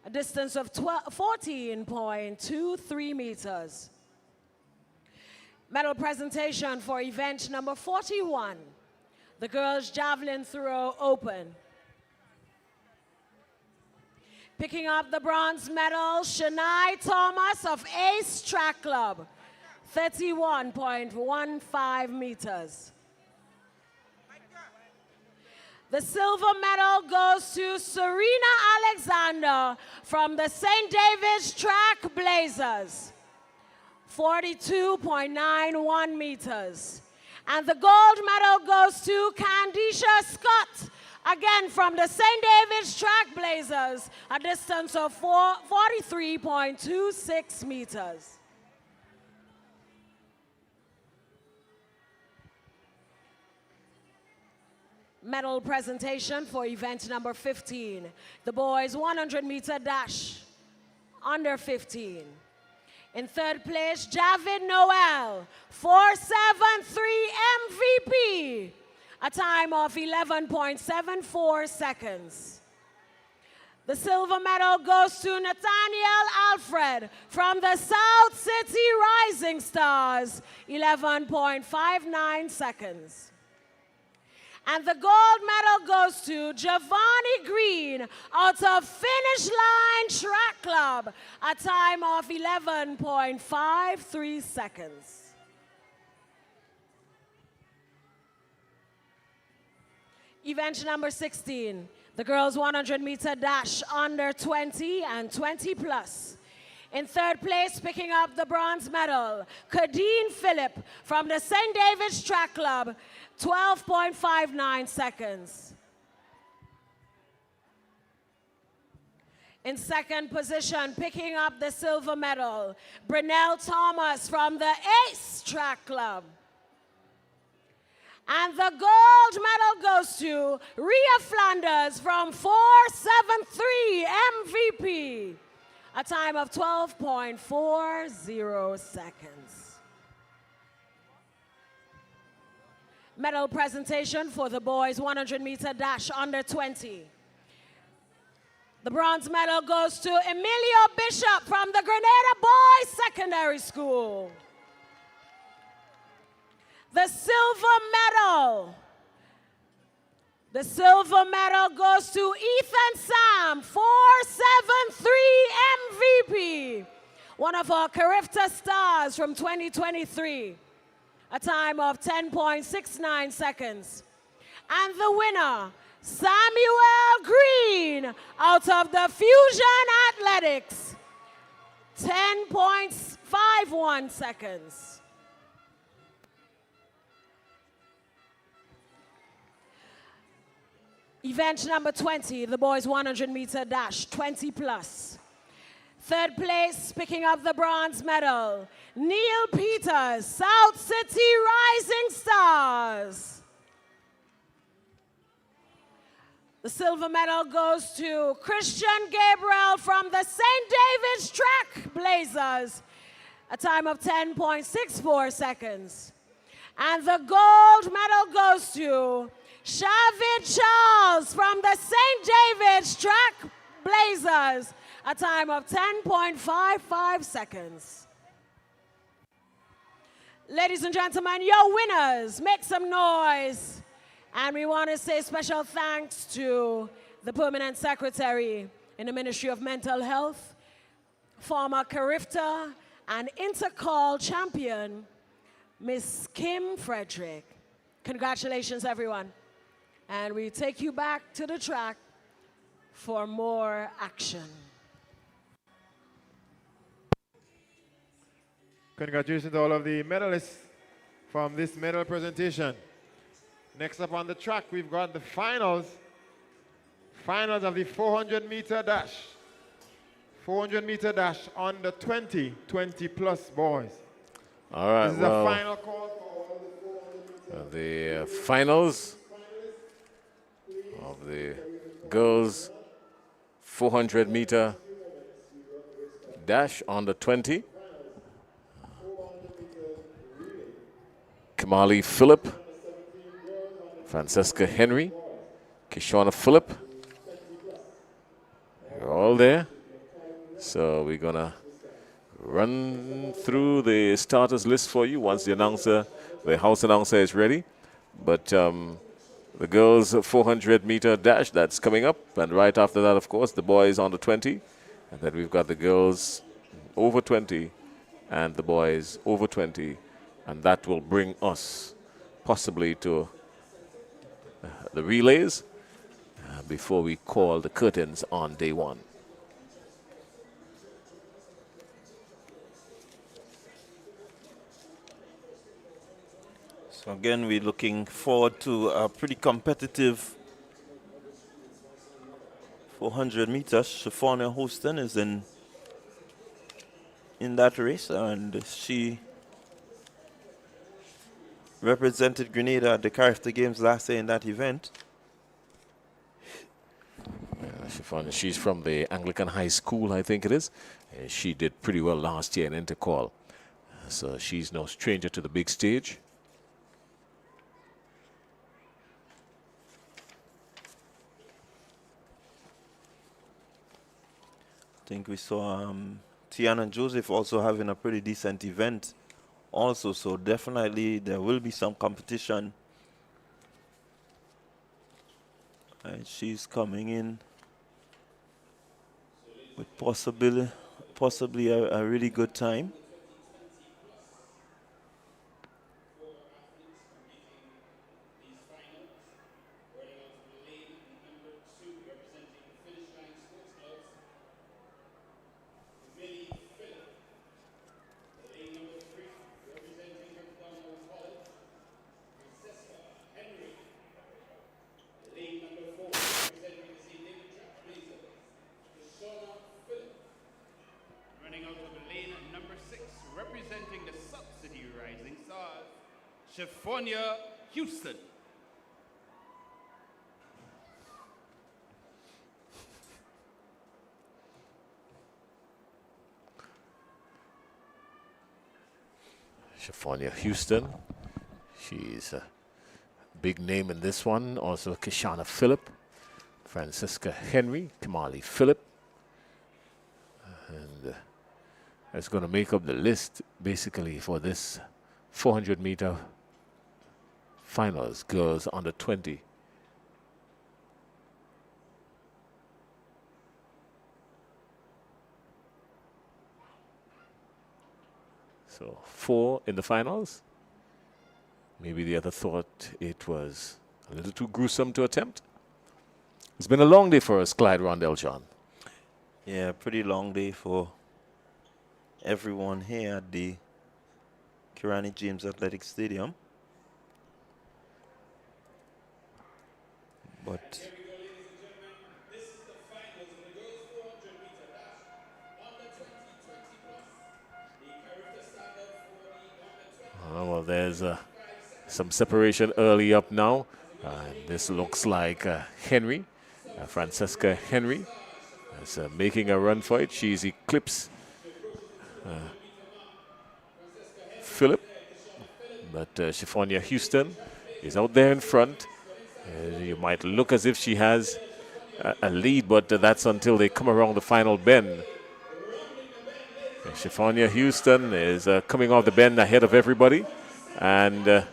A distance of 14.23 meters. Medal presentation for event number 41. The girls' javelin throw open. Picking up the bronze medal, Shania Thomas of Ace Track Club, 31.15 meters. The silver medal goes to Serena Alexander from the St. David's Track Blazers, 42.91 meters. And the gold medal goes to Candisha Scott, again from the St. David's Track Blazers, a distance of 43.26 meters. Medal presentation for event number 15, the boys 100-meter dash, under 15. In third place, Javid Noel, 473 MVP, a time of 11.74 seconds. The silver medal goes to Nathaniel Alfred from the South City Rising Stars, 11.59 seconds. And the gold medal goes to Giovanni Green out of Finish Line Track Club, a time of 11.53 seconds. Event number 16, the girls 100-meter dash under 20 and 20 plus. In third place, picking up the bronze medal, Kadeen Phillip from the St. David's Track Club, 12.59 seconds. In second position, picking up the silver medal, Brunel Thomas from the Ace Track Club. And the gold medal goes to Rhea Flanders from 473 MVP, a time of 12.40 seconds. Medal presentation for the boys 100-meter dash under 20. The bronze medal goes to Emilio Bishop from the Grenada Boys Secondary School. The silver medal goes to Ethan Sam, 473 MVP, one of our Carifta stars from 2023, a time of 10.69 seconds. And the winner, Samuel Green, out of the Fusion Athletics, 10.51 seconds. Event number 20, the boys 100-meter dash, 20 plus. Third place, picking up the bronze medal, Neil Peters, South City Rising Stars. The silver medal goes to Christian Gabriel from the St. David's Track Blazers, a time of 10.64 seconds. And the gold medal goes to Shavid Charles from the St. David's Track Blazers, a time of 10.55 seconds. Ladies and gentlemen, your winners, make some noise. And we want to say special thanks to the Permanent Secretary in the Ministry of Mental Health, former Carifta and Intercall champion, Miss Kim Frederick. Congratulations, everyone. And we take you back to the track for more action. Congratulations to all of the medalists from this medal presentation. Next up on the track, we've got the finals of the 400-meter dash. 400-meter dash under 20 plus boys. All right, this is a final call for all the finals of the girls 400-meter dash under 20. Kamali Phillip, Francesca Henry, Kishwana Phillip. You're all there. So we're going to run through the starters list for you once the house announcer is ready. But the girls' 400-meter dash that's coming up. And right after that, of course, the boys on the 20. And then we've got the girls over 20 and the boys over 20. And that will bring us possibly to the relays before we call the curtains on day one. So again, we're looking forward to a pretty competitive 400 meters. Shafania Houston is in that race, and she represented Grenada at the Character Games last year in that event. Shafania, she's from the Anglican High School, I think it is. She did pretty well last year in Intercall. So she's no stranger to the big stage. I think we saw Tiana Joseph also having a pretty decent event also, so definitely there will be some competition. And she's coming in with possibly a really good time. Shafania Houston. Shafania Houston. She's a big name in this one. Also Kishana Phillip, Francisca Henry, Kamali Phillip. And that's going to make up the list basically for this 400-meter finals, girls under 20. So 4 in the finals. Maybe the other thought it was a little too gruesome to attempt. It's been a long day for us, Clyde Rondell, John. Yeah, pretty long day for everyone here at the Kirani James Athletic Stadium. But well, there's some separation early up now. This looks like Henry, Francesca Henry, is making a run for it. She's eclipsed Phillip, but Shafania Houston is out there in front. You might look as if she has a lead, but that's until they come around the final bend. Shafania Houston is coming off the bend ahead of everybody, and you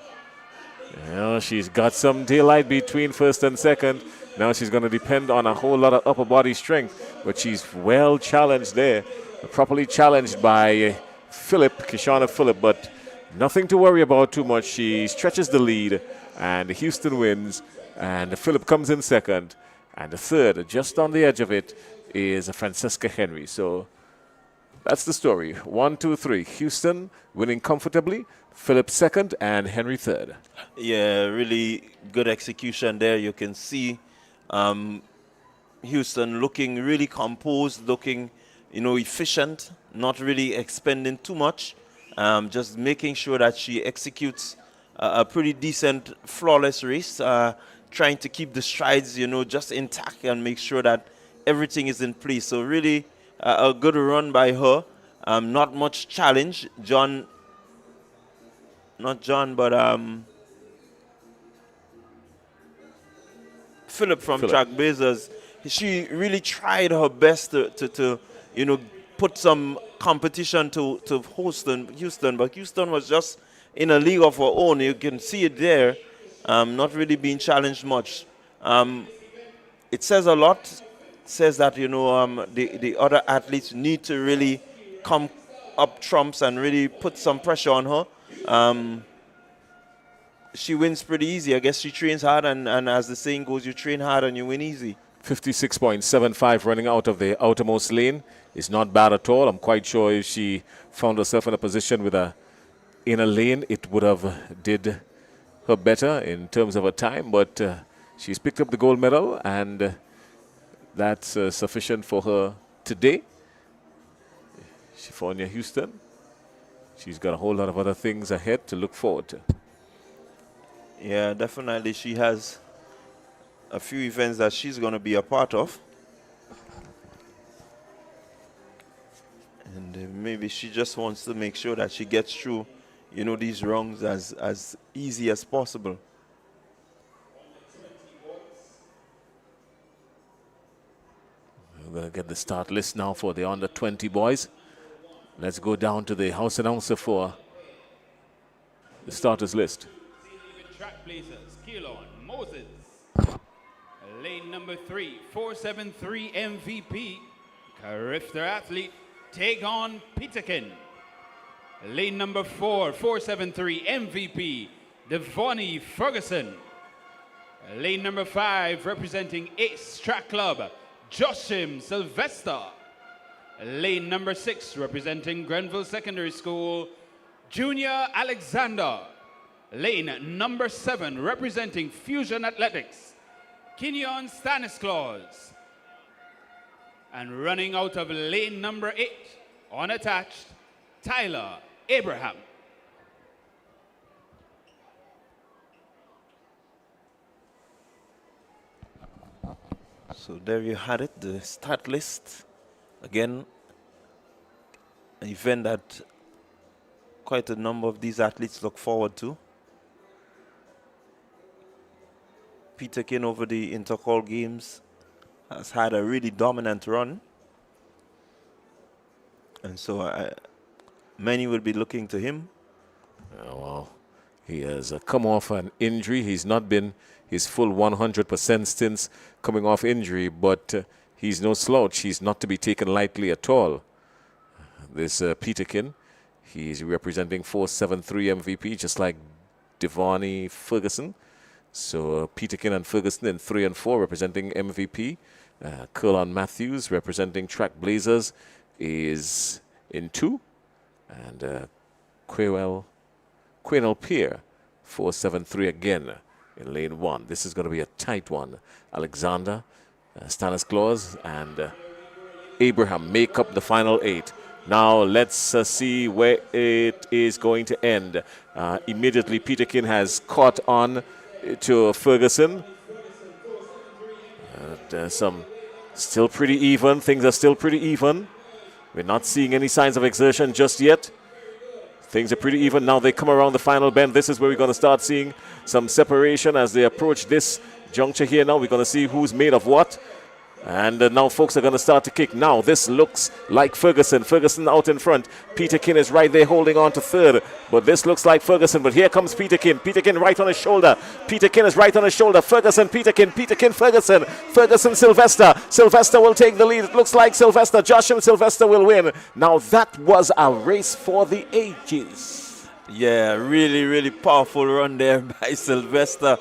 know, she's got some daylight between first and second. Now she's going to depend on a whole lot of upper body strength, but she's well challenged there, properly challenged by Phillip, Kishana Phillip, but nothing to worry about too much. She stretches the lead, and Houston wins, and Phillip comes in second, and the third, just on the edge of it, is Francesca Henry. So that's the story. 1, 2, 3. Houston winning comfortably, Phillip second, and Henry third. yeah, really good execution there. You can see Houston looking really composed, looking, efficient, not really expending too much, just making sure that she executes a pretty decent, flawless race, trying to keep the strides, just intact and make sure that everything is in place. So really a good run by her. Not much challenge. Phillip from Trackblazers, she really tried her best to put some competition to Houston, but Houston was just in a league of her own. You can see it there. not really being challenged much. It says a lot. It says that, you know, the other athletes need to really come up trumps and really put some pressure on her. She wins pretty easy. I guess she trains hard, and as the saying goes, you train hard and you win easy. 56.75 running out of the outermost lane is not bad at all. I'm quite sure if she found herself in a position with a inner lane, it would have did her better in terms of her time. But she's picked up the gold medal, and that's sufficient for her today. Shifonia Houston, she's got a whole lot of other things ahead to look forward to. Yeah, definitely. She has a few events that she's going to be a part of. And maybe she just wants to make sure that she gets through, you know, these rounds as easy as possible. We're going to get the start list now for the under 20 boys. Let's go down to the house announcer for the starters list. Track Blazers, Keelan Moses. Lane number 3, 473 MVP, Carifter athlete, Tagon Peterkin. Lane number 4, 473 MVP, Devonnie Ferguson. Lane number 5, representing Ace Track Club, Joshim Sylvester. Lane number 6, representing Grenville Secondary School, Junior Alexander. Lane number 7, representing Fusion Athletics, Kenyon Stanislaus. And running out of lane number 8, unattached, Tyler Abraham. So there you had it, the start list. Again, an event that quite a number of these athletes look forward to. Peterkin over the Intercall Games has had a really dominant run. And so many will be looking to him. Well, he has come off an injury. He's not been his full 100% since coming off injury, but he's no slouch. He's not to be taken lightly at all. This Peterkin, he's representing 473 MVP, just like Devonnie Ferguson. So Peterkin and Ferguson in 3 and 4 representing MVP. Curlon Matthews representing Track Blazers is in 2. And Quaynell Pierre, 473 again in lane 1. This is going to be a tight one. Alexander, Stanislaus, and Abraham make up the final 8. Now let's see where it is going to end. Immediately Peterkin has caught on to Ferguson. Some still pretty even. Things are still pretty even. We're not seeing any signs of exertion just yet. Things are pretty even. Now they come around the final bend. This is where we're going to start seeing some separation as they approach this juncture here. Now we're going to see who's made of what. And now folks are going to start to kick. Now this looks like Ferguson. Ferguson out in front. Peterkin is right there holding on to 3rd. But this looks like Ferguson. But here comes Peterkin. Peterkin right on his shoulder. Peterkin is right on his shoulder. Ferguson, Peterkin, Peterkin, Ferguson. Ferguson, Sylvester. Sylvester will take the lead. It looks like Sylvester. Joshim Sylvester will win. Now that was a race for the ages. Yeah, really, really powerful run there by Sylvester.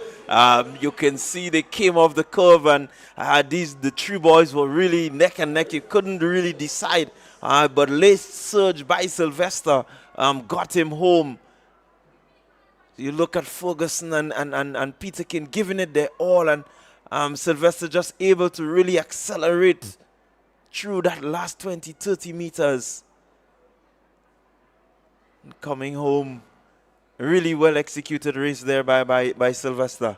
You can see they came off the curve, and the 3 boys were really neck and neck. You couldn't really decide. But late surge by Sylvester got him home. You look at Ferguson and Peterkin giving it their all, and Sylvester just able to really accelerate through that last 20, 30 meters. Coming home. Really well executed race there by Sylvester.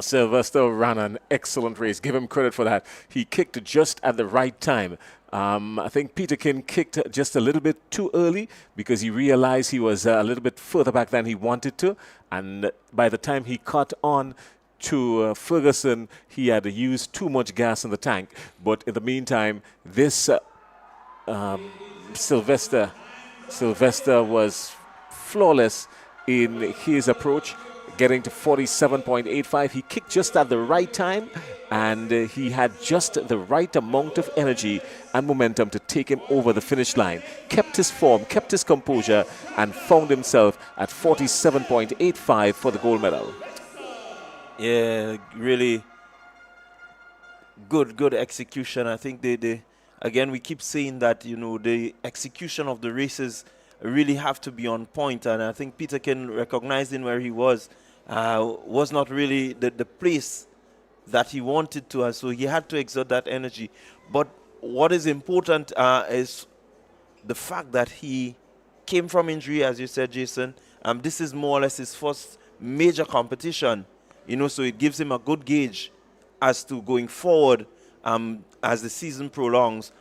Sylvester ran an excellent race. Give him credit for that. He kicked just at the right time. I think Peterkin kicked just a little bit too early because he realized he was a little bit further back than he wanted to. And by the time he caught on to Ferguson, he had used too much gas in the tank. But in the meantime, this Sylvester was flawless in his approach, getting to 47.85. He kicked just at the right time, and he had just the right amount of energy and momentum to take him over the finish line. Kept his form, kept his composure, and found himself at 47.85 for the gold medal. Yeah, really good execution. I think they again, we keep saying that, you know, the execution of the races really have to be on point, and I think Peter Kin, recognizing where he was not really the place that he wanted to, and so he had to exert that energy. But what is important is the fact that he came from injury, as you said, Jason. This is more or less his first major competition, you know, so it gives him a good gauge as to going forward, as the season prolongs,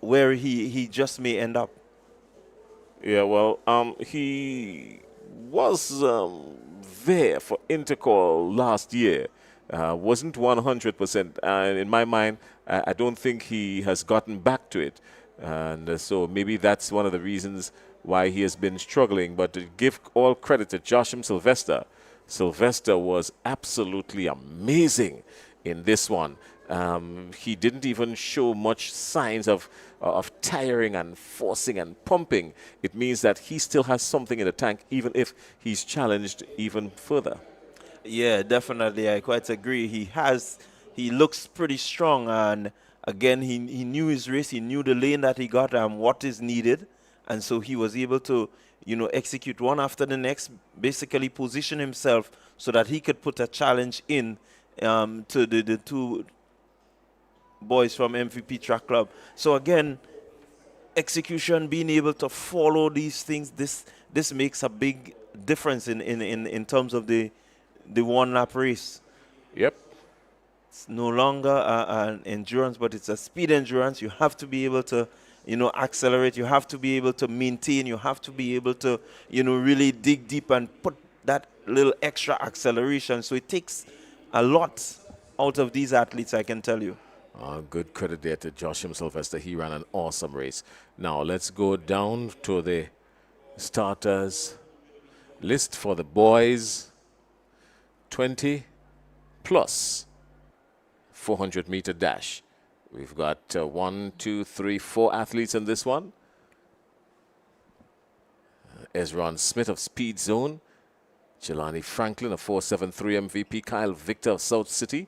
where he just may end up. Yeah, well, he was there for Intercall last year. Wasn't 100%. And in my mind, I don't think he has gotten back to it. And so maybe that's one of the reasons why he has been struggling. But to give all credit to Joshua Sylvester, Sylvester was absolutely amazing in this one. He didn't even show much signs of tiring and forcing and pumping. It means that he still has something in the tank, even if he's challenged even further. Yeah, definitely. I quite agree. He looks pretty strong, and again, he knew his race. He knew the lane that he got and what is needed, and so he was able to, you know, execute one after the next, basically position himself so that he could put a challenge in to the two boys from MVP Track Club. So again, execution, being able to follow these things, this makes a big difference in terms of the one-lap race. Yep. It's no longer an endurance, but it's a speed endurance. You have to be able to, you know, accelerate. You have to be able to maintain. You have to be able to, you know, really dig deep and put that little extra acceleration. So it takes a lot out of these athletes, I can tell you. Good credit there to Joshua Sylvester. He ran an awesome race. Now let's go down to the starters list for the boys. 20 plus 400-meter dash. We've got 1, 2, 3, 4 athletes in this one. Ezron Smith of Speed Zone, Jelani Franklin of 473 MVP, Kyle Victor of South City,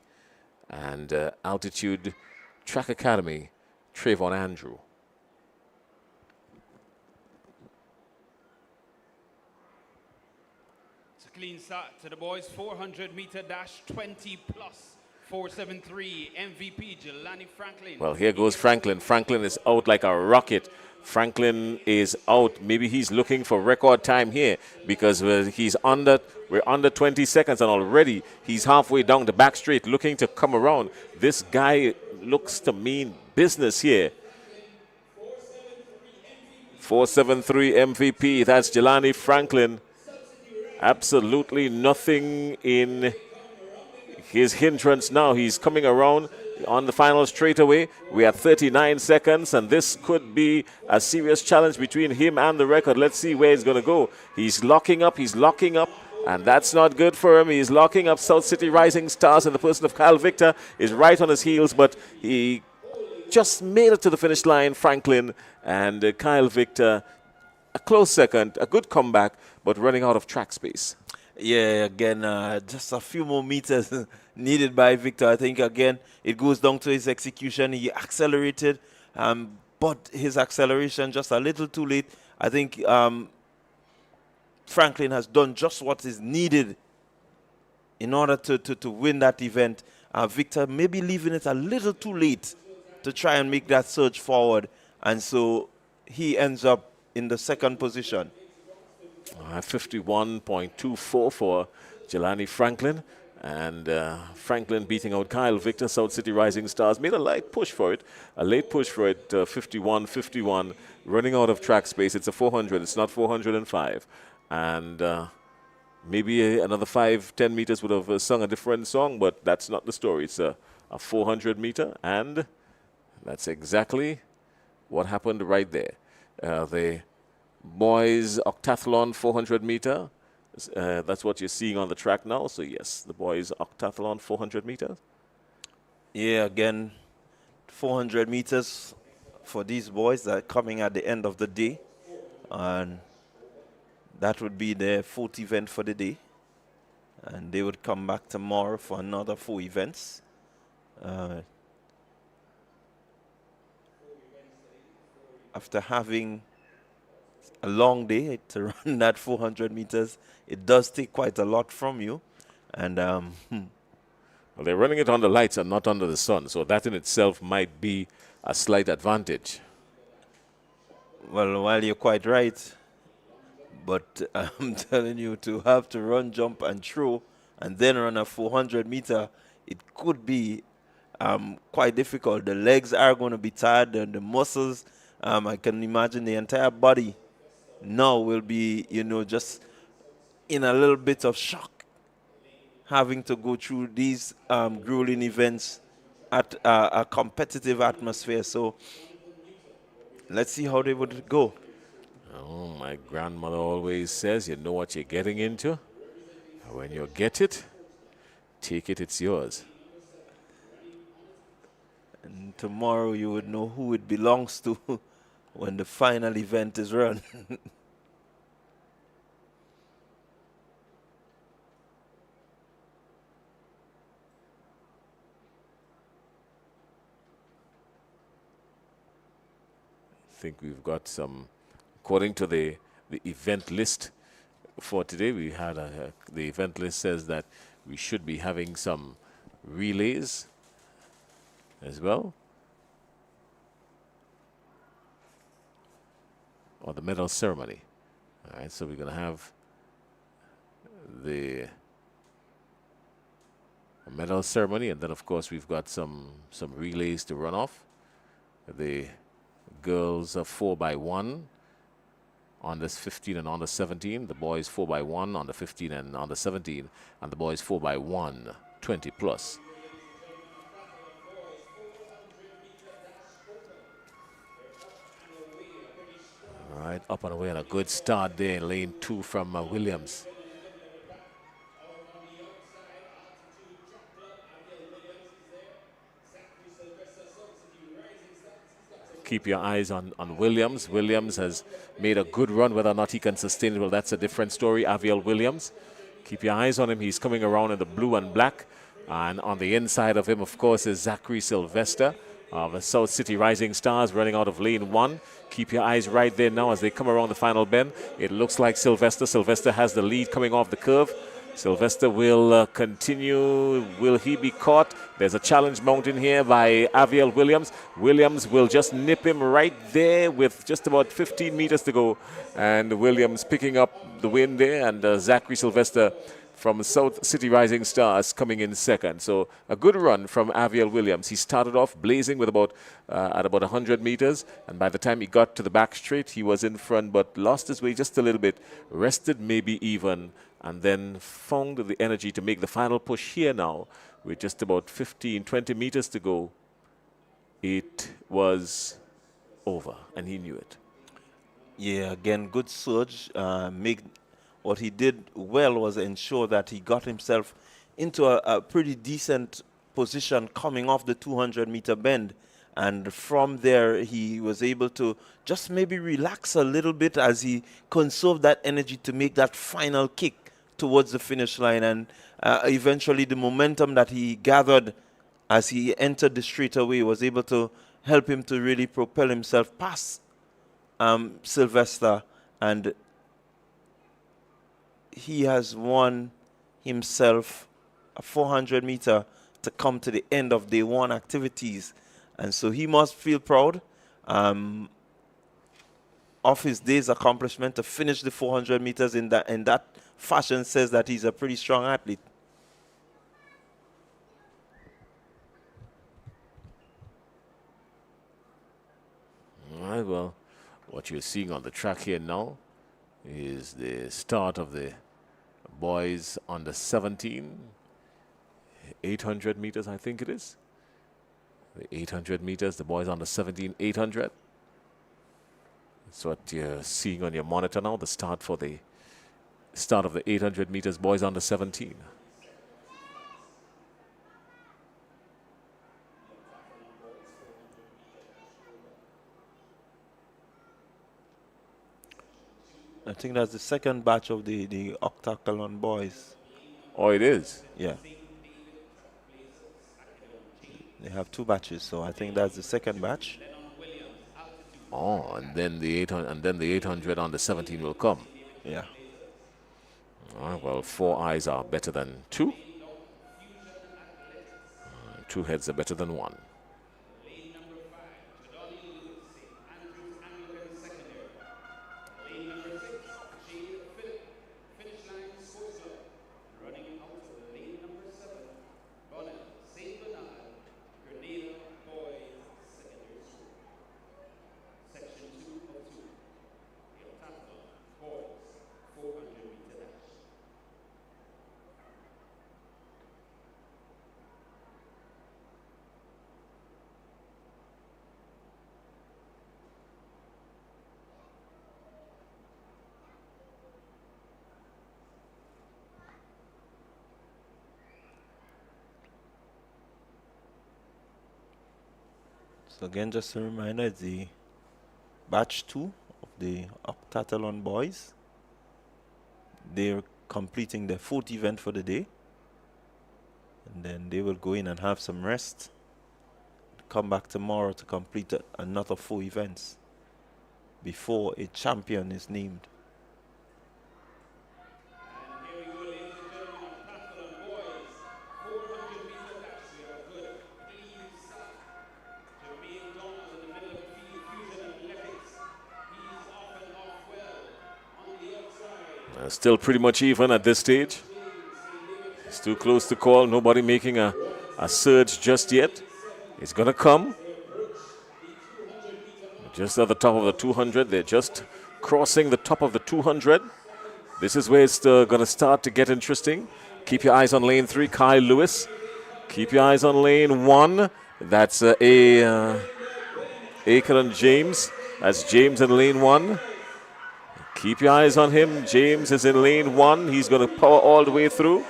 and Altitude Track Academy, Trayvon Andrew. It's a clean start to the boys. 400-meter dash, 20 plus 473 MVP Jelani Franklin. Well, here goes Franklin. Franklin is out like a rocket. Franklin is out. Maybe he's looking for record time here because we're under 20 seconds and already he's halfway down the back straight looking to come around. This guy looks to mean business here. 473 MVP, that's Jelani Franklin. Absolutely nothing in his hindrance now. He's coming around on the final straightaway. We are 39 seconds, and this could be a serious challenge between him and the record. Let's see where he's going to go. He's locking up, and that's not good for him. He's locking up South City Rising Stars, and the person of Kyle Victor is right on his heels, but he just made it to the finish line, Franklin, and Kyle Victor, a close second, a good comeback, but running out of track space. Yeah, again, just a few more meters needed by Victor. I think, again, it goes down to his execution. He accelerated, but his acceleration just a little too late. I think Franklin has done just what is needed in order to win that event. Victor maybe leaving it a little too late to try and make that surge forward, and so he ends up in the second position. 51.24 for Jelani Franklin, and Franklin beating out Kyle Victor. South City Rising Stars made a light push for it, 51-51, running out of track space. It's a 400, it's not 405, and maybe another 5-10 meters would have sung a different song, but that's not the story. It's a 400 meter, and that's exactly what happened right there. The boys octathlon 400 meter, That's what you're seeing on the track now. So yes, the boys octathlon 400 meters. Yeah, again, 400 meters for these boys that are coming at the end of the day. And that would be their fourth event for the day. And they would come back tomorrow for another 4 events. After having a long day to run that 400 meters, it does take quite a lot from you. And well, they're running it under lights and not under the sun, so that in itself might be a slight advantage. well, while you're quite right, but I'm telling you, to have to run, jump, and throw, and then run a 400 meter, it could be quite difficult. The legs are going to be tired, and the muscles, I can imagine the entire body now will be, just in a little bit of shock, having to go through these grueling events at a competitive atmosphere. So let's see how they would go. Oh, my grandmother always says, you know what you're getting into. When you get it, take it, it's yours. And tomorrow you would know who it belongs to when the final event is run. I think we've got some, according to the event list for today, we had the event list says that we should be having some relays as well, or the medal ceremony. All right, so we're going to have the medal ceremony, and then of course we've got some relays to run off. The girls are 4x1 on this 15 and on the 17. The boys 4x1 on the 15 and on the 17, and the boys 4x1 20 plus. All right, up and away, and a good start there in lane 2 from Williams. Keep your eyes on Williams. Williams has made a good run. Whether or not he can sustain it, well, that's a different story. Aviel Williams. Keep your eyes on him. He's coming around in the blue and black. And on the inside of him, of course, is Zachary Sylvester of the South City Rising Stars running out of lane 1. Keep your eyes right there now as they come around the final bend. It looks like Sylvester. Sylvester has the lead coming off the curve. Sylvester will continue. Will he be caught? There's a challenge mountain here by Aviel Williams. Williams will just nip him right there with just about 15 meters to go. And Williams picking up the win there. And Zachary Sylvester from South City Rising Stars coming in second. So a good run from Aviel Williams. He started off blazing with at about 100 meters. And by the time he got to the back straight, he was in front, but lost his way just a little bit. Rested maybe even, and then found the energy to make the final push here now with just about 15, 20 meters to go. It was over, and he knew it. Yeah, again, good surge. What he did well was ensure that he got himself into a pretty decent position coming off the 200-meter bend. And from there, he was able to just maybe relax a little bit as he conserved that energy to make that final kick towards the finish line. And eventually the momentum that he gathered as he entered the straightaway was able to help him to really propel himself past Sylvester. And he has won himself a 400-meter to come to the end of day 1 activities. And so he must feel proud of his day's accomplishment. To finish the 400 meters in that fashion says that he's a pretty strong athlete. All right, well, what you're seeing on the track here now is the start of the boys under 17, 800 meters, I think it is. The 800 meters, the boys under 17, 800. That's what you're seeing on your monitor now, the start for the start of the 800 meters boys under 17. I think that's the second batch of the octathlon boys. Oh, it is? Yeah. They have 2 batches, so I think that's the second batch. Oh, and then the 800 on the 17 will come. Yeah. Well, 4 eyes are better than 2. 2 heads are better than 1. So again, just a reminder, it's the batch 2 of the octathlon boys. They're completing their 4th event for the day. And then they will go in and have some rest. Come back tomorrow to complete another 4 events before a champion is named. Still pretty much even at this stage. It's too close to call. Nobody making a surge just yet. It's going to come. Just at the top of the 200. They're just crossing the top of the 200. This is where it's going to start to get interesting. Keep your eyes on lane 3, Kyle Lewis. Keep your eyes on lane 1. That's Aker and James. That's James in lane 1. Keep your eyes on him. James is in lane 1. He's going to power all the way through.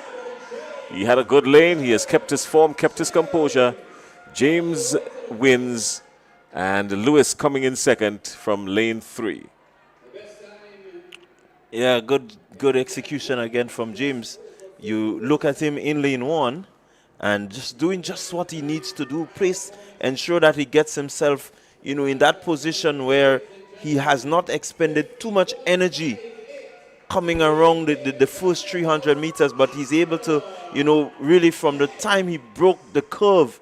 He had a good lane. He has kept his form, kept his composure. James wins. And Lewis coming in second from lane 3. Yeah, good execution again from James. You look at him in lane 1 and just doing just what he needs to do. Ensure that he gets himself, in that position where he has not expended too much energy coming around the first 300 meters, but he's able to, really from the time he broke the curve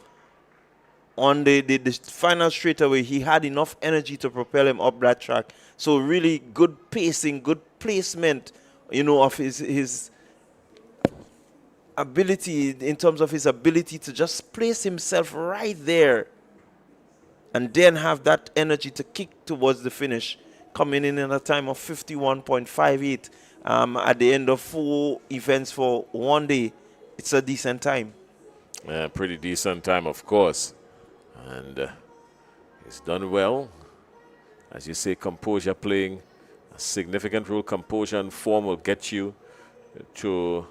on the final straightaway, he had enough energy to propel him up that track. So really good pacing, good placement, of his ability, in terms of his ability to just place himself right there and then have that energy to kick towards the finish, coming in at a time of 51.58 at the end of 4 events for one day. It's a decent time. Yeah, pretty decent time, of course. And he's done well. As you say, composure playing a significant role. Composure and form will get you to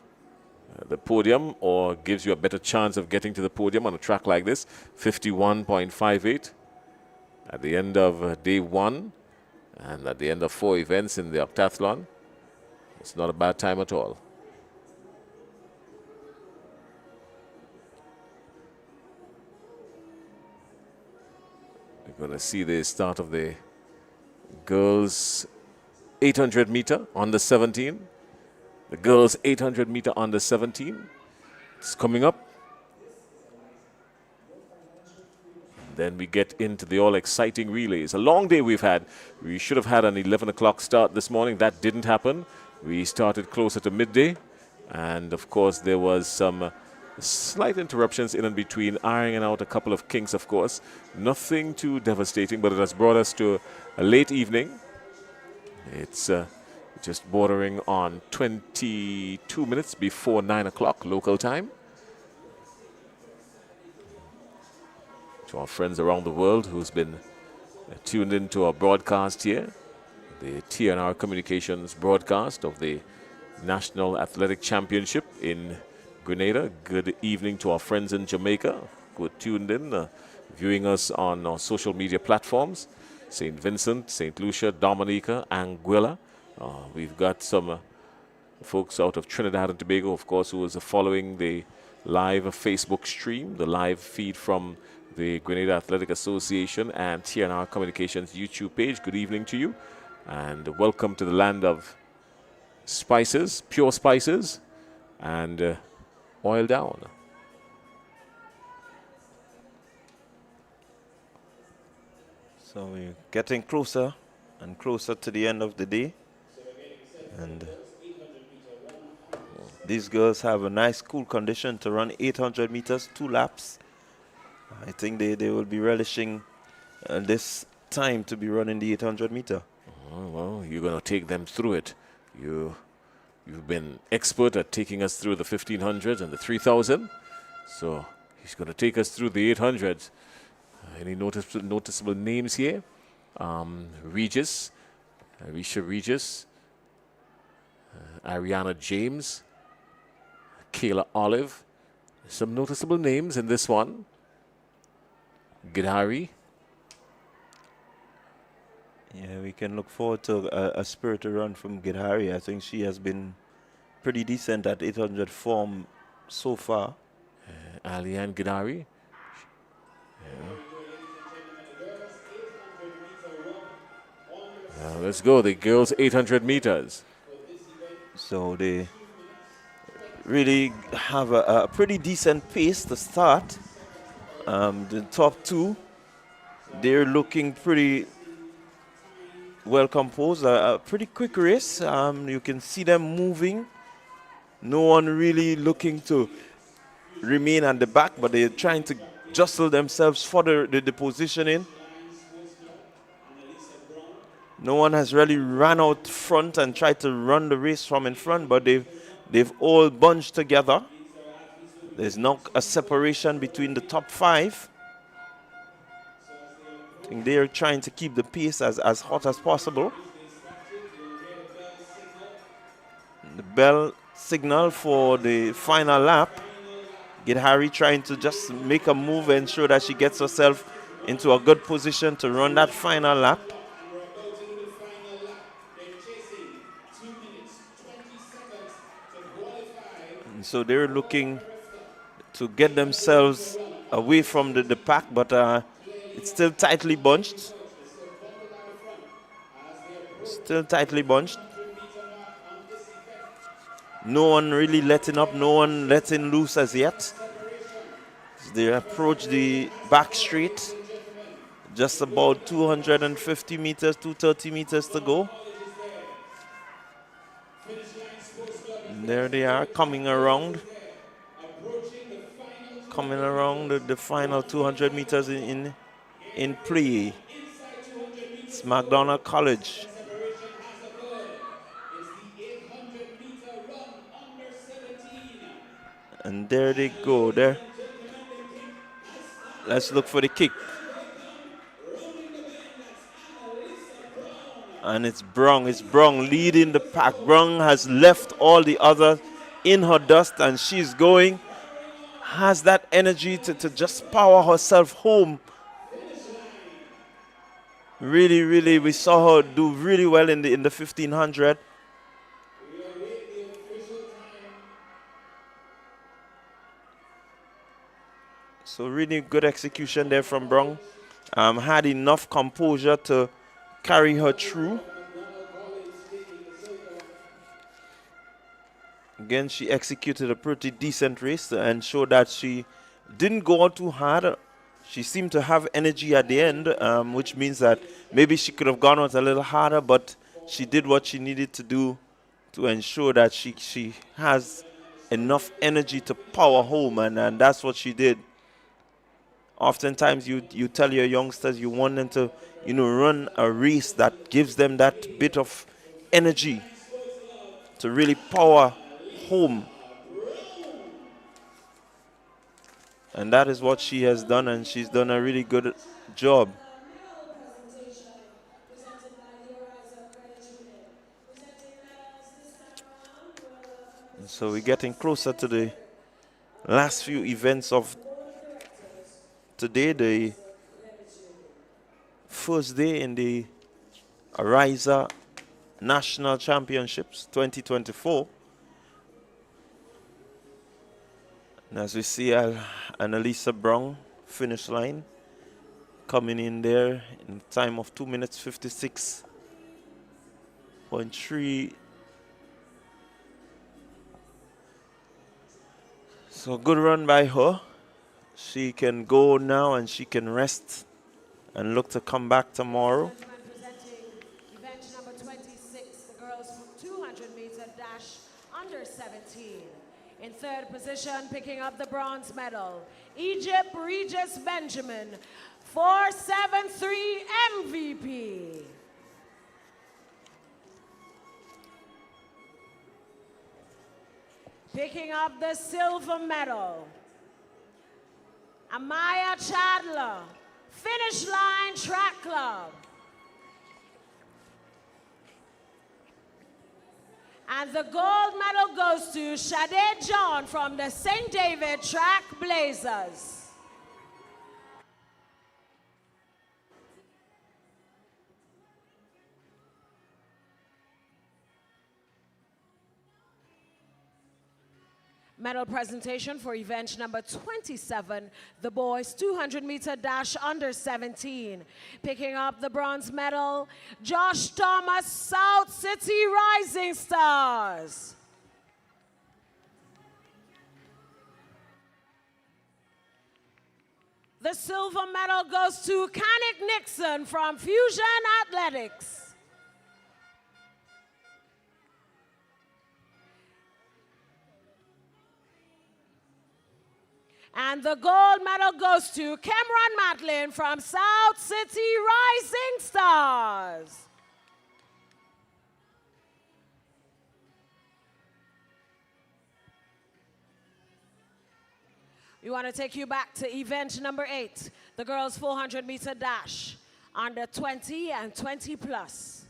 the podium, or gives you a better chance of getting to the podium on a track like this. 51.58 at the end of day 1 and at the end of 4 events in the octathlon. It's not a bad time at all. We're going to see the start of the girls 800 meter on the 17. The girls 800 meter on the 17. It's coming up. Then we get into the all-exciting relays. A long day we've had. We should have had an 11 o'clock start this morning. That didn't happen. We started closer to midday. And, of course, there was some slight interruptions in and between, ironing out a couple of kinks, of course. Nothing too devastating, but it has brought us to a late evening. It's just bordering on 22 minutes before 9 o'clock local time. To our friends around the world who's been tuned into our broadcast here, the TNR Communications broadcast of the National Athletic Championship in Grenada. Good evening to our friends in Jamaica who are tuned in, viewing us on our social media platforms. St. Vincent, St. Lucia, Dominica, Anguilla. We've got some folks out of Trinidad and Tobago, of course, who is following the live Facebook stream, the live feed from the Grenada Athletic Association and TNR Communications YouTube page. Good evening to you, and welcome to the land of spices, pure spices, and oil down. So we're getting closer and closer to the end of the day. And these girls have a nice cool condition to run 800 meters, 2 laps. I think they will be relishing this time to be running the 800 meter. Oh, well, you're going to take them through it. You've been expert at taking us through the 1500 and the 3000. So he's going to take us through the 800s. Any noticeable names here? Regis, Arisha Regis, Ariana James, Kayla Olive. Some noticeable names in this one. Gidhari. Yeah, we can look forward to a spirited run from Gidhari. I think she has been pretty decent at 800 form so far. Aliane Gidhari. Now let's go, the girls 800 meters. So they really have a pretty decent pace to start. The top two, they're looking pretty well composed. A pretty quick race. You can see them moving. No one really looking to remain at the back, but they're trying to jostle themselves for the positioning. No one has really run out front and tried to run the race from in front, but they've all bunched together. There's not a separation between the top 5. I think they're trying to keep the pace as hot as possible. The bell signal for the final lap. Gidhari trying to just make a move and ensure that she gets herself into a good position to run that final lap. And so they're looking to get themselves away from the pack, but it's still tightly bunched. Still tightly bunched. No one really letting up, no one letting loose as yet. They approach the back straight. Just about 250 meters, 230 meters to go. And there they are, coming around. Coming around the final 200 meters in play. It's McDonald College. And there they go there. Let's look for the kick. And it's Brong leading the pack. Brong has left all the others in her dust, and she's going, has that energy to just power herself home. Really, really, we saw her do really well in the 1500. So really good execution there from Brong. Had enough composure to carry her through. Again, she executed a pretty decent race and showed that she didn't go out too hard. She seemed to have energy at the end, which means that maybe she could have gone out a little harder, but she did what she needed to do to ensure that she has enough energy to power home, and that's what she did. Oftentimes you tell your youngsters you want them to, run a race that gives them that bit of energy to really power home. And that is what she has done, and she's done a really good job. So we're getting closer to the last few events of today, the first day in the Ariza National Championships 2024. And as we see Annalisa Brown finish line coming in there in a time of 2 minutes 56.3. So good run by her. She can go now and she can rest and look to come back tomorrow. Presenting event number 26, the girls 200-meter dash under 17. In third position, picking up the bronze medal, Egypt Regis Benjamin, 473 MVP. Picking up the silver medal, Amaya Chadler, Finish Line Track Club. And the gold medal goes to Sade John from the St. David Track Blazers. Medal presentation for event number 27, the boys 200-meter dash under 17. Picking up the bronze medal, Josh Thomas, South City Rising Stars. The silver medal goes to Kanik Nixon from Fusion Athletics. And the gold medal goes to Cameron Matlin from South City Rising Stars. We want to take you back to event number 8, the girls 400-meter dash, under 20 and 20 plus.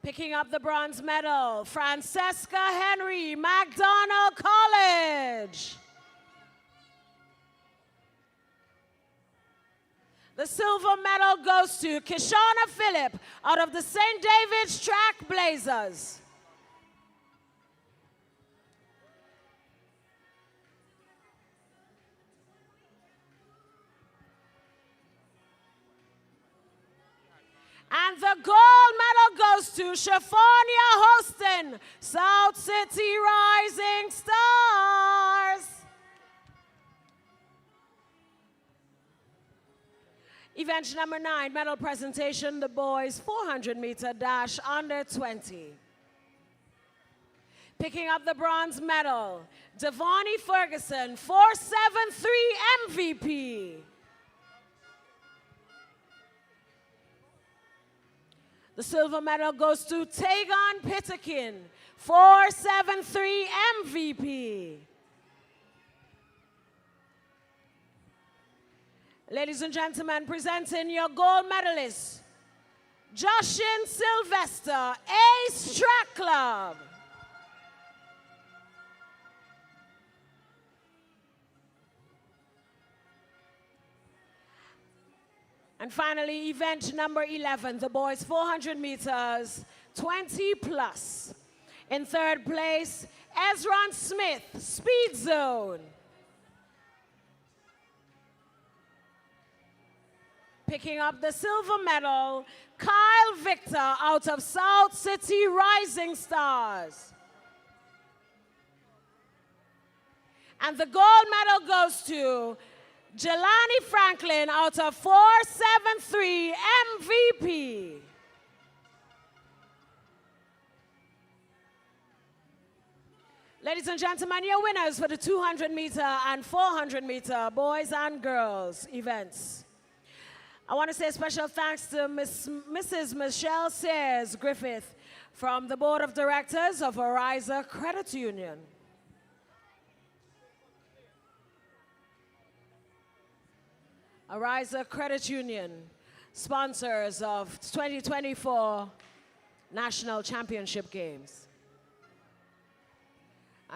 Picking up the bronze medal, Francesca Henry, McDonald College. The silver medal goes to Kishana Phillip out of the St. David's Track Blazers. And the gold medal goes to Shafania Hostin, South City Rising Stars. Event number 9, medal presentation, the boys 400-meter dash under 20. Picking up the bronze medal, Devani Ferguson, 473 MVP. The silver medal goes to Tagon Pitakin, 473 MVP. Ladies and gentlemen, presenting your gold medalist, Joshin Sylvester, Ace Track Club. And finally, event number 11, the boys 400 meters, 20 plus. In third place, Ezron Smith, Speed Zone. Picking up the silver medal, Kyle Victor out of South City Rising Stars. And the gold medal goes to Jelani Franklin out of 473 MVP. Ladies and gentlemen, your winners for the 200-meter and 400-meter boys and girls events. I want to say special thanks to Mrs. Michelle Sayers Griffith from the Board of Directors of Ariza Credit Union. Ariza Credit Union, sponsors of 2024 National Championship Games.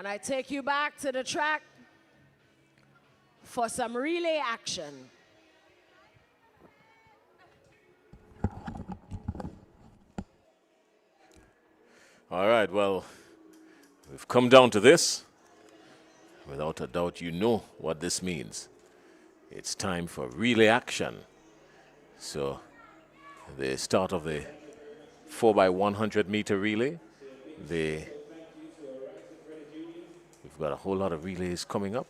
And I take you back to the track for some relay action. All right, well, we've come down to this. Without a doubt, you know what this means. It's time for relay action. So, the start of the 4x100 meter relay. We've got a whole lot of relays coming up.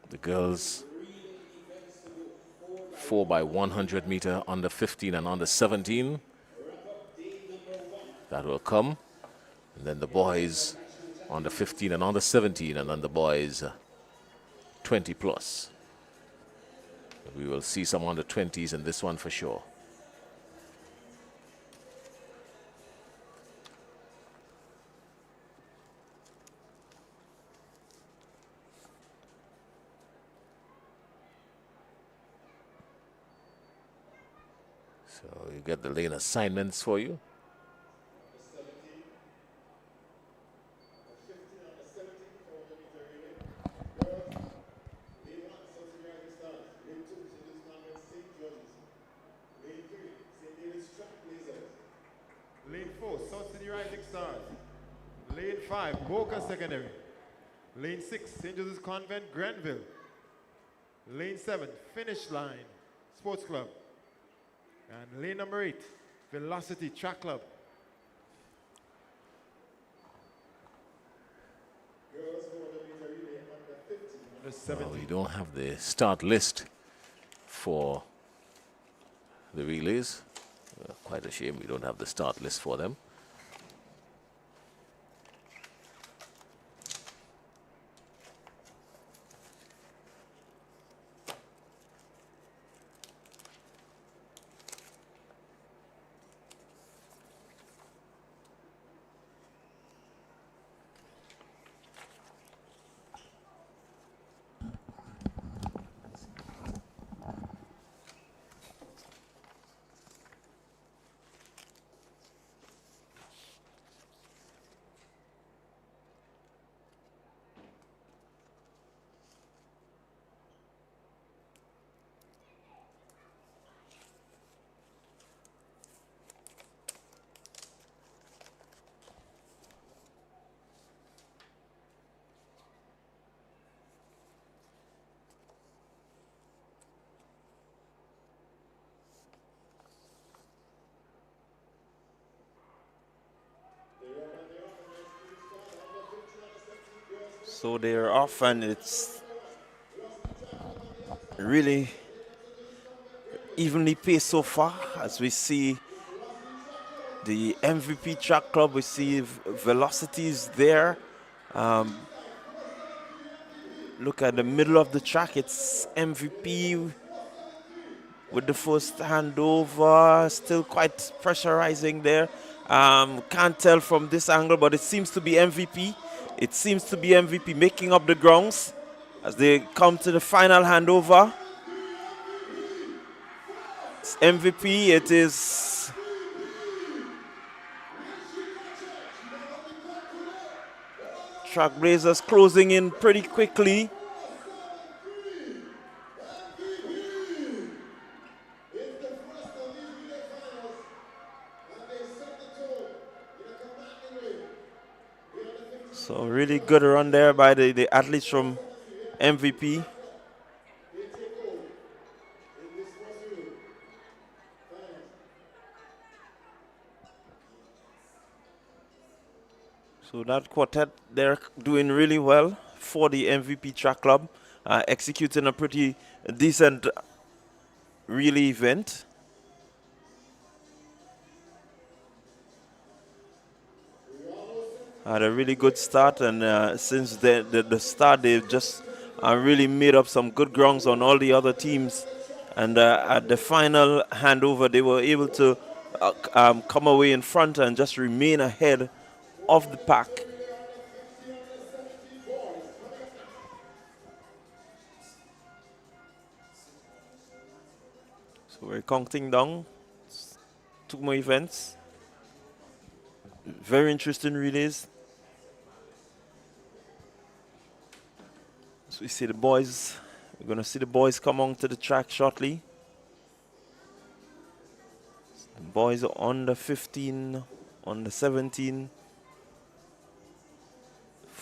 The girls 4x100 meter under 15 and under 17. That will come. And then the boys under 15 and under 17, and then the boys 20 plus. We will see some under 20s in this one for sure. So you get the lane assignments for you. Lane 4, South City Rising Stars. Lane 5, Boca Secondary. Lane 6, St. Joseph's Convent, Grenville. Lane 7, Finish Line Sports Club. And lane number 8, Velocity Track Club. Well, we don't have the start list for the relays. Quite a shame we don't have the start list for them. So they're off, and it's really evenly paced so far. As we see the MVP track club, we see velocities there. Look at the middle of the track, it's MVP with the first handover, still quite pressurizing there. Can't tell from this angle, but it seems to be MVP. It seems to be MVP making up the grounds as they come to the final handover. It's MVP, it is Trailblazers closing in pretty quickly. So really good run there by the athletes from MVP. So that quartet, they're doing really well for the MVP track club, executing a pretty decent relay event. Had a really good start, and since the start, they've just really made up some good grounds on all the other teams. And at the final handover, they were able to come away in front and just remain ahead of the pack. So we're counting down 2 more events. Very interesting relays. So we see the boys. We're going to see the boys come onto the track shortly. The boys are on the 15, on the 17,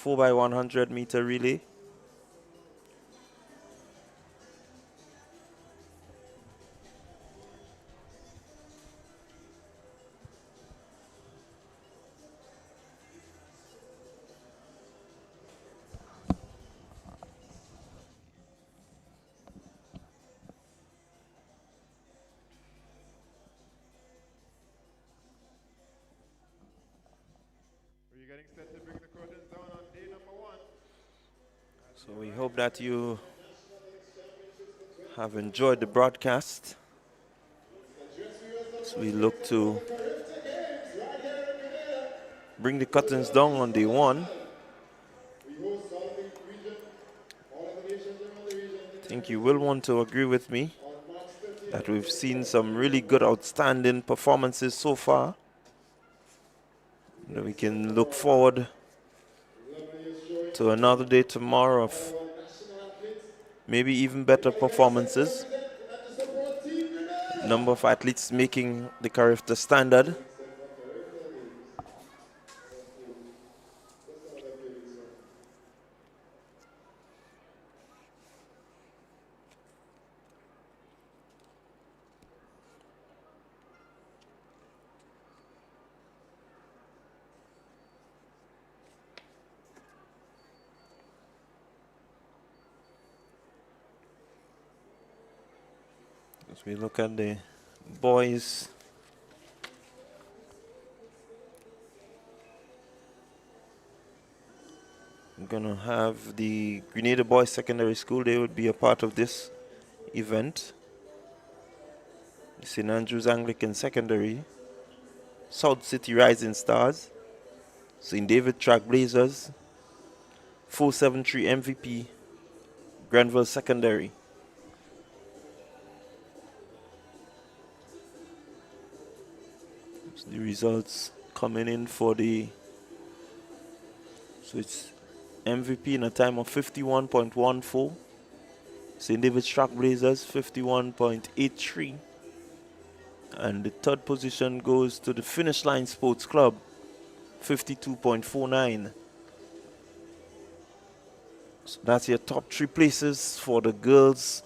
4x100 meter relay. We're getting set to bring the curtains down on day number 1. So we hope that you have enjoyed the broadcast. So we look to bring the curtains down on day 1. I think you will want to agree with me that we've seen some really good, outstanding performances so far. And we can look forward to another day tomorrow of maybe even better performances. Number of athletes making the Carifta standard. As we look at the boys, we're gonna have the Grenada Boys Secondary School. They would be a part of this event. St. Andrews Anglican Secondary, South City Rising Stars, St. David Trailblazers, 473 MVP, Granville Secondary. So the results coming in for so it's MVP in a time of 51.14, St. David's Trailblazers 51.83, and the third position goes to the Finish Line Sports Club 52.49. So that's your top 3 places for the girls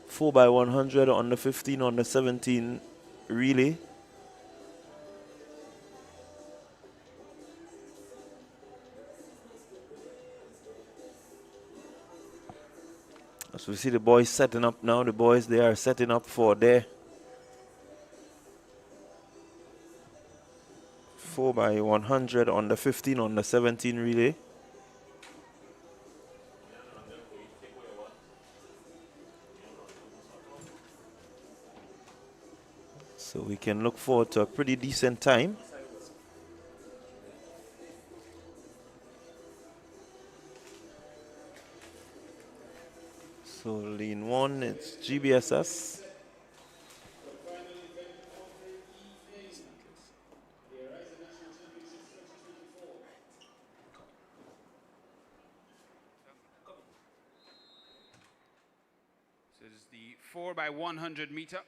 4x100 on the 15, on the 17 relay. As we see the boys setting up now, the boys, they are setting up for their 4x100 on the 15, on the 17 relay. So we can look forward to a pretty decent time. So lane 1, it's GBSS. This is the 4x100 meter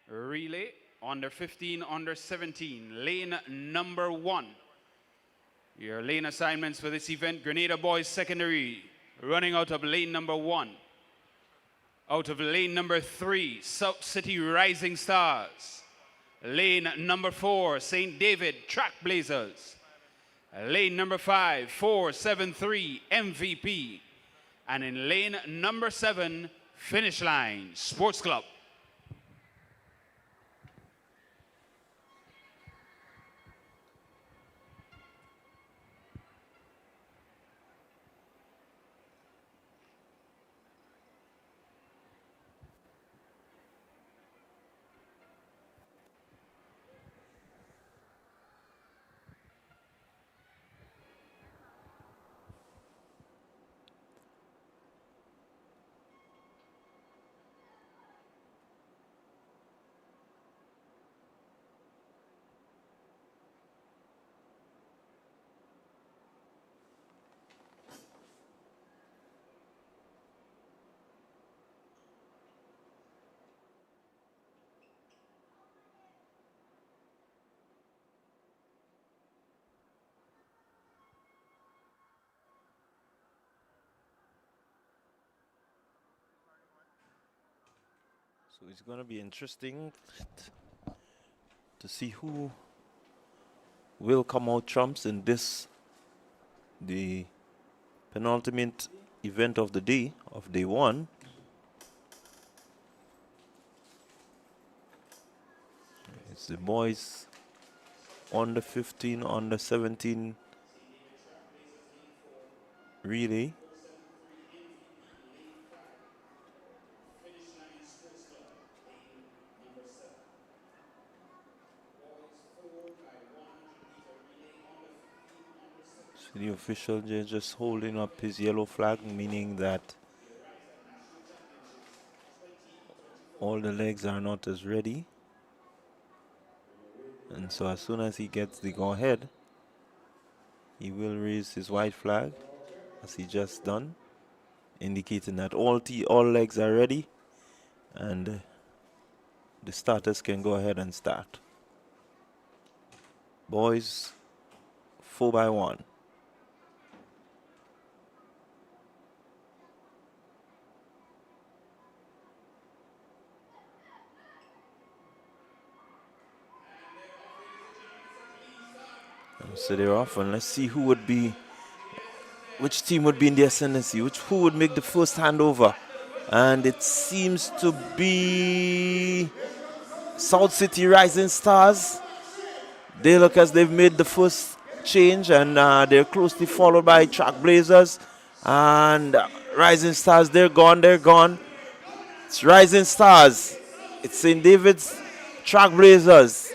relay, under 15, under 17, lane number 1. Your lane assignments for this event: Grenada Boys Secondary, running out of lane number 1. Out of lane number 3, South City Rising Stars. Lane number 4, St. David Trailblazers. Lane number 5, 473 MVP. And in lane number 7, Finish Line Sports Club. So it's going to be interesting to see who will come out trumps in this, the penultimate event of the day, of day one. It's the boys under 15, under 17 relay. So the official just holding up his yellow flag, meaning that all the legs are not as ready. And so as soon as he gets the go-ahead, he will raise his white flag, as he just done, indicating that all legs are ready, and the starters can go ahead and start. Boys, 4x1. So they're off, and let's see which team would be in the ascendancy, who would make the first handover. And it seems to be South City Rising Stars. They look as they've made the first change, and they're closely followed by Trailblazers and Rising Stars. They're gone. It's Rising Stars. It's St. David's Trailblazers.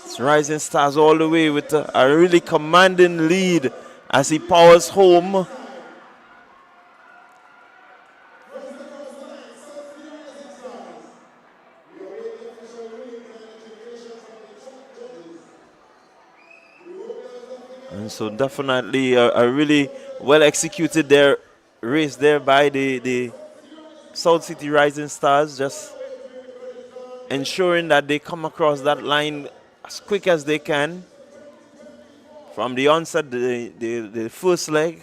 It's Rising Stars all the way with a really commanding lead as he powers home. And so definitely a really well executed race there by the South City Rising Stars, just ensuring that they come across that line as quick as they can. From the onset, the first leg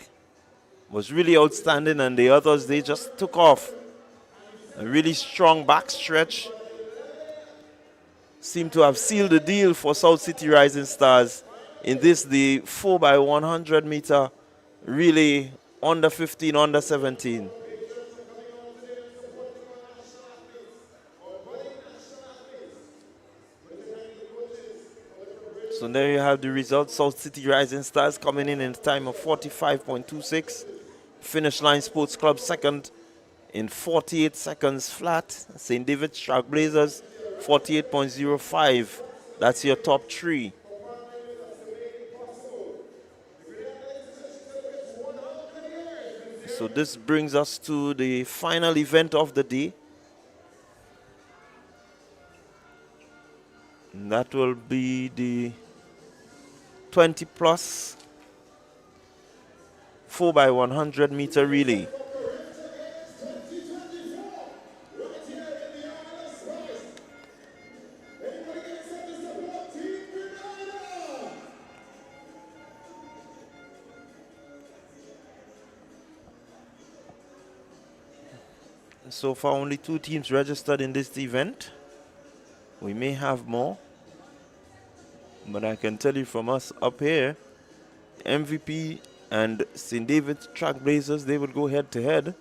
was really outstanding, and the others, they just took off. A really strong backstretch seemed to have sealed the deal for South City Rising Stars in this, the 4x100 meter relay, under 15, under 17. So there you have the results. South City Rising Stars coming in a time of 45.26. Finish Line Sports Club second in 48 seconds flat. St. David's Trailblazers 48.05. That's your top three. So this brings us to the final event of the day. And that will be the 20 plus 4x100 meter relay. So far, only 2 teams registered in this event. We may have more, but I can tell you from us up here, MVP and St. David's Trailblazers, they would go head to head.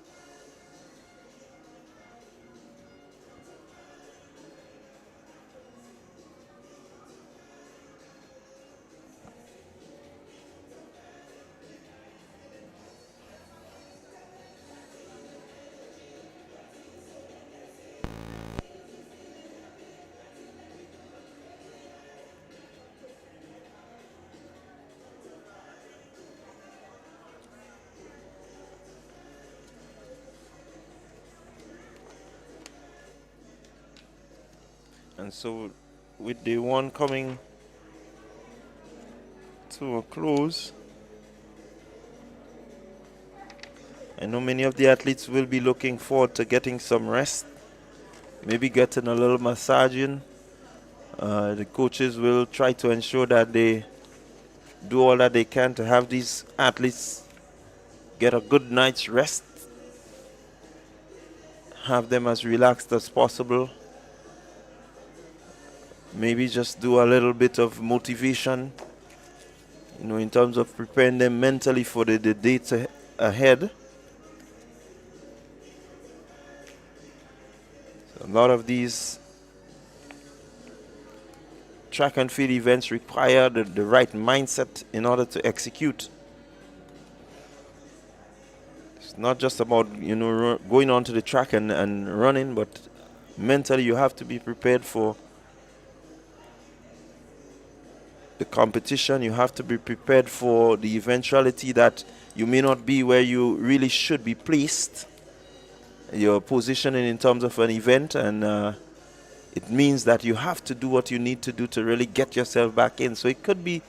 And so with day one coming to a close, I know many of the athletes will be looking forward to getting some rest, maybe getting a little massage in. The coaches will try to ensure that they do all that they can to have these athletes get a good night's rest, have them as relaxed as possible. Maybe just do a little bit of motivation, you know, in terms of preparing them mentally for the dates ahead. So a lot of these track and field events require the right mindset in order to execute. It's not just about, you know, going onto the track and running, but mentally you have to be prepared for the competition. You have to be prepared for the eventuality that you may not be where you really should be placed, your positioning in terms of an event, and it means that you have to do what you need to do to really get yourself back in. So it could be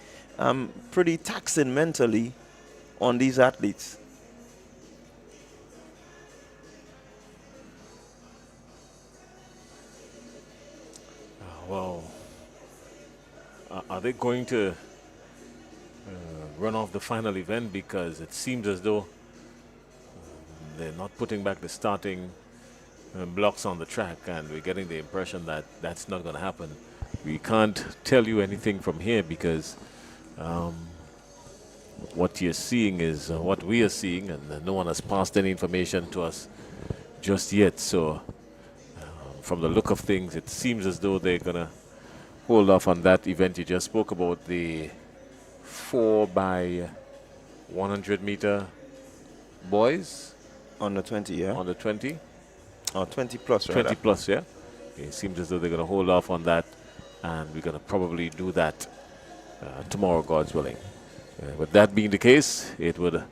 pretty taxing mentally on these athletes. Well, are they going to run off the final event? Because it seems as though they're not putting back the starting blocks on the track, and we're getting the impression that that's not going to happen. We can't tell you anything from here because what you're seeing is what we are seeing, and no one has passed any information to us just yet. So from the look of things, it seems as though they're going to hold off on that event you just spoke about, the 4x100 meter boys. On the 20, yeah? On the 20. Or 20 plus, right? 20 plus, yeah. It seems as though they're going to hold off on that, and we're going to probably do that tomorrow, God's willing. With that being the case, it would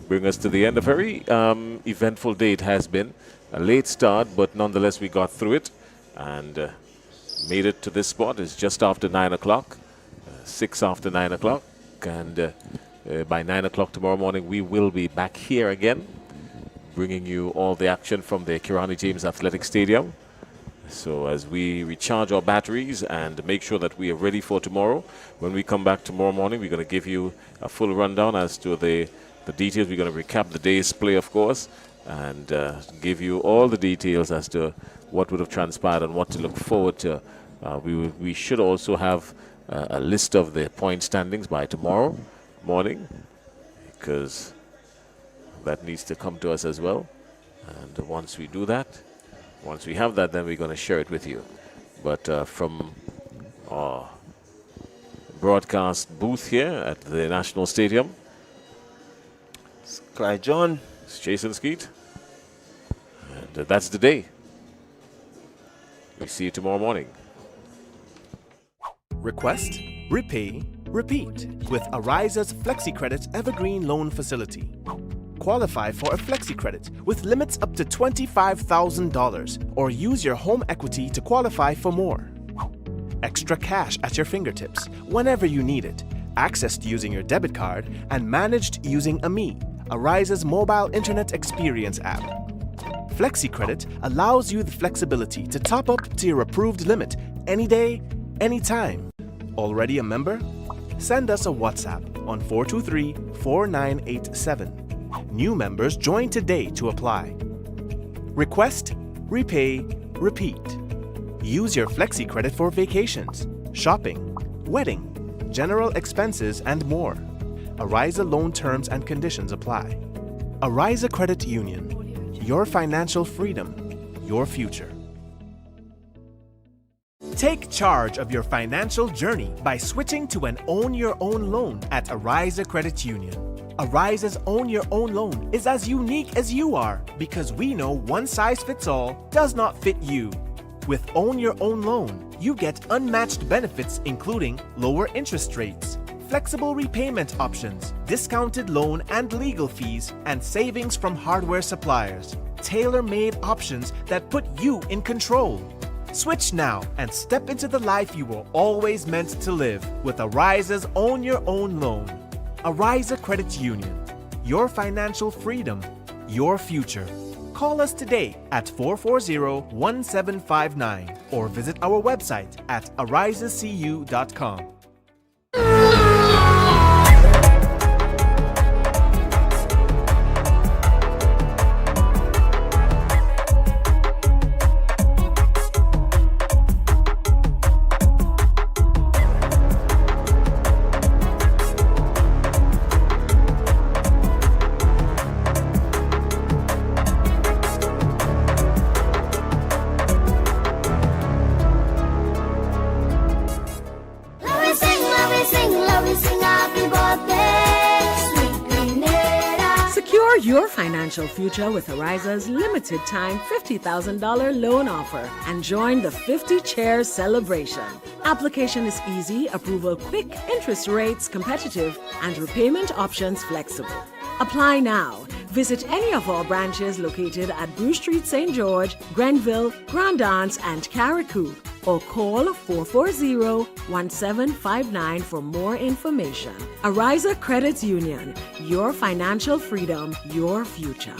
bring us to the end. A very eventful day it has been. A late start, but nonetheless we got through it and made it to this spot. It's just after 9 o'clock, 6 after 9 o'clock, and by 9 o'clock tomorrow morning we will be back here again, bringing you all the action from the Kirani James Athletic Stadium. So as we recharge our batteries and make sure that we are ready for tomorrow, when we come back tomorrow morning, we're going to give you a full rundown as to the details. We're going to recap the day's play, of course, and give you all the details as to what would have transpired and what to look forward to. We should also have a list of the point standings by tomorrow morning, because that needs to come to us as well. And once we do that, once we have that, then we're going to share it with you. But from our broadcast booth here at the National Stadium, it's Clyde John. It's Jason Skeet. And that's the day. We see you tomorrow morning. Request, repay, repeat with Ariza's FlexiCredit Evergreen Loan Facility. Qualify for a FlexiCredit with limits up to $25,000, or use your home equity to qualify for more. Extra cash at your fingertips whenever you need it, accessed using your debit card, and managed using AMI, Ariza's mobile internet experience app. FlexiCredit allows you the flexibility to top up to your approved limit any day, anytime. Already a member? Send us a WhatsApp on 423-4987. New members join today to apply. Request, repay, repeat. Use your FlexiCredit for vacations, shopping, wedding, general expenses, and more. Ariza loan terms and conditions apply. Ariza Credit Union. Your financial freedom, your future. Take charge of your financial journey by switching to an Own Your Own loan at Ariza Credit Union. Ariza's Own Your Own loan is as unique as you are, because we know one size fits all does not fit you. With Own Your Own loan, you get unmatched benefits including lower interest rates, flexible repayment options, discounted loan and legal fees, and savings from hardware suppliers. Tailor-made options that put you in control. Switch now and step into the life you were always meant to live with Ariza's Own Your Own loan. Ariza Credit Union. Your financial freedom, your future. Call us today at 440-1759 or visit our website at arizacu.com. your financial future with Ariza's limited time $50,000 loan offer and join the 50 Chairs celebration. Application is easy, approval quick, interest rates competitive, and repayment options flexible. Apply now. Visit any of our branches located at Bruce Street, St. George, Grenville, Grand Anse, and Carriacou, or call 440-1759 for more information. Ariza Credit Union, your financial freedom, your future.